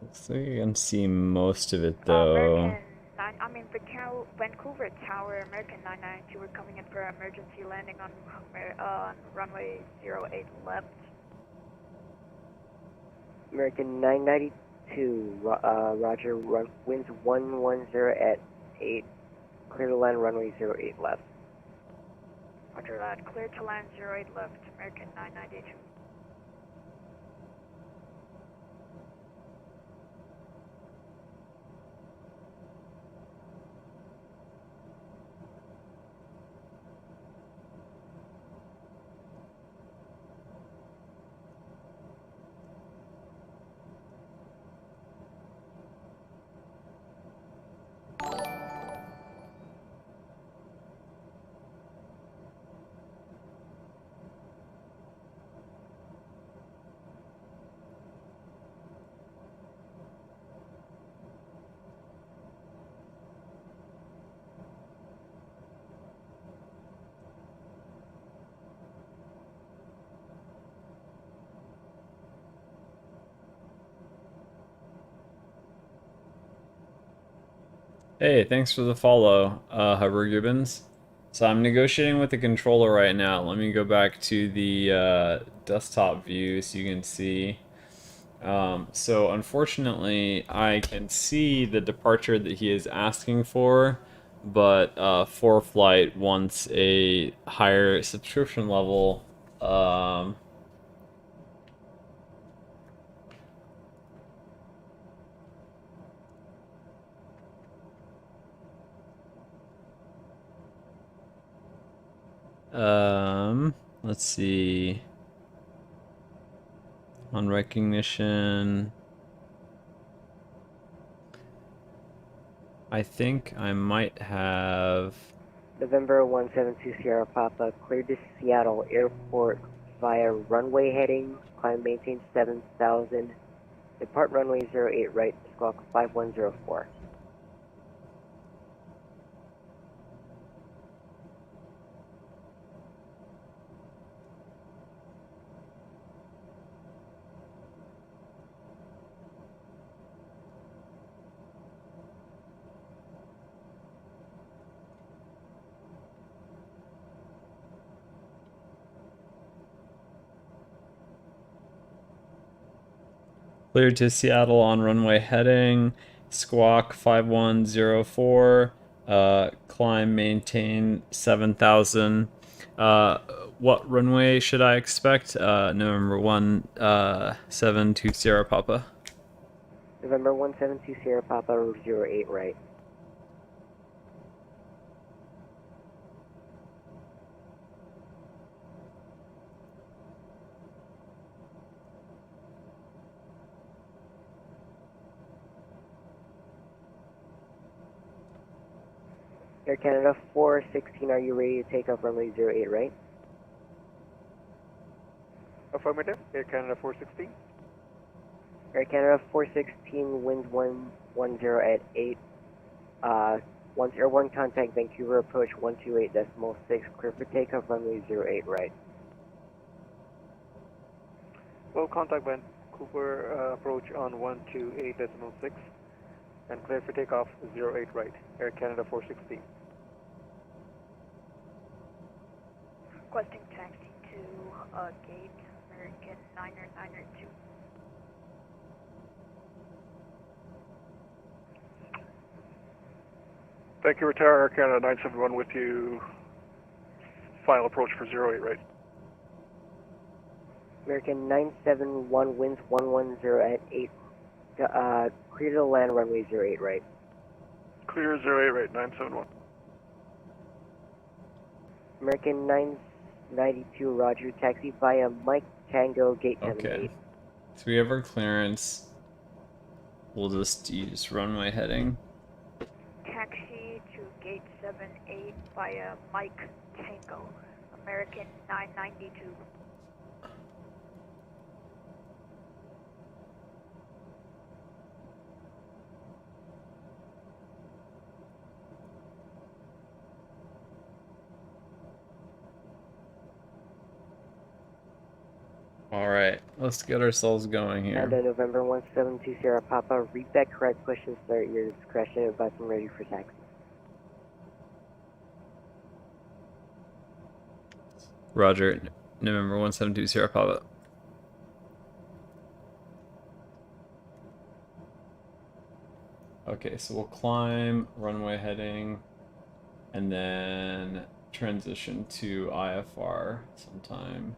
Speaker 1: Looks like I can see most of it though.
Speaker 3: Vancouver Tower, American 992, we're coming in for emergency landing on runway 08 left.
Speaker 11: American 992, Roger, winds 110 at 8, clear to land runway 08 left.
Speaker 3: Roger that, clear to land 08 left, American 992.
Speaker 1: Hey, thanks for the follow, Hubbard Gibbons. So I'm negotiating with the controller right now. Let me go back to the desktop view so you can see. So unfortunately, I can see the departure that he is asking for, but ForeFlight wants a higher subscription level. Let's see. On recognition, I think I might have...
Speaker 11: November 172 Sierra Papa, cleared to Seattle Airport via runway heading, climb maintain 7,000, depart runway 08 right, squawk 5104.
Speaker 1: Clear to Seattle on runway heading. Squawk 5104. Climb, maintain 7,000. What runway should I expect? November 1720 Sierra Papa.
Speaker 11: November 172 Sierra Papa 08 right. Air Canada 416, are you ready to take off runway 08 right?
Speaker 17: Affirmative. Air Canada 416.
Speaker 11: Air Canada 416, winds 110 at 8. Once airborne contact Vancouver approach 128.6, clear for takeoff runway 08 right.
Speaker 17: Well, contact Vancouver approach on 128.6 and clear for takeoff 08 right. Air Canada 416.
Speaker 3: Requesting taxi to gate American 930
Speaker 17: Vancouver Tower, Air Canada 971 with you. Final approach for 08 right.
Speaker 11: American 971, winds 110 at 8. Clear to land runway 08 right.
Speaker 17: Clear 08 right, 971.
Speaker 11: American 992, roger, taxi via Mike Tango, gate 78.
Speaker 1: Okay. So we have our clearance. We'll just use runway heading.
Speaker 3: Taxi to gate 78 via Mike Tango, American 992.
Speaker 1: Alright, let's get ourselves going here.
Speaker 11: And November 172 Sierra Papa, read that correct question, start your discretion, advise I'm ready for taxi.
Speaker 1: Roger, November 172 Sierra Papa. Okay, so we'll climb, runway heading, and then transition to IFR sometime.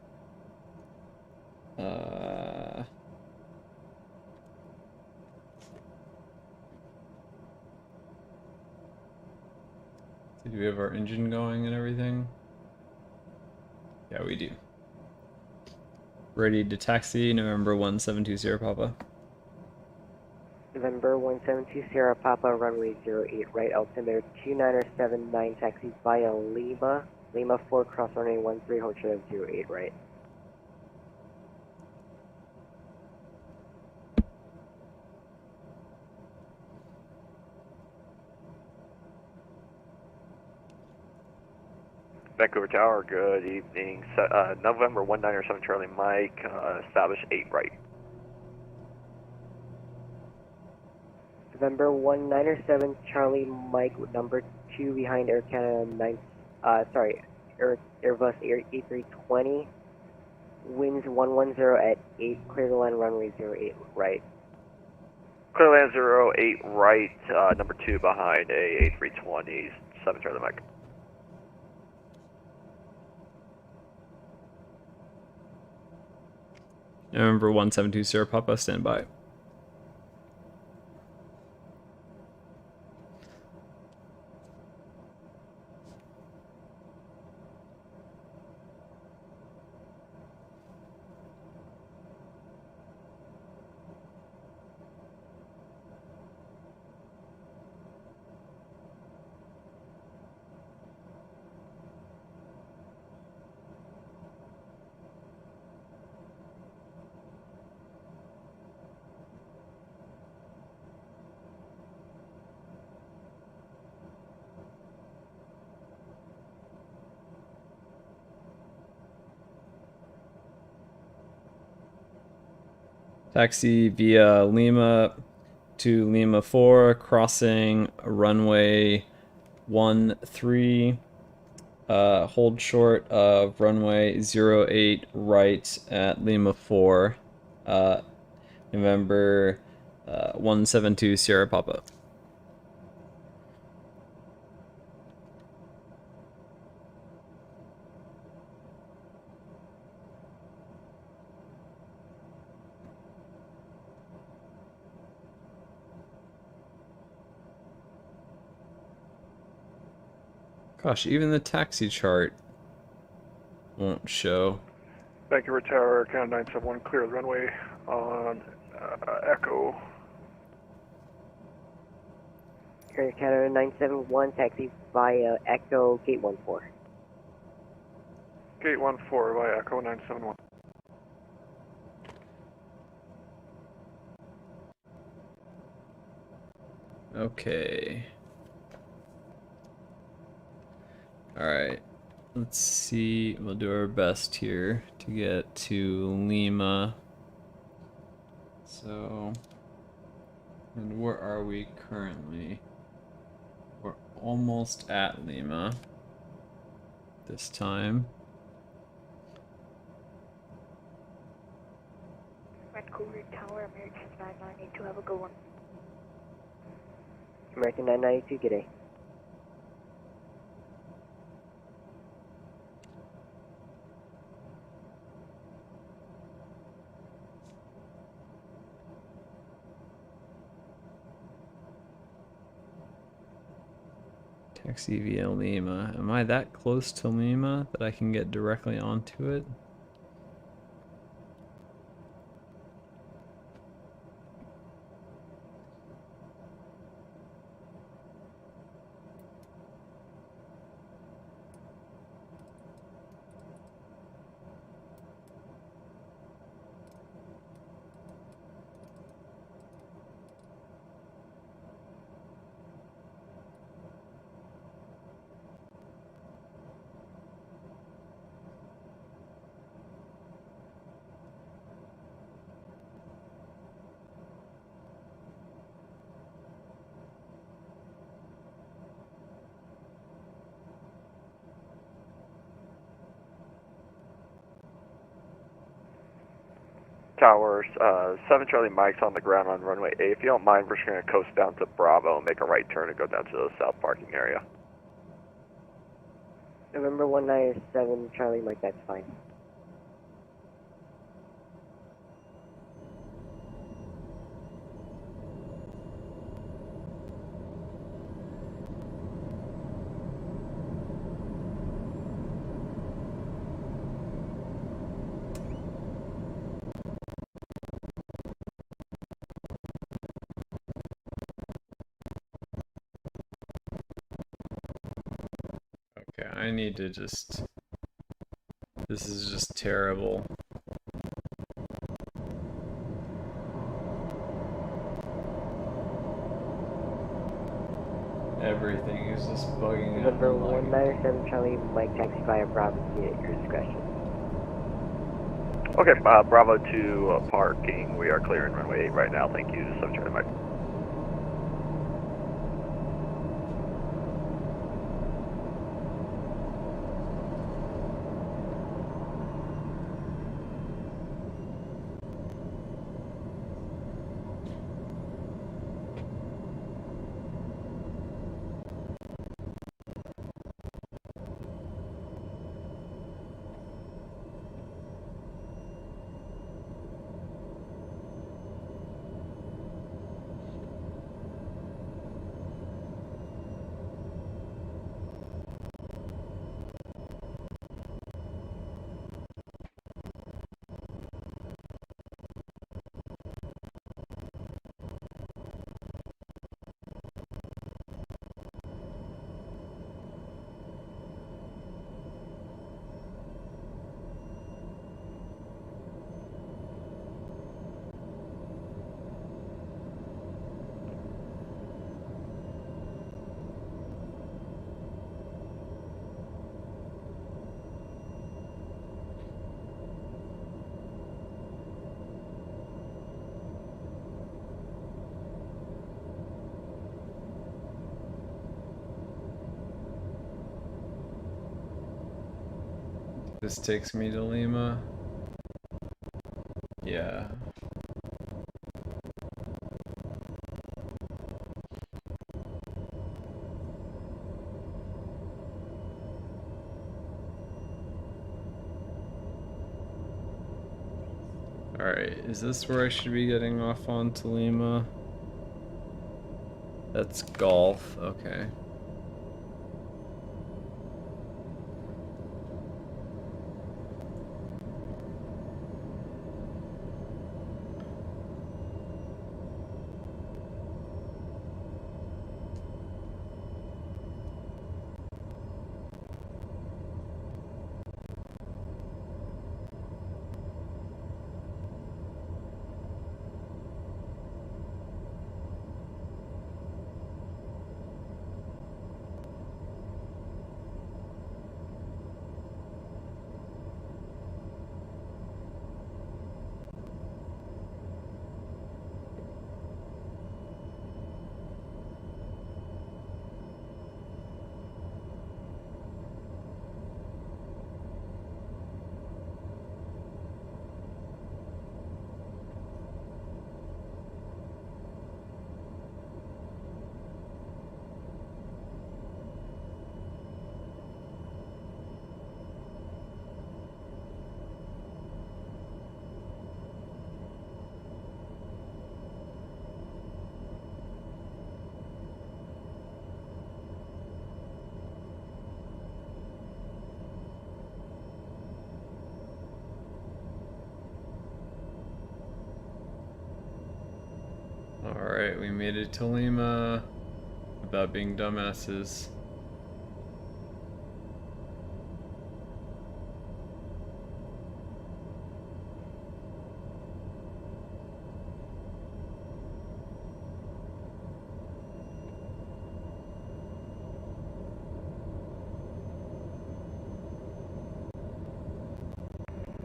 Speaker 1: Do we have our engine going and everything? Yeah, we do. Ready to taxi, November 172 Sierra Papa.
Speaker 11: November 172 Sierra Papa, runway 08 right, altimeter 2979, taxi via Lima 4, cross runway 13, hold short of 08 right.
Speaker 10: Vancouver Tower, good evening. November 197 Charlie Mike, establish 8 right.
Speaker 11: November 197 Charlie Mike, number 2 behind Air Canada 9, Airbus A320, winds 110 at 8, clear to land runway 08 right.
Speaker 10: Clear land 08 right, number 2 behind A320, 7 Charlie Mike.
Speaker 1: November 172 Sierra Papa, stand by. Taxi via Lima to Lima 4, crossing runway 13. Hold short of runway 08 right at Lima 4. November 172 Sierra Papa. Gosh, even the taxi chart won't show.
Speaker 17: Vancouver Tower, Canada 971, clear the runway on Echo.
Speaker 11: Air Canada 971, taxi via Echo Gate 14.
Speaker 17: Gate 14 via Echo 971.
Speaker 1: Okay. Alright. Let's see. We'll do our best here to get to Lima. So, and where are we currently? We're almost at Lima this time.
Speaker 3: Vancouver Tower, American 992, have a good one.
Speaker 11: American 992, good day.
Speaker 1: Taxi via Lima. Am I that close to Lima that I can get directly onto it?
Speaker 10: Towers, 7 Charlie Mike's on the ground on runway A. If you don't mind, we're just going to coast down to Bravo and make a right turn and go down to the south parking area.
Speaker 11: November 197, Charlie Mike, that's fine.
Speaker 1: Okay, I need to just... This is just terrible. Everything is just bugging out.
Speaker 11: November 197, Charlie Mike, taxi via Bravo at your discretion.
Speaker 10: Okay, Bravo to parking. We are clearing runway 8 right now. Thank you, 7 Charlie Mike.
Speaker 1: This takes me to Lima. Yeah. Alright, is this where I should be getting off on to Lima? That's golf, okay. Alright, we made it to Lima without being dumbasses.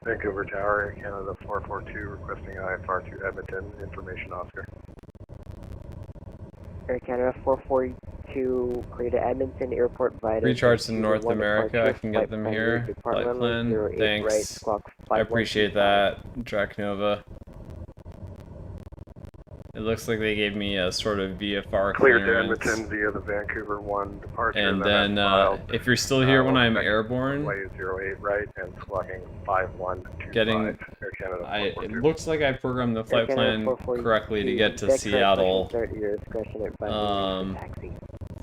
Speaker 21: Vancouver Tower, Canada 442, requesting IFR to Edmonton, information Oscar.
Speaker 11: Air Canada 442, clear to Edmonton Airport via
Speaker 1: Recharge to North America, I can get them here. Flight plan, thanks. I appreciate that, Draknova. It looks like they gave me a sort of VFR
Speaker 21: Clear to
Speaker 1: clearance.
Speaker 21: Edmonton via the Vancouver 1 departure.
Speaker 1: And then, if you're still here when I'm airborne,
Speaker 21: Runway 08 right and squawking 5125.
Speaker 1: getting,
Speaker 21: Air Canada 442.
Speaker 1: it looks like I programmed the flight plan correctly to get to Seattle.
Speaker 11: Start your discretion at taxi.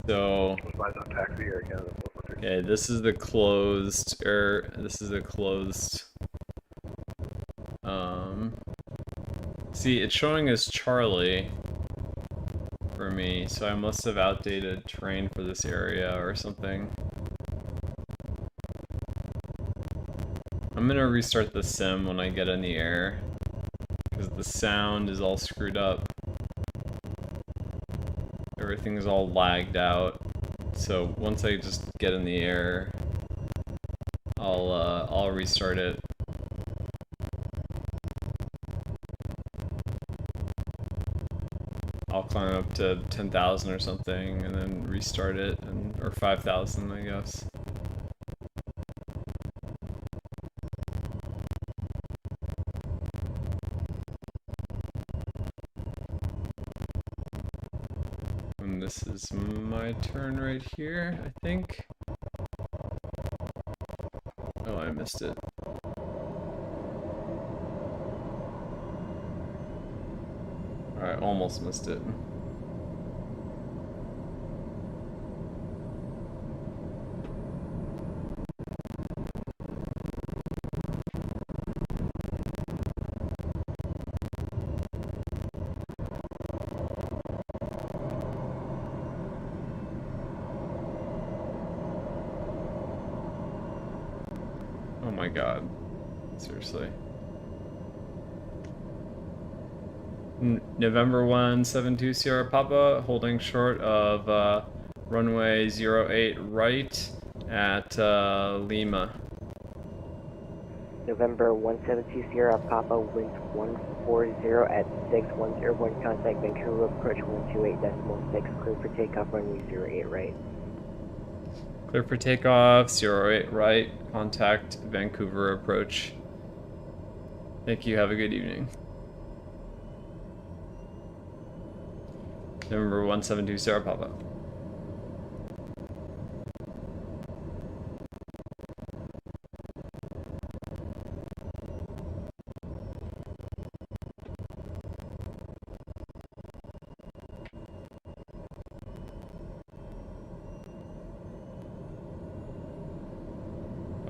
Speaker 1: So,
Speaker 21: Advise on taxi, Air Canada 442.
Speaker 1: okay, this is the closed, see, it's showing as Charlie for me, so I must have outdated terrain for this area or something. I'm gonna restart the sim when I get in the air, because the sound is all screwed up. Everything's all lagged out, so once I just get in the air, I'll restart it. I'll climb up to 10,000 or something, and then restart it, or 5,000, I guess. And this is my turn right here, I think. Oh, I missed it. I almost missed it. Oh my god. Seriously. November 172 Sierra Papa, holding short of runway 08 right at Lima.
Speaker 11: November 172 Sierra Papa, wind 140 at 61 airborne contact Vancouver, approach 128.6, clear for takeoff, runway 08 right.
Speaker 1: Clear for takeoff, 08 right, contact Vancouver approach. Thank you, have a good evening. November 172 Sierra Papa.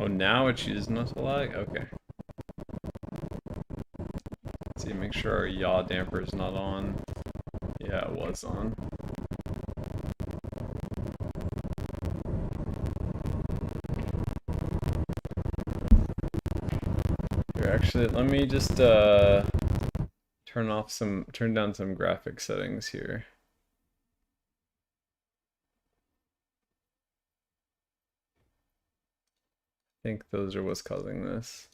Speaker 1: Oh, now it chooses not to lag? Okay. Let's see, make sure our yaw damper is not on. Yeah, it was on. Here, actually, let me just turn down some graphic settings here. I think those are what's causing this.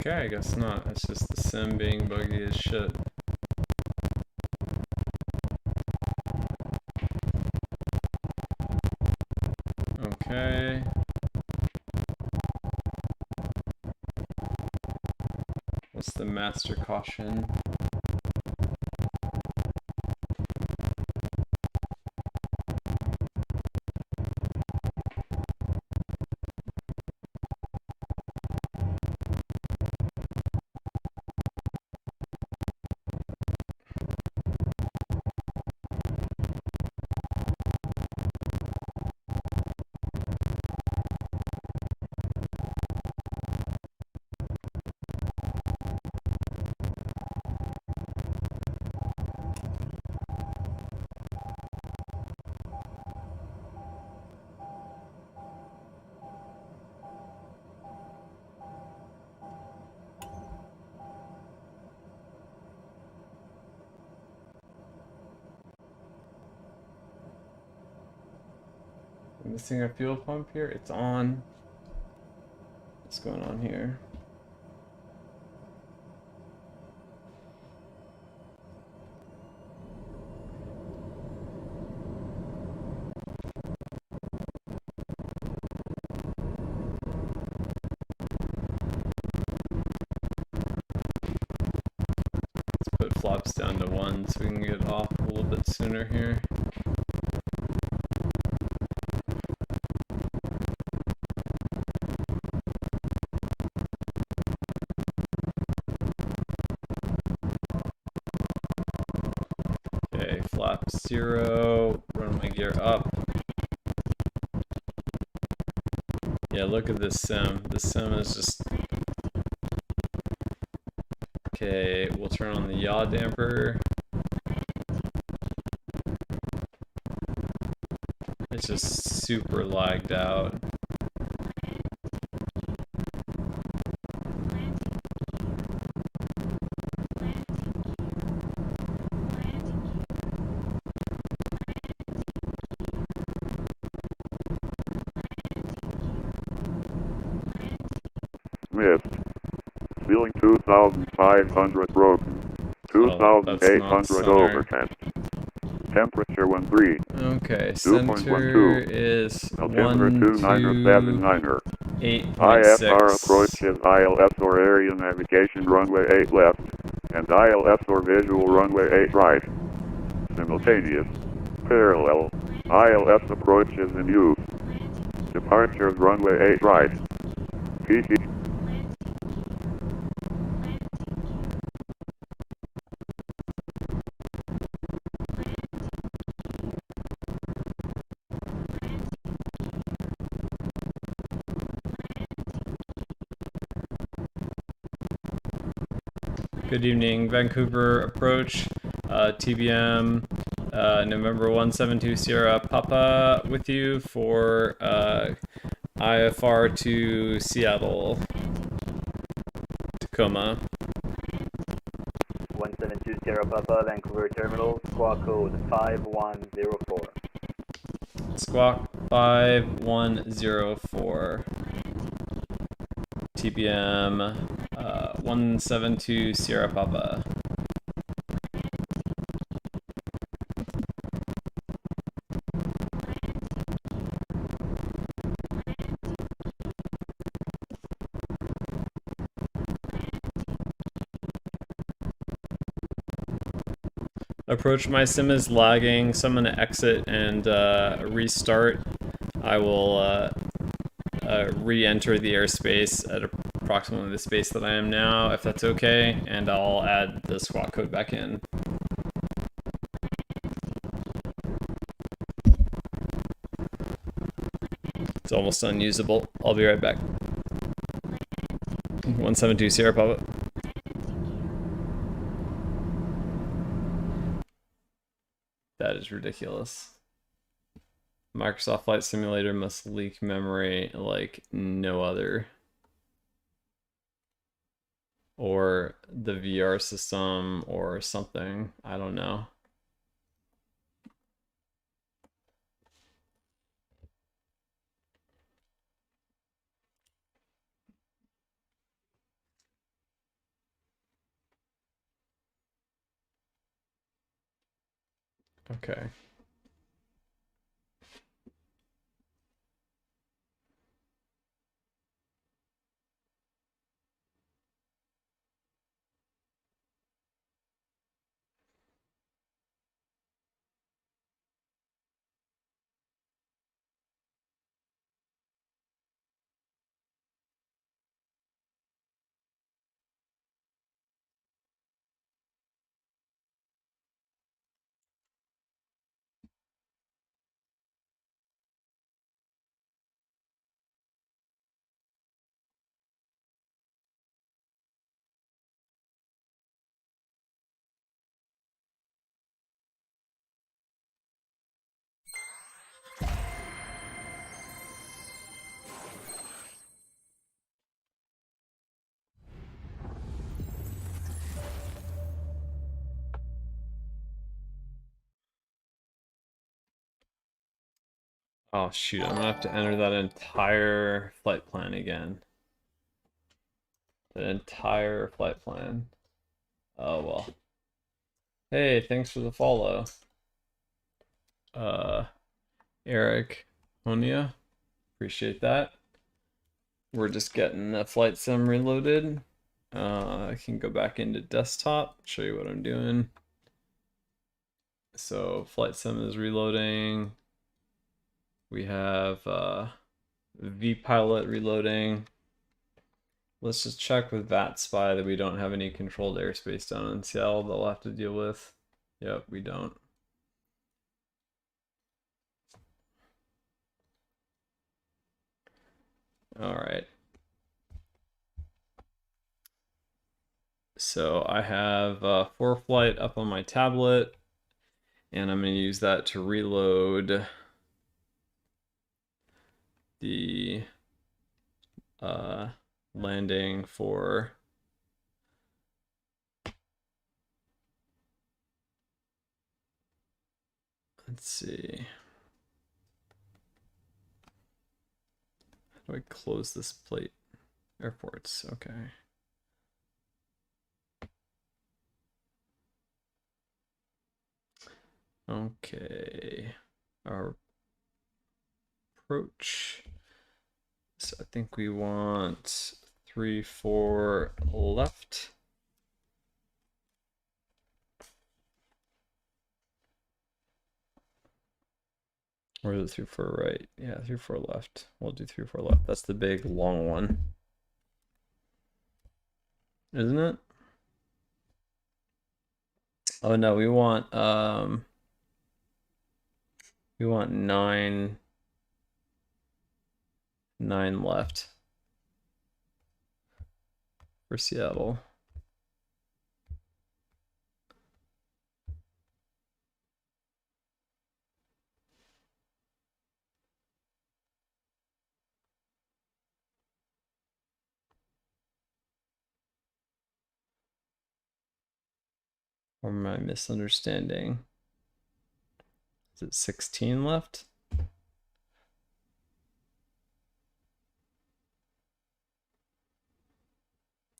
Speaker 1: Okay, I guess not. It's just the sim being buggy as shit. Okay. What's the master caution? I'm missing a fuel pump here. It's on. What's going on here? Let's put flops down to 1 so we can get off a little bit sooner here. Okay, flap 0, run my gear up. Yeah, look at this sim. The sim is just... Okay, we'll turn on the yaw damper. It's just super lagged out.
Speaker 8: Missed. Ceiling 2,500 broken. 2,800 overcast. Temperature 13.
Speaker 1: Okay, center
Speaker 8: 2.12.
Speaker 1: is
Speaker 8: Altimeter 2979er.
Speaker 1: 8.6.
Speaker 8: IFR approaches ILS or area navigation runway 8 left, and ILS or visual runway 8 right. Simultaneous. Parallel. ILS approaches in use. Departures runway 8 right. PT.
Speaker 1: Good evening, Vancouver approach, TBM, November 172 Sierra Papa with you for IFR to Seattle, Tacoma.
Speaker 19: 172 Sierra Papa, Vancouver Terminal, squawk code 5104.
Speaker 1: Squawk 5104. TBM 172 Sierra Papa. Approach my sim is lagging, so I'm gonna exit and restart. I will re-enter the airspace at approximately the space that I am now, if that's okay, and I'll add the squawk code back in. It's almost unusable. I'll be right back. 172 Sierra Papa. That is ridiculous. Microsoft Flight Simulator must leak memory like no other. Or the VR system or something. I don't know. Okay. Oh shoot, I'm gonna have to enter that entire flight plan again. That entire flight plan. Oh well. Hey, thanks for the follow. Eric Honia. Appreciate that. We're just getting the flight sim reloaded. I can go back into desktop, show you what I'm doing. So flight sim is reloading. We have vPilot reloading. Let's just check with VATSPI that we don't have any controlled airspace down in Seattle that we'll have to deal with. Yep, we don't. All right. So I have ForeFlight up on my tablet, and I'm going to use that to reload the landing for let's see. How do I close this plate? Airports, okay. Okay. Our approach. So I think we want 3-4 left. Or is it 3-4 right? Yeah, 3-4 left. We'll do 3-4 left. That's the big long one. Isn't it? Oh no, we want 9 left for Seattle. Or am I misunderstanding? Is it 16 left?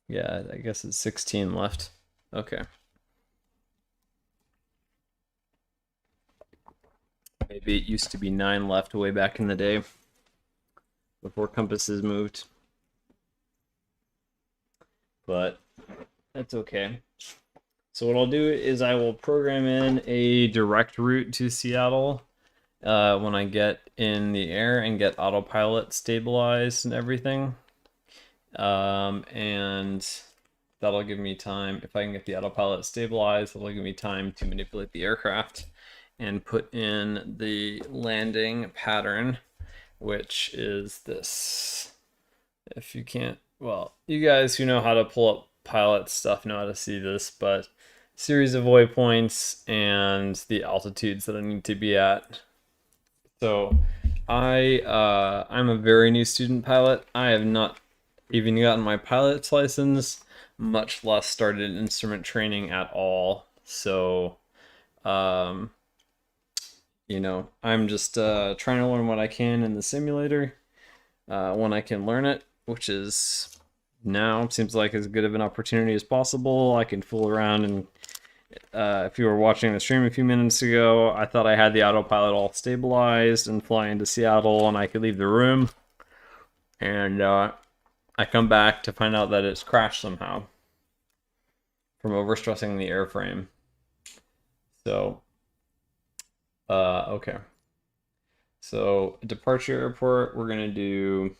Speaker 1: Yeah, I guess it's 16 left. Okay. Maybe it used to be 9 left way back in the day before compasses moved. But that's okay. So what I'll do is I will program in a direct route to Seattle when I get in the air and get autopilot stabilized and everything. And that'll give me time, if I can get the autopilot stabilized, that'll give me time to manipulate the aircraft and put in the landing pattern, which is this. If you can't, well, you guys who know how to pull up pilot stuff know how to see this, but series of waypoints and the altitudes that I need to be at. So I'm a very new student pilot. I have not even gotten my pilot's license, much less started instrument training at all. So, you know, I'm just trying to learn what I can in the simulator when I can learn it, which is now seems like as good of an opportunity as possible. I can fool around, and if you were watching the stream a few minutes ago, I thought I had the autopilot all stabilized and fly into Seattle and I could leave the room. And I come back to find out that it's crashed somehow from overstressing the airframe. So, okay. So, departure airport, we're going to do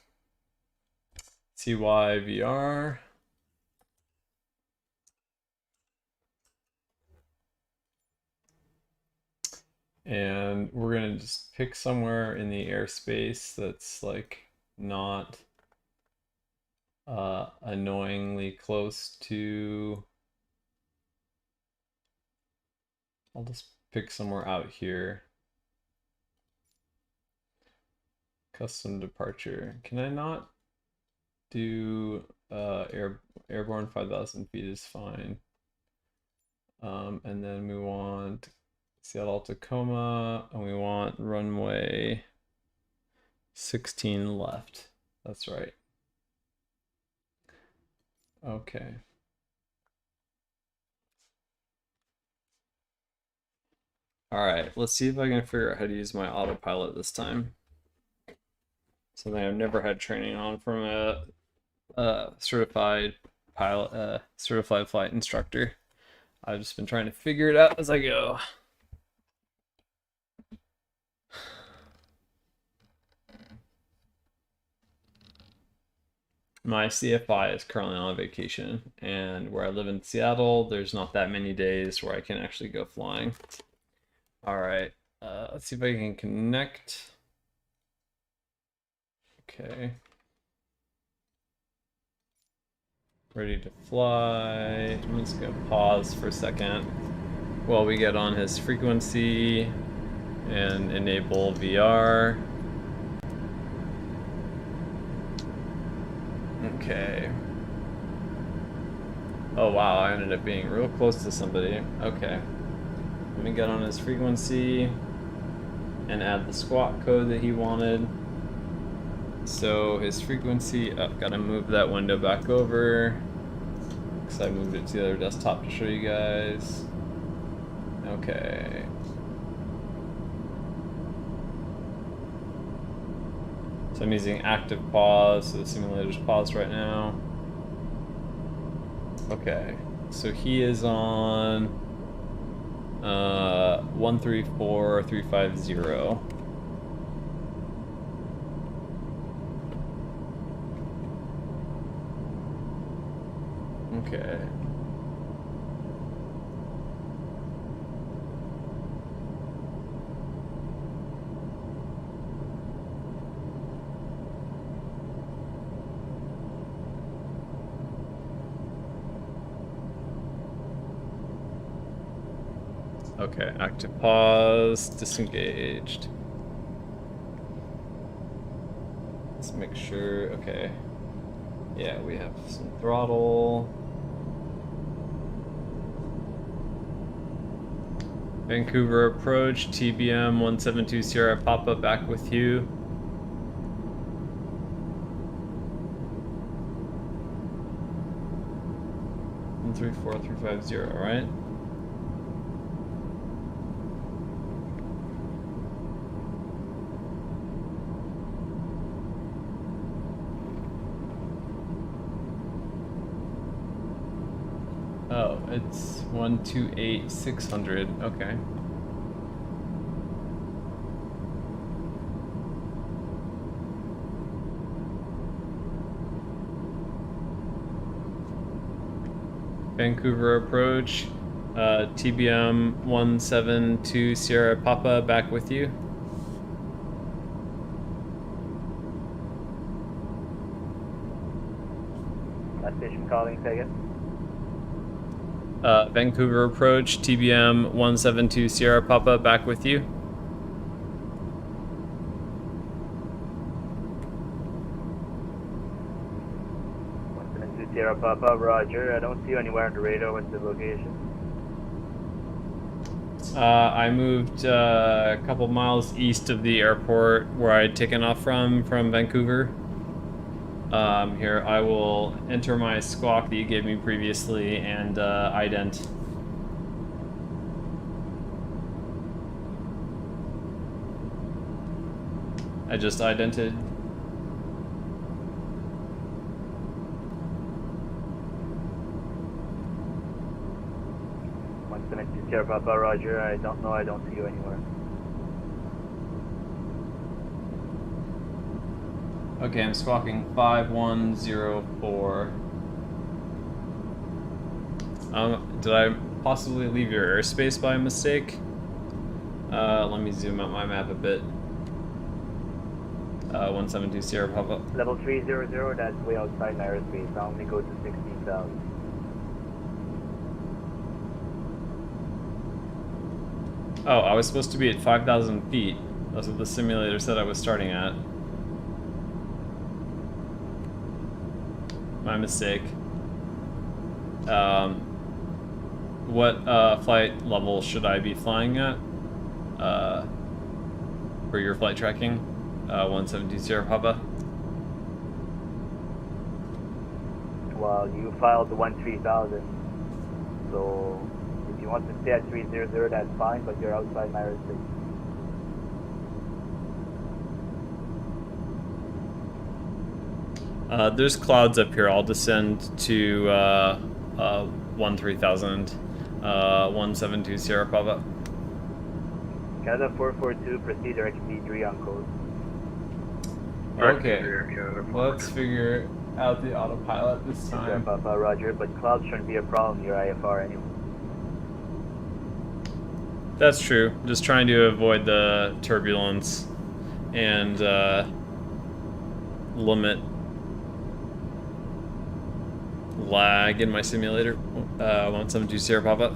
Speaker 1: CYVR. And we're going to just pick somewhere in the airspace that's like not annoyingly close to, I'll just pick somewhere out here. Custom departure. Can I not do airborne 5,000 feet is fine. And then we want Seattle Tacoma, and we want runway 16 left. That's right. Okay. All right, let's see if I can figure out how to use my autopilot this time. Something I've never had training on from a certified pilot, certified flight instructor. I've just been trying to figure it out as I go. My CFI is currently on vacation, and where I live in Seattle, there's not that many days where I can actually go flying. All right, let's see if I can connect. Okay. Ready to fly. I'm just gonna pause for a second while we get on his frequency and enable VR. Okay. Oh wow, I ended up being real close to somebody. Okay. Let me get on his frequency and add the squawk code that he wanted. So his frequency, oh, gotta move that window back over because I moved it to the other desktop to show you guys. Okay. So I'm using active pause, so the simulator's paused right now. Okay, so he is on 134350. Okay. Okay, active pause, disengaged. Let's make sure, okay. Yeah, we have some throttle. Vancouver approach, TBM930 Sierra Papa back with you. And 34350, right? Oh, it's 128,600. Okay. Vancouver approach. TBM930 Sierra Papa back with you.
Speaker 19: Last station calling, say again.
Speaker 1: Vancouver approach, TBM930 Sierra Papa back with you.
Speaker 19: Sierra Papa, roger. I don't see you anywhere on the radar. What's the location?
Speaker 1: I moved a couple miles east of the airport where I had taken off from Vancouver. Here, I will enter my squawk that you gave me previously and ident. I just idented.
Speaker 19: Sierra Papa, roger. I don't know. I don't see you anywhere.
Speaker 1: Okay, I'm squawking 5104. Did I possibly leave your airspace by mistake? Let me zoom out my map a bit. 172 Sierra Papa.
Speaker 19: Level 300, that's way outside my airspace. I only go to 16,000.
Speaker 1: Oh, I was supposed to be at 5,000 feet. That's what the simulator said I was starting at. My mistake. What flight level should I be flying at? For your flight tracking? 172 Sierra Papa.
Speaker 19: Well, you filed the 13,000. So, if you want to stay at 300, that's fine, but you're outside my airspace.
Speaker 1: There's clouds up here. I'll descend to 13,000. 172 Sierra Papa.
Speaker 19: Canada 442, proceed direct V3 on code.
Speaker 1: Okay, let's figure out the autopilot this time.
Speaker 19: Sierra Papa, roger, but clouds shouldn't be a problem, your IFR anyway.
Speaker 1: That's true. Just trying to avoid the turbulence and limit lag in my simulator. 172 Sierra Papa.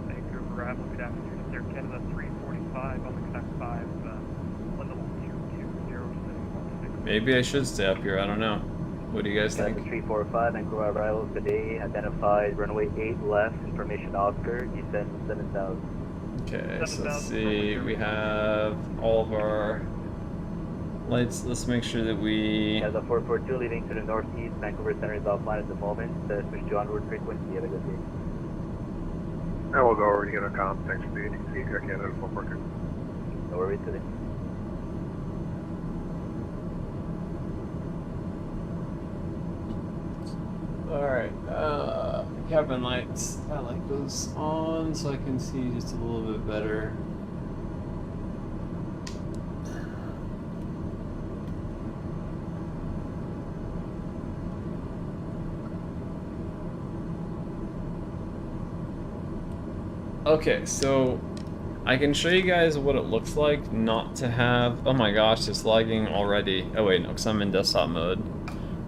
Speaker 6: Vancouver, I'm looking after you. There, Canada 345 on the Connect 5, level 220.
Speaker 1: Maybe I should stay up here. I don't know. What do you guys think?
Speaker 19: 345, Vancouver arrival today, identified runway 8 left, information Oscar, descend 7,000.
Speaker 1: Okay, so let's see. We have all of our lights. Let's make sure that we...
Speaker 19: Canada 442 leading to the northeast, Vancouver center is offline at the moment, switch to onward frequency, have a good day.
Speaker 21: I will go over to get a comm, thanks for the ATC, Canada 442.
Speaker 19: No worries today.
Speaker 1: Alright, cabin lights. I like those on so I can see just a little bit better. Okay, so I can show you guys what it looks like not to have... Oh my gosh, it's lagging already. Oh wait, no, because I'm in desktop mode.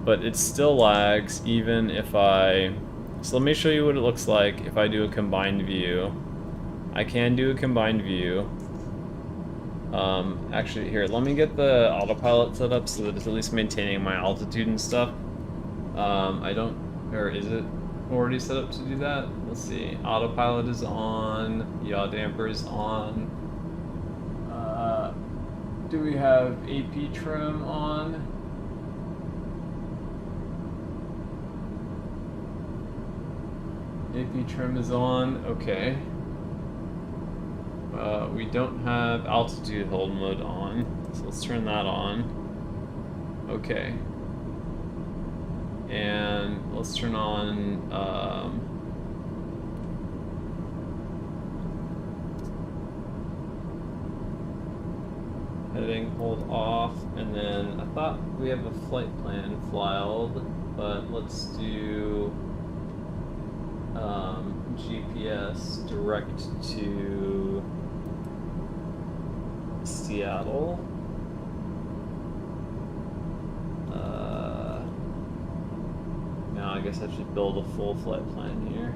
Speaker 1: But it still lags even if I... So let me show you what it looks like if I do a combined view. I can do a combined view. Actually, here, let me get the autopilot set up so that it's at least maintaining my altitude and stuff. I don't... Or is it already set up to do that? Let's see. Autopilot is on. Yaw damper is on. Do we have AP trim on? AP trim is on. Okay. We don't have altitude hold mode on, so let's turn that on. Okay. And let's turn on heading, hold off, and then I thought we have a flight plan filed, but let's do GPS direct to Seattle. Now I guess I should build a full flight plan here.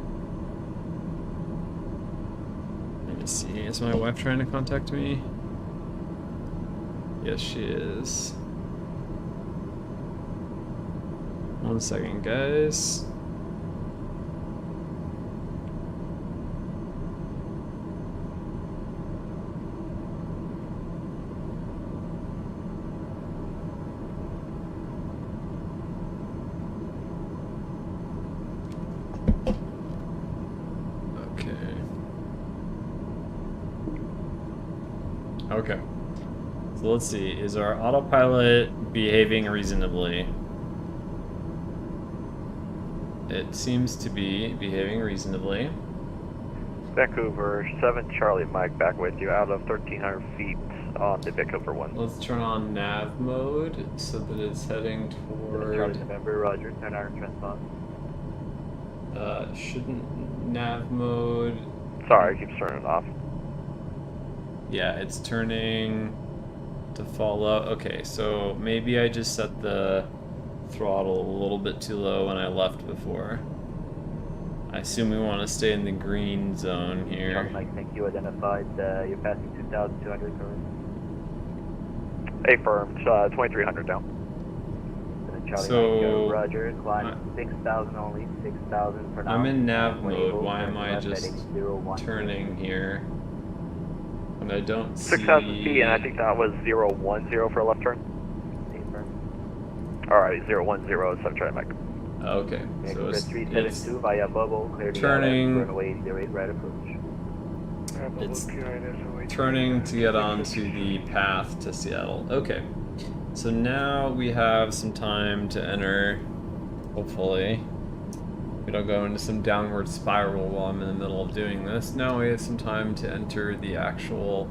Speaker 1: Let me see, is my wife trying to contact me? Yes, she is. 1 second, guys. Okay. So let's see, is our autopilot behaving reasonably? It seems to be behaving reasonably.
Speaker 10: Vancouver, 7 Charlie Mike back with you out of 1,300 feet on the Vancouver 1.
Speaker 1: Let's turn on nav mode so that it's heading toward...
Speaker 19: Charlie November, Roger, 10 hour transpond.
Speaker 1: Shouldn't nav mode...
Speaker 10: Sorry, it keeps turning off.
Speaker 1: Yeah, it's turning to follow. Okay, so maybe I just set the throttle a little bit too low when I left before. I assume we want to stay in the green zone here.
Speaker 19: Charlie Mike, thank you. Identified. You're passing 2,200 current.
Speaker 10: Affirmed, 2,300 down.
Speaker 19: Charlie
Speaker 1: So,
Speaker 19: Mike, go, Roger, climb 6,000 only, 6,000 for now.
Speaker 1: I'm in nav mode.
Speaker 19: Able,
Speaker 1: Why am I
Speaker 19: left
Speaker 1: just
Speaker 19: heading 0,
Speaker 1: turning here? And I don't see...
Speaker 10: 6,000 feet, and I think that was 010 for a left turn. Alright, 010, 7 Charlie Mike.
Speaker 1: Okay, so it's
Speaker 19: 372 via bubble, clear to
Speaker 1: turning...
Speaker 19: runway 08 right approach.
Speaker 1: It's turning to get onto the path to Seattle. Okay, so now we have some time to enter, hopefully. We don't go into some downward spiral while I'm in the middle of doing this. Now we have some time to enter the actual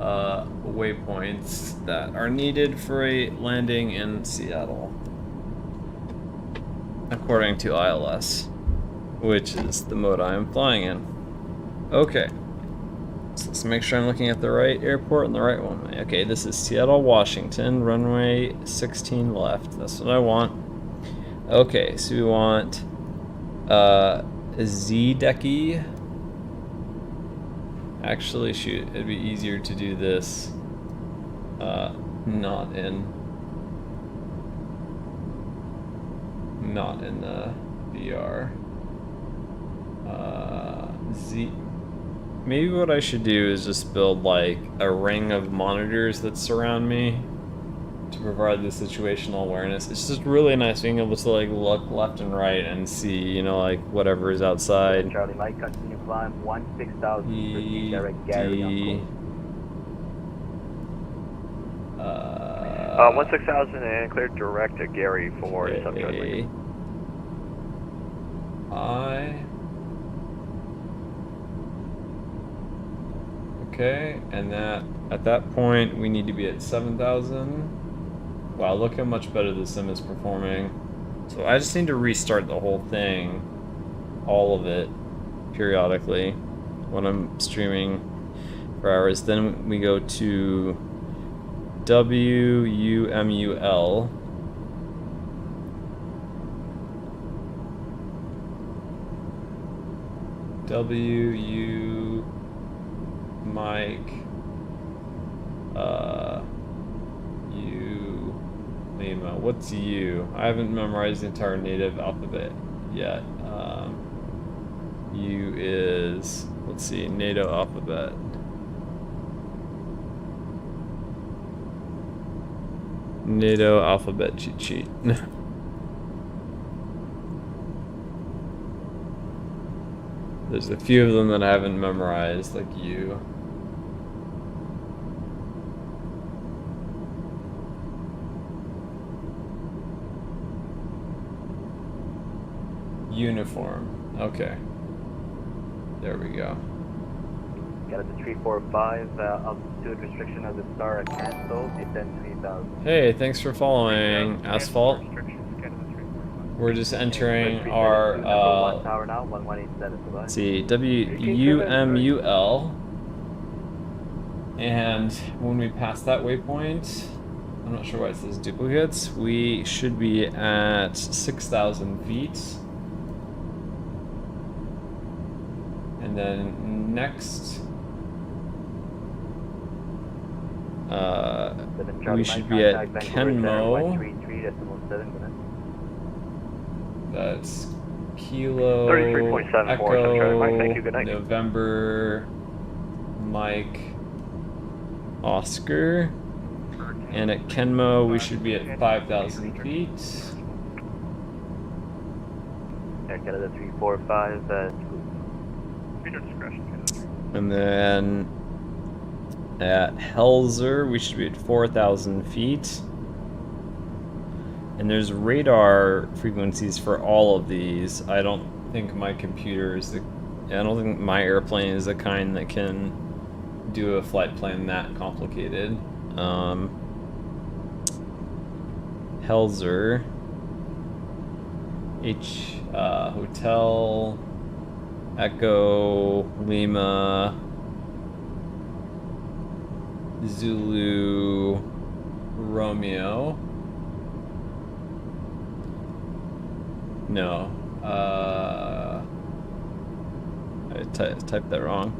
Speaker 1: waypoints that are needed for a landing in Seattle, according to ILS, which is the mode I am flying in. Okay, so let's make sure I'm looking at the right airport and the right one. Okay, this is Seattle, Washington, runway 16 left. That's what I want. Okay, so we want Z-decky. Actually, shoot, it'd be easier to do this not in the VR. Maybe what I should do is just build like a ring of monitors that surround me to provide the situational awareness. It's just really nice being able to like look left and right and see, you know, like whatever is outside.
Speaker 19: Charlie Mike, continue climb 16,000 for direct Gary on course.
Speaker 10: 16,000 and cleared direct to Gary for
Speaker 1: Okay. Okay, and that at that point we need to be at 7,000. Wow, look how much better the sim is performing. So I just need to restart the whole thing, all of it, periodically when I'm streaming for hours. Then we go to WUMUL. WU Mike U Lima. What's U? I haven't memorized the entire native alphabet yet. U is, let's see, NATO alphabet. NATO alphabet cheat sheet. There's a few of them that I haven't memorized, like U. Uniform. Okay. There we go.
Speaker 19: Got it to 345, altitude restriction of the star cancelled, descend 3000.
Speaker 1: Hey, thanks for following, Asphalt. We're just entering our,
Speaker 19: Tower now, 1187, goodbye.
Speaker 1: let's see, WUMUL. And when we pass that waypoint, I'm not sure why it says duplicates, we should be at 6,000 feet. And then next, we should be at Kenmo. That's Kilo
Speaker 10: 33.74,
Speaker 1: Echo November Mike Oscar. And at Kenmo, we should be at 5,000 feet.
Speaker 19: Yeah, Canada 345,
Speaker 1: And then at Helzer, we should be at 4,000 feet. And there's radar frequencies for all of these. I don't think my computer is I don't think my airplane is the kind that can do a flight plan that complicated. Helzer, Hotel, Echo, Lima, Zulu, Romeo. No, I typed that wrong.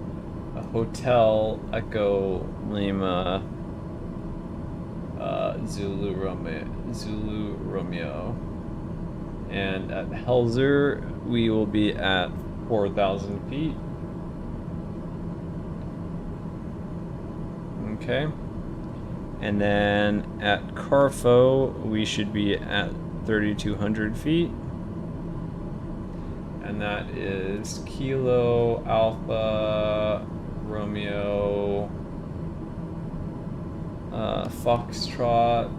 Speaker 1: Hotel, Echo, Lima, Zulu, Romeo. And at Helzer, we will be at 4,000 feet. Okay. And then at Carfo, we should be at 3,200 feet. And that is Kilo, Alpha, Romeo, Foxtrot.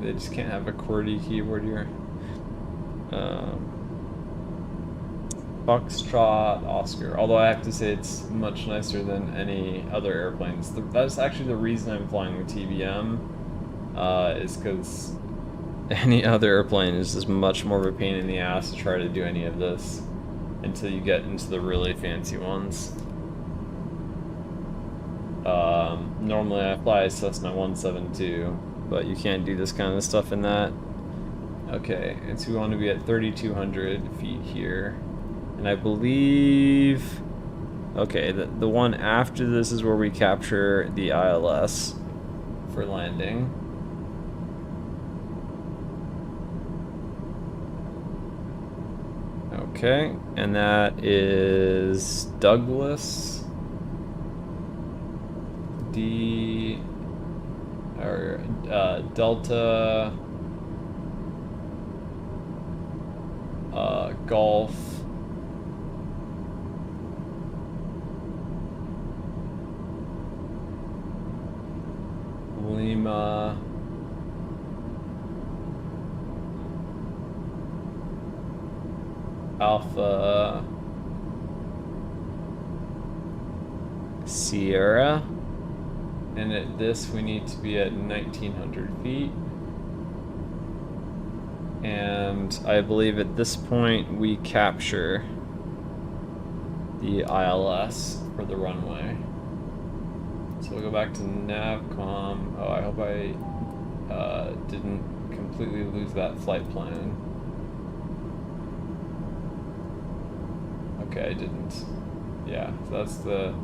Speaker 1: They just can't have a QWERTY keyboard here. Foxtrot, Oscar. Although I have to say it's much nicer than any other airplanes. That's actually the reason I'm flying with TBM, is because any other airplane is just much more of a pain in the ass to try to do any of this until you get into the really fancy ones. Normally I fly a Cessna 172, but you can't do this kind of stuff in that. Okay, and so we want to be at 3,200 feet here. And I believe, okay, the one after this is where we capture the ILS for landing. Okay, and that is Douglas. Delta, Golf, Lima, Alpha, Sierra. And at this, we need to be at 1,900 feet. And I believe at this point, we capture the ILS for the runway. So we'll go back to Navcom. Oh, I hope I didn't completely lose that flight plan. Okay, I didn't. Yeah, so that's the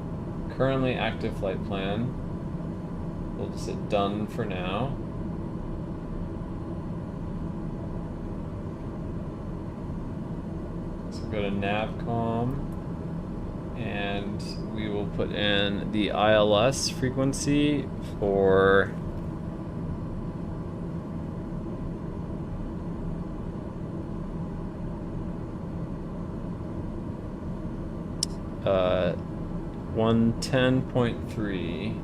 Speaker 1: currently active flight plan. We'll just hit done for now. So go to Navcom, and we will put in the ILS frequency for 110.3.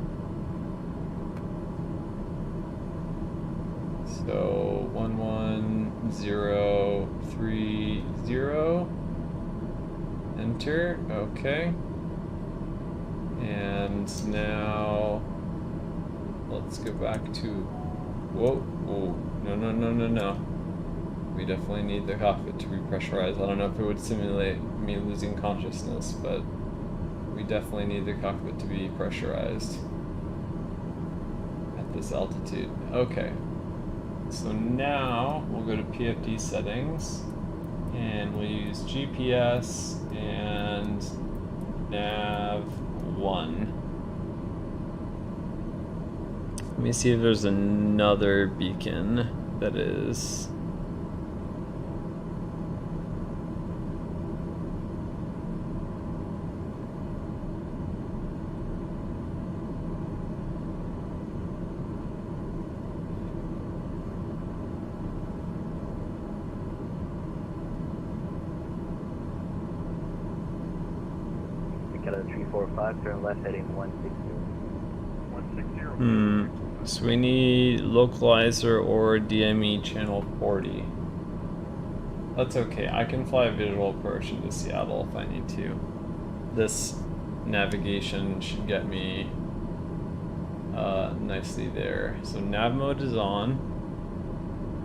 Speaker 1: So 11030, enter, okay. And now let's go back to, whoa, no. We definitely need the cockpit to be pressurized. I don't know if it would simulate me losing consciousness, but we definitely need the cockpit to be pressurized at this altitude. Okay. So now we'll go to PFD settings and we'll use GPS and nav 1. Let me see if there's another beacon that is.
Speaker 19: Kilo 345, turn left heading 160.
Speaker 1: 160. So we need localizer or DME channel 40. That's okay. I can fly a visual approach into Seattle if I need to. This navigation should get me nicely there. So nav mode is on,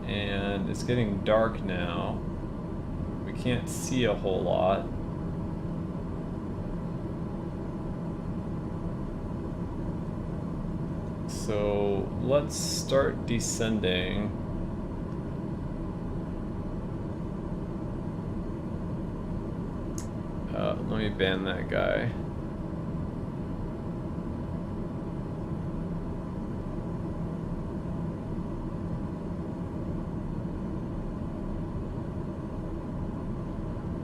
Speaker 1: and it's getting dark now. We can't see a whole lot. So let's start descending. Let me ban that guy.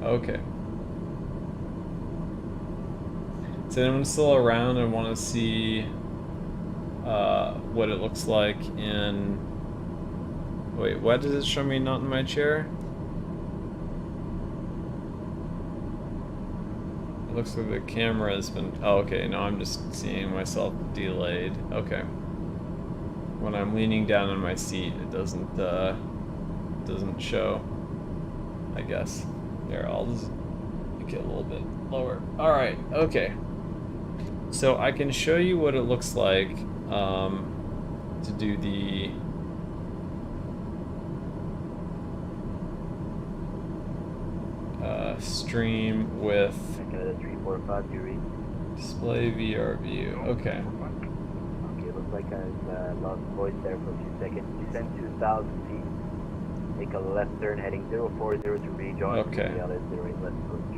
Speaker 1: Okay. Is anyone still around and want to see what it looks like in... Wait, why does it show me not in my chair? It looks like the camera has been... Oh, okay, now I'm just seeing myself delayed. Okay. When I'm leaning down in my seat, it doesn't show, I guess. There, I'll just make it a little bit lower. Alright, okay. So I can show you what it looks like to do the stream with display VR view. Okay.
Speaker 19: Okay, looks like I've lost voice there for a few seconds. Descend 2,000 feet. Make a left turn heading 040 to rejoin.
Speaker 1: Okay.
Speaker 19: The other 08 left approach.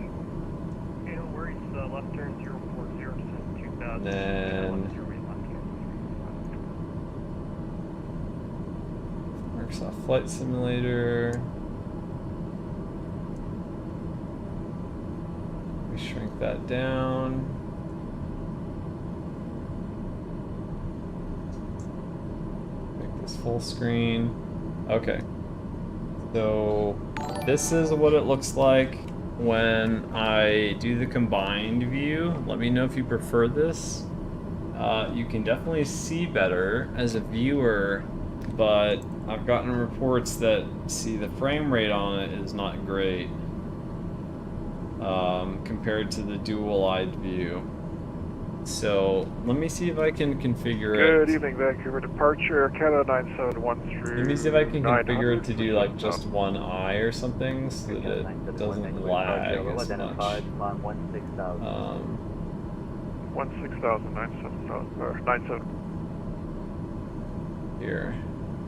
Speaker 6: Okay, no worries. Left turn 040 descend 2,000.
Speaker 1: Then Microsoft Flight Simulator. We shrink that down. Make this full screen. Okay. So this is what it looks like when I do the combined view. Let me know if you prefer this. You can definitely see better as a viewer, but I've gotten reports that, see, the frame rate on it is not great compared to the dual-eyed view. So let me see if I can configure it.
Speaker 21: Good evening, Vancouver departure, Canada 9713.
Speaker 1: Let me see if I can configure it to do like just one eye or something so that it doesn't lag as much.
Speaker 21: 16,000, 97,000.
Speaker 1: Here.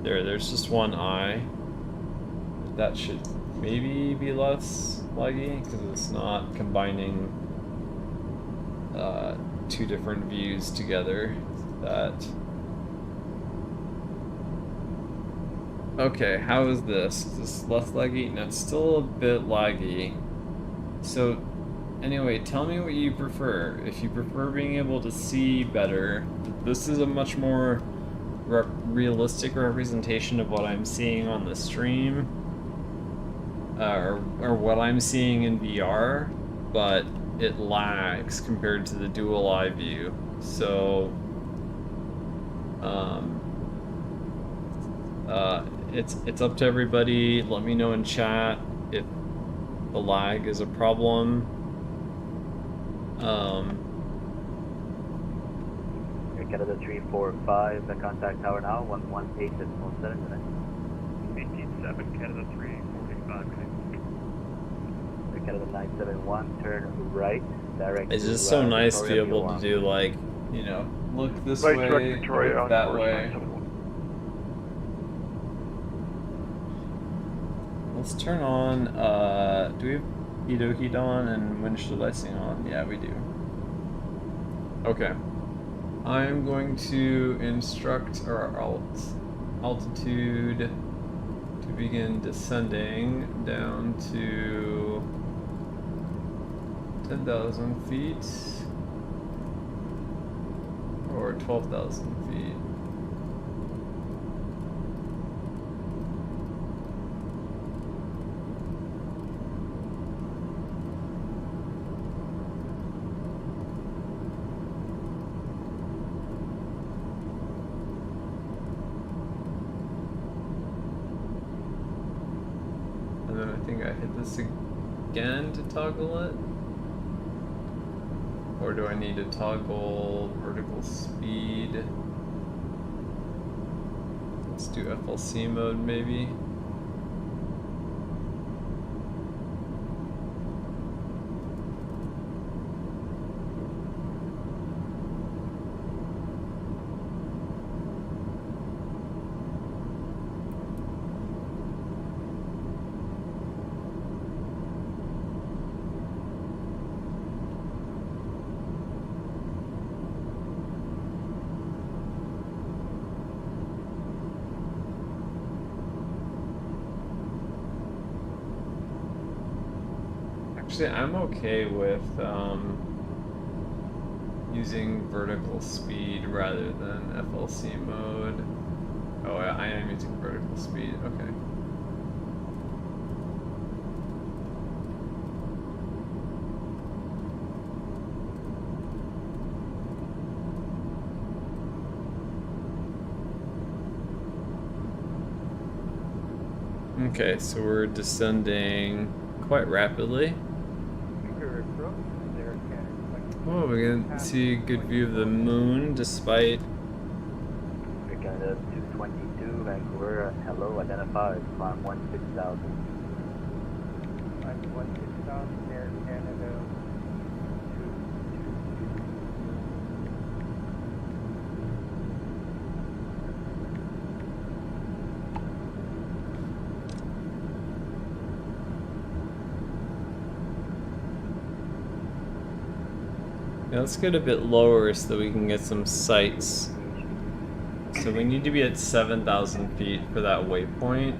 Speaker 1: There's just one eye. That should maybe be less laggy because it's not combining two different views together. Okay, how is this? Is this less laggy? No, it's still a bit laggy. So anyway, tell me what you prefer. If you prefer being able to see better, this is a much more realistic representation of what I'm seeing on the stream, or what I'm seeing in VR, but it lags compared to the dual eye view. So it's up to everybody. Let me know in chat if the lag is a problem.
Speaker 19: Canada 345, the contact tower now, 118.7 minutes.
Speaker 6: 187, Canada 345,
Speaker 19: Canada 971, turn right, direct.
Speaker 1: It's just so nice to be able to do, like, you know, look this way, look that way. Let's turn on, do we have Edo heat on and windshield icing on? Yeah, we do. Okay. I'm going to instruct our altitude to begin descending down to 10,000 feet or 12,000 feet. And then I think I hit this again to toggle it. Or do I need to toggle vertical speed? Let's do FLC mode maybe. Actually, I'm okay with using vertical speed rather than FLC mode. Oh, I am using vertical speed. Okay. Okay, so we're descending quite rapidly. Oh, we can see a good view of the moon despite.
Speaker 19: Canada 222, Vancouver, hello, identified, climb 16,000.
Speaker 17: Climb 16,000, Air Canada 222.
Speaker 1: Yeah, let's get a bit lower so that we can get some sights. So we need to be at 7,000 feet for that waypoint.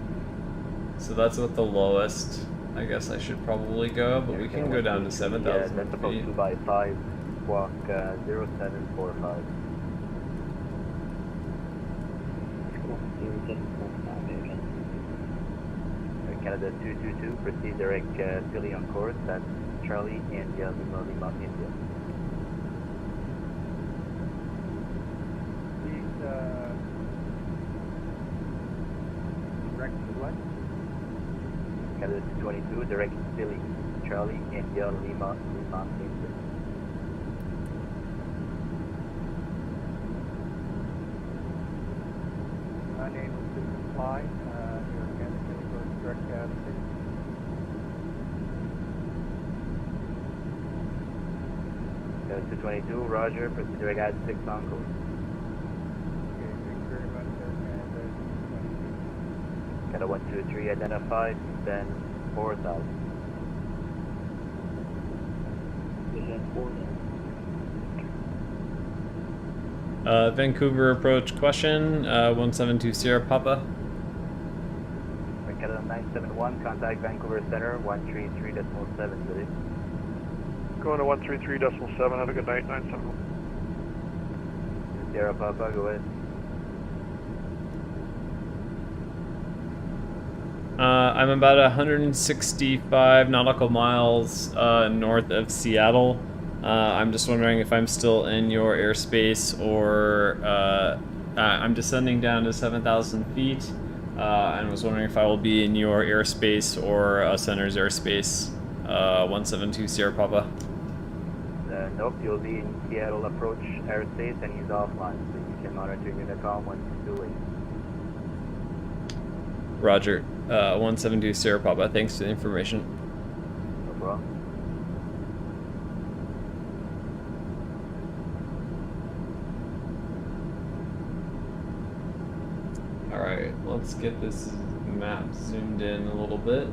Speaker 1: So that's what the lowest, I guess I should probably go, but we can go down to 7,000
Speaker 19: that's about
Speaker 1: feet.
Speaker 19: 2x5, squawk 0745. Canada 222, proceed direct Philly on course, that's Charlie, India, Lima, Lima, India.
Speaker 17: Direct to what?
Speaker 19: Canada 222, direct Philly, Charlie, India, Lima, Lima, India.
Speaker 17: Unable to comply. Air Canada goes direct to City.
Speaker 19: Canada 222, Roger, proceed direct at 6 on course.
Speaker 17: Okay, thank you very much, Air Canada 222.
Speaker 19: Canada 123, identified, then 4,000.
Speaker 1: Vancouver approach question, 172 Sierra Papa.
Speaker 19: Canada 971, contact Vancouver Center, 133.7 today.
Speaker 21: Going to 133.7, have a good night, 971.
Speaker 19: Sierra Papa, go ahead.
Speaker 1: I'm about 165 nautical miles north of Seattle. I'm just wondering if I'm still in your airspace or I'm descending down to 7,000 feet. and was wondering if I will be in your airspace or Center's airspace. 172 Sierra Papa.
Speaker 19: Nope, you'll be in Seattle approach airspace and he's offline, so you can monitor Unicom once he's doing.
Speaker 1: Roger. 172 Sierra Papa. Thanks for the information.
Speaker 19: No problem.
Speaker 1: Alright, let's get this map zoomed in a little bit.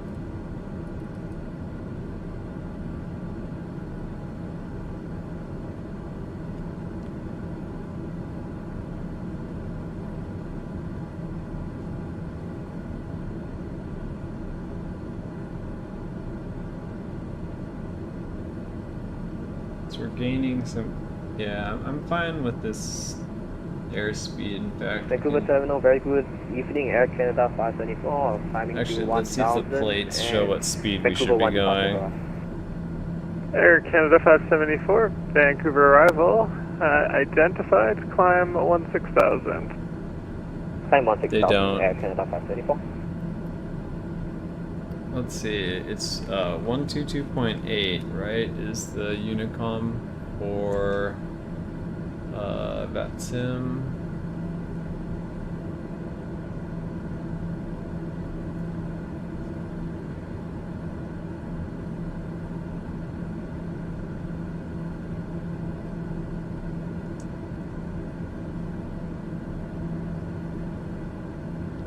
Speaker 1: So we're gaining some, yeah, I'm fine with this airspeed. In fact,
Speaker 16: Vancouver Terminal, very good evening, Air Canada 574, timing
Speaker 1: actually,
Speaker 16: to
Speaker 1: let's see if the
Speaker 16: 1000,
Speaker 1: plates show what speed we should
Speaker 16: Vancouver
Speaker 1: be going.
Speaker 17: Air Canada 574, Vancouver arrival, identified, climb 16,000.
Speaker 16: Climb 16,000,
Speaker 1: They don't.
Speaker 16: Air Canada 574.
Speaker 1: Let's see, it's 122.8, right? Is the Unicom for VATSIM?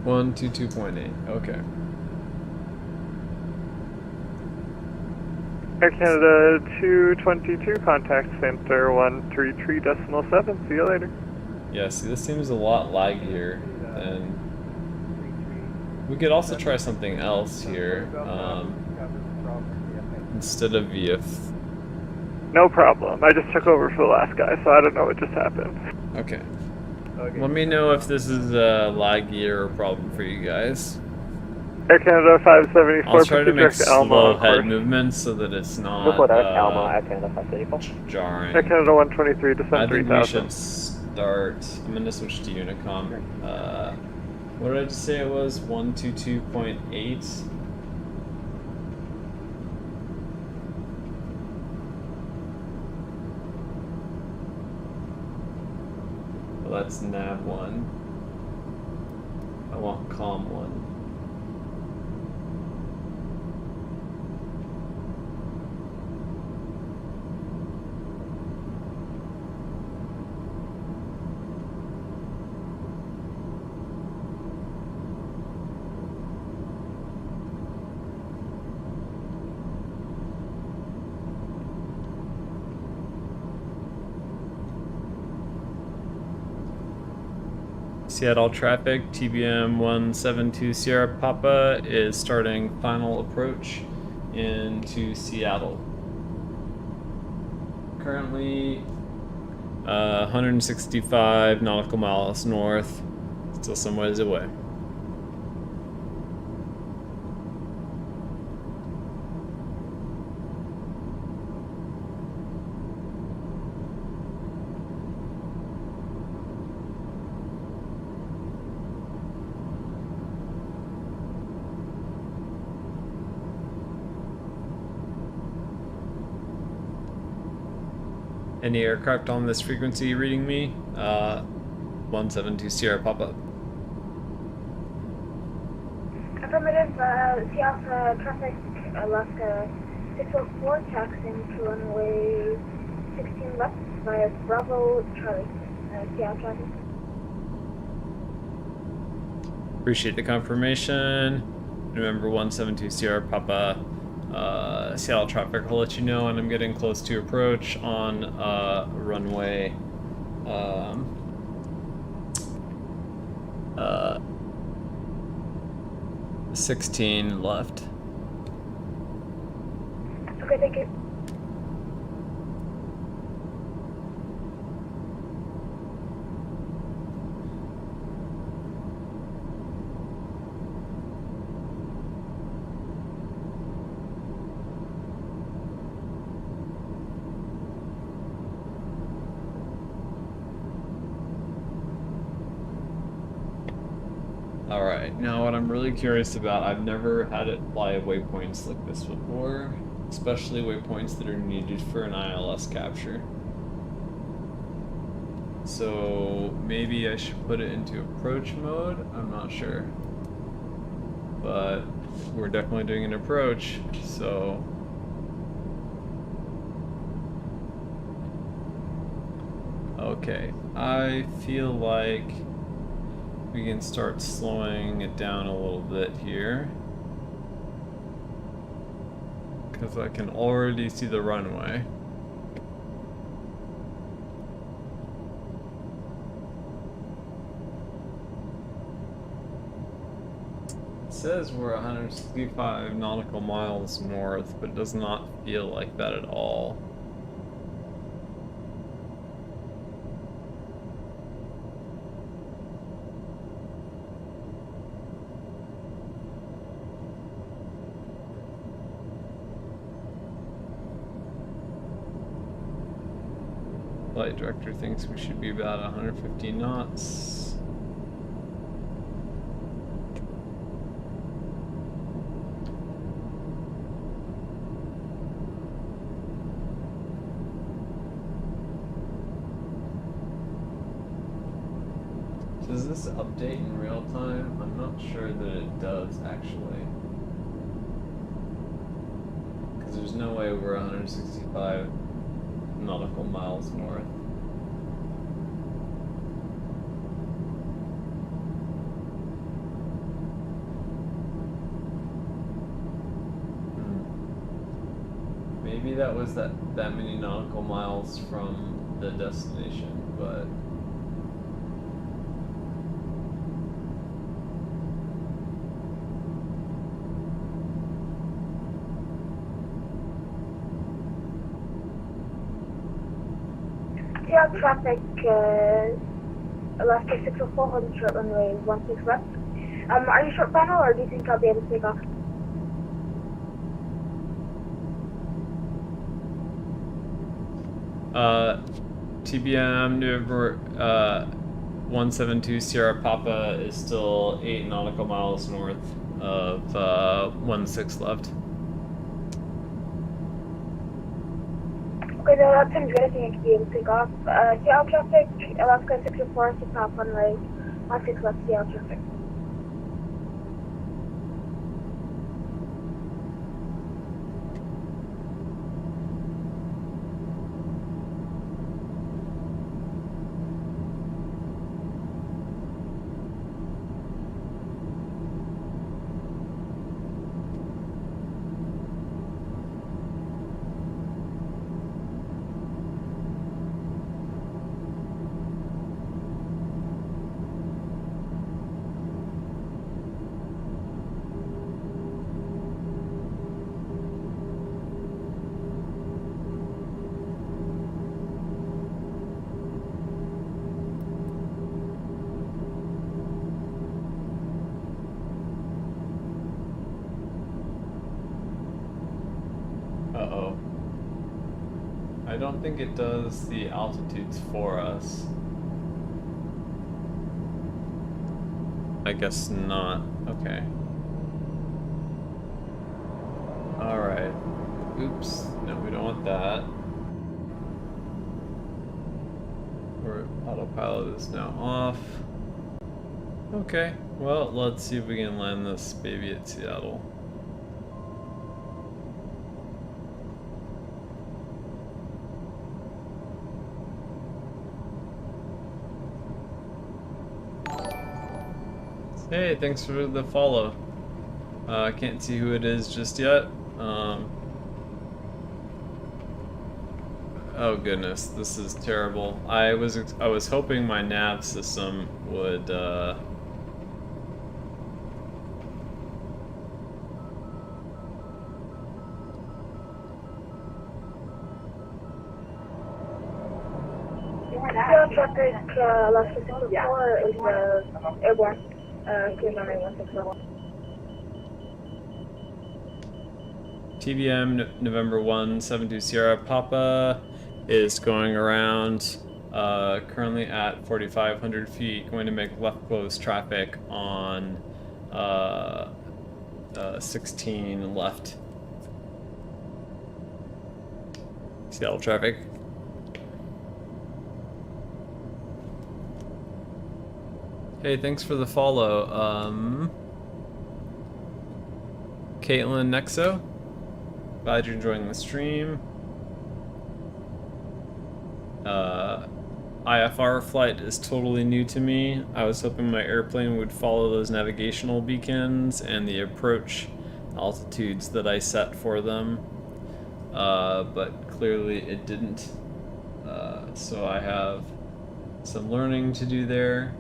Speaker 1: One two 2.8. Okay.
Speaker 17: Air Canada 222, contact center 133.7. See you later.
Speaker 1: Yeah, see, this seems a lot laggier than... We could also try something else here. Instead of VF.
Speaker 17: No problem. I just took over for the last guy, so I don't know what just happened.
Speaker 1: Okay. Let me know if this is a laggy or a problem for you guys.
Speaker 17: Air Canada 574,
Speaker 1: I'll try to make
Speaker 17: Alma,
Speaker 1: slow head movements so that it's not
Speaker 16: Alma, Air Canada 574.
Speaker 1: jarring.
Speaker 17: Air Canada 123, descend
Speaker 1: I think
Speaker 17: 3000.
Speaker 1: we should start. I'm gonna switch to Unicom. What did I just say it was? 122.8. Well, that's nav 1. I want com 1. Seattle traffic, TBM930 Sierra Papa is starting final approach into Seattle. Currently 165 nautical miles north, still some ways away. Any aircraft on this frequency reading me? 172 Sierra Papa.
Speaker 3: Affirmative, Seattle traffic, Alaska 604, taxiing to runway 16 left via Bravo Charlie, Seattle traffic.
Speaker 1: Appreciate the confirmation. Remember 172 Sierra Papa. Seattle traffic will let you know, and I'm getting close to approach on runway 16 left.
Speaker 3: Okay, thank you.
Speaker 1: Alright, now what I'm really curious about, I've never had it fly waypoints like this before, especially waypoints that are needed for an ILS capture. So maybe I should put it into approach mode, I'm not sure. But we're definitely doing an approach, so... Okay, I feel like we can start slowing it down a little bit here. Because I can already see the runway. It says we're 165 nautical miles north, but it does not feel like that at all. Flight director thinks we should be about 150 knots. Does this update in real time? I'm not sure that it does actually. Because there's no way we're 165 nautical miles north. Maybe that was that many nautical miles from the destination, but
Speaker 2: Seattle traffic, Alaska 604, holding short runway 16 left. Are you short final, or do you think I'll be able to take off?
Speaker 1: TBM November 172 Sierra Papa is still 8 nautical miles north of 16 left.
Speaker 2: Okay, that sounds good. I think I could be able to take off. Seattle traffic, Alaska 604, to top runway 16 left, Seattle traffic.
Speaker 1: Uh-oh. I don't think it does the altitudes for us. I guess not. Okay. Alright. Oops. No, we don't want that. Our autopilot is now off. Okay. Well, let's see if we can land this baby at Seattle. Hey, thanks for the follow. I can't see who it is just yet. Oh goodness, this is terrible. I was hoping my nav system would
Speaker 2: Seattle traffic, Alaska 604 is airborne. Clear runway 16 left.
Speaker 1: TBM November 172 Sierra Papa is going around Currently at 4,500 feet, going to make left close traffic on 16 left. Seattle traffic. Hey, thanks for the follow. Caitlin Nexo. Glad you're enjoying the stream. IFR flight is totally new to me. I was hoping my airplane would follow those navigational beacons and the approach altitudes that I set for them, but clearly it didn't. So I have some learning to do there.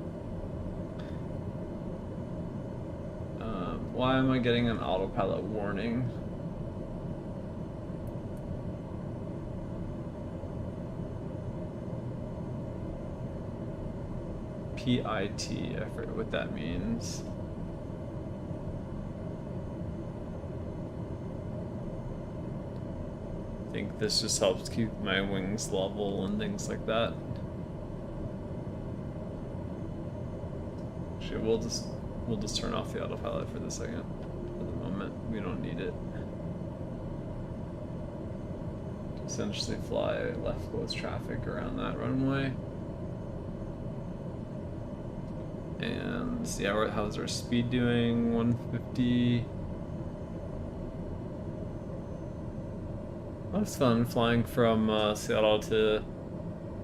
Speaker 1: Why am I getting an autopilot warning? PIT, I forget what that means. I think this just helps keep my wings level and things like that. Actually, we'll just turn off the autopilot for the second. For the moment, we don't need it. Essentially fly left close traffic around that runway. And yeah, how's our speed doing? 150. That was fun flying from Seattle to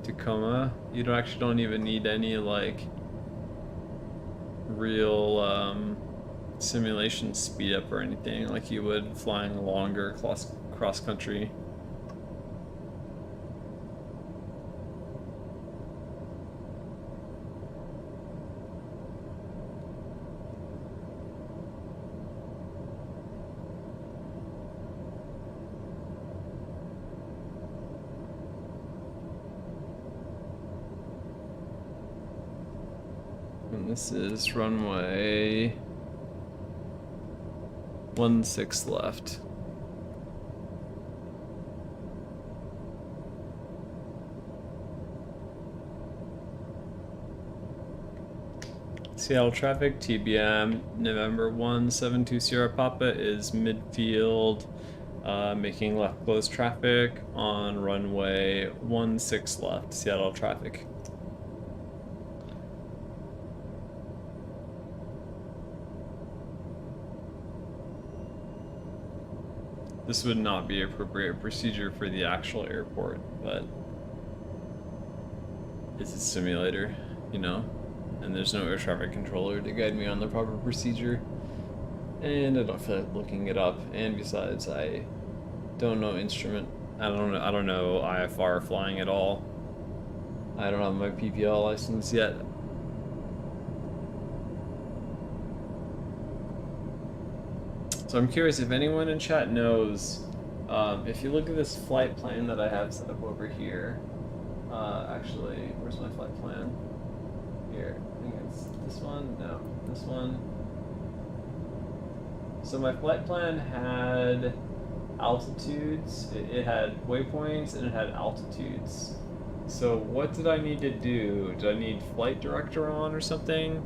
Speaker 1: Tacoma. You don't even need any like real simulation speed up or anything like you would flying longer cross country. This is runway 16 left. Seattle traffic, TBM November 172 Sierra Papa is midfield, making left close traffic on runway 16 left, Seattle traffic. This would not be appropriate procedure for the actual airport, but it's a simulator, you know? And there's no air traffic controller to guide me on the proper procedure. And I don't feel like looking it up. And besides, I don't know instrument. I don't know IFR flying at all. I don't have my PPL license yet. So I'm curious if anyone in chat knows, if you look at this flight plan that I have set up over here, actually, where's my flight plan? Here, I think it's this one, no, this one. So my flight plan had altitudes, it had waypoints, and it had altitudes. So what did I need to do? Did I need flight director on or something?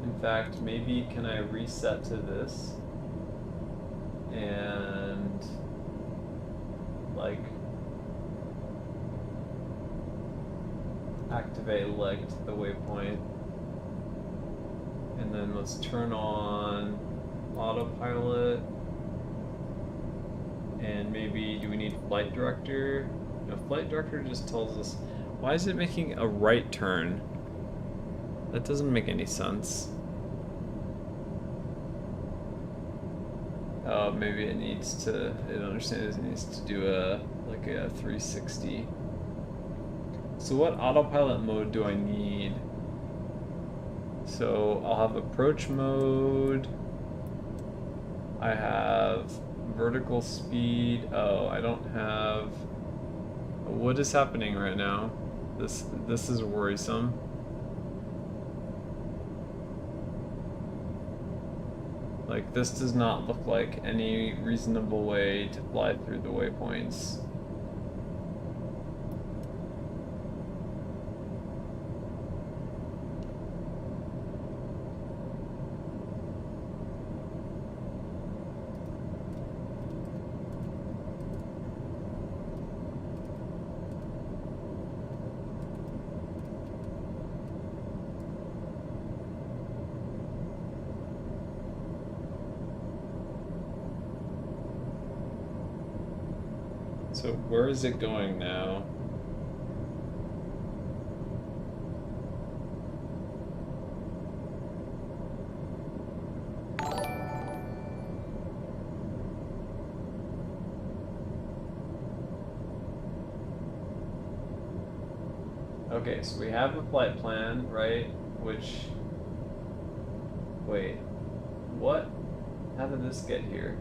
Speaker 1: In fact, maybe can I reset to this and like activate leg to the waypoint, and then let's turn on autopilot, and maybe do we need flight director? No, flight director just tells us, why is it making a right turn? That doesn't make any sense. Maybe it needs to, it understands it needs to do like a 360. So what autopilot mode do I need? So I'll have approach mode. I have vertical speed. Oh, I don't have, what is happening right now? This is worrisome. Like, this does not look like any reasonable way to fly through the waypoints. So where is it going now? Okay, so we have a flight plan, right? Which... Wait. What? How did this get here?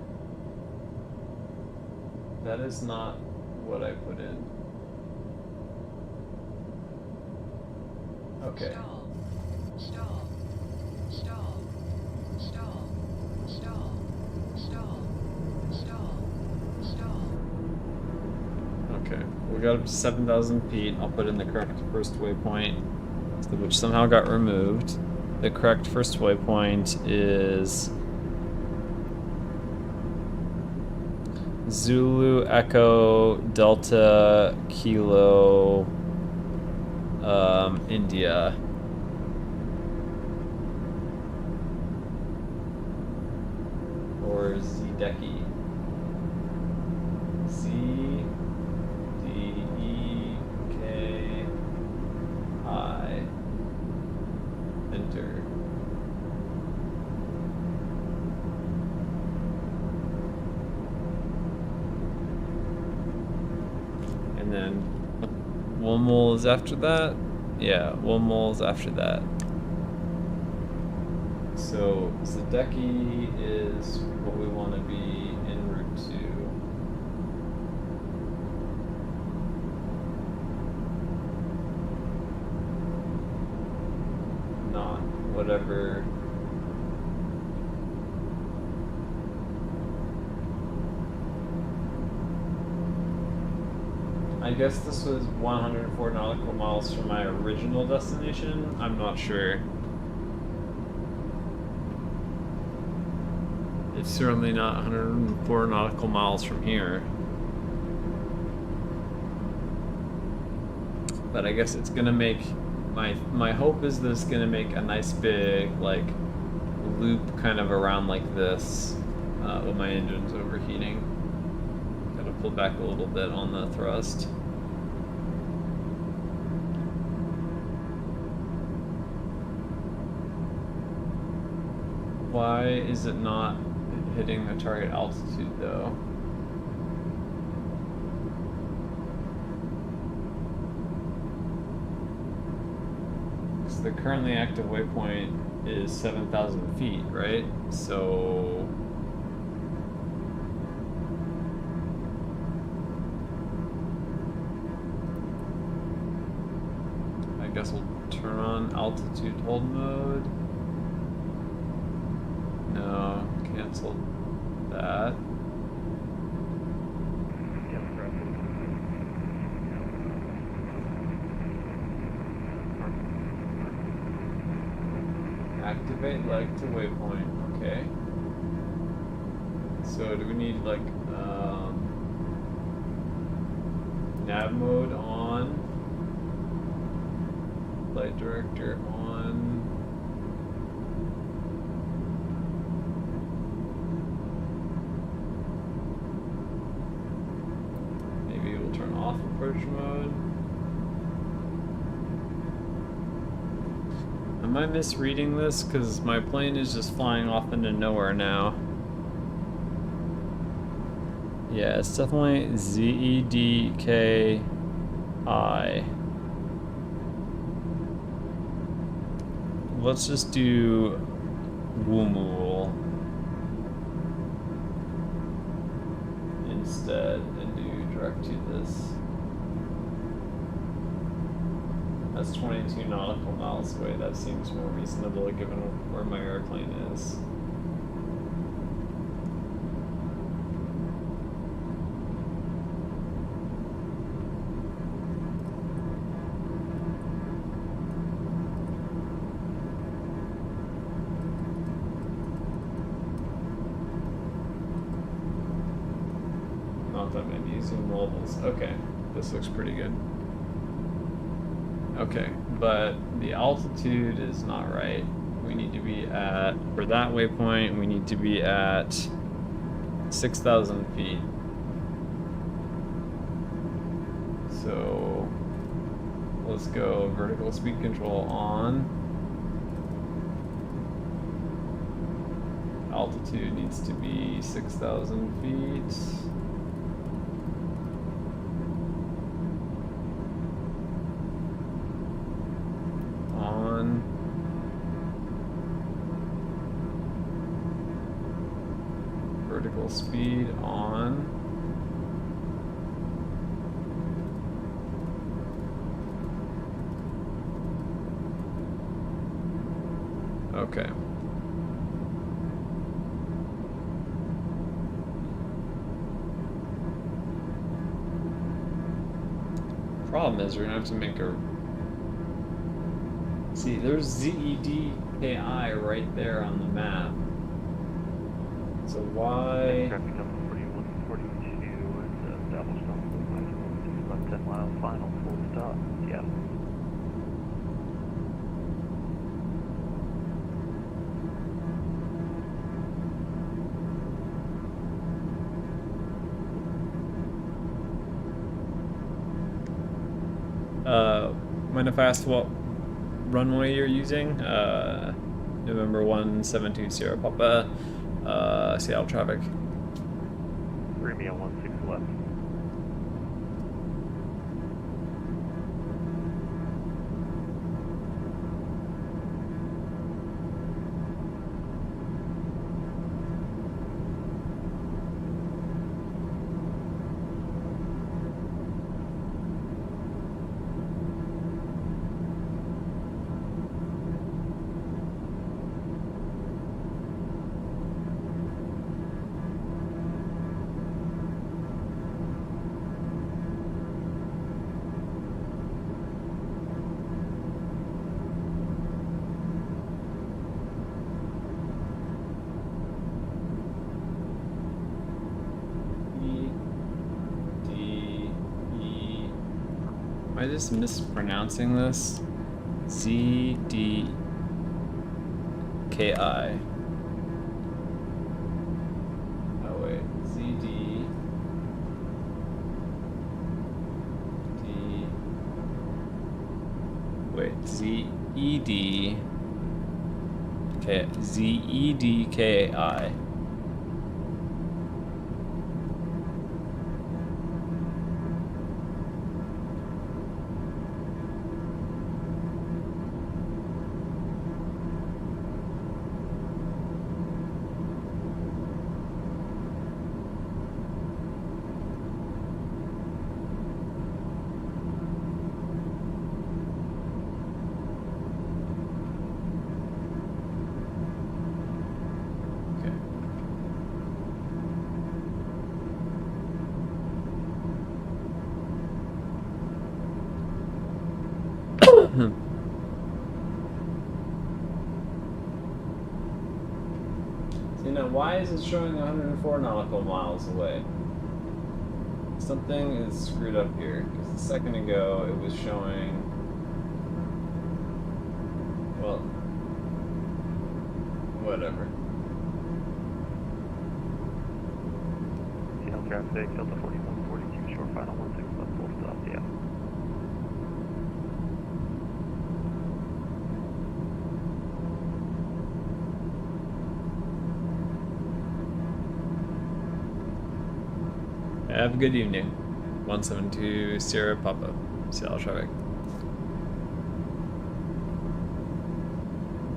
Speaker 1: That is not what I put in. Okay.
Speaker 7: Stall. Stall. Stall. Stall. Stall. Stall. Stall.
Speaker 1: Okay, we got up to 7,000 feet. I'll put in the correct first waypoint, which somehow got removed. The correct first waypoint is Zulu Echo Delta Kilo India. Or Zedeki. Z-D-E-K-I. Enter. And then Womel is after that? Yeah, Womel is after that. So Zedeki is what we want to be en route to. Not whatever. I guess this was 104 nautical miles from my original destination. I'm not sure. It's certainly not 104 nautical miles from here. But I guess it's gonna make, my hope is that it's gonna make a nice big, like, loop kind of around like this, with my engine's overheating. Gotta pull back a little bit on the thrust. Why is it not hitting the target altitude though? Because the currently active waypoint is 7,000 feet, right? So I guess we'll turn on altitude hold mode. No, cancel that. Activate leg to waypoint, okay. So do we need like nav mode on, flight director on. Maybe we'll turn off approach mode. Am I misreading this? Because my plane is just flying off into nowhere now. Yeah, it's definitely Z-E-D-K-I. Let's just do Woomool instead and do direct to this. That's 22 nautical miles away. That seems more reasonable given where my airplane is. Not that many zoom levels. Okay, this looks pretty good. Okay, but the altitude is not right. We need to be at, for that waypoint, we need to be at 6,000 feet. So let's go vertical speed control on. Altitude needs to be 6,000 feet. On. Vertical speed on. Okay. Problem is, we're gonna have to make a. See, there's ZEDKI right there on the map. So why?
Speaker 6: Traffic number 4142 is established on the maximum 6 left 10 miles final full stop. Seattle.
Speaker 1: Mind if I ask what runway you're using? November 1720 Sierra Papa, Seattle traffic.
Speaker 6: Premium 16 left.
Speaker 1: Am I just mispronouncing this? ZDKI. Oh wait, ZD. D. Wait, ZED. ZEDKI. See, now why is it showing 104 nautical miles away? Something is screwed up here, because a second ago it was showing, well, whatever.
Speaker 6: Seattle traffic, Delta 4142, short final 16 left full stop, yeah.
Speaker 1: Have a good evening. 172 Sierra Papa, Seattle traffic.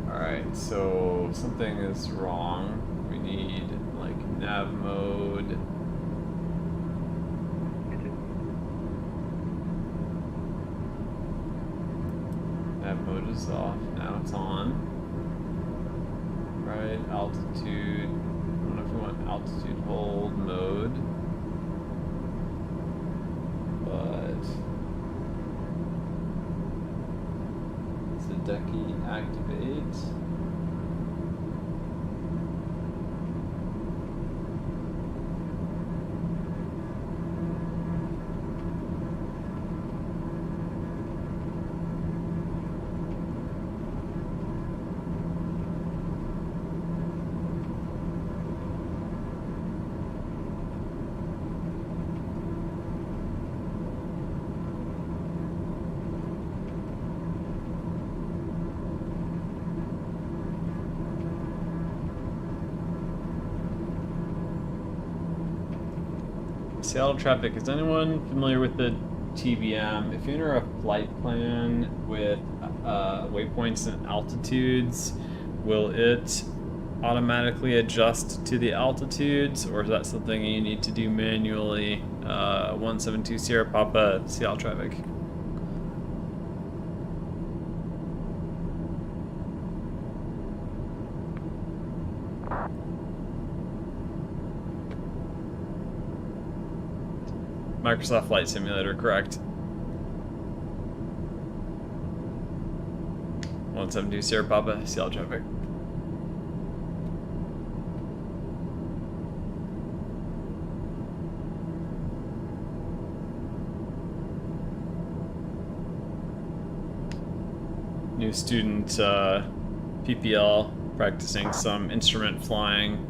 Speaker 1: Alright, so something is wrong. We need like nav mode. was off, now it's on. Right, altitude. I don't know if we want altitude hold mode. But Sadeki activate. Seattle traffic. Is anyone familiar with the TBM? If you enter a flight plan with waypoints and altitudes, will it automatically adjust to the altitudes, or is that something you need to do manually? 172 Sierra Papa, Seattle traffic. Microsoft Flight Simulator, correct. 172 Sierra Papa, Seattle traffic. New student PPL practicing some instrument flying.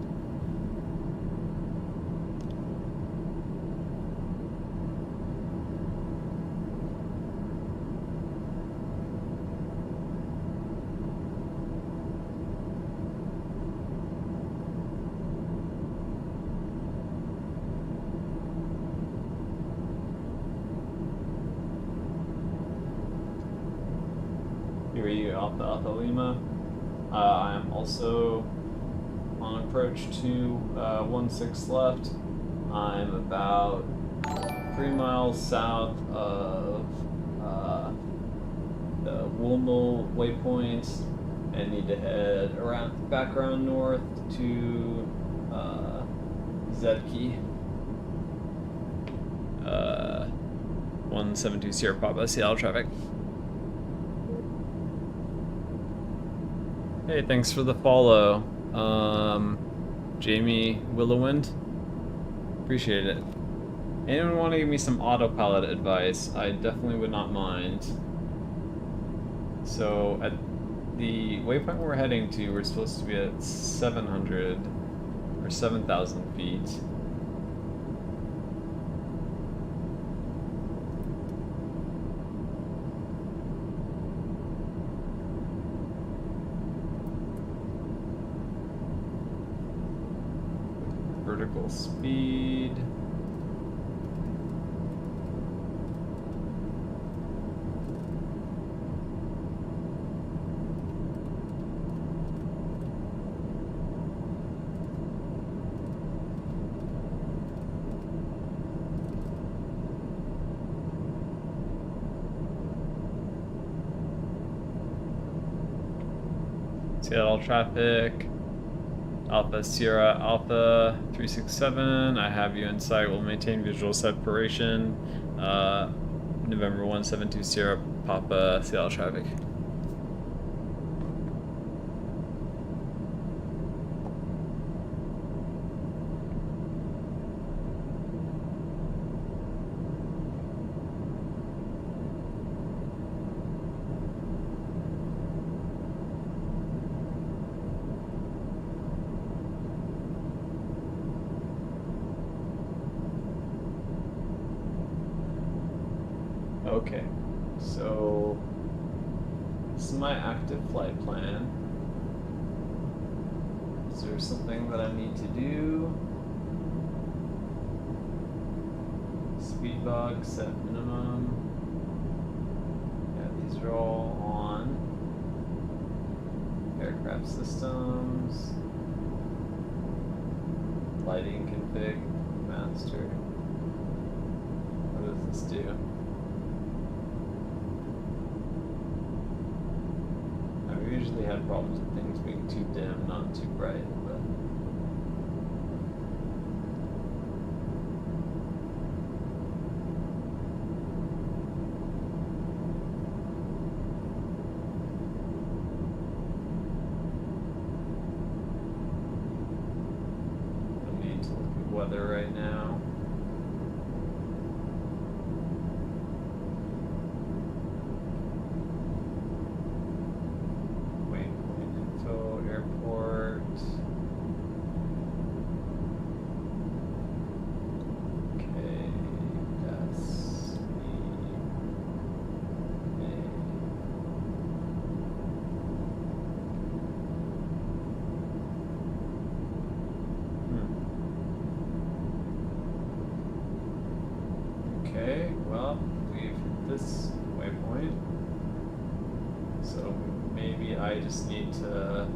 Speaker 1: Here you, Alpha Lima. I am also on approach to 16 left. I'm about 3 miles south of the Woolmo waypoint and need to head back around north to Zedke. 172 Sierra Papa, Seattle traffic. Hey, thanks for the follow, Jamie Willowind. Appreciate it. Anyone want to give me some autopilot advice? I definitely would not mind. So at the waypoint we're heading to, we're supposed to be at 700 or 7,000 feet. Vertical speed. Seattle traffic. Alpha Sierra Alpha 367, I have you in sight. Will maintain visual separation. November 172 Sierra Papa, Seattle traffic. Okay, so this is my active flight plan. Is there something that I need to do? Speed bug, set minimum. Yeah, these are all on. Aircraft systems. Lighting config, master. What does this do? usually had problems with things being too dim, not too bright, but I need to look at weather right now. Airport. Okay, that's Okay, well, we've hit this waypoint. So maybe I just need to...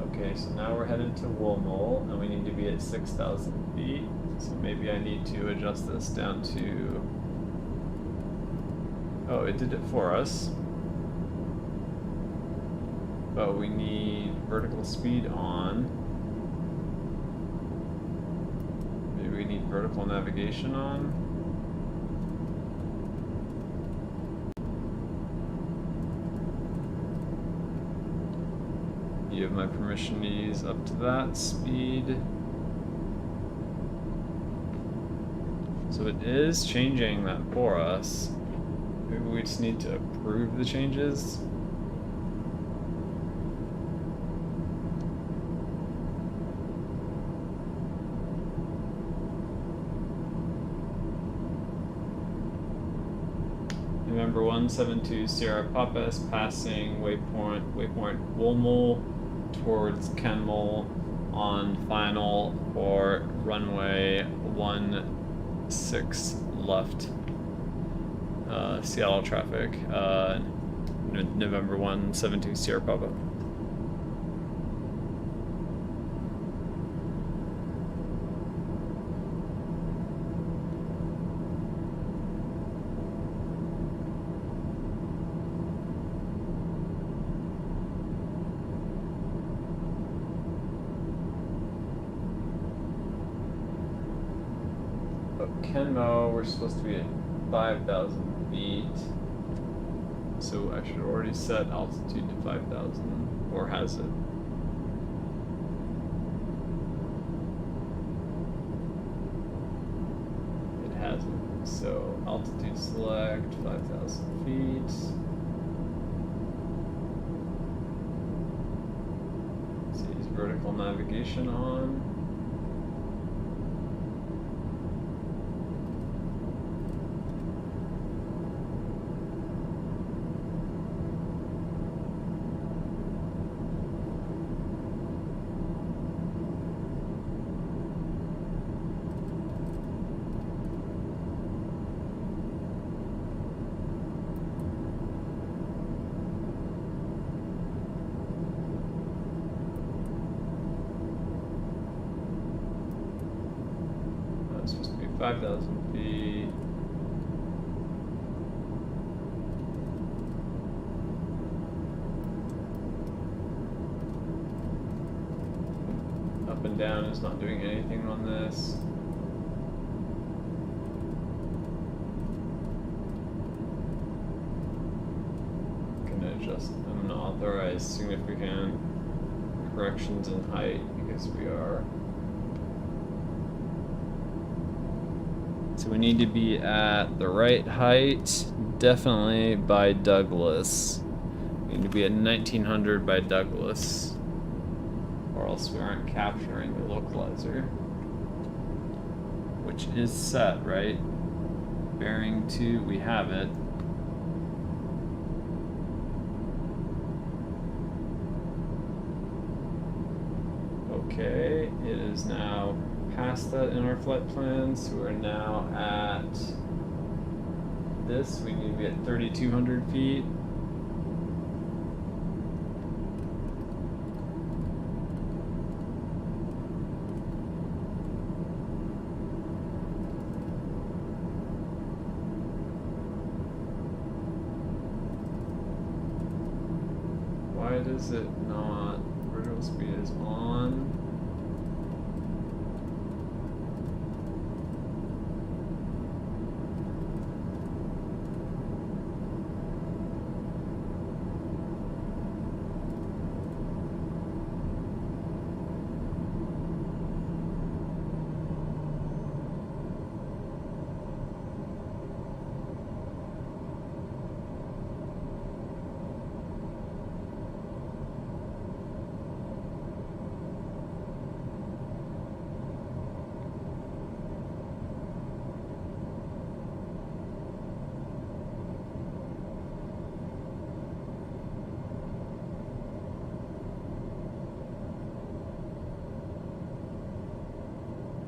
Speaker 1: Okay, so now we're headed to Woolmole, and we need to be at 6,000 feet. So maybe I need to adjust this down to... Oh, it did it for us. But we need vertical speed on. Maybe we need vertical navigation on. You have my permission to use up to that speed. So it is changing that for us. Maybe we just need to approve the changes. November 172 Sierra Papa is passing waypoint Woolmole towards Kenmole on final for runway 16 left. Seattle traffic. November 172 Sierra Papa. Kenmo, we're supposed to be at 5,000 feet. So I should already set altitude to 5,000, or has it? It hasn't. So altitude select, 5,000 feet. Let's use vertical navigation on. It's supposed to be 5,000 feet. Up and down is not doing anything on this. I'm gonna adjust, I'm gonna authorize significant corrections in height because we are. So we need to be at the right height, definitely by Douglas. We need to be at 1900 by Douglas, or else we aren't capturing the localizer, which is set, right? Bearing 2, we have it. Okay, it is now past that in our flight plan, so we're now at this. We need to be at 3,200 feet. Why does it not? Vertical speed is on.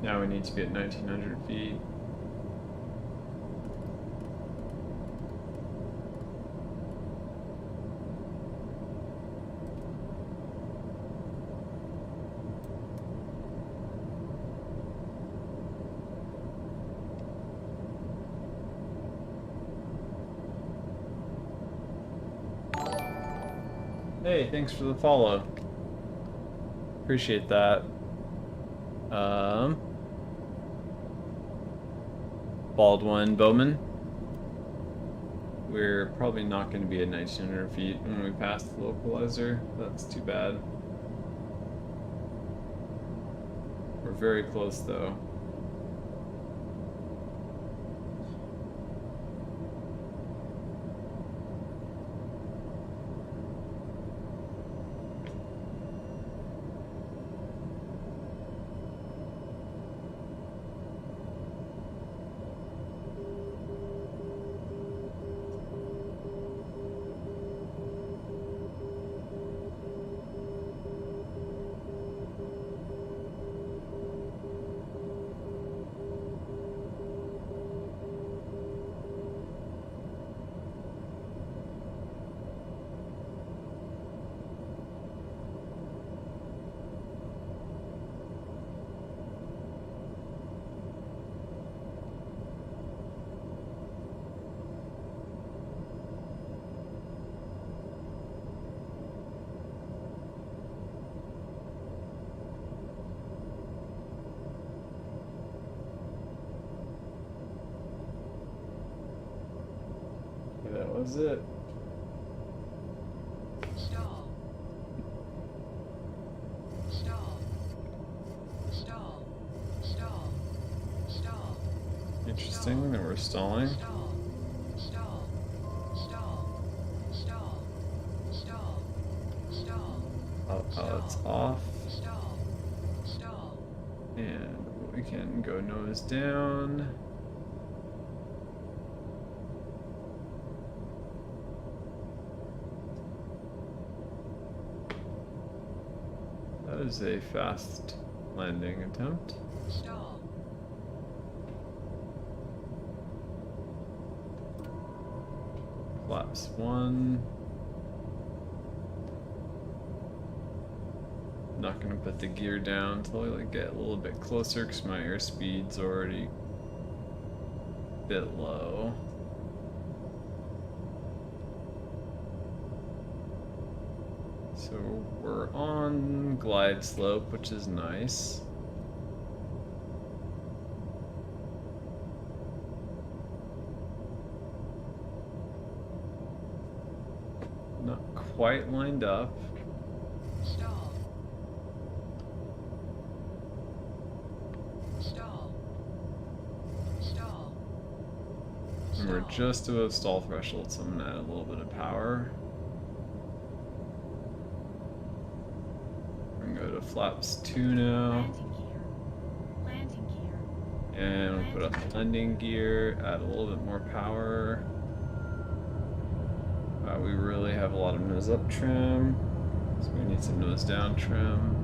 Speaker 1: Now we need to be at 1900 feet. Hey, thanks for the follow. Appreciate that. Baldwin Bowman. We're probably not going to be at 1900 feet when we pass the localizer. That's too bad. We're very close though. That was it.
Speaker 7: Stall. Stall. Stall. Stall. Stall.
Speaker 1: Interesting that we're stalling.
Speaker 7: Stall. Stall. Stall. Stall. Stall. Stall.
Speaker 1: Autopilot's off.
Speaker 7: Stall. Stall.
Speaker 1: And we can go nose down. That is a fast landing attempt.
Speaker 7: Stall.
Speaker 1: Flaps 1. Not gonna put the gear down until I like get a little bit closer because my airspeed's already a bit low. So we're on glide slope, which is nice. Not quite lined up.
Speaker 7: Stall. Stall. Stall.
Speaker 1: And we're just above stall threshold, so I'm gonna add a little bit of power. I'm gonna go to flaps 2 now.
Speaker 12: Landing gear.
Speaker 1: And we'll put up landing gear, add a little bit more power. We really have a lot of nose up trim, so we need some nose down trim.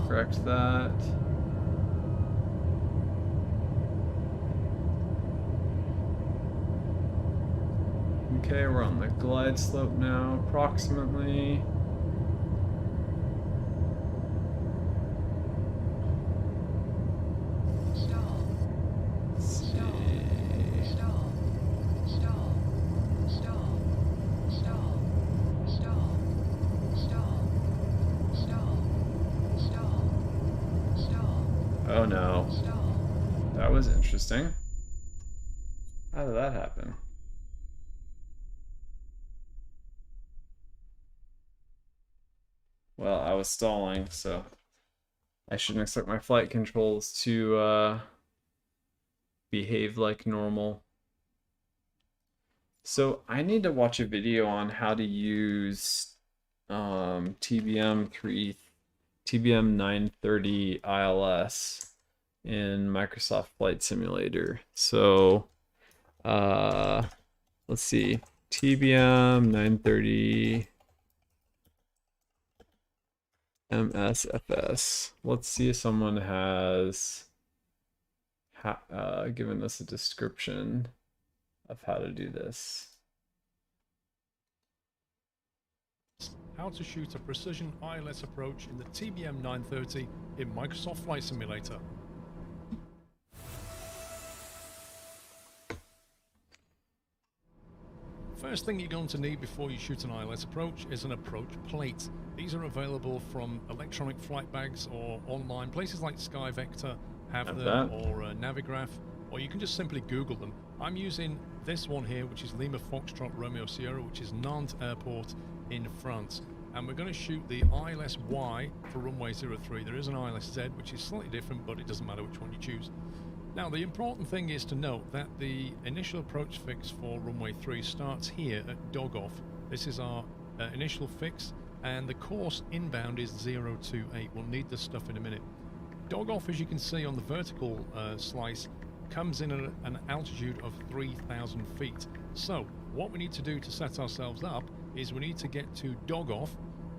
Speaker 1: Correct that. Okay, we're on the glide slope now, approximately. Oh no. That was interesting. How did that happen? Well, I was stalling, so I shouldn't expect my flight controls to behave like normal. So I need to watch a video on how to use TBM930 ILS in Microsoft Flight Simulator. So let's see, TBM930 MSFS. Let's see if someone has given us a description of how to do this.
Speaker 4: How to shoot a precision ILS approach in the TBM930 in Microsoft Flight Simulator. First thing you're going to need before you shoot an ILS approach is an approach plate. These are available from electronic flight bags or online. Places like SkyVector have them, or Navigraph, or you can just simply Google them. I'm using this one here, which is Lima Foxtrot Romeo Sierra, which is Nantes Airport in France. And we're going to shoot the ILS Y for runway 03. There is an ILS Z, which is slightly different, but it doesn't matter which one you choose. Now, the important thing is to note that the initial approach fix for runway 3 starts here at Dogoff. This is our initial fix, and the course inbound is 028. We'll need this stuff in a minute. Dogoff, as you can see on the vertical slice, comes in at an altitude of 3,000 feet. So, what we need to do to set ourselves up is we need to get to Dogoff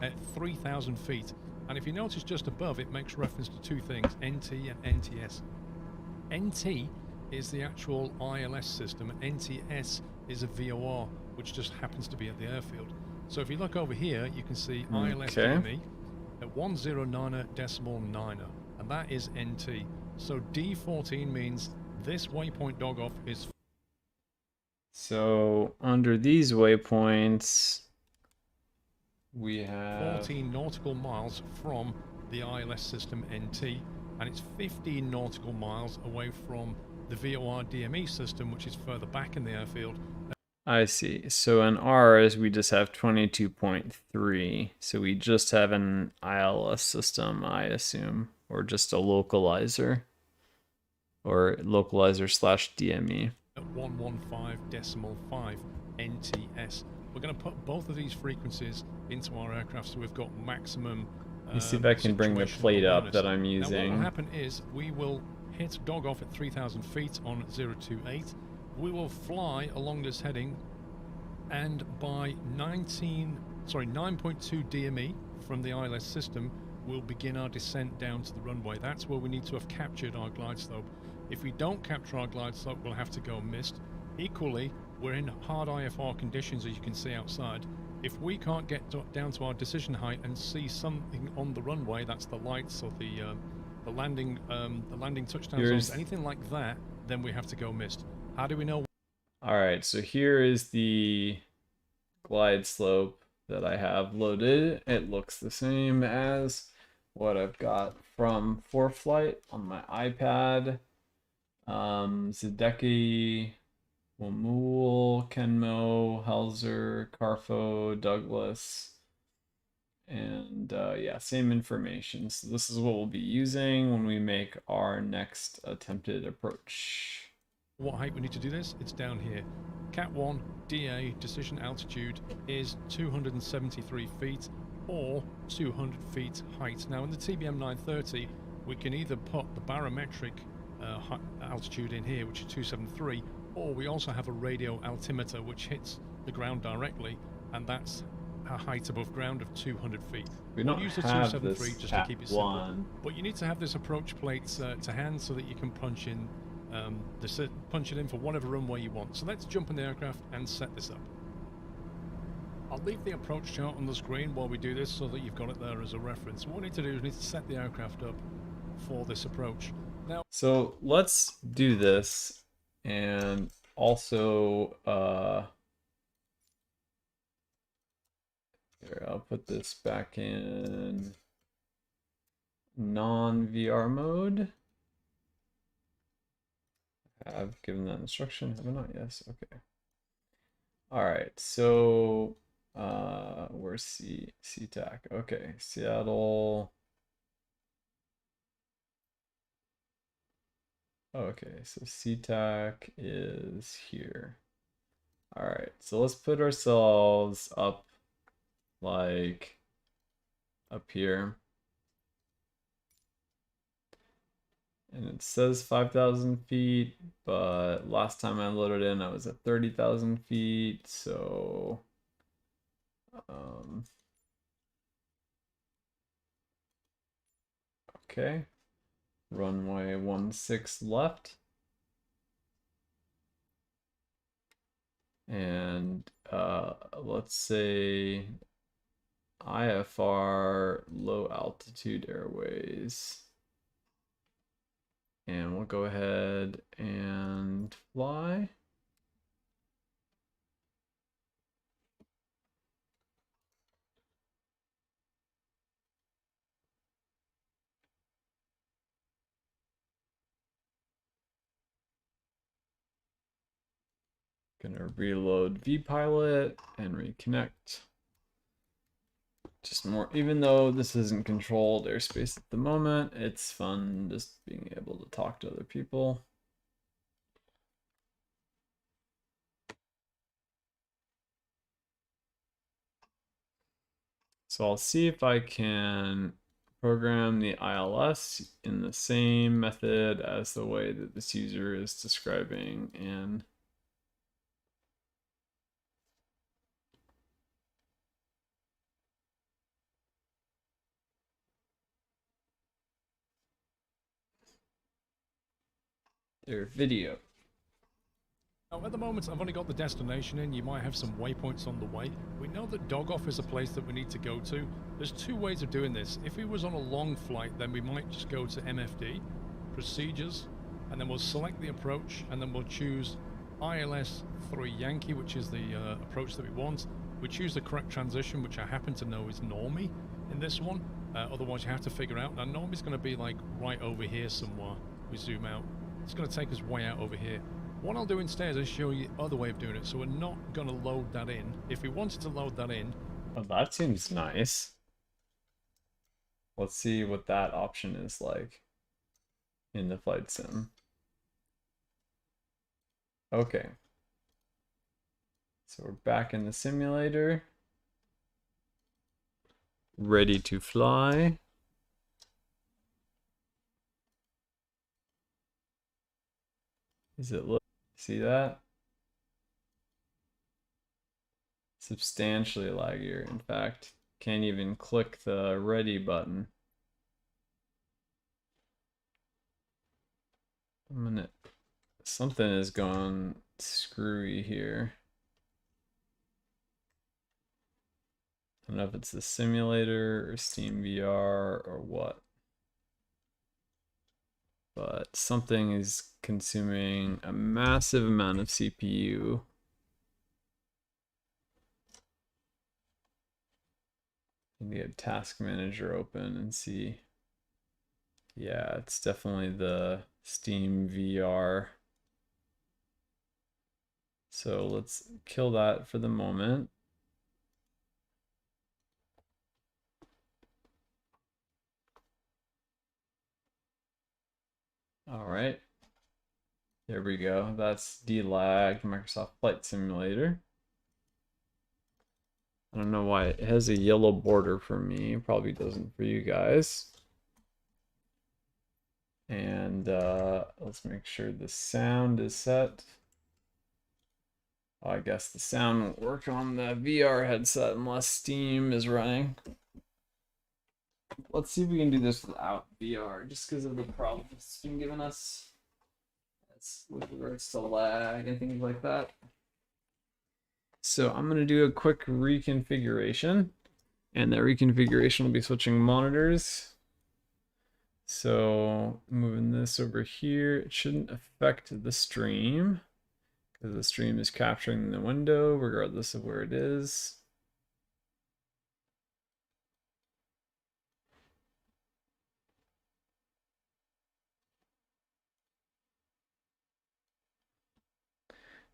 Speaker 4: at 3,000 feet. And if you notice just above, it makes reference to two things, NT and NTS. NT is the actual ILS system, and NTS is a VOR, which just happens to be at the airfield. So if you look over here, you can see ILS DME at 109.9, and that is NT. So D14 means this waypoint Dogoff is...
Speaker 1: So under these waypoints, we have
Speaker 4: 14 nautical miles from the ILS system NT, and it's 15 nautical miles away from the VOR DME system, which is further back in the airfield.
Speaker 1: I see. So in ours, we just have 22.3. So we just have an ILS system, I assume, or just a localizer, or localizer / DME.
Speaker 4: At 115.5 NTS. We're going to put both of these frequencies into our aircraft, so we've got maximum.
Speaker 1: Let me see if I can bring the plate up that I'm using.
Speaker 4: Now what will happen is we will hit Dogoff at 3,000 feet on 028. We will fly along this heading, and by 9.2 DME from the ILS system, we'll begin our descent down to the runway. That's where we need to have captured our glide slope. If we don't capture our glide slope, we'll have to go missed. Equally, we're in hard IFR conditions, as you can see outside. If we can't get down to our decision height and see something on the runway, that's the lights or the landing touchdown zones, anything like that, then we have to go missed. How do we know?
Speaker 1: All right, so here is the glide slope that I have loaded. It looks the same as what I've got from ForeFlight on my iPad. Zedeki, Wamul, Kenmo, Helzer, Carfo, Douglas, and yeah, same information. So this is what we'll be using when we make our next attempted approach.
Speaker 4: What height we need to do this? It's down here. Cat 1 DA decision altitude is 273 feet or 200 feet height. Now in the TBM 930, we can either put the barometric altitude in here, which is 273, or we also have a radio altimeter which hits the ground directly, and that's a height above ground of 200 feet.
Speaker 1: We don't
Speaker 4: use the
Speaker 1: have
Speaker 4: 273
Speaker 1: this
Speaker 4: just to keep it simple.
Speaker 1: one.
Speaker 4: But you need to have this approach plate to hand so that you can punch in punch it in for whatever runway you want. So let's jump in the aircraft and set this up. I'll leave the approach chart on the screen while we do this so that you've got it there as a reference. What we need to do is we need to set the aircraft up for this approach. Now,
Speaker 1: so let's do this, and also here, I'll put this back in non-VR mode. I've given that instruction, have I not? Yes, okay. Alright, so where's SeaTac? Okay, Seattle. Okay, so SeaTac is here. Alright, so let's put ourselves up like up here. And it says 5,000 feet, but last time I loaded in, I was at 30,000 feet, so okay. Runway 16 left. And let's say IFR low altitude airways. And we'll go ahead and fly. Gonna reload VPilot and reconnect. Just more, even though this isn't controlled airspace at the moment, it's fun just being able to talk to other people. So I'll see if I can program the ILS in the same method as the way that this user is describing in their video.
Speaker 4: Now, at the moment, I've only got the destination in. You might have some waypoints on the way. We know that Dogoff is a place that we need to go to. There's two ways of doing this. If it was on a long flight, then we might just go to MFD, procedures, and then we'll select the approach, and then we'll choose ILS 3 Yankee, which is the approach that we want. We choose the correct transition, which I happen to know is Normie in this one. Otherwise, you have to figure out. Now, Normie's going to be like right over here somewhere. We zoom out. It's going to take us way out over here. What I'll do instead is show you the other way of doing it. So we're not going to load that in. If we wanted to load that in...
Speaker 1: Well, that seems nice. Let's see what that option is like in the flight sim. Okay. So we're back in the simulator. Ready to fly. Is it look? See that? Substantially laggier. In fact, can't even click the ready button. Something is gone screwy here. I don't know if it's the simulator or Steam VR or what. But something is consuming a massive amount of CPU. Let me get Task Manager open and see. Yeah, it's definitely the Steam VR. So let's kill that for the moment. All right. There we go. That's delagged Microsoft Flight Simulator. I don't know why it has a yellow border for me. Probably doesn't for you guys. And let's make sure the sound is set. Oh, I guess the sound won't work on the VR headset unless Steam is running. Let's see if we can do this without VR, just because of the problems it's been giving us. That's with regards to lag and things like that. So I'm going to do a quick reconfiguration, and that reconfiguration will be switching monitors. So moving this over here, it shouldn't affect the stream because the stream is capturing the window regardless of where it is.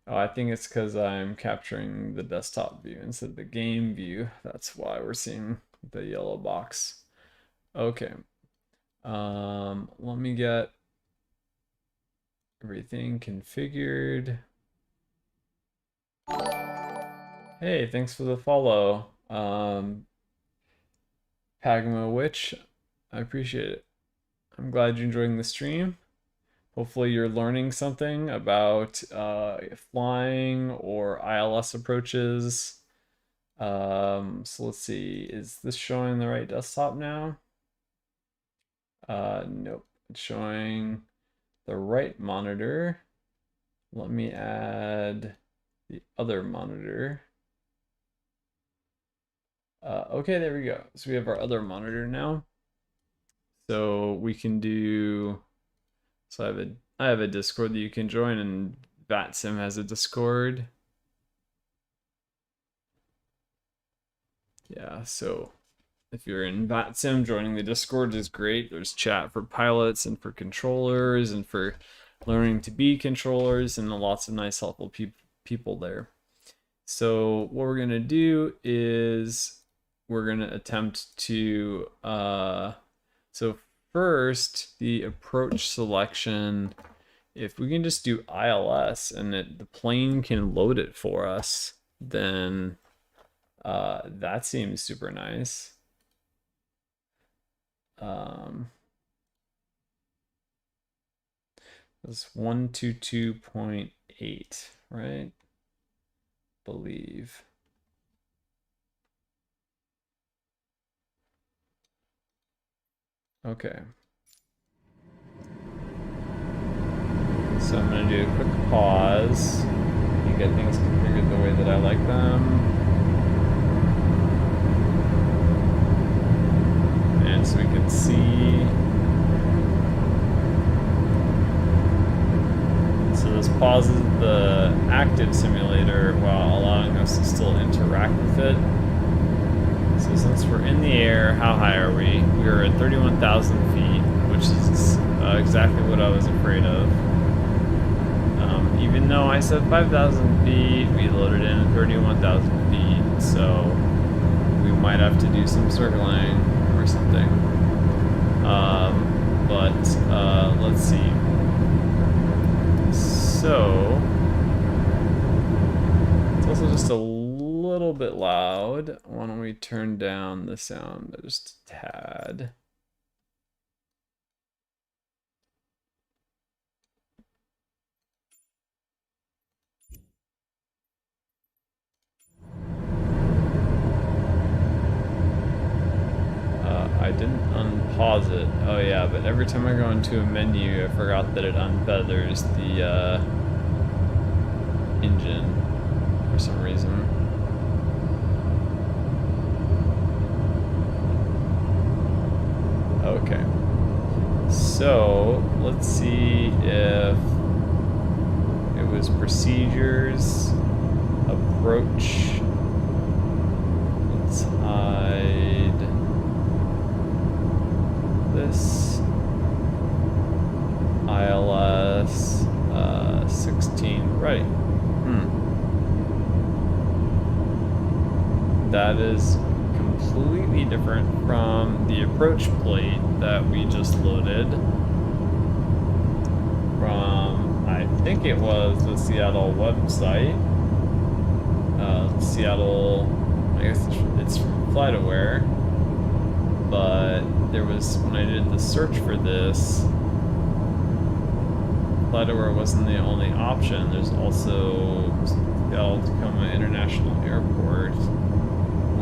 Speaker 1: Oh, I think it's because I'm capturing the desktop view instead of the game view. That's why we're seeing the yellow box. Okay. Let me get everything configured. Hey, thanks for the follow. Pagma Witch, I appreciate it. I'm glad you're enjoying the stream. Hopefully you're learning something about flying or ILS approaches. So let's see, is this showing the right desktop now? Nope, it's showing the right monitor. Let me add the other monitor. Okay, there we go. So we have our other monitor now. So we can do, so I have a Discord that you can join, and VATSIM has a Discord. Yeah, so if you're in VATSIM, joining the Discord is great. There's chat for pilots and for controllers and for learning to be controllers, and lots of nice helpful people there. So what we're gonna do is we're gonna attempt to so first, the approach selection, if we can just do ILS and the plane can load it for us, then that seems super nice. It's 122.8, right? Believe. Okay. So I'm going to do a quick pause and get things configured the way that I like them. And so we can see. So this pauses the active simulator while allowing us to still interact with it. So since we're in the air, how high are we? We're at 31,000 feet, which is exactly what I was afraid of. Even though I said 5,000 feet, we loaded in at 31,000 feet, so we might have to do some circling or something. Let's see. So it's also just a little bit loud. Why don't we turn down the sound just a tad? I didn't unpause it. Oh yeah, but every time I go into a menu, I forgot that it unfeathers the engine for some reason. Okay. So, let's see if it was procedures, approach, let's hide this, ILS, 16, right. That is completely different from the approach plate that we just loaded from, I think it was the Seattle website. Seattle, I guess it's from FlightAware, but there was, when I did the search for this, FlightAware wasn't the only option. There's also Seattle Tacoma International Airport.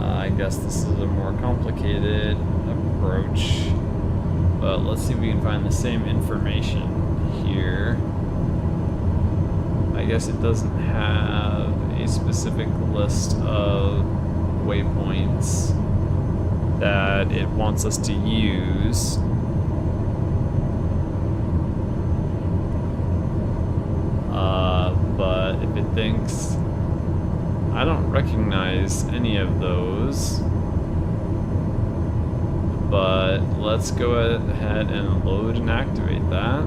Speaker 1: I guess this is a more complicated approach, but let's see if we can find the same information here. I guess it doesn't have a specific list of waypoints that it wants us to use. But if it thinks, I don't recognize any of those, but let's go ahead and load and activate that.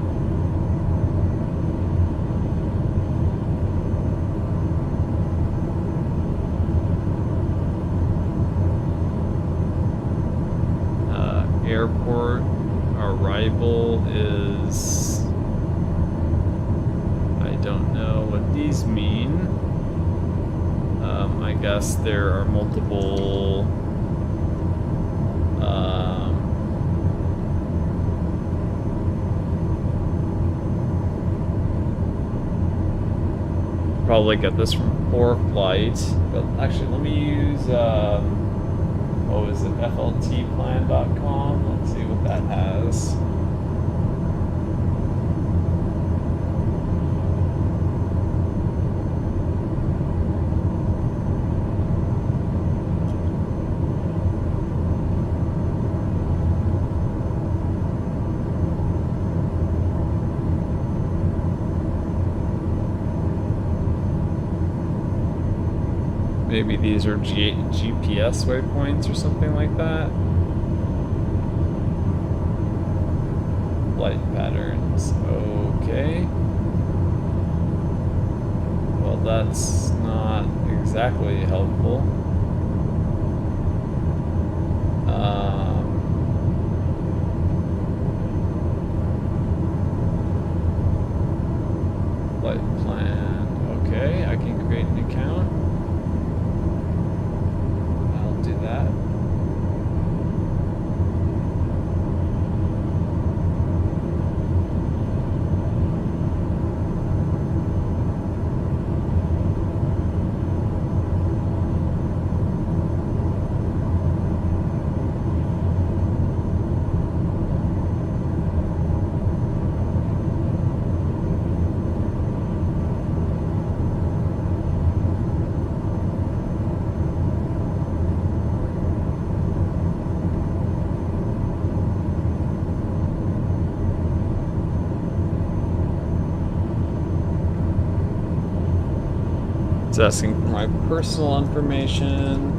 Speaker 1: airport arrival is... I don't know what these mean. I guess there are multiple probably get this from ForeFlight, but actually let me use what was it, fltplan.com. Let's see what that has. Maybe these are GPS waypoints or something like that. Flight patterns. Okay. Well, that's not exactly helpful. Flight plan. Okay, I can create an account. Do that. It's asking for my personal information.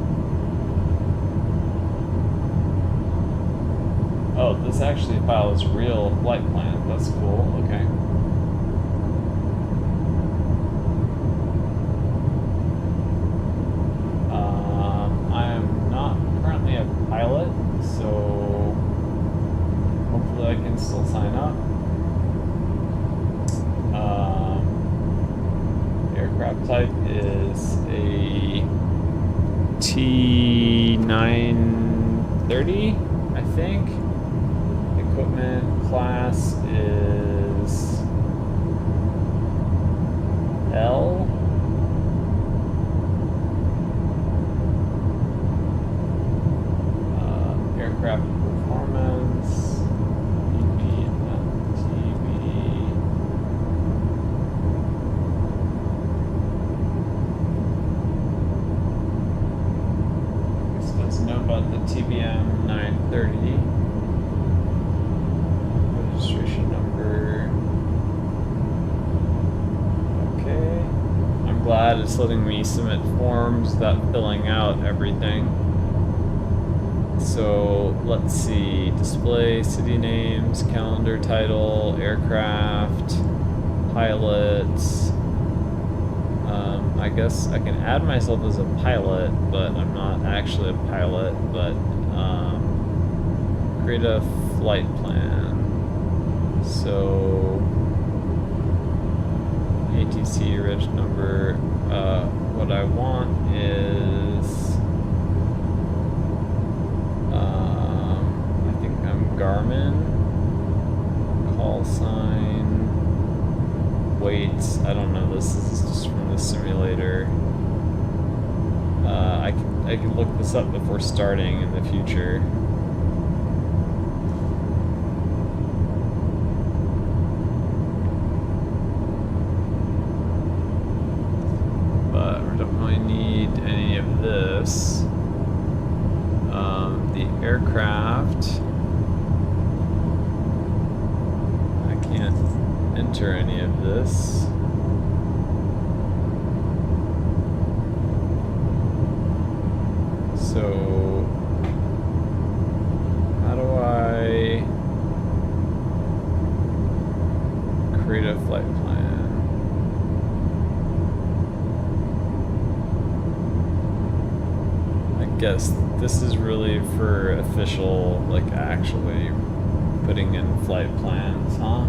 Speaker 1: Oh, this actually files real flight plan. That's cool. Okay. I am not currently a pilot, so hopefully I can still sign up. Aircraft type is a T930, I think. Equipment class is L. Aircraft performance. About the TBM930 registration number. Okay, I'm glad it's letting me submit forms without filling out everything. So let's see, display city names, calendar title, aircraft, pilots. I guess I can add myself as a pilot, but I'm not actually a pilot, but create a flight plan. So ATC reg number, what I want is I think I'm Garmin, call sign, weights, I don't know, this is just from the simulator. I can look this up before starting in the future. But we don't really need any of this. The aircraft, I can't enter any of this. So, how do I create a flight plan? I guess this is really for official, like actually putting in flight plans, huh?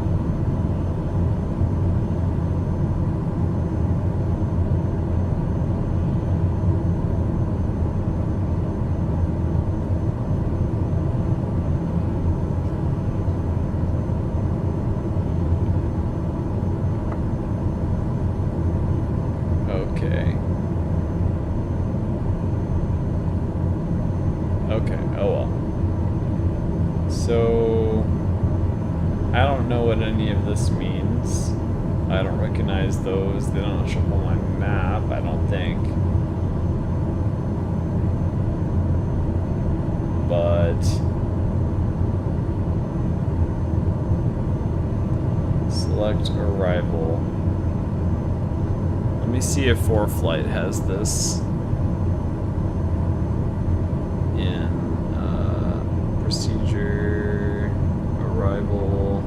Speaker 1: Okay, oh well. So, I don't know what any of this means. I don't recognize those. They don't show up on my map, I don't think. But select arrival. Let me see if 4Flight has this in procedure arrival.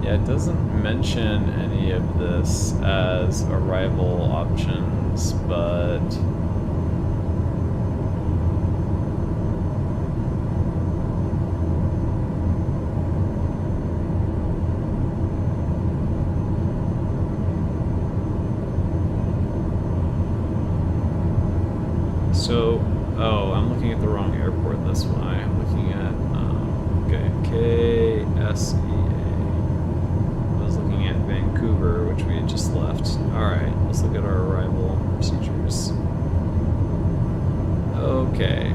Speaker 1: Yeah, it doesn't mention any of this as arrival options, but so, oh, I'm looking at the wrong airport, that's why. I'm looking at, okay, KSEA. I was looking at Vancouver, which we had just left. Alright, let's look at our arrival procedures. Okay,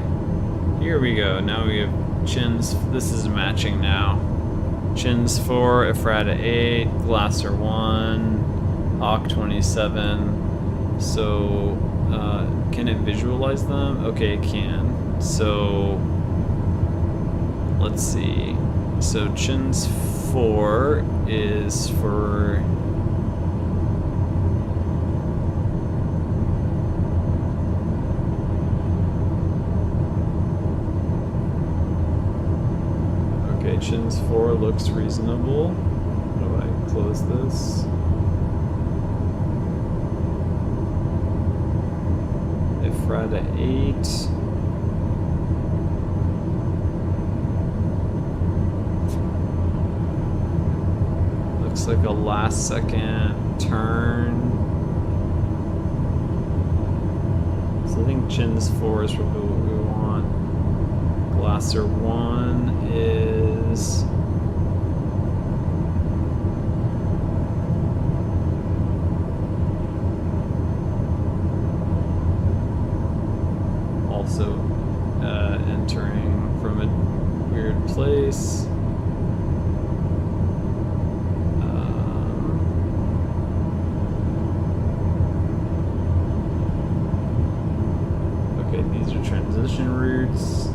Speaker 1: here we go. Now we have chins, this is matching now. Chins 4, Ephrata 8, Glasser 1, Hawk 27. So, can it visualize them? Okay, it can. So, let's see. So, Chins 4 is for... Okay, Chins 4 looks reasonable. How do I close this? Ephrata 8. Looks like a last second turn. So I think Chins 4 is probably what we want. Glasser 1 is... also entering from a weird place. Okay, these are transition routes.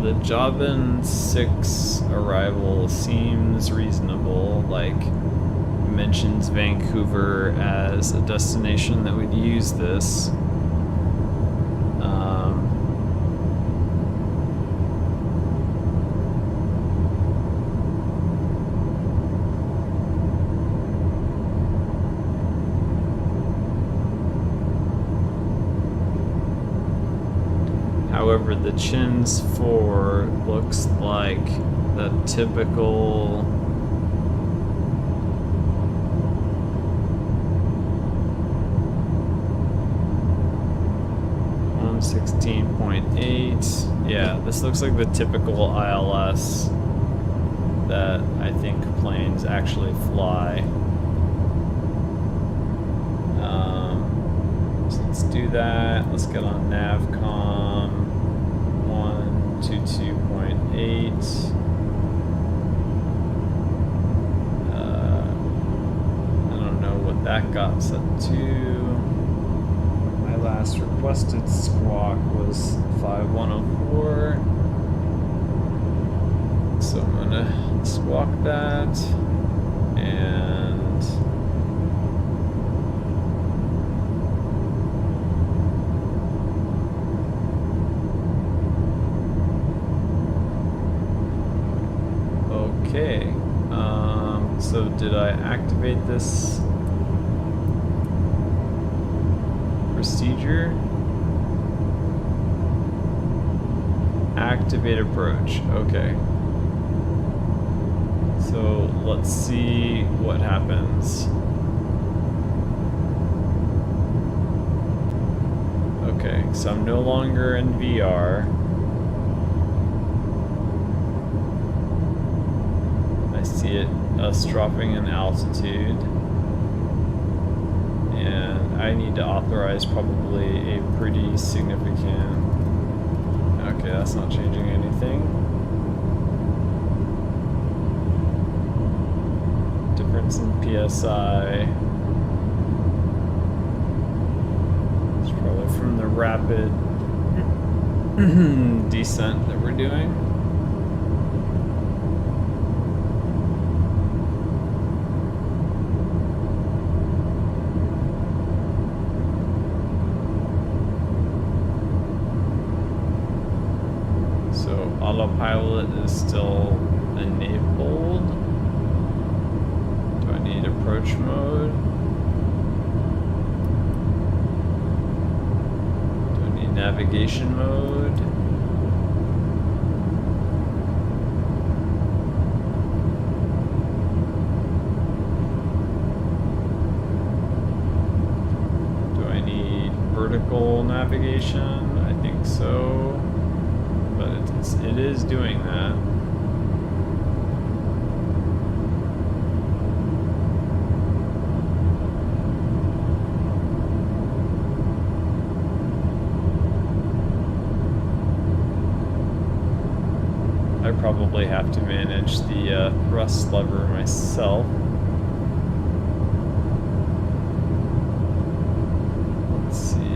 Speaker 1: The Jobin 6 arrival seems reasonable, like mentions Vancouver as a destination that would use this. However, the Chins 4 looks like the typical $116.8. Yeah, this looks like the typical ILS that I think planes actually fly. So let's do that. Let's get on navcom 122.8. I don't know what that got set to. My last requested squawk was 5104. So I'm gonna squawk that and okay. So did I activate this procedure? Activate approach. Okay. So let's see what happens. Okay, so I'm no longer in VR. I see us dropping in altitude. And I need to authorize probably a pretty significant... Okay, that's not changing anything. Difference in PSI. It's probably from the rapid descent that we're doing. So autopilot is still enabled. Do I need approach mode? Do I need navigation mode? Do I need vertical navigation? I think so. But it is doing that. I probably have to manage the thrust lever myself. Let's see.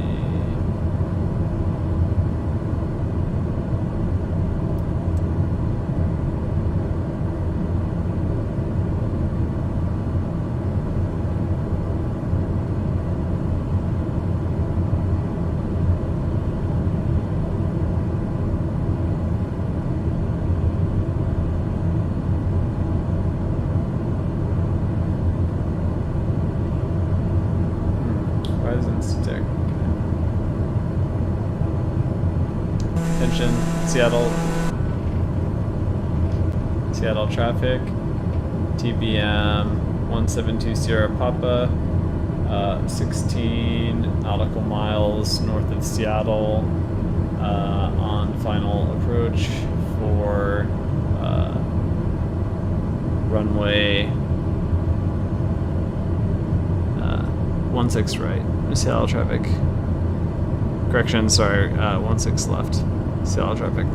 Speaker 1: Attention, Seattle traffic, TBM930 Papa, 16 nautical miles north of Seattle, on final approach for runway 16 right, Seattle traffic. Correction, sorry, 16 left, Seattle traffic.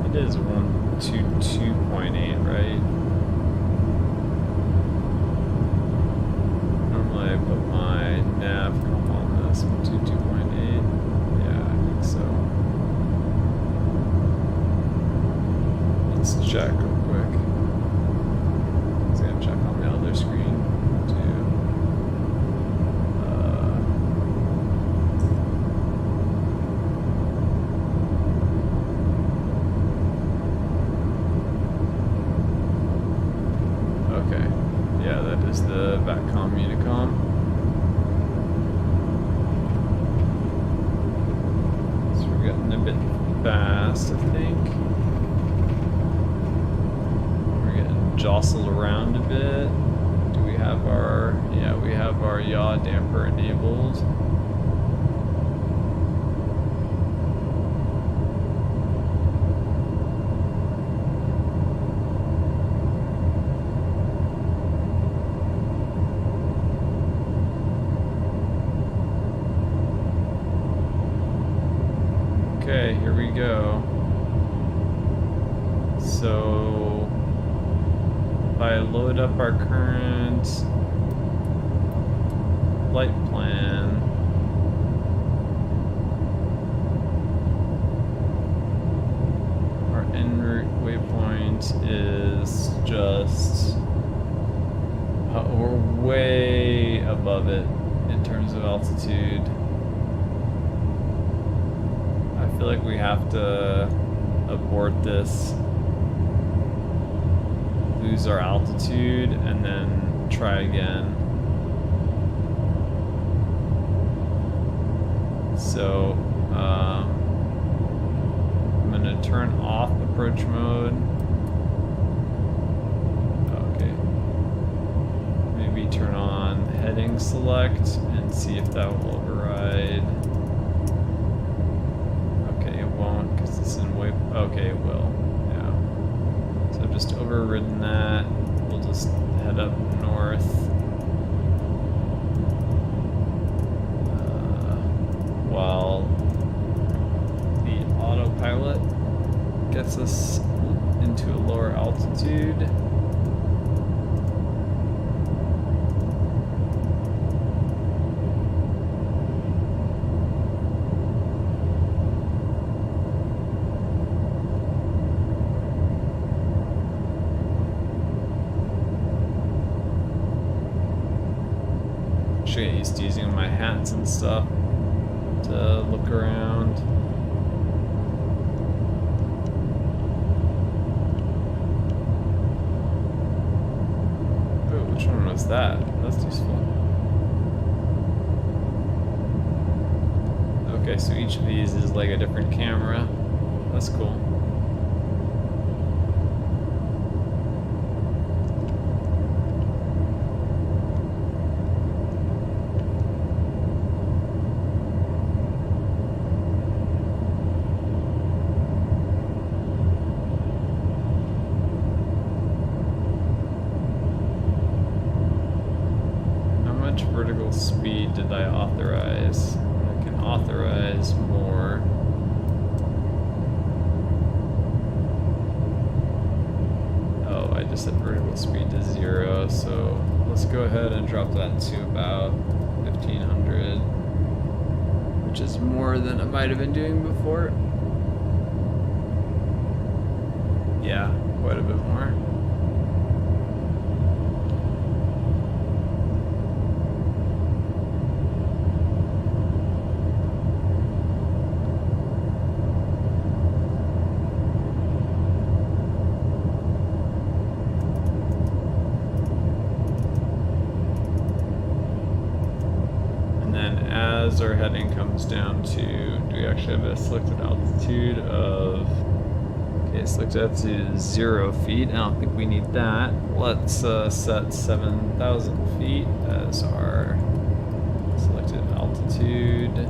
Speaker 1: It is 122.8, right? Normally I put my nav comp on this, 122.8. Yeah, I think so. Let's check real quick. I was gonna check on the other screen too. Okay, yeah, that is the VATCOM Unicom. So we're getting a bit fast, I think. We're getting jostled around a bit. Do we have our, yeah, we have our yaw damper enabled. go. So if I load up our current flight plan, our en route waypoint is just we're way above it in terms of altitude. I feel like we have to abort this, lose our altitude, and then try again. So I'm gonna turn off approach mode. Okay. Maybe turn on heading select and see if that will override. Okay, it won't because it's in way. Okay, it will. Yeah. So I've just overridden that. We'll just head up north. While the autopilot gets us into a lower altitude. Should get used to using my hats and stuff to look around. Oh, which one was that? That's useful. Okay, so each of these is like a different camera. That's cool. Vertical speed did I authorize? I can authorize more. Oh, I just set vertical speed to 0, so let's go ahead and drop that to about 1500, which is more than I might have been doing before. Yeah, quite a bit more. As our heading comes down to, do we actually have a selected altitude of, okay, selected altitude is 0 feet. I don't think we need that. Let's set 7,000 feet as our selected altitude.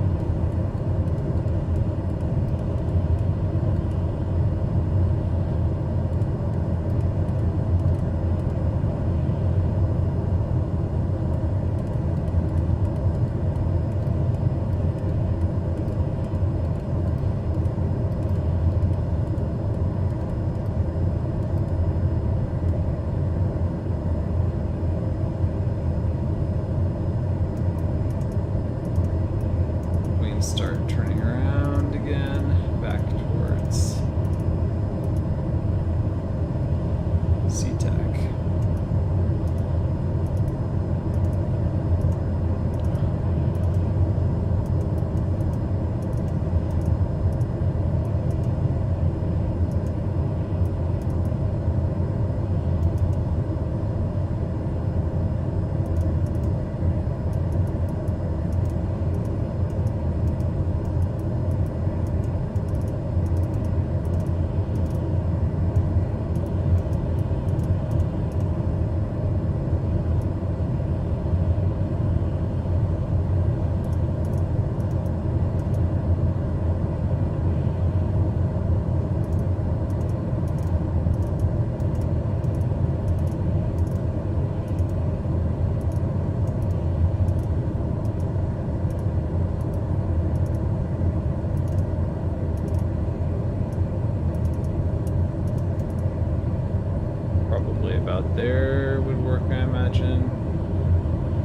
Speaker 1: about there would work, I imagine.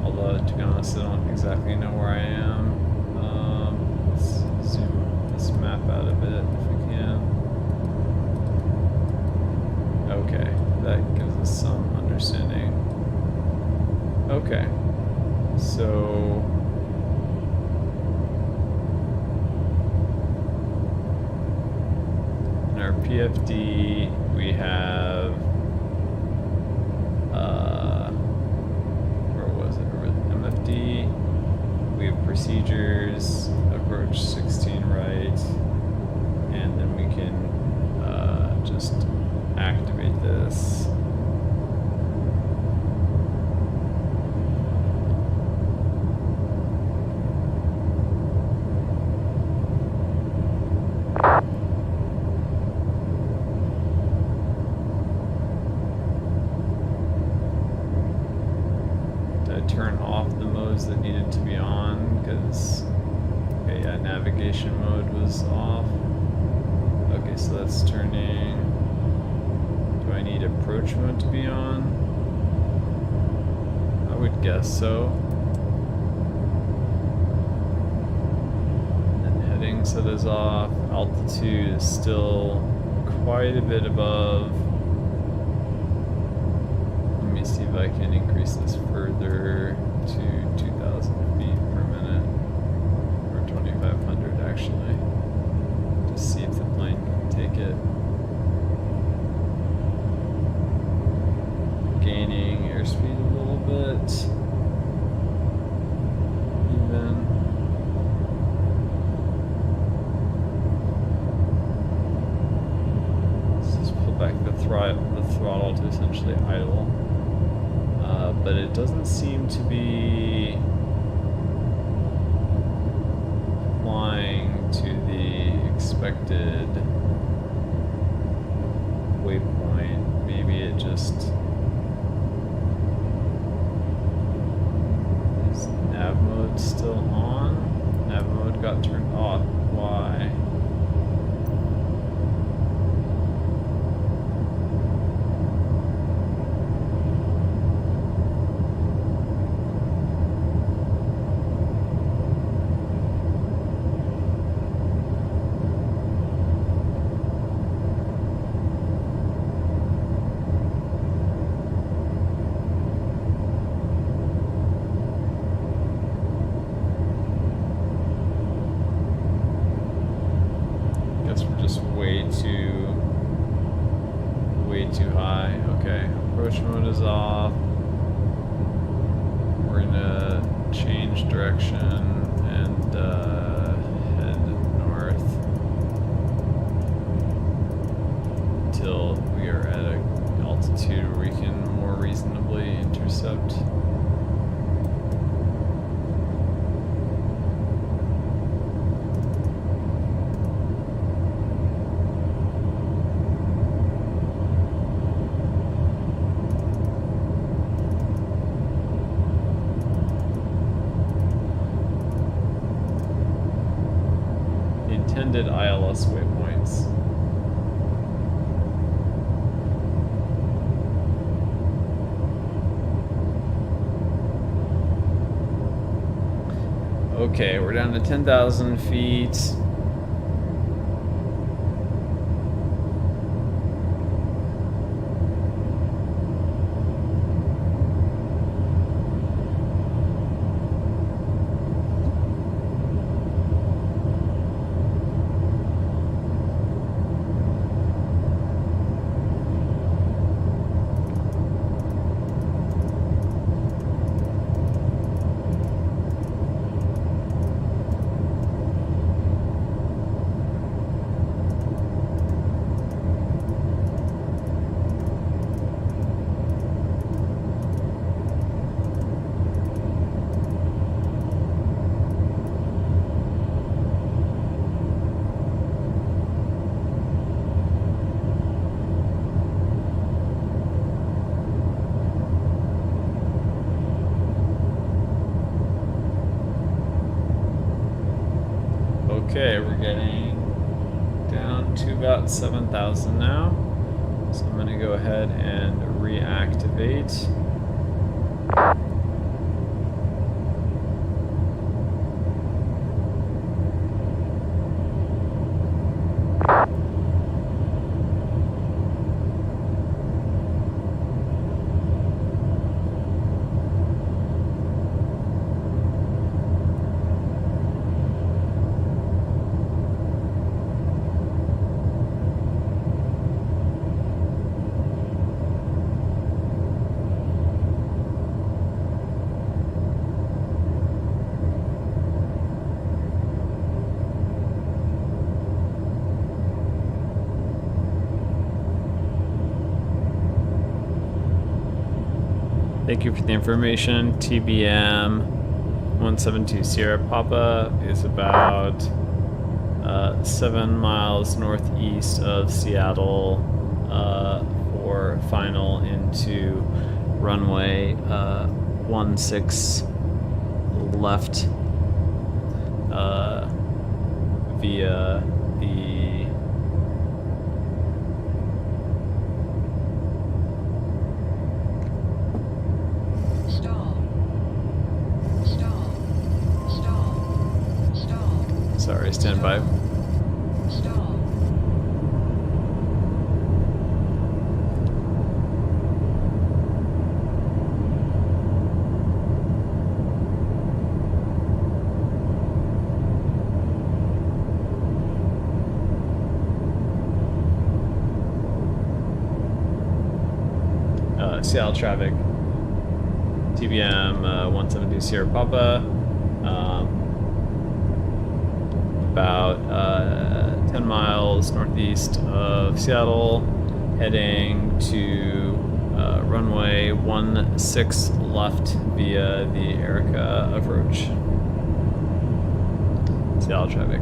Speaker 1: Although, to be honest, I don't exactly know where I am. Let's zoom this map out a bit if we can. Okay, that gives us some understanding. Okay, so in our PFD we have where was it? MFD. We have procedures, approach 16 right, and then we can just activate this. Turn off the modes that needed to be on because, okay, yeah, navigation mode was off. Okay, so that's turning. Do I need approach mode to be on? I would guess so. And heading set is off. Altitude is still quite a bit above. Let me see if I can increase this further to 2,000 feet per minute, or 2,500 actually, to see if the plane can take it. Gaining airspeed a little bit, even. Let's just pull back the throttle to essentially idle. But it doesn't seem to be flying to the expected waypoint. Maybe it just is nav mode still on? Nav mode got turned off. Why? Way too high. Okay, approach mode is off. We're gonna change direction and head north until we are at an altitude where we can more reasonably intercept. Intended ILS waypoints. Okay, we're down to 10,000 feet. Okay, we're getting down to about 7,000 now. So I'm going to go ahead and reactivate. Thank you for the information. TBM930 Sierra Papa is about 7 miles northeast of Seattle for final into runway 16 left via the Sorry, stand by. Seattle traffic. TBM 172 Sierra Papa. About 10 miles northeast of Seattle, heading to runway 16 left via the Erica approach. Seattle traffic.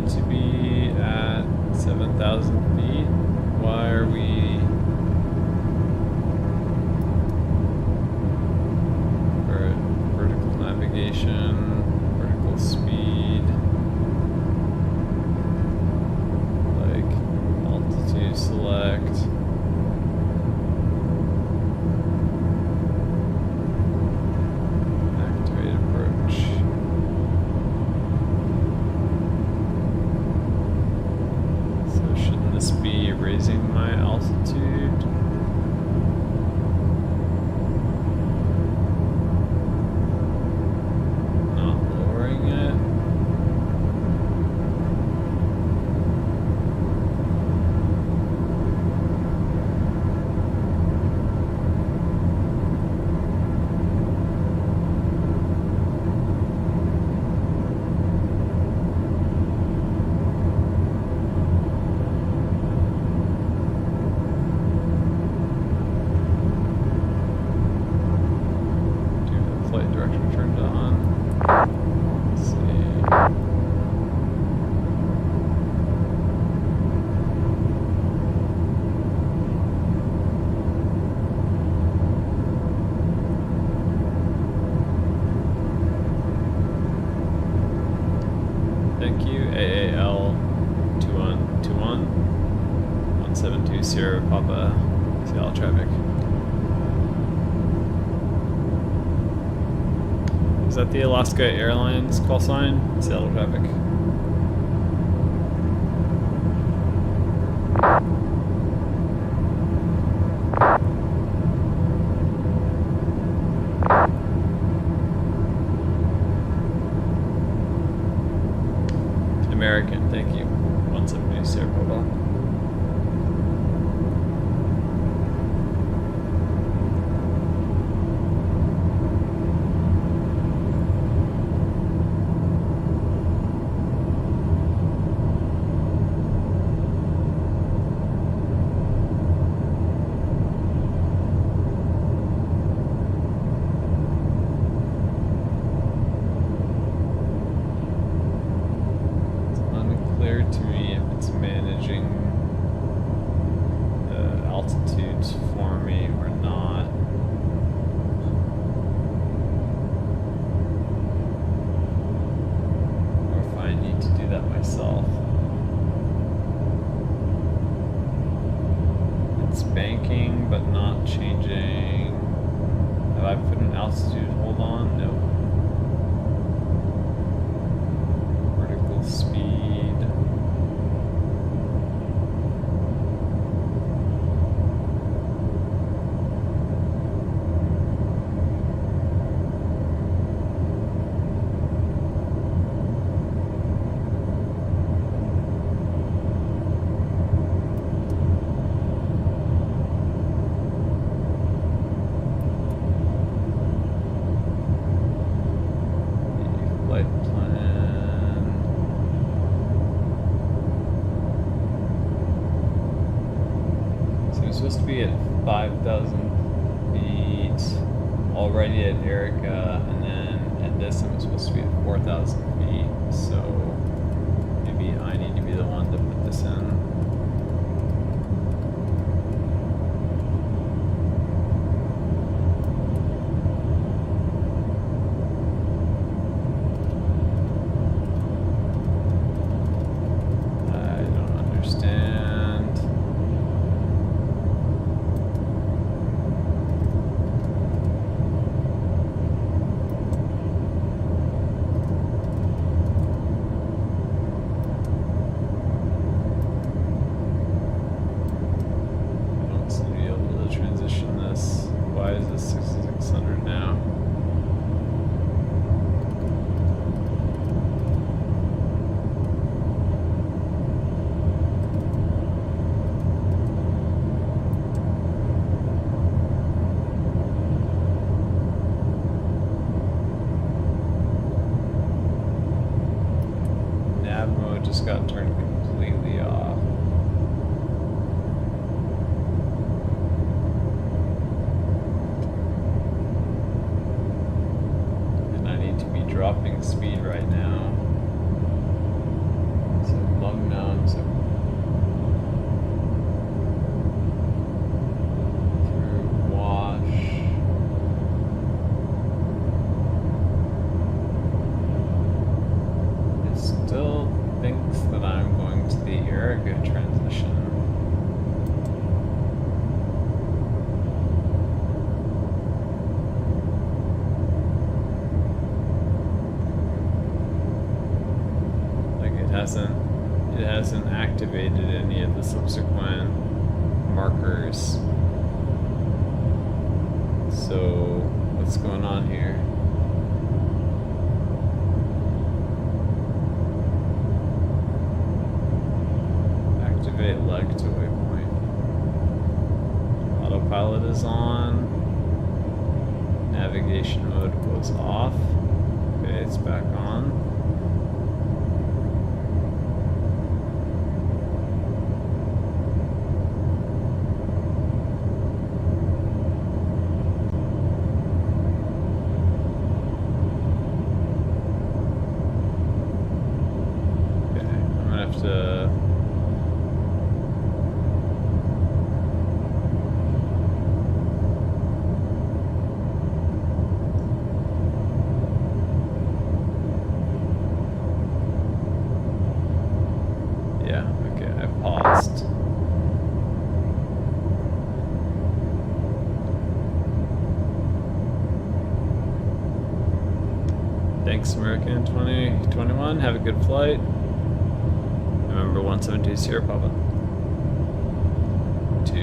Speaker 1: To be at 7,000 feet. Why are we for vertical navigation, vertical speed, like altitude select? Activate approach. Be raising my altitude. Not lowering it. Thank you, AAL 2121 172 Sierra Papa, Seattle traffic. Is that the Alaska Airlines call sign? Seattle traffic. American, thank you. 170 Sierra Papa. banking but not changing. Have I put an altitude hold on? No. Vertical speed. Supposed to be at 5,000 feet already at Erica, and then at this I'm supposed to be at 4,000 feet, so maybe I need to be the one to put this in. I don't understand. Why is this 6600 now? Nav mode just got turned completely off. Dropping speed right now. So lug mounts through wash. It still thinks that I'm going to the Erica transition. It hasn't activated any of the subsequent markers. So what's going on here? Activate leg to waypoint. Autopilot is on. Navigation mode goes off. Okay, it's back on. Thanks, American 2021. Have a good flight. Remember 172 Sierra Papa to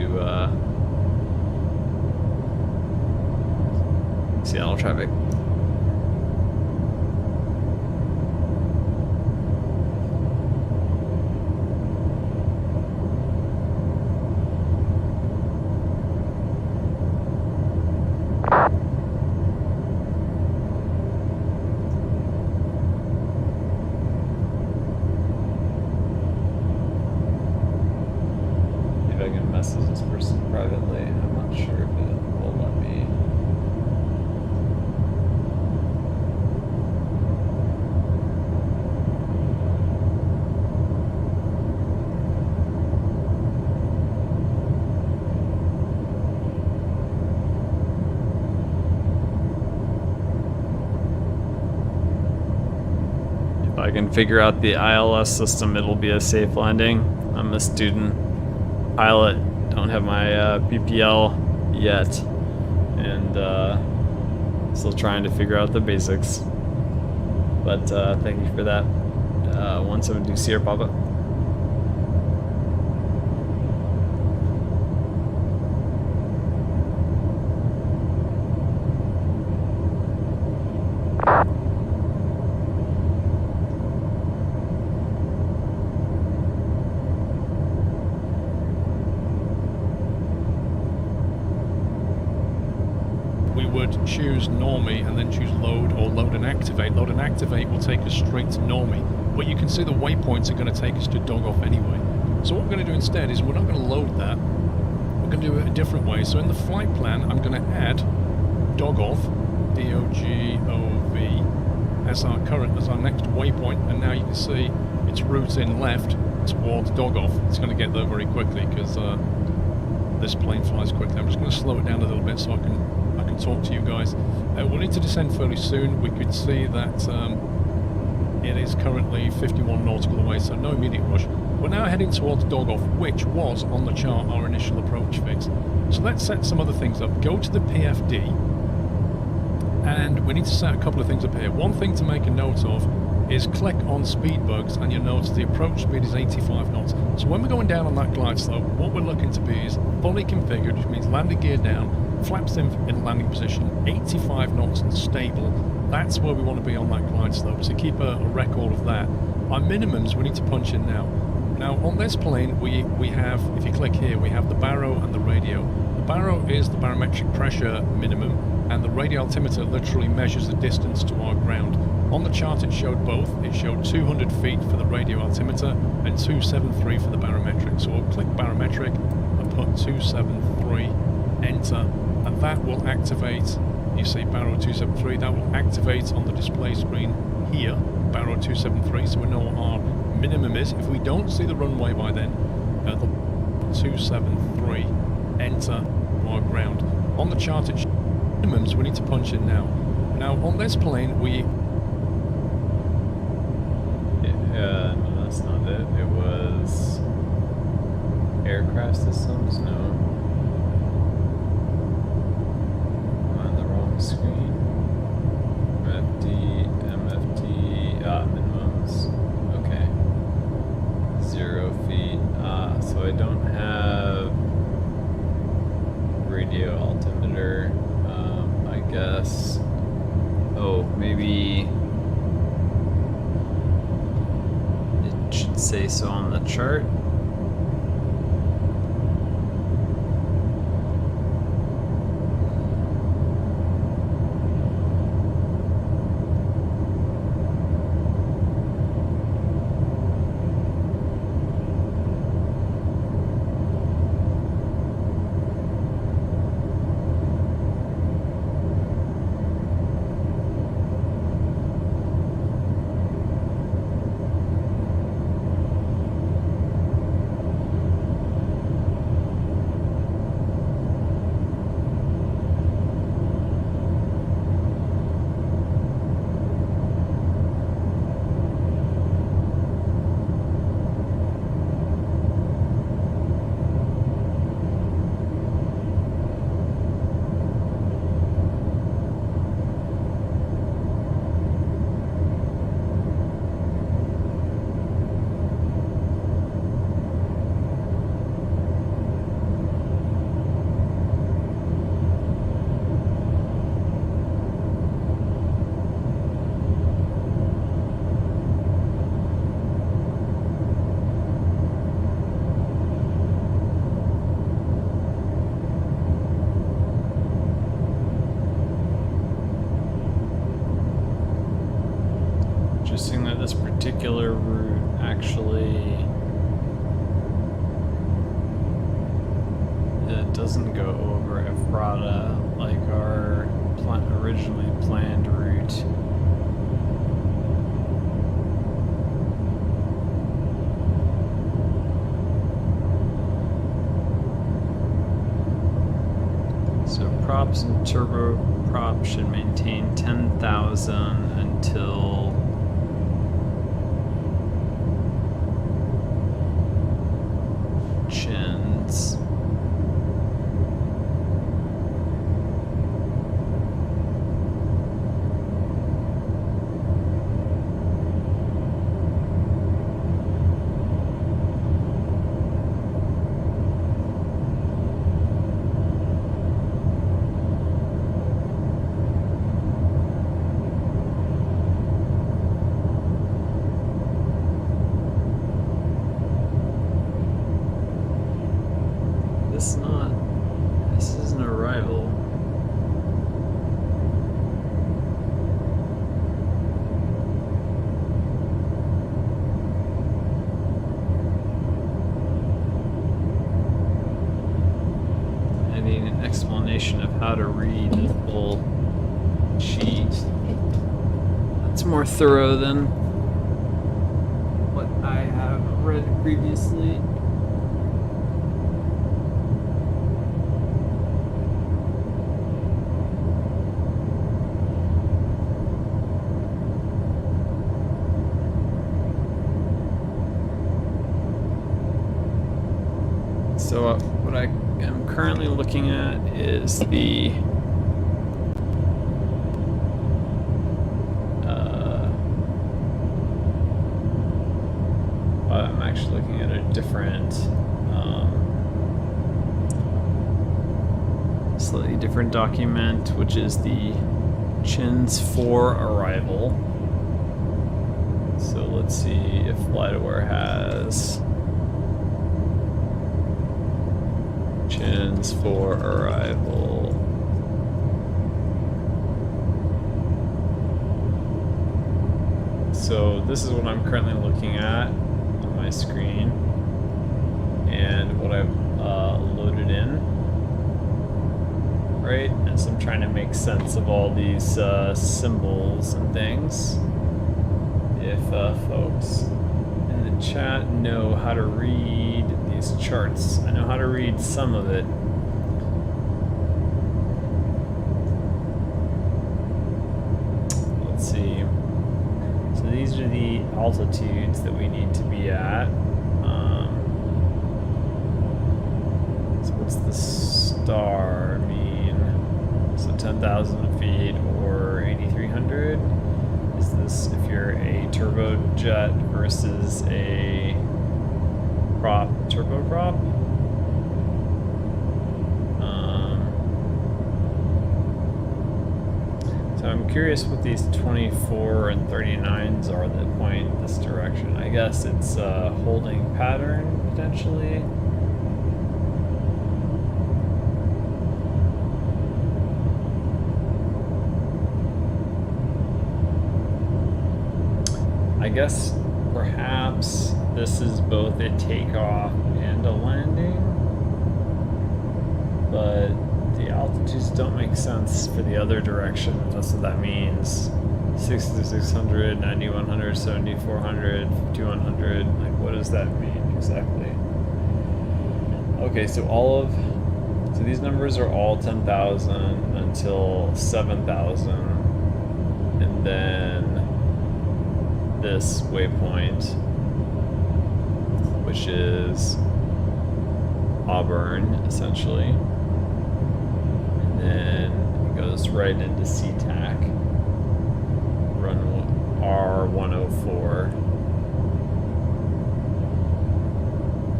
Speaker 1: Seattle traffic. Message this person privately. I'm not sure if it will let me. If I can figure out the ILS system, it'll be a safe landing. I'm a student pilot don't have my PPL yet, and still trying to figure out the basics. But thank you for that. 172 Sierra Papa.
Speaker 4: Choose normie and then choose load or load and activate. Load and activate will take us straight to normie, but you can see the waypoints are going to take us to dog off anyway. So what we're going to do instead is we're not going to load that, we're going to do it a different way. So in the flight plan I'm going to add dog off, D-O-G-O-V, as our next waypoint, and now you can see it's routing left towards dog off. It's going to get there very quickly because this plane flies quickly. I'm just going to slow it down a little bit so I can talk to you guys. We'll need to descend fairly soon. We could see that it is currently 51 nautical away, so no immediate rush. We're now heading towards dog off, which was on the chart our initial approach fix. So let's set some other things up. Go to the PFD, and we need to set a couple of things up here. One thing to make a note of is click on speed bugs, and you'll notice the approach speed is 85 knots. So when we're going down on that glide slope, what we're looking to be is fully configured, which means landing gear down, flaps in landing position, 85 knots and stable. That's where we want to be on that glide slope, so keep a record of that. Our minimums we need to punch in now. Now on this plane we have, if you click here, we have the baro and the radio. The baro is the barometric pressure minimum, and the radio altimeter literally measures the distance to our ground. On the chart it showed both. It showed 200 feet for the radio altimeter and 273 for the barometric. So we'll click barometric and put 273, enter, and that will activate, you see Baro 273, that will activate on the display screen here, Baro 273, so we know what our minimum is. If we don't see the runway by then, the 273, enter our ground. On the chart it shows minimums we need to punch in now. Now on this plane
Speaker 1: no, that's not it. It was aircraft systems? No. I'm on the wrong screen. MFD, minimums. Okay. 0 feet. So I don't have radio altimeter. I guess. Oh, maybe. Should say so on the chart. Interesting that this particular route actually it doesn't go over Ephrata like our originally planned route. So props and turboprop should maintain 10,000 until chins. explanation of how to read the full sheet. That's more thorough than what I have read previously. So what I am currently looking at is the I'm actually looking at a different slightly different document, which is the Chins 4 arrival. So let's see if FlightAware has Chins 4 arrival. So this is what I'm currently looking at on my screen, and what I've loaded in, right? And so I'm trying to make sense of all these symbols and things. If folks in the chat know how to read these charts. I know how to read some of it. Let's see. So these are the altitudes that we need to be at. So what's the star mean? So 10,000 feet or 8,300? Is this if you're a turbojet versus a turboprop? So I'm curious what these 24 and 39s are that point this direction. I guess it's a holding pattern, potentially. I guess perhaps this is both a takeoff and a landing, but the altitudes don't make sense for the other direction, if that's what that means. 6,600, 9,100, 7,400, 5,100, like what does that mean exactly? Okay, so so these numbers are all 10,000 until 7,000, and then this waypoint, which is Auburn, essentially. And then it goes right into SeaTac, run R104.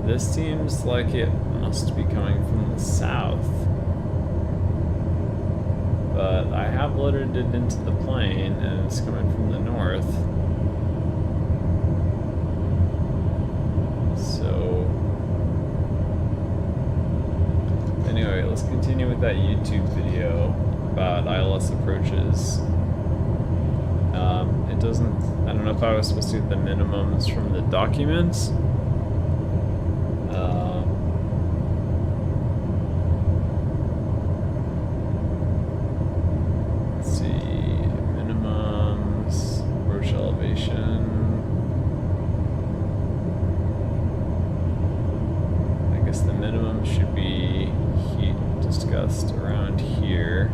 Speaker 1: This seems like it must be coming from the south, but I have loaded it into the plane and it's coming from the north. So anyway, let's continue with that YouTube video about ILS approaches. It doesn't, I don't know if I was supposed to get the minimums from the documents. Let's see, minimums, approach elevation. I guess the minimum should be discussed around here.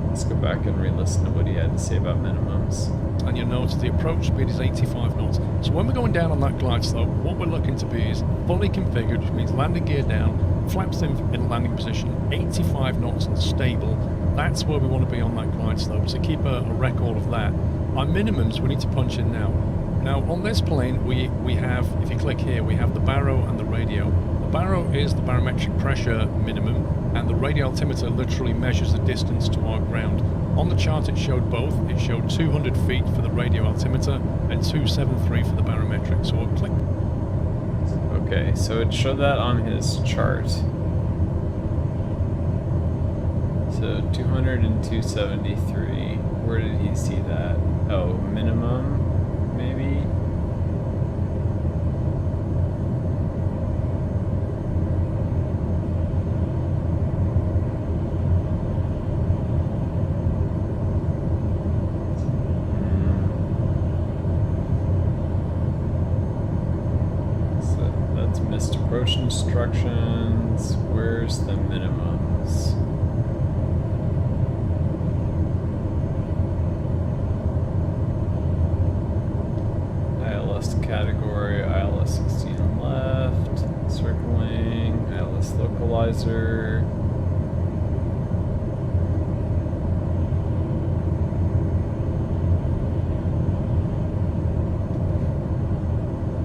Speaker 1: Let's go back and re-listen to what he had to say about minimums.
Speaker 4: And you'll notice the approach speed is 85 knots. So when we're going down on that glide slope, what we're looking to be is fully configured, which means landing gear down, flaps in landing position, 85 knots and stable. That's where we want to be on that glide slope. So keep a record of that. Our minimums we need to punch in now. Now on this plane we have, if you click here, we have the baro and the radio. The baro is the barometric pressure minimum, and the radio altimeter literally measures the distance to our ground. On the chart it showed both. It showed 200 feet for the radio altimeter and 273 for the barometric. So we'll click.
Speaker 1: Okay, so it showed that on his chart. So 200 and 273. Where did he see that? Oh, minimum, maybe? approach instructions. Where's the minimums? ILS category, ILS 16 left, circling, ILS localizer.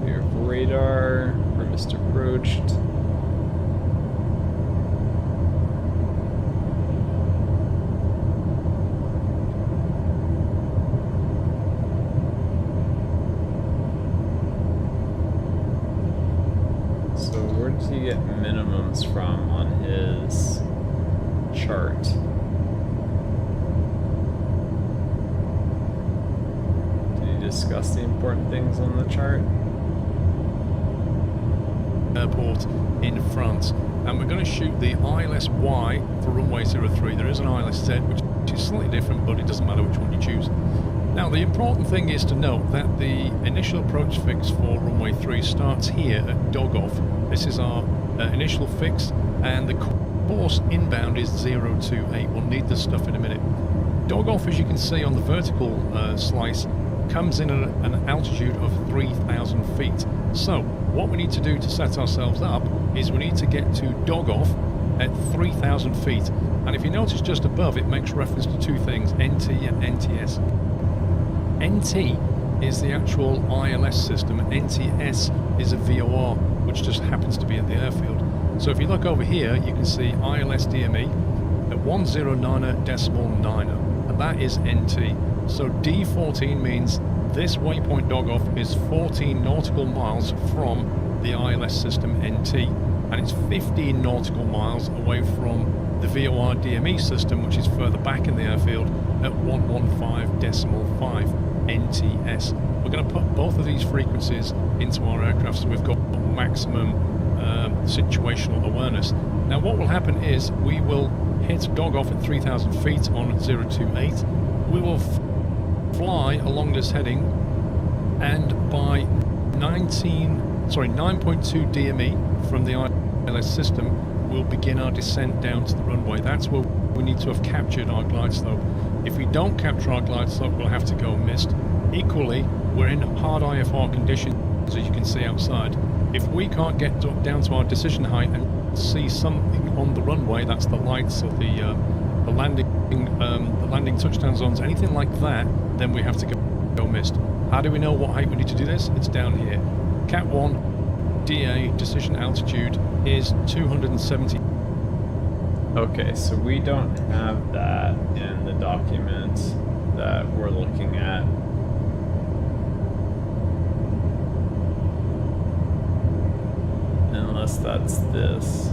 Speaker 1: Clear for radar, premised approached. He get minimums from on his chart? Did he discuss the important things on the chart?
Speaker 4: Airport in France, and we're going to shoot the ILS-Y for runway 03. There is an ILS-Z which is slightly different, but it doesn't matter which one you choose. Now, the important thing is to note that the initial approach fix for runway 3 starts here at Dogoff. This is our initial fix, and the course inbound is 028. We'll need this stuff in a minute. Dogoff, as you can see on the vertical slice, comes in at an altitude of 3,000 feet. So, what we need to do to set ourselves up is we need to get to Dogoff at 3,000 feet. And if you notice just above, it makes reference to two things, NT and NTS. NT is the actual ILS system, and NTS is a VOR, which just happens to be at the airfield. So if you look over here, you can see ILS DME at 109.9, and that is NT. So D14 means this waypoint Dogoff is 14 nautical miles from the ILS system NT, and it's 15 nautical miles away from the VOR DME system, which is further back in the airfield at 115.5 NTS. We're going to put both of these frequencies into our aircraft so we've got maximum situational awareness. Now what will happen is we will hit Dogoff at 3,000 feet on 028. We will fly along this heading, and by 9.2 DME from the ILS system, we'll begin our descent down to the runway. That's where we need to have captured our glide slope. If we don't capture our glide slope, we'll have to go missed. Equally, we're in hard IFR conditions, as you can see outside. If we can't get down to our decision height and see something on the runway, that's the lights or the landing touchdown zones, anything like that, then we have to go missed. How do we know what height we need to do this? It's down here. Cat 1 DA decision altitude is 270.
Speaker 1: Okay, so we don't have that in the document that we're looking at. Unless that's this.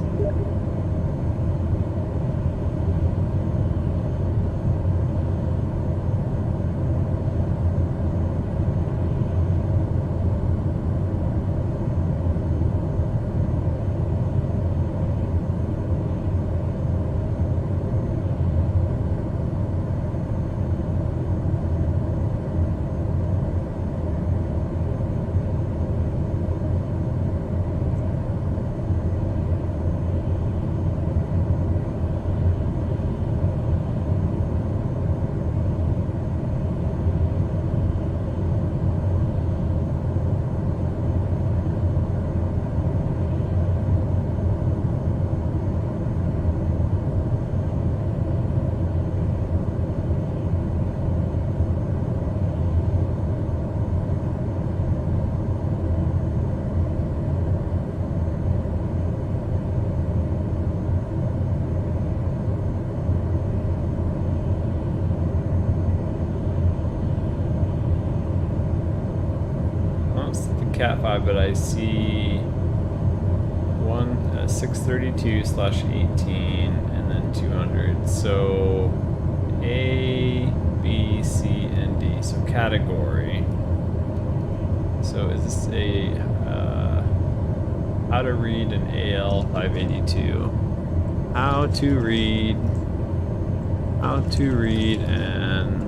Speaker 1: Cat 5, but I see 632/18 and then 200. So A, B, C, and D. So category. So is this a how to read an AL 582? How to read an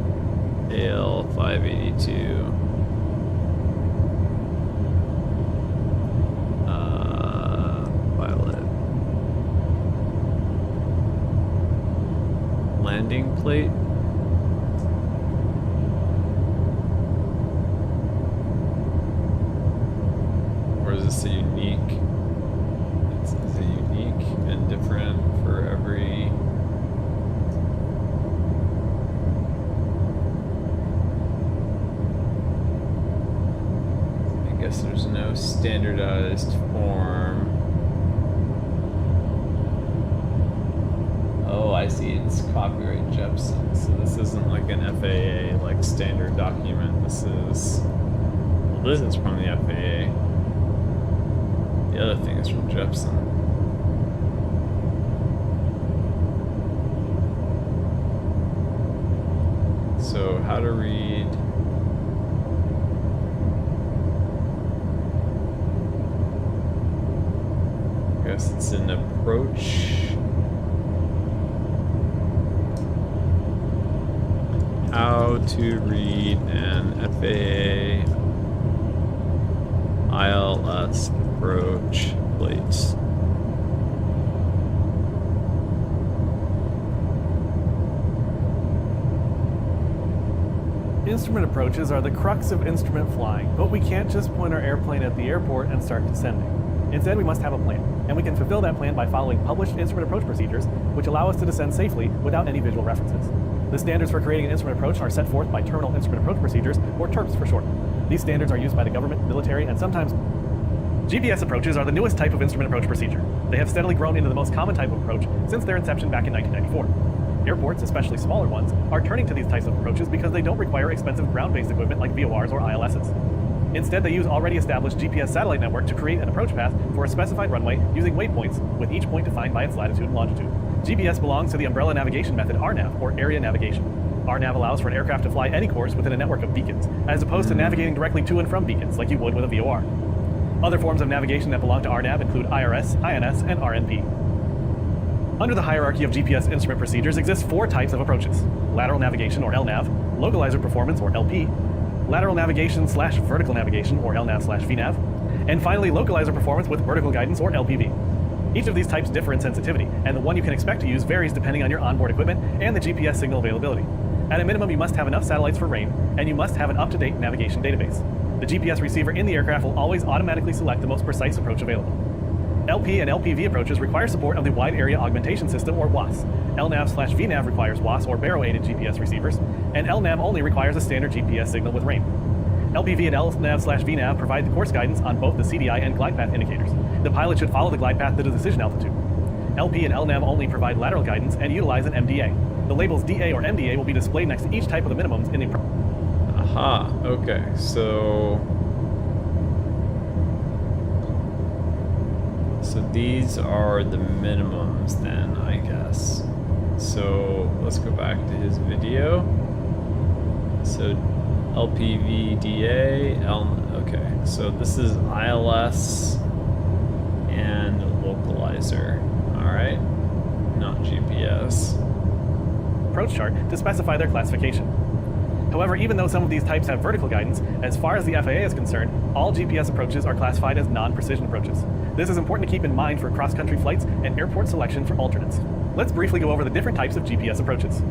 Speaker 1: AL 582. plate. Or is this a unique? Is it unique and different for every? I guess there's no standardized form. Oh, I see. It's copyright Jepson. So this isn't like an FAA like standard document. This is. Well, this is from the FAA. The other thing is from Jepson. So how to read. I guess it's an approach. How to read an FAA ILS approach plates.
Speaker 9: Instrument approaches are the crux of instrument flying, but we can't just point our airplane at the airport and start descending. Instead, we must have a plan, and we can fulfill that plan by following published instrument approach procedures, which allow us to descend safely without any visual references. The standards for creating an instrument approach are set forth by Terminal Instrument Approach Procedures, or TIRPs for short. These standards are used by the government, military, and sometimes GPS approaches are the newest type of instrument approach procedure. They have steadily grown into the most common type of approach since their inception back in 1994. Airports, especially smaller ones, are turning to these types of approaches because they don't require expensive ground-based equipment like VORs or ILSs. Instead, they use already established GPS satellite network to create an approach path for a specified runway using waypoints, with each point defined by its latitude and longitude. GPS belongs to the umbrella navigation method RNAV, or area navigation. RNAV allows for an aircraft to fly any course within a network of beacons, as opposed to navigating directly to and from beacons like you would with a VOR. Other forms of navigation that belong to RNAV include IRS, INS, and RNP. Under the hierarchy of GPS instrument procedures exist 4 types of approaches: lateral navigation, or LNAV, localizer performance, or LP, lateral navigation/vertical navigation, or LNAV/VNAV, and finally localizer performance with vertical guidance, or LPV. Each of these types differ in sensitivity, and the one you can expect to use varies depending on your onboard equipment and the GPS signal availability. At a minimum, you must have enough satellites for rain, and you must have an up-to-date navigation database. The GPS receiver in the aircraft will always automatically select the most precise approach available. LP and LPV approaches require support of the Wide Area Augmentation System, or WAAS. LNAV/VNAV requires WAAS, or barrow-aided GPS receivers, and LNAV only requires a standard GPS signal with rain. LPV and LNAV/VNAV provide the course guidance on both the CDI and glide path indicators. The pilot should follow the glide path to the decision altitude. LP and LNAV only provide lateral guidance and utilize an MDA. The labels DA or MDA will be displayed next to each type of the minimums in the approach.
Speaker 1: Aha, okay, so these are the minimums then, I guess. So let's go back to his video. So LPVDA, okay, so this is ILS and localizer, all right, not GPS.
Speaker 9: Approach chart to specify their classification. However, even though some of these types have vertical guidance, as far as the FAA is concerned, all GPS approaches are classified as non-precision approaches. This is important to keep in mind for cross-country flights and airport selection for alternates. Let's briefly go over the different types of GPS approaches.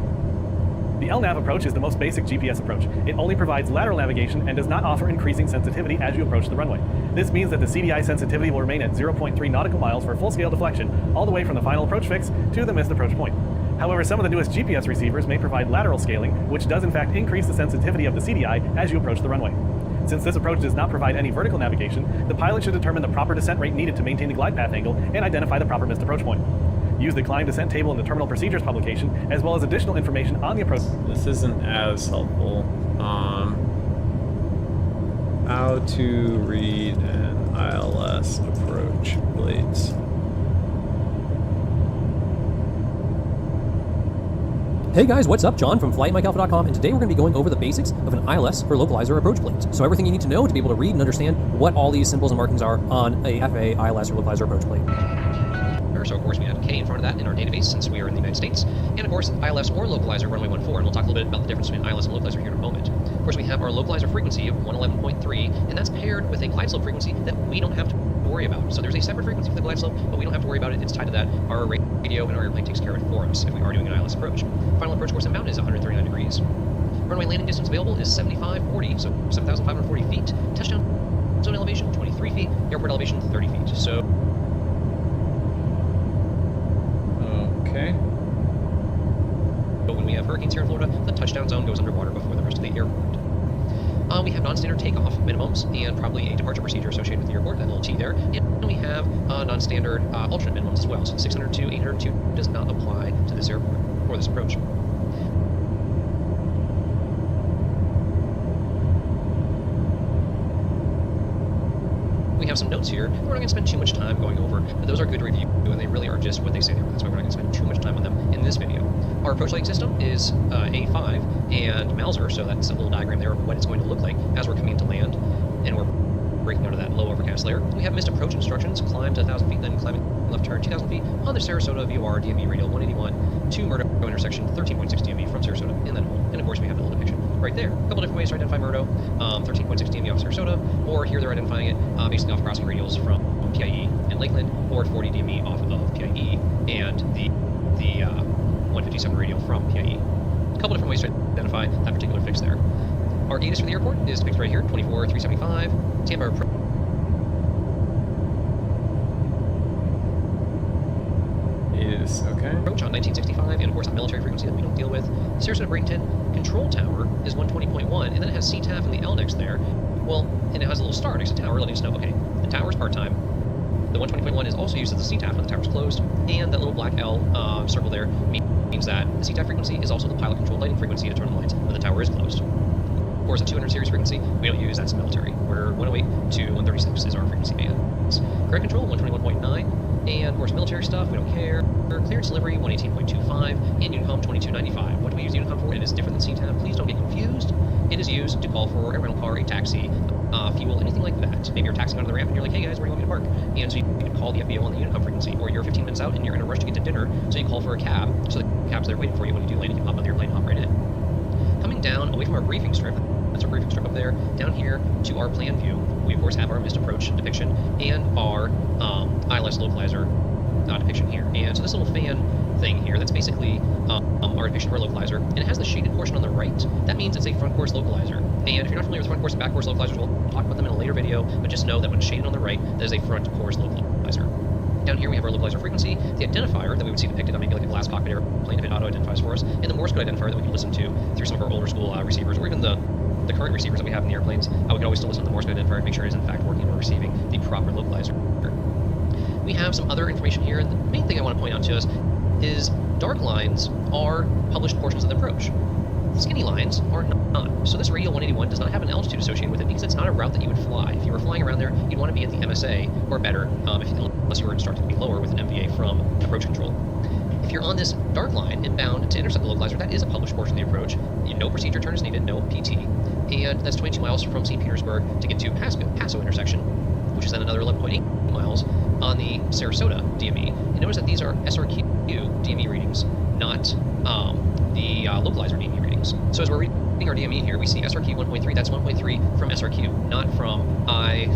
Speaker 9: The LNAV approach is the most basic GPS approach. It only provides lateral navigation and does not offer increasing sensitivity as you approach the runway. This means that the CDI sensitivity will remain at 0.3 nautical miles for full-scale deflection, all the way from the final approach fix to the missed approach point. However, some of the newest GPS receivers may provide lateral scaling, which does in fact increase the sensitivity of the CDI as you approach the runway. Since this approach does not provide any vertical navigation, the pilot should determine the proper descent rate needed to maintain the glide path angle and identify the proper missed approach point. Use the climb descent table in the Terminal Procedures publication, as well as additional information on the approach.
Speaker 1: This isn't as helpful. How to read an ILS approach plates.
Speaker 22: Hey guys, what's up? John from FlightMikeAlpha.com, and today we're going to be going over the basics of an ILS or localizer approach plate. So everything you need to know to be able to read and understand what all these symbols and markings are on a FAA ILS or localizer approach plate.
Speaker 23: So of course we have K in front of that in our database since we are in the United States. And of course ILS or localizer runway 14, and we'll talk a little bit about the difference between ILS and localizer here in a moment. course, we have our localizer frequency of 111.3, and that's paired with a glide slope frequency that we don't have to worry about. So there's a separate frequency for the glide slope, but we don't have to worry about it. It's tied to that. Our radio and our airplane takes care of it for us if we are doing an ILS approach. Final approach course inbound is 139 degrees. Runway landing distance available is 7540, so 7,540 feet. Touchdown zone elevation 23 feet. Airport elevation 30 feet. So.
Speaker 1: Okay.
Speaker 23: But when we have hurricanes here in Florida, the touchdown zone goes underwater before the rest of the airport. We have non-standard takeoff minimums and probably a departure procedure associated with the airport, that little T there. And we have non-standard alternate minimums as well. So 602, 802 does not apply to this airport or this approach. We have some notes here. We're not going to spend too much time going over, but those are good to review, and they really are just what they say they are. That's why we're not going to spend too much time on them in this video. Our approach lighting system is A5 and Mauser, so that's a little diagram there of what it's going to look like as we're coming to land, and we're breaking out of that low overcast layer. We have missed approach instructions, climb to 1,000 feet, then climbing left turn 2,000 feet on the Sarasota VOR DME radial 181 to Murdo intersection 13.6 DME from Sarasota in that hole. And of course we have the little depiction right there. A couple different ways to identify Murdo, 13.6 DME off Sarasota, or here they're identifying it basically off crossing radials from PIE and Lakeland, or 40 DME off of PIE and the 157 radial from PIE. A couple different ways to identify that particular fix there. Our ATIS for the airport is fixed right here, 24,375. Tampa approach
Speaker 1: okay.
Speaker 23: Approach on 1965, and of course on military frequency that we don't deal with. Sarasota Bradenton control tower is 120.1, and then it has CTAF and the L next there. Well, and it has a little star next to tower letting us know, okay, the tower's part-time. The 120.1 is also used as the CTAF when the tower's closed, and that little black L circle there means that the CTAF frequency is also the pilot-controlled lighting frequency to turn the lights when the tower is closed. Of course, the 200 series frequency we don't use, that's military, where 108 to 136 is our frequency bands. Ground control, 121.9, and of course military stuff, we don't care. Clearance delivery, 118.25, and Unicom 2295. What do we use Unicom for? It is different than CTAF. Please don't get confused. It is used to call for a rental car, a taxi, fuel, anything like that. Maybe you're taxiing onto the ramp and you're like, hey guys, where do you want me to park? And so you can call the FBO on the Unicom frequency, or you're 15 minutes out and you're in a rush to get to dinner, so you call for a cab, so the cab's there waiting for you. When you do land, you can hop on the airplane and hop right in. Coming down away from our briefing strip, that's our briefing strip up there, down here to our plan view, we of course have our missed approach depiction and our ILS localizer depiction here. And so this little fan thing here, that's basically our depiction of our localizer, and it has the shaded portion on the right. That means it's a front course localizer. And if you're not familiar with front course and back course localizers, we'll talk about them in a later video, but just know that when shaded on the right, that is a front course localizer. Down here we have our localizer frequency, the identifier that we would see depicted on maybe like a glass cockpit airplane if it auto-identifies for us, and the Morse code identifier that we can listen to through some of our older school receivers, or even the current receivers that we have in the airplanes. We can always still listen to the Morse code identifier and make sure it is in fact working and we're receiving the proper localizer. We have some other information here, and the main thing I want to point out to us is dark lines are published portions of the approach. Skinny lines are not. So this radial 181 does not have an altitude associated with it because it's not a route that you would fly. If you were flying around there, you'd want to be at the MSA or better, unless you were instructed to be lower with an MVA from approach control. If you're on this dark line inbound to intercept the localizer, that is a published portion of the approach. No procedure turn is needed, no PT. And that's 22 miles from St. Petersburg to get to Paso intersection, which is then another 11.8 miles on the Sarasota DME. And notice that these are SRQ DME readings, not the localizer DME readings. So as we're reading our DME here, we see SRQ 1.3, that's 1.3 from SRQ, not from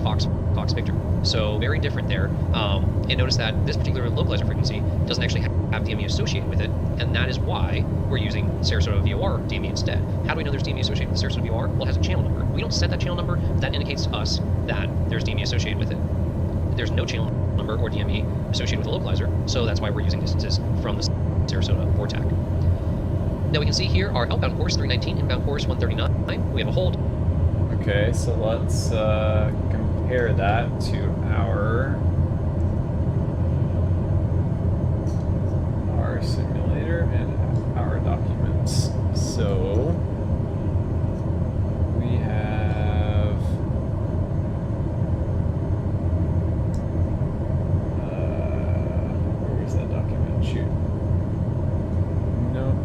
Speaker 23: Fox Victor. So very different there. And notice that this particular localizer frequency doesn't actually have DME associated with it, and that is why we're using Sarasota VOR DME instead. How do we know there's DME associated with Sarasota VOR? Well, it has a channel number. We don't set that channel number. That indicates to us that there's DME associated with it. There's no channel number or DME associated with the localizer, so that's why we're using distances from the Sarasota VORTAC. Now we can see here our outbound course 319, inbound course 139. We have a hold.
Speaker 1: Okay, so let's compare that to our simulator and our documents. So we have where was that document? Shoot. Nope.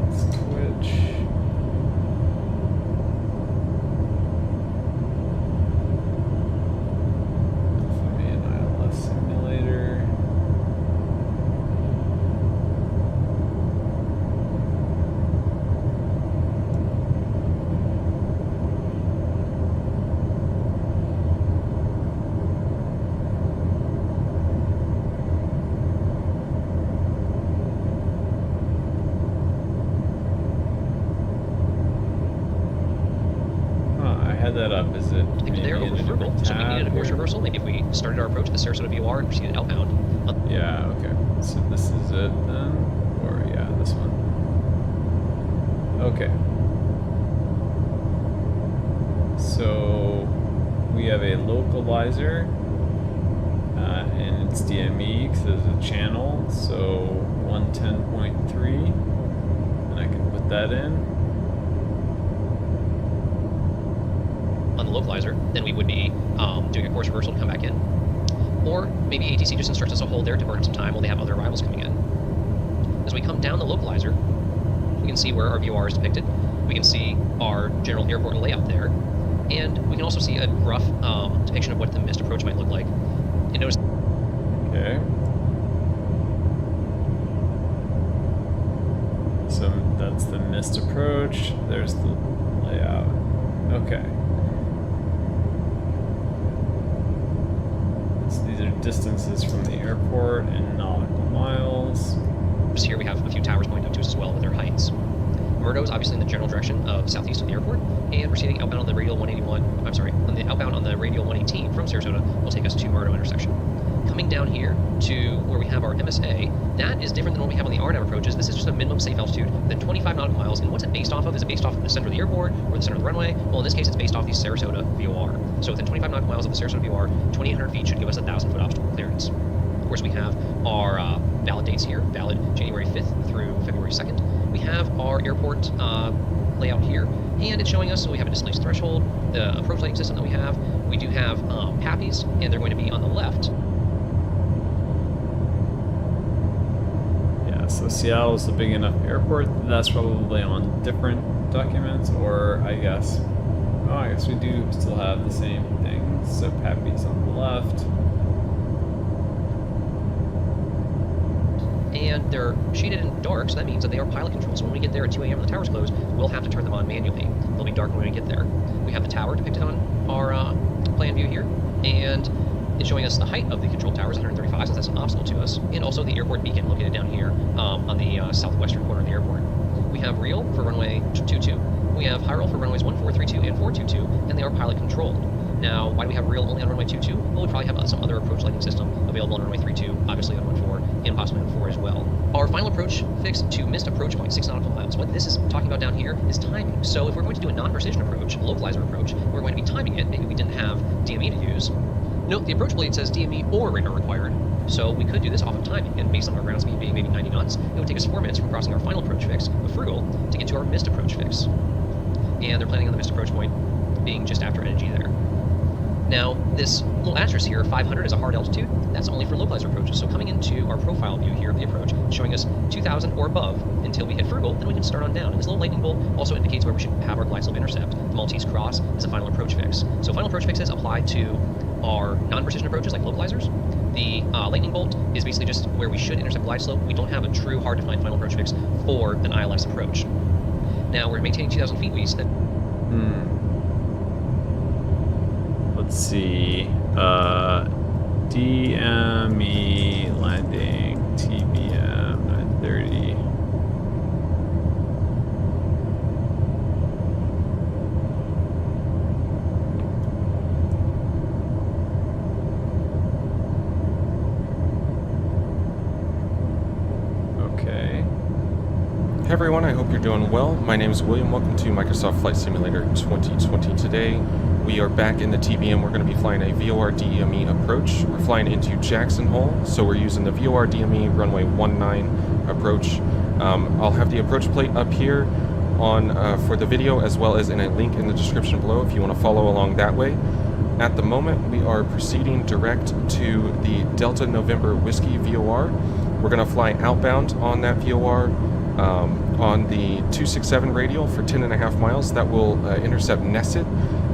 Speaker 1: Let's switch. it
Speaker 23: depicted there
Speaker 1: maybe
Speaker 23: over
Speaker 1: in a
Speaker 23: Frugal.
Speaker 1: different
Speaker 23: So if we needed a
Speaker 1: tab
Speaker 23: course
Speaker 1: here?
Speaker 23: reversal, maybe if we started our approach at the Sarasota VOR and proceeded outbound.
Speaker 1: Yeah, okay. So this is it then? Or, yeah, this one. Okay. So we have a localizer, and it's DME because there's a channel, so 110.3, and I can put that in.
Speaker 23: On the localizer, then we would be doing a course reversal to come back in. Or maybe ATC just instructs us to hold there to burn some time while they have other arrivals coming in. As we come down the localizer, we can see where our VOR is depicted. We can see our general airport layout there. And we can also see a rough depiction of what the missed approach might look like. And notice.
Speaker 1: Okay. So that's the missed approach. There's the layout. Okay. So these are distances from the airport in nautical miles.
Speaker 23: Here we have a few towers pointing up to us as well with their heights. Murdo is obviously in the general direction of southeast of the airport, and proceeding outbound on the radial 181. I'm sorry, on the outbound on the radial 118 from Sarasota will take us to Murdo intersection. Coming down here to where we have our MSA, that is different than what we have on the RNAV approaches. This is just a minimum safe altitude within 25 nautical miles. And what's it based off of? Is it based off of the center of the airport or the center of the runway? Well, in this case, it's based off the Sarasota VOR. So within 25 nautical miles of the Sarasota VOR, 2,800 feet should give us a 1,000-foot obstacle clearance. Of course, we have our valid dates here, valid January 5th through February 2nd. We have our airport layout here, and it's showing us, so we have a displaced threshold, the approach lighting system that we have. We do have PAPIs, and they're going to be on the left.
Speaker 1: Yeah, so Seattle's a big enough airport. That's probably on different documents, or I guess we do still have the same thing. So PAPI's on the left.
Speaker 23: And they're shaded in dark, so that means that they are pilot controlled. So when we get there at 2 a.m. and the tower's closed, we'll have to turn them on manually. They'll be dark when we get there. We have the tower depicted on our plan view here, and it's showing us the height of the control towers, 135, since that's an obstacle to us, and also the airport beacon located down here on the southwestern corner of the airport. We have REAL for runway 22. We have high roll for runways 1432 and 422, and they are pilot controlled. Now, why do we have REAL only on runway 22? Well, we probably have some other approach lighting system available on runway 32, obviously on 14, and possibly on 4 as well. Our final approach fix to missed approach point, 6 nautical miles. What this is talking about down here is timing. So if we're going to do a non-precision approach, a localizer approach, we're going to be timing it. Maybe we didn't have DME to use. Note, the approach blade says DME or radar required. So we could do this off of timing, and based on our ground speed being maybe 90 knots, it would take us 4 minutes from crossing our final approach fix of Frugal to get to our missed approach fix. And they're planning on the missed approach point being just after NG there. Now, this little asterisk here, 500 is a hard altitude. That's only for localizer approaches. So coming into our profile view here of the approach, showing us 2,000 or above until we hit Frugal, then we can start on down. And this little lightning bolt also indicates where we should have our glide slope intercept. The Maltese Cross is a final approach fix. So final approach fixes apply to our non-precision approaches like localizers. The lightning bolt is basically just where we should intercept glide slope. We don't have a true hard-to-find final approach fix for an ILS approach. Now, we're maintaining 2,000 feet. We said.
Speaker 1: Let's see. DME landing TBM930. Okay.
Speaker 5: Hey everyone, I hope you're doing well. My name is William. Welcome to Microsoft Flight Simulator 2020. Today we are back in the TBM. We're going to be flying a VOR DME approach. We're flying into Jackson Hole, so we're using the VOR DME runway 19 approach. I'll have the approach plate up here on for the video, as well as in a link in the description below if you want to follow along that way. At the moment, we are proceeding direct to the Delta November Whiskey VOR. We're going to fly outbound on that VOR on the 267 radial for 10.5 miles. That will intercept Nesset.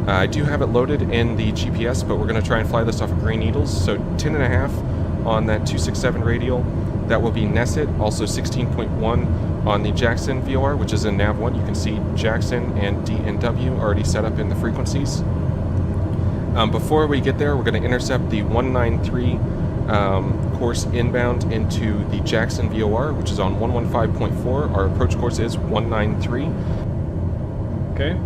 Speaker 5: I do have it loaded in the GPS, but we're going to try and fly this off of Green Needles. So 10.5 on that 267 radial. That will be Nesset. Also 16.1 on the Jackson VOR, which is in Nav1. You can see Jackson and DNW already set up in the frequencies. Before we get there, we're going to intercept the 193 course inbound into the Jackson VOR, which is on 115.4. Our approach course is 193.
Speaker 1: Okay.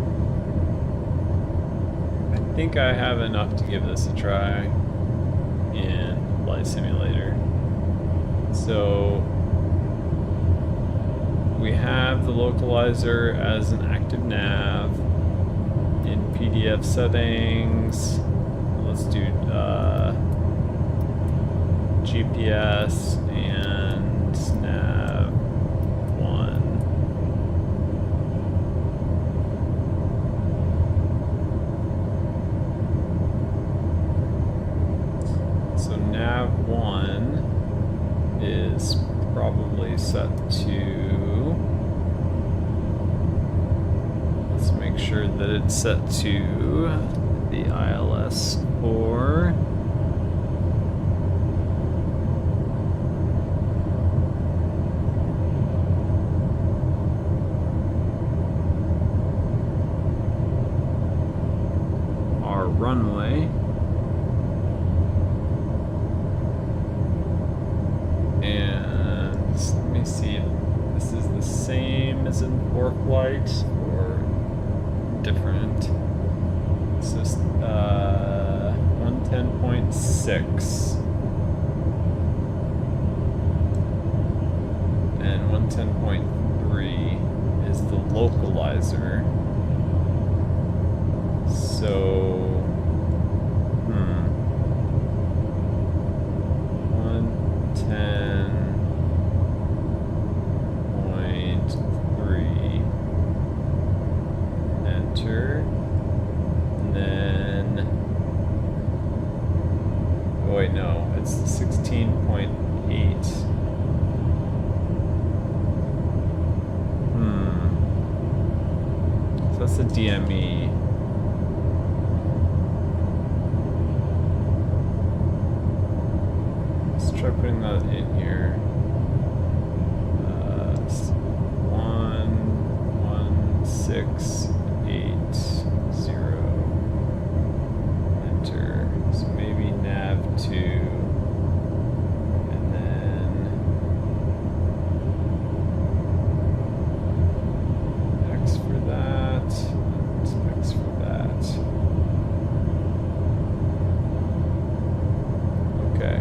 Speaker 1: think I have enough to give this a try in Flight Simulator. So we have the localizer as an active nav in PDF settings. Let's do GPS and nav 1. So nav 1 is probably set to, let's make sure that it's set to the ILS 4. Our runway. And let me see if this is the same as in ForeFlight or different. This is 110.6 and 110.3 is the localizer. So 110.3. Enter. And then, oh wait, no, it's 16.8. So that's the DME. Let's try putting that in here. 11680. Enter. So maybe nav 2. And then X for that. And X for that. Okay.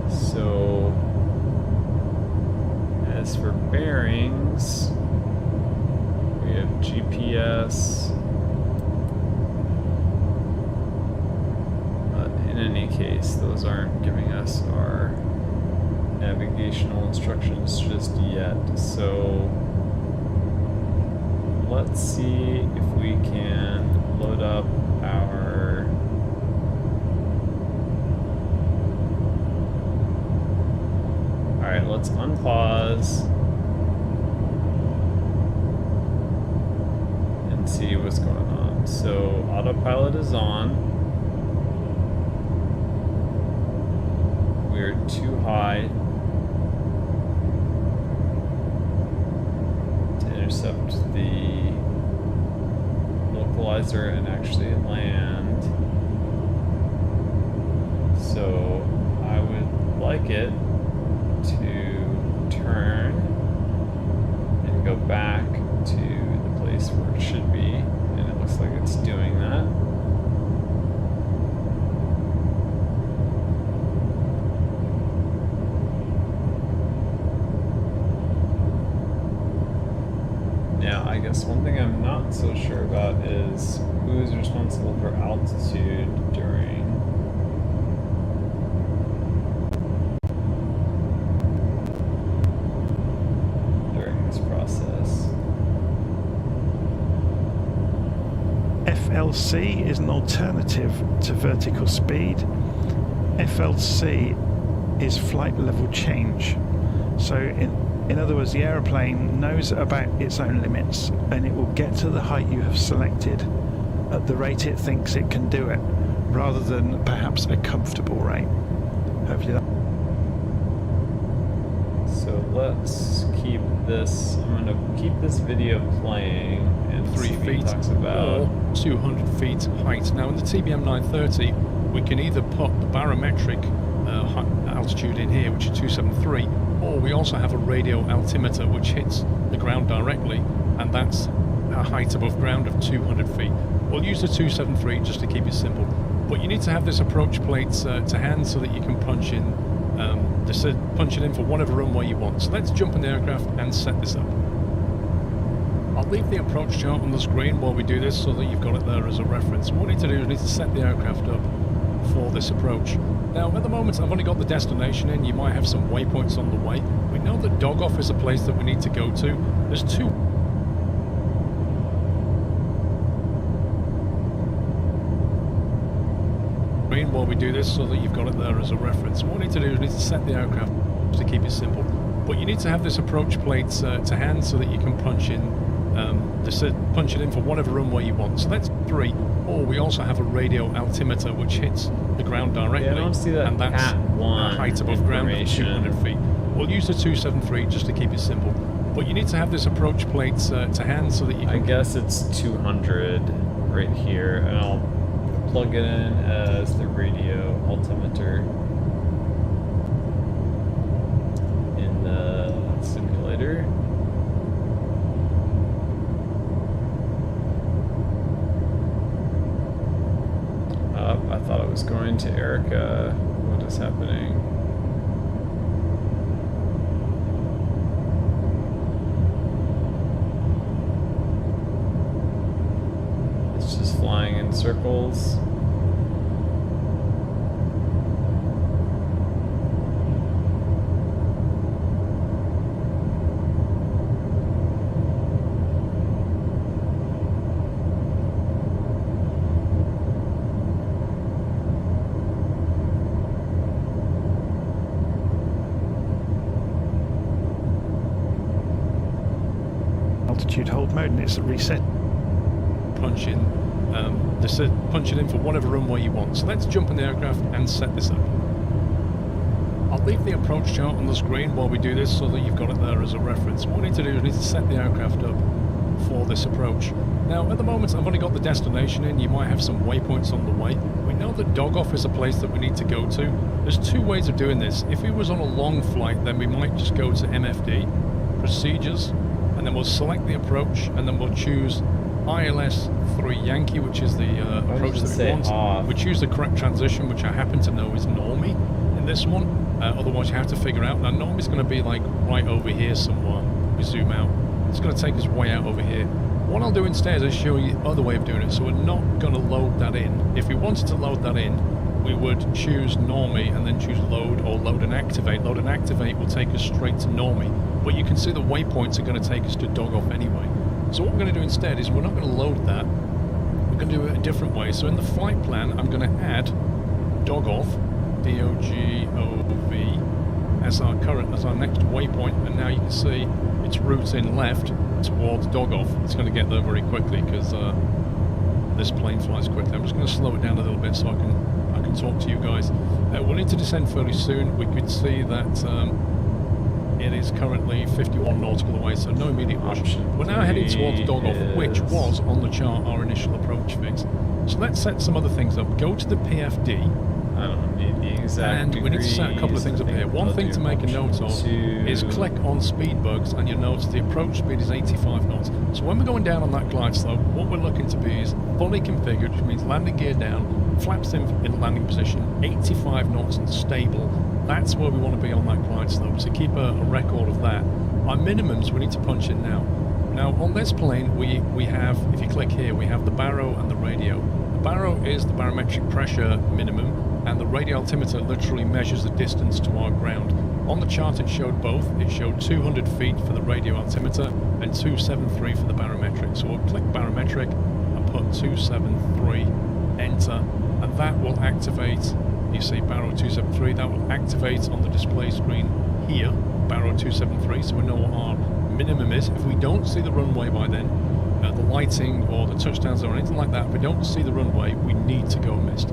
Speaker 1: So as for bearings, we have GPS. But in any case, those aren't giving us our navigational instructions just yet. So let's see if we can load up our Alright, let's unpause and see what's going on. So autopilot is on. We're too high to intercept the localizer and actually land. So I would like it to turn and go back to the place where it should be, and it looks like it's doing that. Now, I guess one thing I'm not so sure about is who's responsible for altitude during this process.
Speaker 13: FLC is an alternative to vertical speed. FLC is flight level change. So in other words, the aeroplane knows about its own limits and it will get to the height you have selected at the rate it thinks it can do it, rather than perhaps a comfortable rate. Hopefully that.
Speaker 1: So let's keep this, I'm going to keep this video playing and
Speaker 4: 3 feet
Speaker 1: talks about
Speaker 4: or 200 feet height. Now in the TBM930 we can either put the barometric altitude in here, which is 273, or we also have a radio altimeter which hits the ground directly, and that's a height above ground of 200 feet. We'll use the 273 just to keep it simple. But you need to have this approach plate to hand so that you can punch it in for whatever runway you want. So let's jump in the aircraft and set this up. I'll leave the approach chart on the screen while we do this so that you've got it there as a reference. What we need to do is we need to set the aircraft up for this approach. Now, at the moment, I've only got the destination in. You might have some waypoints on the way. We know that Dog-Off is a place that we need to go to. There's two. While we do this so that you've got it there as a reference. What we need to do is we need to set the aircraft to keep it simple. But you need to have this approach plate to hand so that you can punch it in for whatever runway you want. So that's 3. Or we also have a radio altimeter which hits the ground directly.
Speaker 1: Yeah, I don't see that.
Speaker 4: And that's height above ground of 200 feet. We'll use the 273 just to keep it simple. But you need to have this approach plate to hand so that you can...
Speaker 1: I guess it's 200 right here, and I'll plug it in as the radio altimeter in the simulator. I thought it was going to Erica. What is happening? It's just flying in circles.
Speaker 13: Altitude hold mode, and it's reset.
Speaker 4: Punch it in for whatever runway you want. So let's jump in the aircraft and set this up. I'll leave the approach chart on the screen while we do this so that you've got it there as a reference. What we need to do is we need to set the aircraft up for this approach. Now, at the moment, I've only got the destination in. You might have some waypoints on the way. We know that Dog-Off is a place that we need to go to. There's 2 ways of doing this. If it was on a long flight, then we might just go to MFD, Procedures, and then we'll select the approach, and then we'll choose ILS 3 Yankee, which is the approach that we want.
Speaker 1: Off?
Speaker 4: We choose the correct transition, which I happen to know is Normie in this one. Otherwise, you have to figure out. Now, Normie's going to be like right over here somewhere. We zoom out. It's going to take us way out over here. What I'll do instead is show you the other way of doing it. So we're not going to load that in. If we wanted to load that in, we would choose Normie and then choose load or load and activate. Load and activate will take us straight to Normie. But you can see the waypoints are going to take us to Dog-Off anyway. So what we're going to do instead is we're not going to load that. We're going to do it a different way. So in the flight plan, I'm going to add Dog-Off, D-O-G-O-V, as our next waypoint. And now you can see it's routing left towards Dog-Off. It's going to get there very quickly because this plane flies quickly. I'm just going to slow it down a little bit so I can talk to you guys. We'll need to descend fairly soon. We could see that it is currently 51 nautical away, so no immediate rush. We're now heading towards Dog-Off, which was on the chart our initial approach fix. So let's set some other things up. Go to the PFD.
Speaker 1: I don't need the exact
Speaker 4: And we need to set a couple of things up here. One thing to make a note of is click on speed bugs, and you'll notice the approach speed is 85 knots. So when we're going down on that glide slope, what we're looking to be is fully configured, which means landing gear down, flaps in landing position, 85 knots and stable. That's where we want to be on that glide slope, so keep a record of that. Our minimums we need to punch in now. Now on this plane we have, if you click here, we have the baro and the radio. The baro is the barometric pressure minimum, and the radio altimeter literally measures the distance to our ground. On the chart it showed both. It showed 200 feet for the radio altimeter and 273 for the barometric. So we'll click barometric and put 273, enter, and that will activate. You see baro 273, that will activate on the display screen here, baro 273, so we know what our minimum is. If we don't see the runway by then, the lighting or the touchdown zone or anything like that, if we don't see the runway, we need to go missed.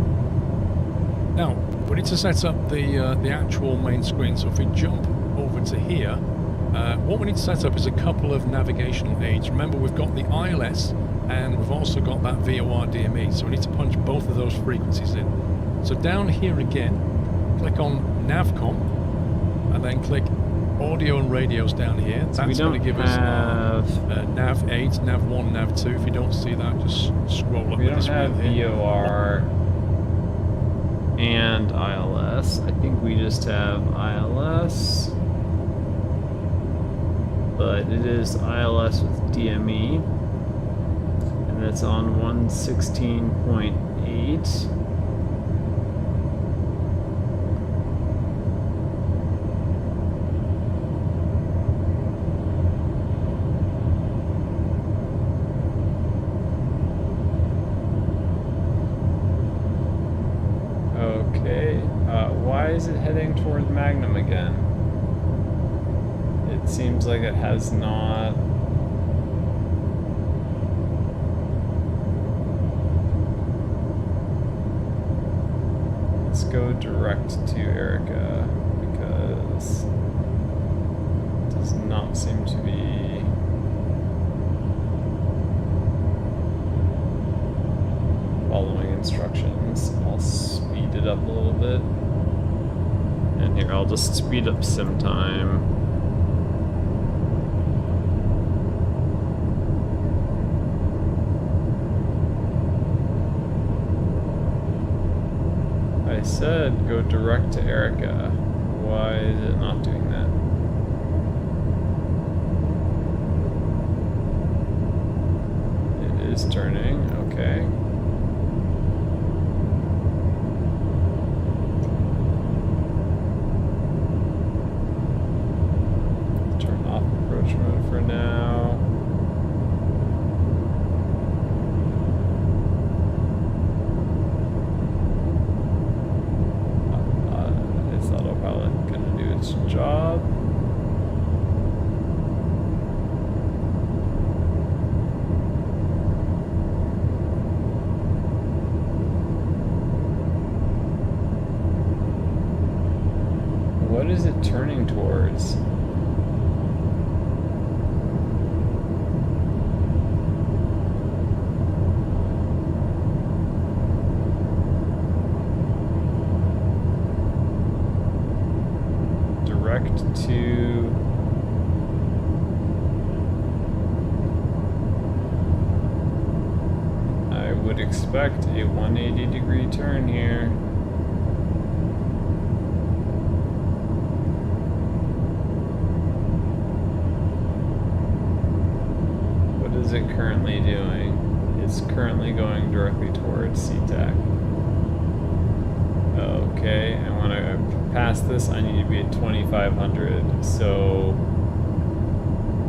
Speaker 4: Now, we need to set up the actual main screen, so if we jump over to here, what we need to set up is a couple of navigational aids. Remember, we've got the ILS and we've also got that VOR DME, so we need to punch both of those frequencies in. So down here again, click on Navcom and then click audio and radios down here.
Speaker 1: So
Speaker 4: That's going to give us nav 8, nav 1, nav 2. If you don't see that, just scroll up.
Speaker 1: We
Speaker 4: with
Speaker 1: don't
Speaker 4: this
Speaker 1: have
Speaker 4: wheel here.
Speaker 1: VOR and ILS. I think we just have ILS. But it is ILS with DME. And it's on 116.8. Okay, why is it heading toward Magnum again? It seems like it has not. Let's go direct to Erica because it does not seem to be. Following instructions. I'll speed it up a little bit. And here, I'll just speed up sim time. I said go direct to Erica. Why is it not doing that? It is turning, okay. Turn off approach mode for now. Is autopilot gonna do its job? What is it turning towards? Direct to I would expect a 180-degree turn here. What is it currently doing? It's currently going directly towards SeaTac. Okay, and when I pass this, I need to be at 2500. So,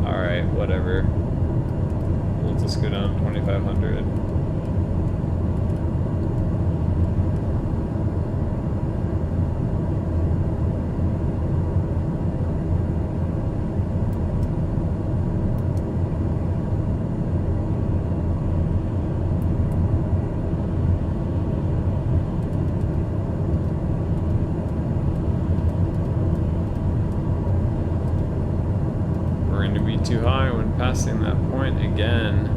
Speaker 1: alright, whatever. We'll just go down to 2500. Too high when passing that point again.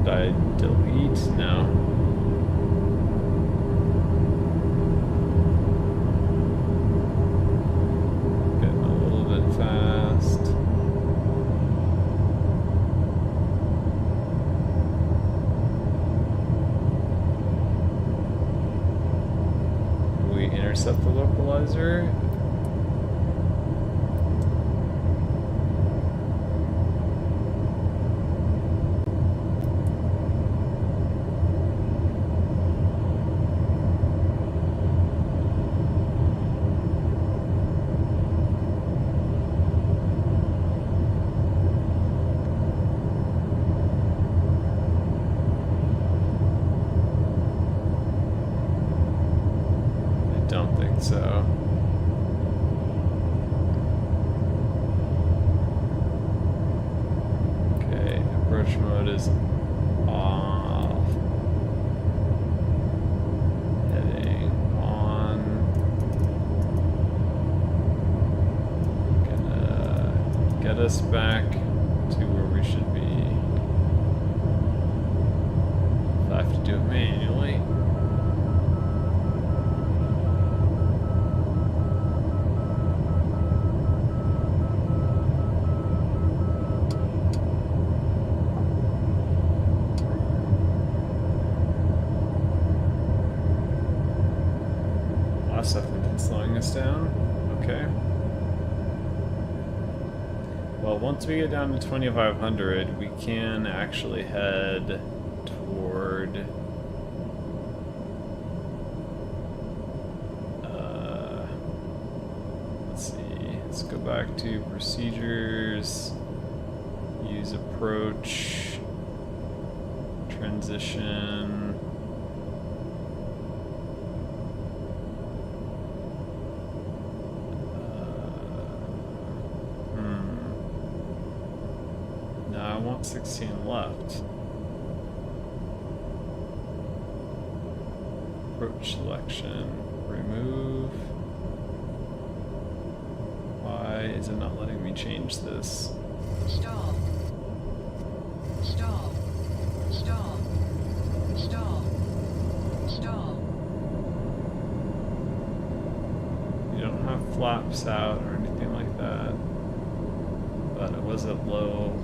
Speaker 1: Did I delete? No. Intercept the localizer. Don't think so. Okay, approach mode is off. do it manually. Lots of been slowing us down. Okay. Well, once we get down to 2500, we can actually head toward let's see, let's go back to procedures, use approach, transition. No, I want 16 left. Approach selection, remove. Why is it not letting me change this?
Speaker 7: Stall. Stall. Stall. Stall. Stall.
Speaker 1: You don't have flaps out or anything like that. But it was at low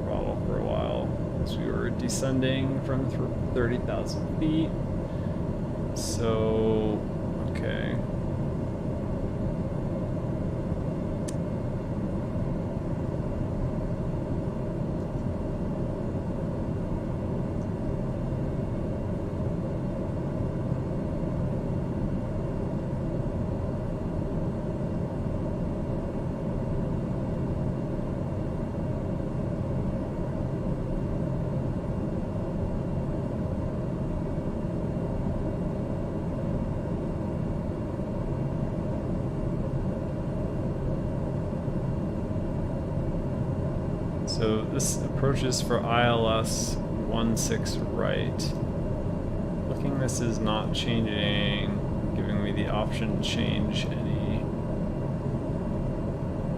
Speaker 1: throttle for a while as we were descending from 30,000 feet. So, okay. So this approaches for ILS 16 right. Looking, this is not changing, giving me the option to change any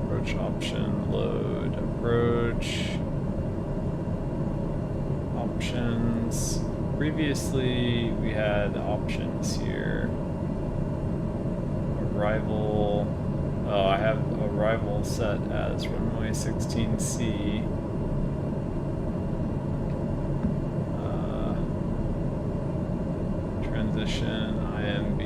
Speaker 1: approach option, load, approach, options. Previously we had options here. Arrival. Oh, I have arrival set as runway 16C. Transition, IMB.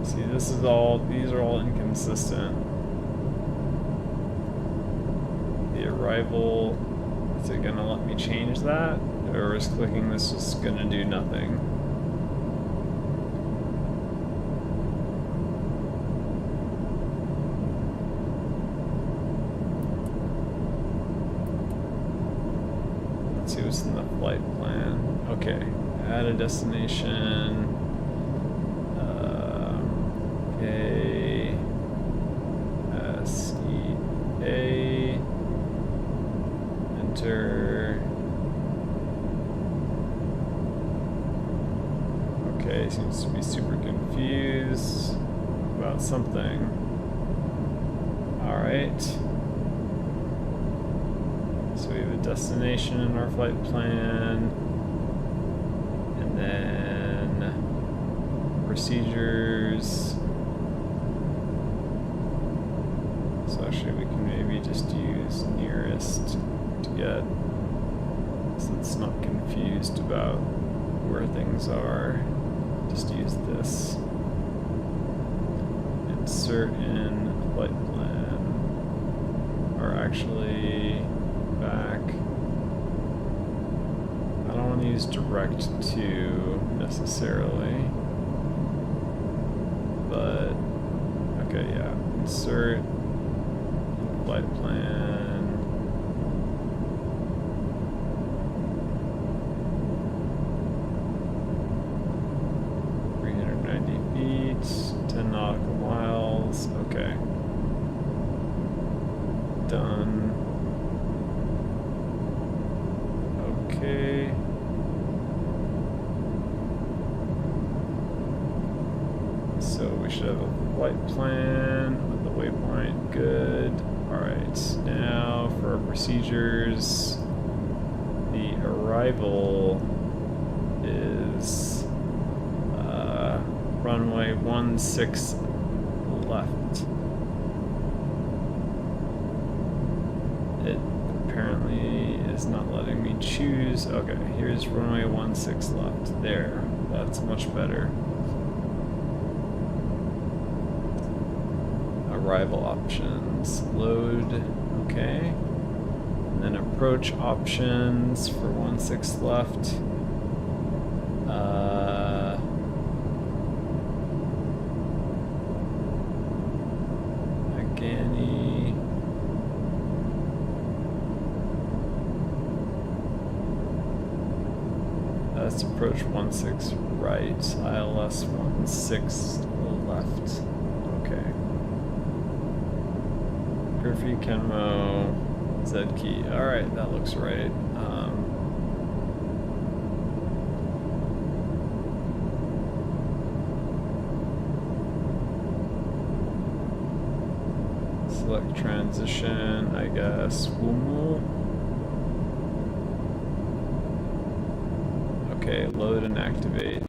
Speaker 1: See, this is all, these are all inconsistent. The arrival, is it gonna let me change that? Or is clicking this just gonna do nothing? Let's see what's in the flight plan. Okay, add a destination. Okay. SEA. Enter. Okay, seems to be super confused about something. Alright. So we have a destination in our flight plan. And then procedures. So actually we can maybe just use nearest to get, so it's not confused about where things are. Just use this. Insert in flight plan. Or actually back. I don't want to use direct to necessarily. But okay, yeah. Insert flight plan. Feet, 10 nautical miles. Okay. Done. Okay. So we should have a flight plan with the waypoint. Good. Alright, now for our procedures, the arrival is runway 16 left. It apparently is not letting me choose. Okay, here's runway 16 left. There, that's much better. Arrival options, load, okay. And then approach options for 16 left. Agani. That's approach 16 right, ILS 16 left. Okay. Griffey, Kenmo, Z key. Alright, that looks right. Select transition, I guess. Wumu. Okay, load and activate.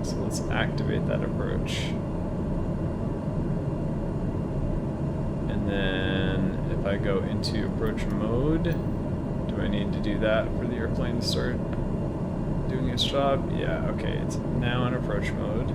Speaker 1: So let's activate that approach. And then if I go into approach mode, do I need to do that for the airplane to start doing its job? Yeah, okay, it's now in approach mode.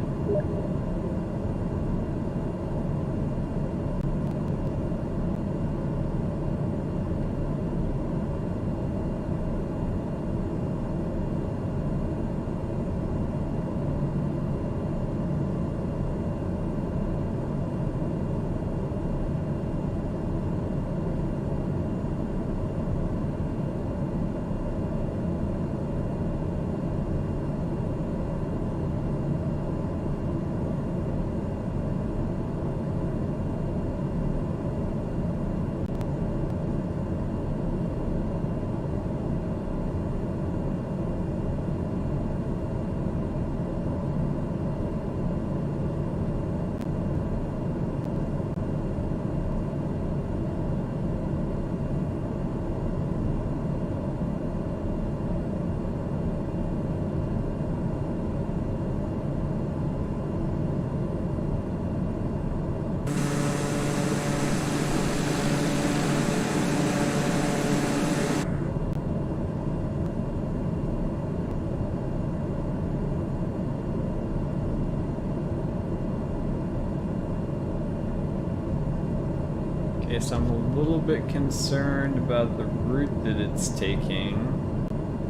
Speaker 1: Okay, so I'm a little bit concerned about the route that it's taking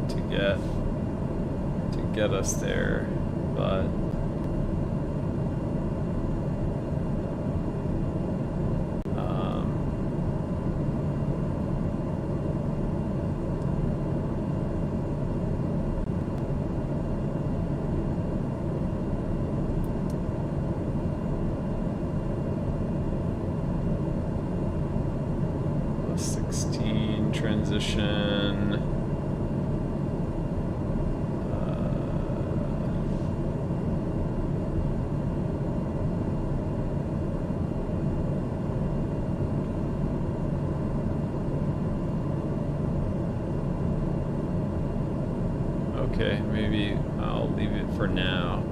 Speaker 1: to get us there, but transition. Okay, maybe I'll leave it for now.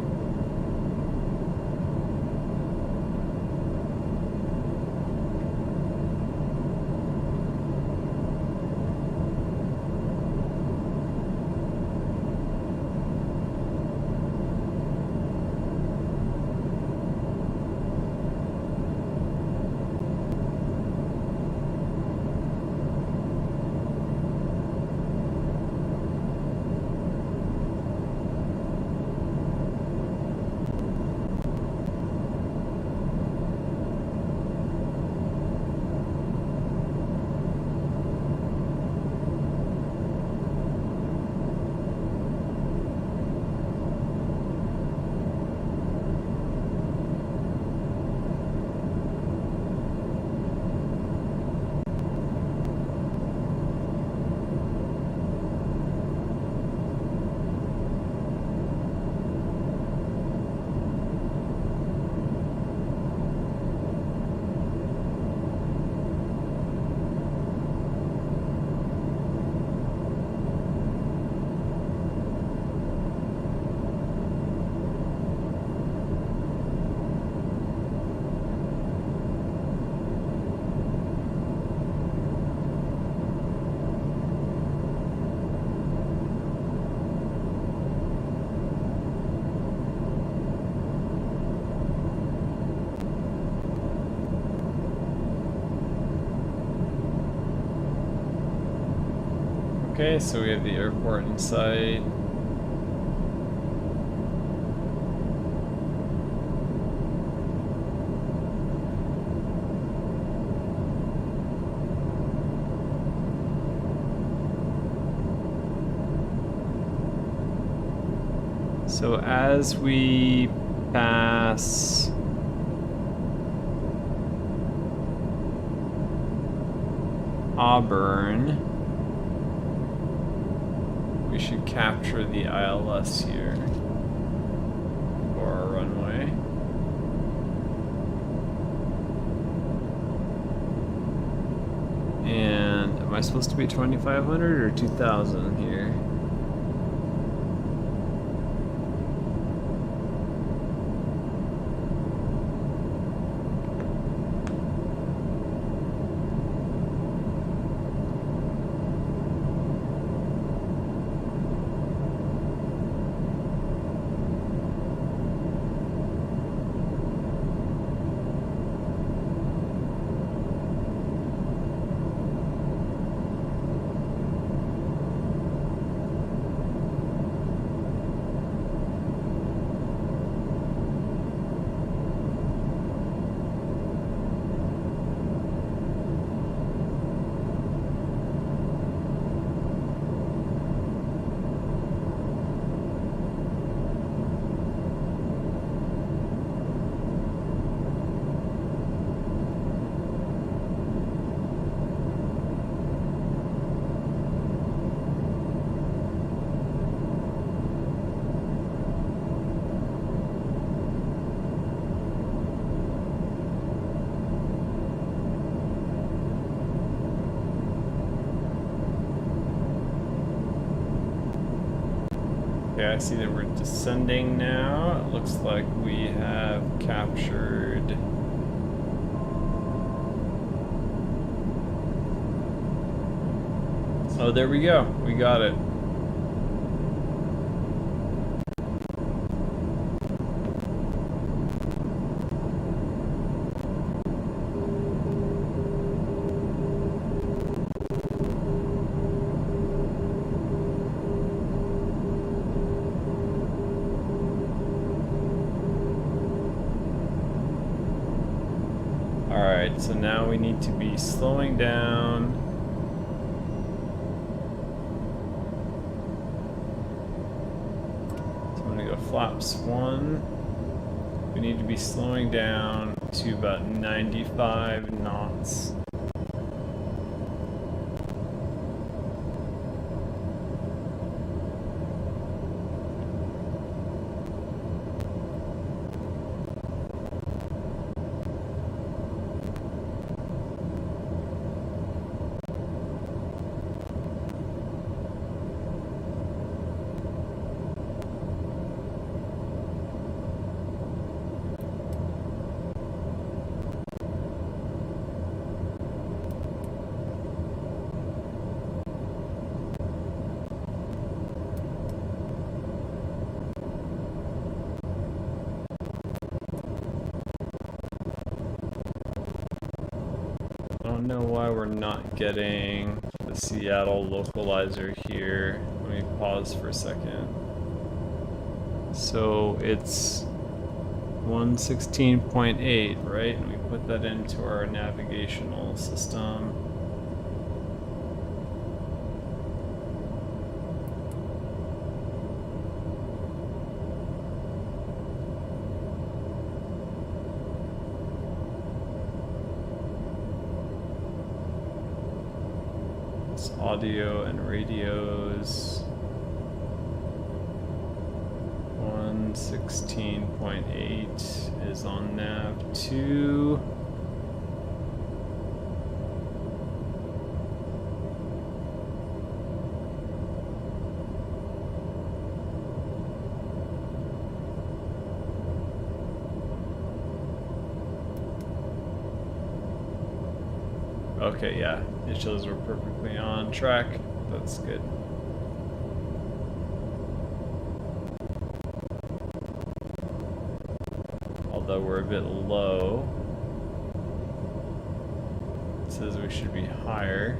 Speaker 1: Okay, so we have the airport in sight. So as we pass Auburn, we should capture the ILS here for our runway. And am I supposed to be 2,500 or 2,000 here? Okay, I see that we're descending now. It looks like we have captured oh, there we go. We got it. Alright, so now we need to be slowing down. So I'm gonna go flaps 1. We need to be slowing down to about 95 knots. I don't know why we're not getting the Seattle localizer here. Let me pause for a second. So it's 116.8, right? And we put that into our navigational system. Audio and radios 116.8 is on nav 2. Okay, yeah, it shows we're perfectly on track. That's good. Although we're a bit low. It says we should be higher.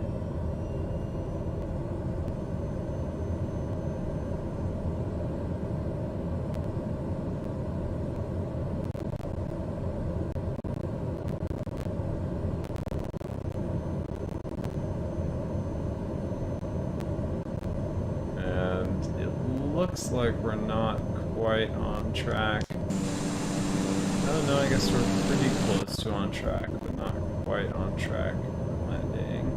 Speaker 1: Looks like we're not quite on track. Oh no, I guess we're pretty close to on track, but not quite on track for landing.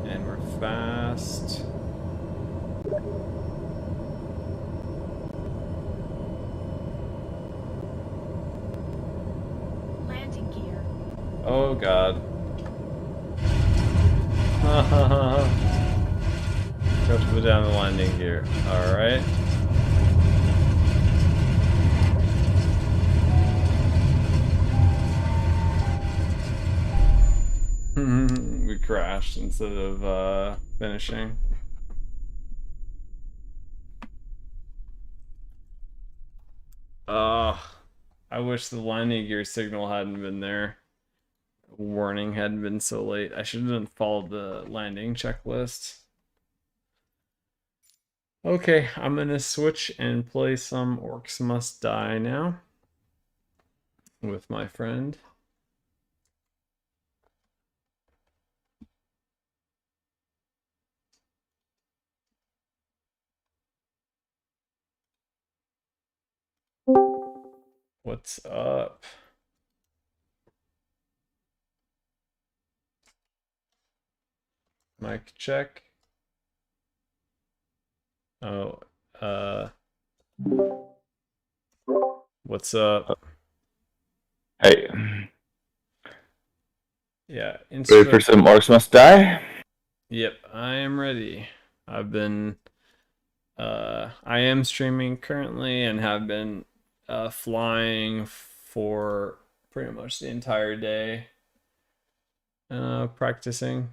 Speaker 1: And we're fast.
Speaker 12: Landing gear.
Speaker 1: Oh god. Go to put down the landing gear. Alright. We crashed instead of finishing. I wish the landing gear signal hadn't been there. Warning hadn't been so late. I should have followed the landing checklist. Okay, I'm gonna switch and play some Orcs Must Die now with my friend. What's up? Mic check. Oh, what's up?
Speaker 14: Hey.
Speaker 1: Yeah,
Speaker 14: Ready for some Orcs Must Die?
Speaker 1: Yep, I am ready. I've been, I am streaming currently and have been flying for pretty much the entire day, practicing.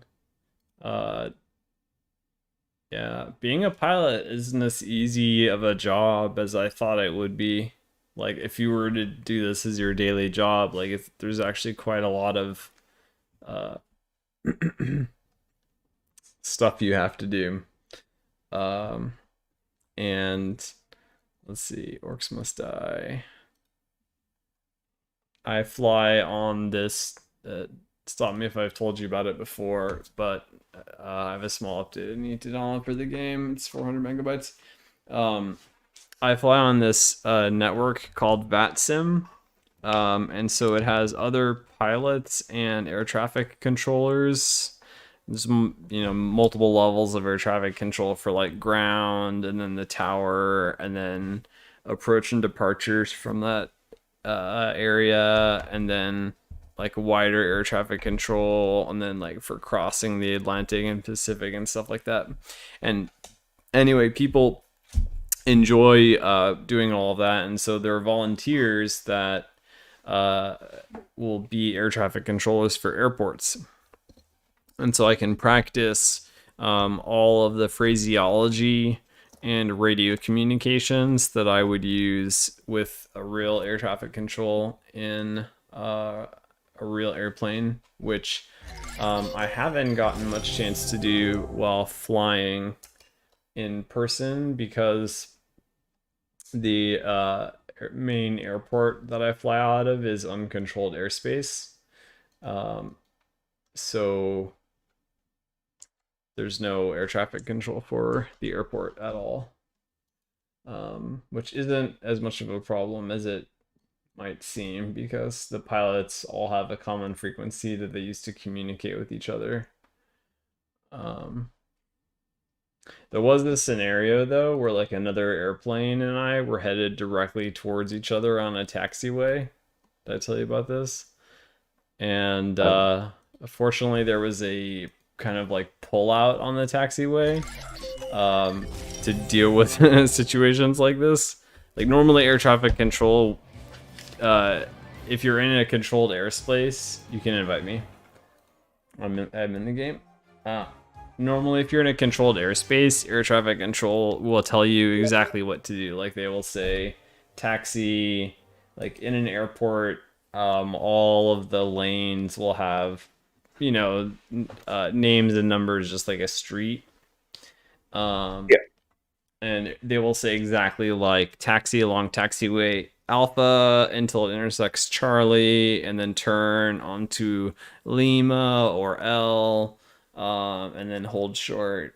Speaker 1: Yeah, being a pilot isn't as easy of a job as I thought it would be. Like, if you were to do this as your daily job, like, if there's actually quite a lot of stuff you have to do. And let's see, Orcs Must Die. I fly on this, stop me if I've told you about it before, but I have a small update I need to download for the game. It's 400 megabytes. I fly on this network called VATSIM, and so it has other pilots and air traffic controllers. There's, you know, multiple levels of air traffic control for like ground, and then the tower, and then approach and departures from that area, and then like wider air traffic control, and then like for crossing the Atlantic and Pacific and stuff like that. And anyway, people enjoy doing all of that, and so there are volunteers that will be air traffic controllers for airports. And so I can practice all of the phraseology and radio communications that I would use with a real air traffic control in a real airplane, which I haven't gotten much chance to do while flying in person because the main airport that I fly out of is uncontrolled airspace. So there's no air traffic control for the airport at all, which isn't as much of a problem as it might seem, because the pilots all have a common frequency that they use to communicate with each other. There was this scenario though where like another airplane and I were headed directly towards each other on a taxiway. Did I tell you about this? And fortunately there was a kind of like pull out on the taxiway to deal with situations like this. Like normally air traffic control, if you're in a controlled airspace, you can invite me. I'm in the game. Normally if you're in a controlled airspace, air traffic control will tell you exactly what to do. Like they will say taxi, like in an airport, all of the lanes will have, you know, names and numbers just like a street. Yeah. And they will say exactly like taxi along taxiway Alpha until it intersects Charlie, and then turn onto Lima or L, and then hold short,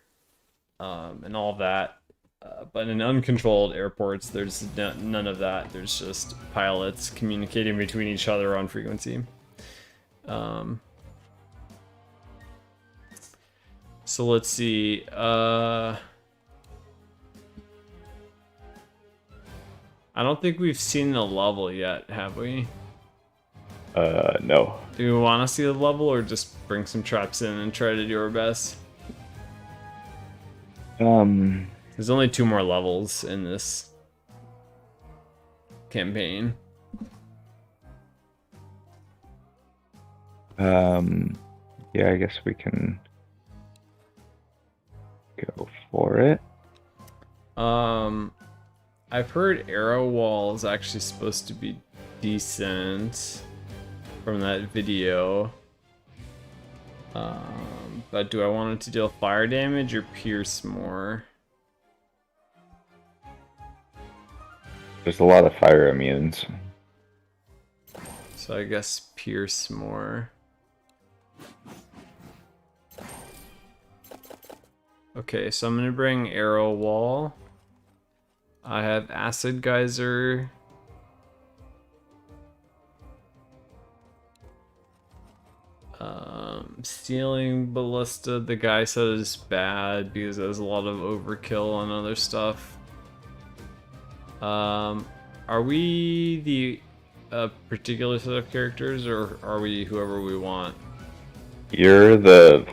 Speaker 1: and all of that. But in uncontrolled airports, there's none of that. There's just pilots communicating between each other on frequency. So let's see. I don't think we've seen the level yet, have we?
Speaker 14: No.
Speaker 1: Do we want to see the level, or just bring some traps in and try to do our best? There's only 2 more levels in this campaign.
Speaker 14: Yeah, I guess we can go for it.
Speaker 1: I've heard arrow wall is actually supposed to be decent from that video. But do I want it to deal fire damage or pierce more?
Speaker 14: There's a lot of fire immunes.
Speaker 1: So I guess pierce more. Okay, so I'm gonna bring arrow wall. I have acid geyser. Stealing ballista, the guy said is bad because there's a lot of overkill on other stuff. Are we the particular set of characters, or are we whoever we want?
Speaker 14: You're the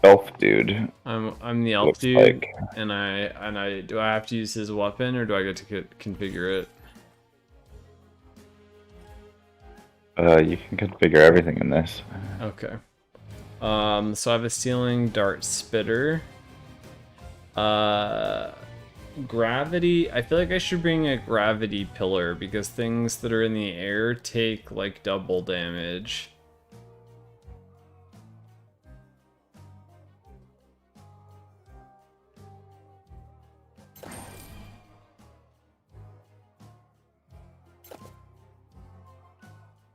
Speaker 14: elf dude.
Speaker 1: I'm the elf dude, like. and I do I have to use his weapon, or do I get to configure it?
Speaker 14: You can configure everything in this.
Speaker 1: Okay. So I have a ceiling dart spitter. Gravity, I feel like I should bring a gravity pillar because things that are in the air take like double damage.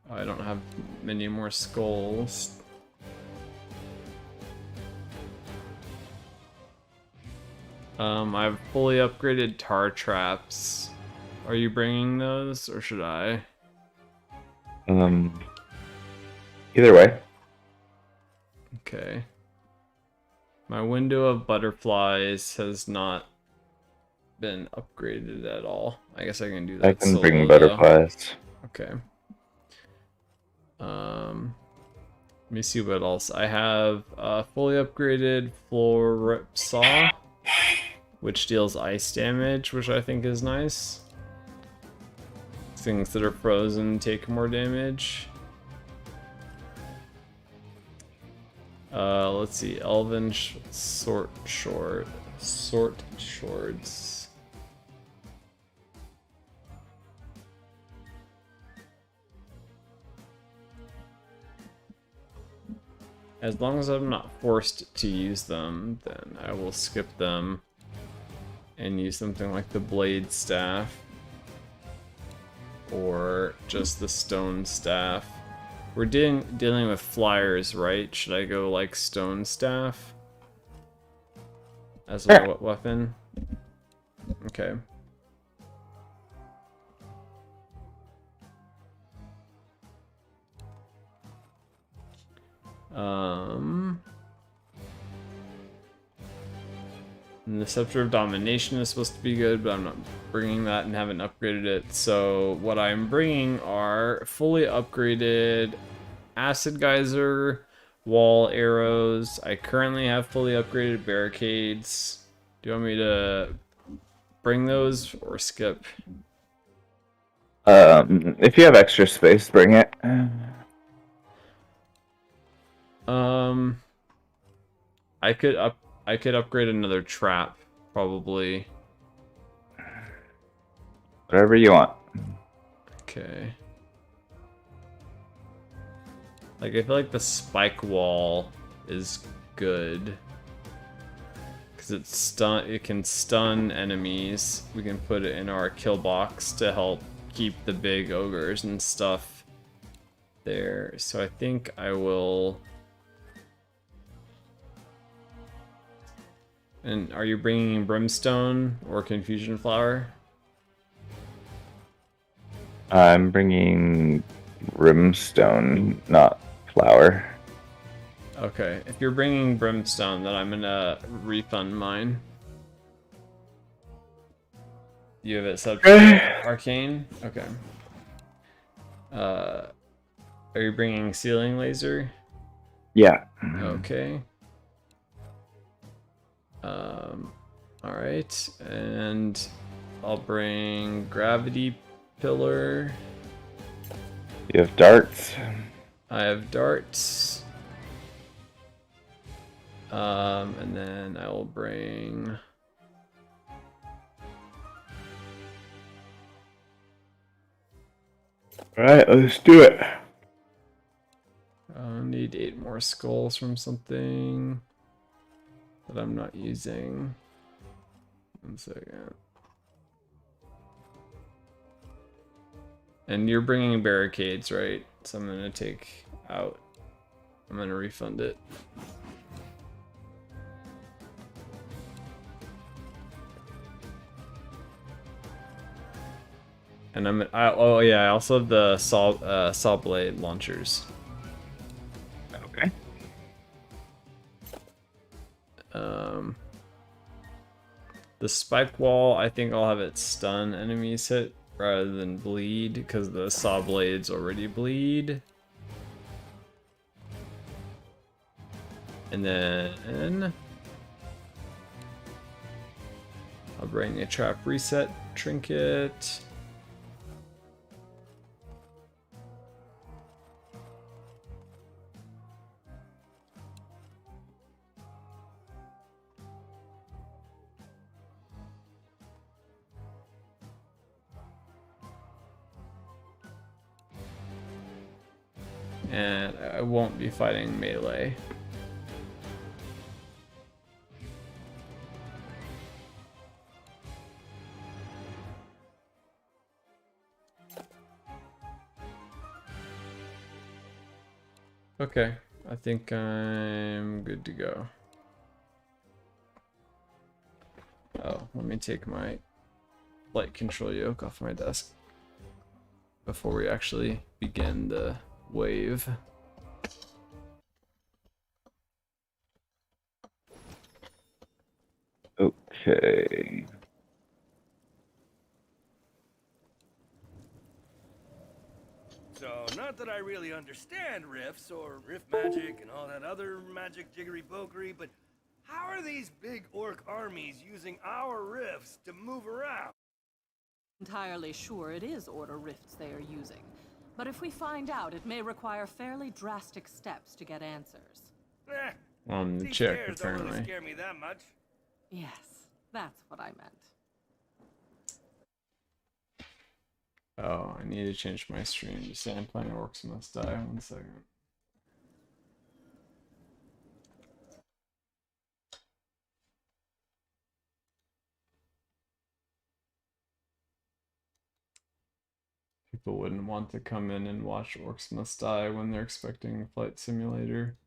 Speaker 1: I don't have many more skulls. I have fully upgraded tar traps. Are you bringing those, or should I?
Speaker 14: Either way.
Speaker 1: Okay. My window of butterflies has not been upgraded at all. I guess I can do that.
Speaker 14: I can bring butterflies.
Speaker 1: Though. Okay. Let me see what else. I have a fully upgraded floor rip saw, which deals ice damage, which I think is nice. Things that are frozen take more damage. Let's see. Elven sort swords. As long as I'm not forced to use them, then I will skip them and use something like the blade staff or just the stone staff. We're dealing with flyers, right? Should I go like stone staff as a weapon? Okay. And the Scepter of Domination is supposed to be good, but I'm not bringing that and haven't upgraded it. So what I'm bringing are fully upgraded Acid Geyser, wall arrows. I currently have fully upgraded barricades. Do you want me to bring those or skip?
Speaker 14: If you have extra space, bring it.
Speaker 1: I could upgrade another trap, probably.
Speaker 14: Whatever you want.
Speaker 1: Okay. Like, I feel like the spike wall is good. Because it can stun enemies. We can put it in our kill box to help keep the big ogres and stuff there. So I think I will And are you bringing brimstone or confusion flower?
Speaker 14: I'm bringing brimstone, not flower.
Speaker 1: Okay, if you're bringing brimstone, then I'm gonna refund mine. You have it set to arcane? Okay. Are you bringing ceiling laser?
Speaker 14: Yeah.
Speaker 1: Okay. Alright, and I'll bring gravity pillar.
Speaker 14: You have darts.
Speaker 1: I have darts. And then I will bring...
Speaker 14: Alright, let's do it.
Speaker 1: I'll need 8 more skulls from something that I'm not using. 1 second. And you're bringing barricades, right? So I'm gonna take out. I'm gonna refund it. And oh yeah, I also have the saw blade launchers.
Speaker 14: Okay.
Speaker 1: The spike wall, I think I'll have it stun enemies hit rather than bleed because the saw blades already bleed. And then I'll bring a trap reset trinket. And I won't be fighting melee. Okay, I think I'm good to go. Oh, let me take my flight control yoke off my desk before we actually begin the wave.
Speaker 14: Okay.
Speaker 15: So, not that I really understand riffs or riff magic and all that other magic jiggery pokery, but how are these big orc armies using our riffs to move around?
Speaker 18: Entirely sure it is order rifts they are using, but if we find out, it may require fairly drastic steps to get answers.
Speaker 1: On the
Speaker 15: These
Speaker 1: check,
Speaker 15: stairs don't really
Speaker 1: apparently.
Speaker 15: scare me that much.
Speaker 18: Yes, that's what I meant.
Speaker 1: Oh, I need to change my stream to say I'm playing Orcs Must Die. 1 second. People wouldn't want to come in and watch Orcs Must Die when they're expecting Flight Simulator.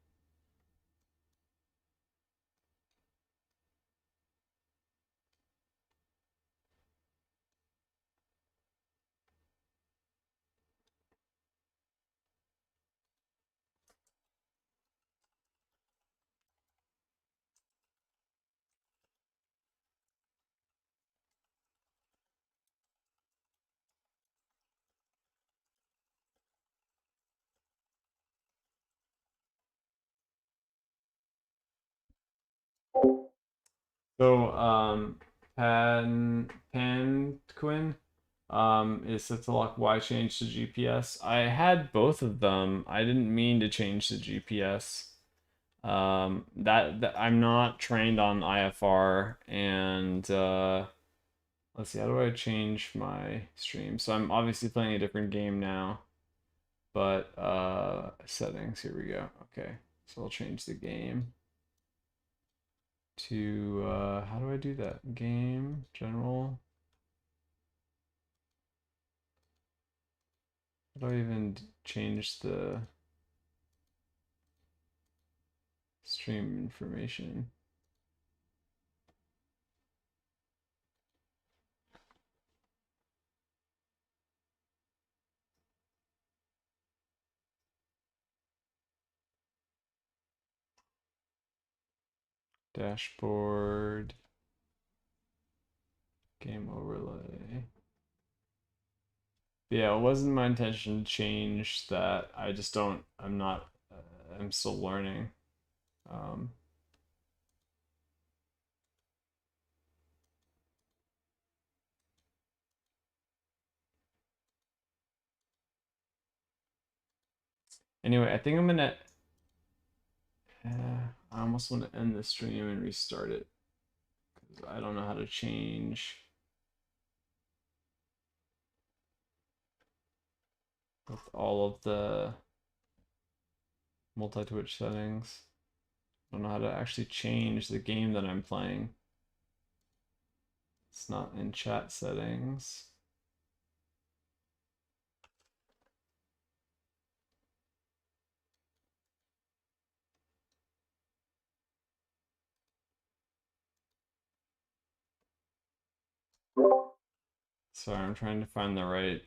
Speaker 1: So, Panquin, is set to lock Y change to GPS. I had both of them. I didn't mean to change the GPS. That I'm not trained on IFR, and let's see, how do I change my stream? So I'm obviously playing a different game now, but settings, here we go. Okay, so I'll change the game to how do I do that? Game, general. How do I even change the stream information? Dashboard. Game overlay. Yeah, it wasn't my intention to change that. I just don't, I'm not, I'm still learning. Anyway, I think I'm gonna, I almost want to end the stream and restart it, because I don't know how to change with all of the multi-twitch settings. I don't know how to actually change the game that I'm playing. It's not in chat settings. Sorry, I'm trying to find the right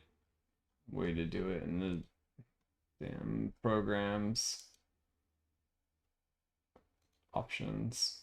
Speaker 1: way to do it in the damn programs options.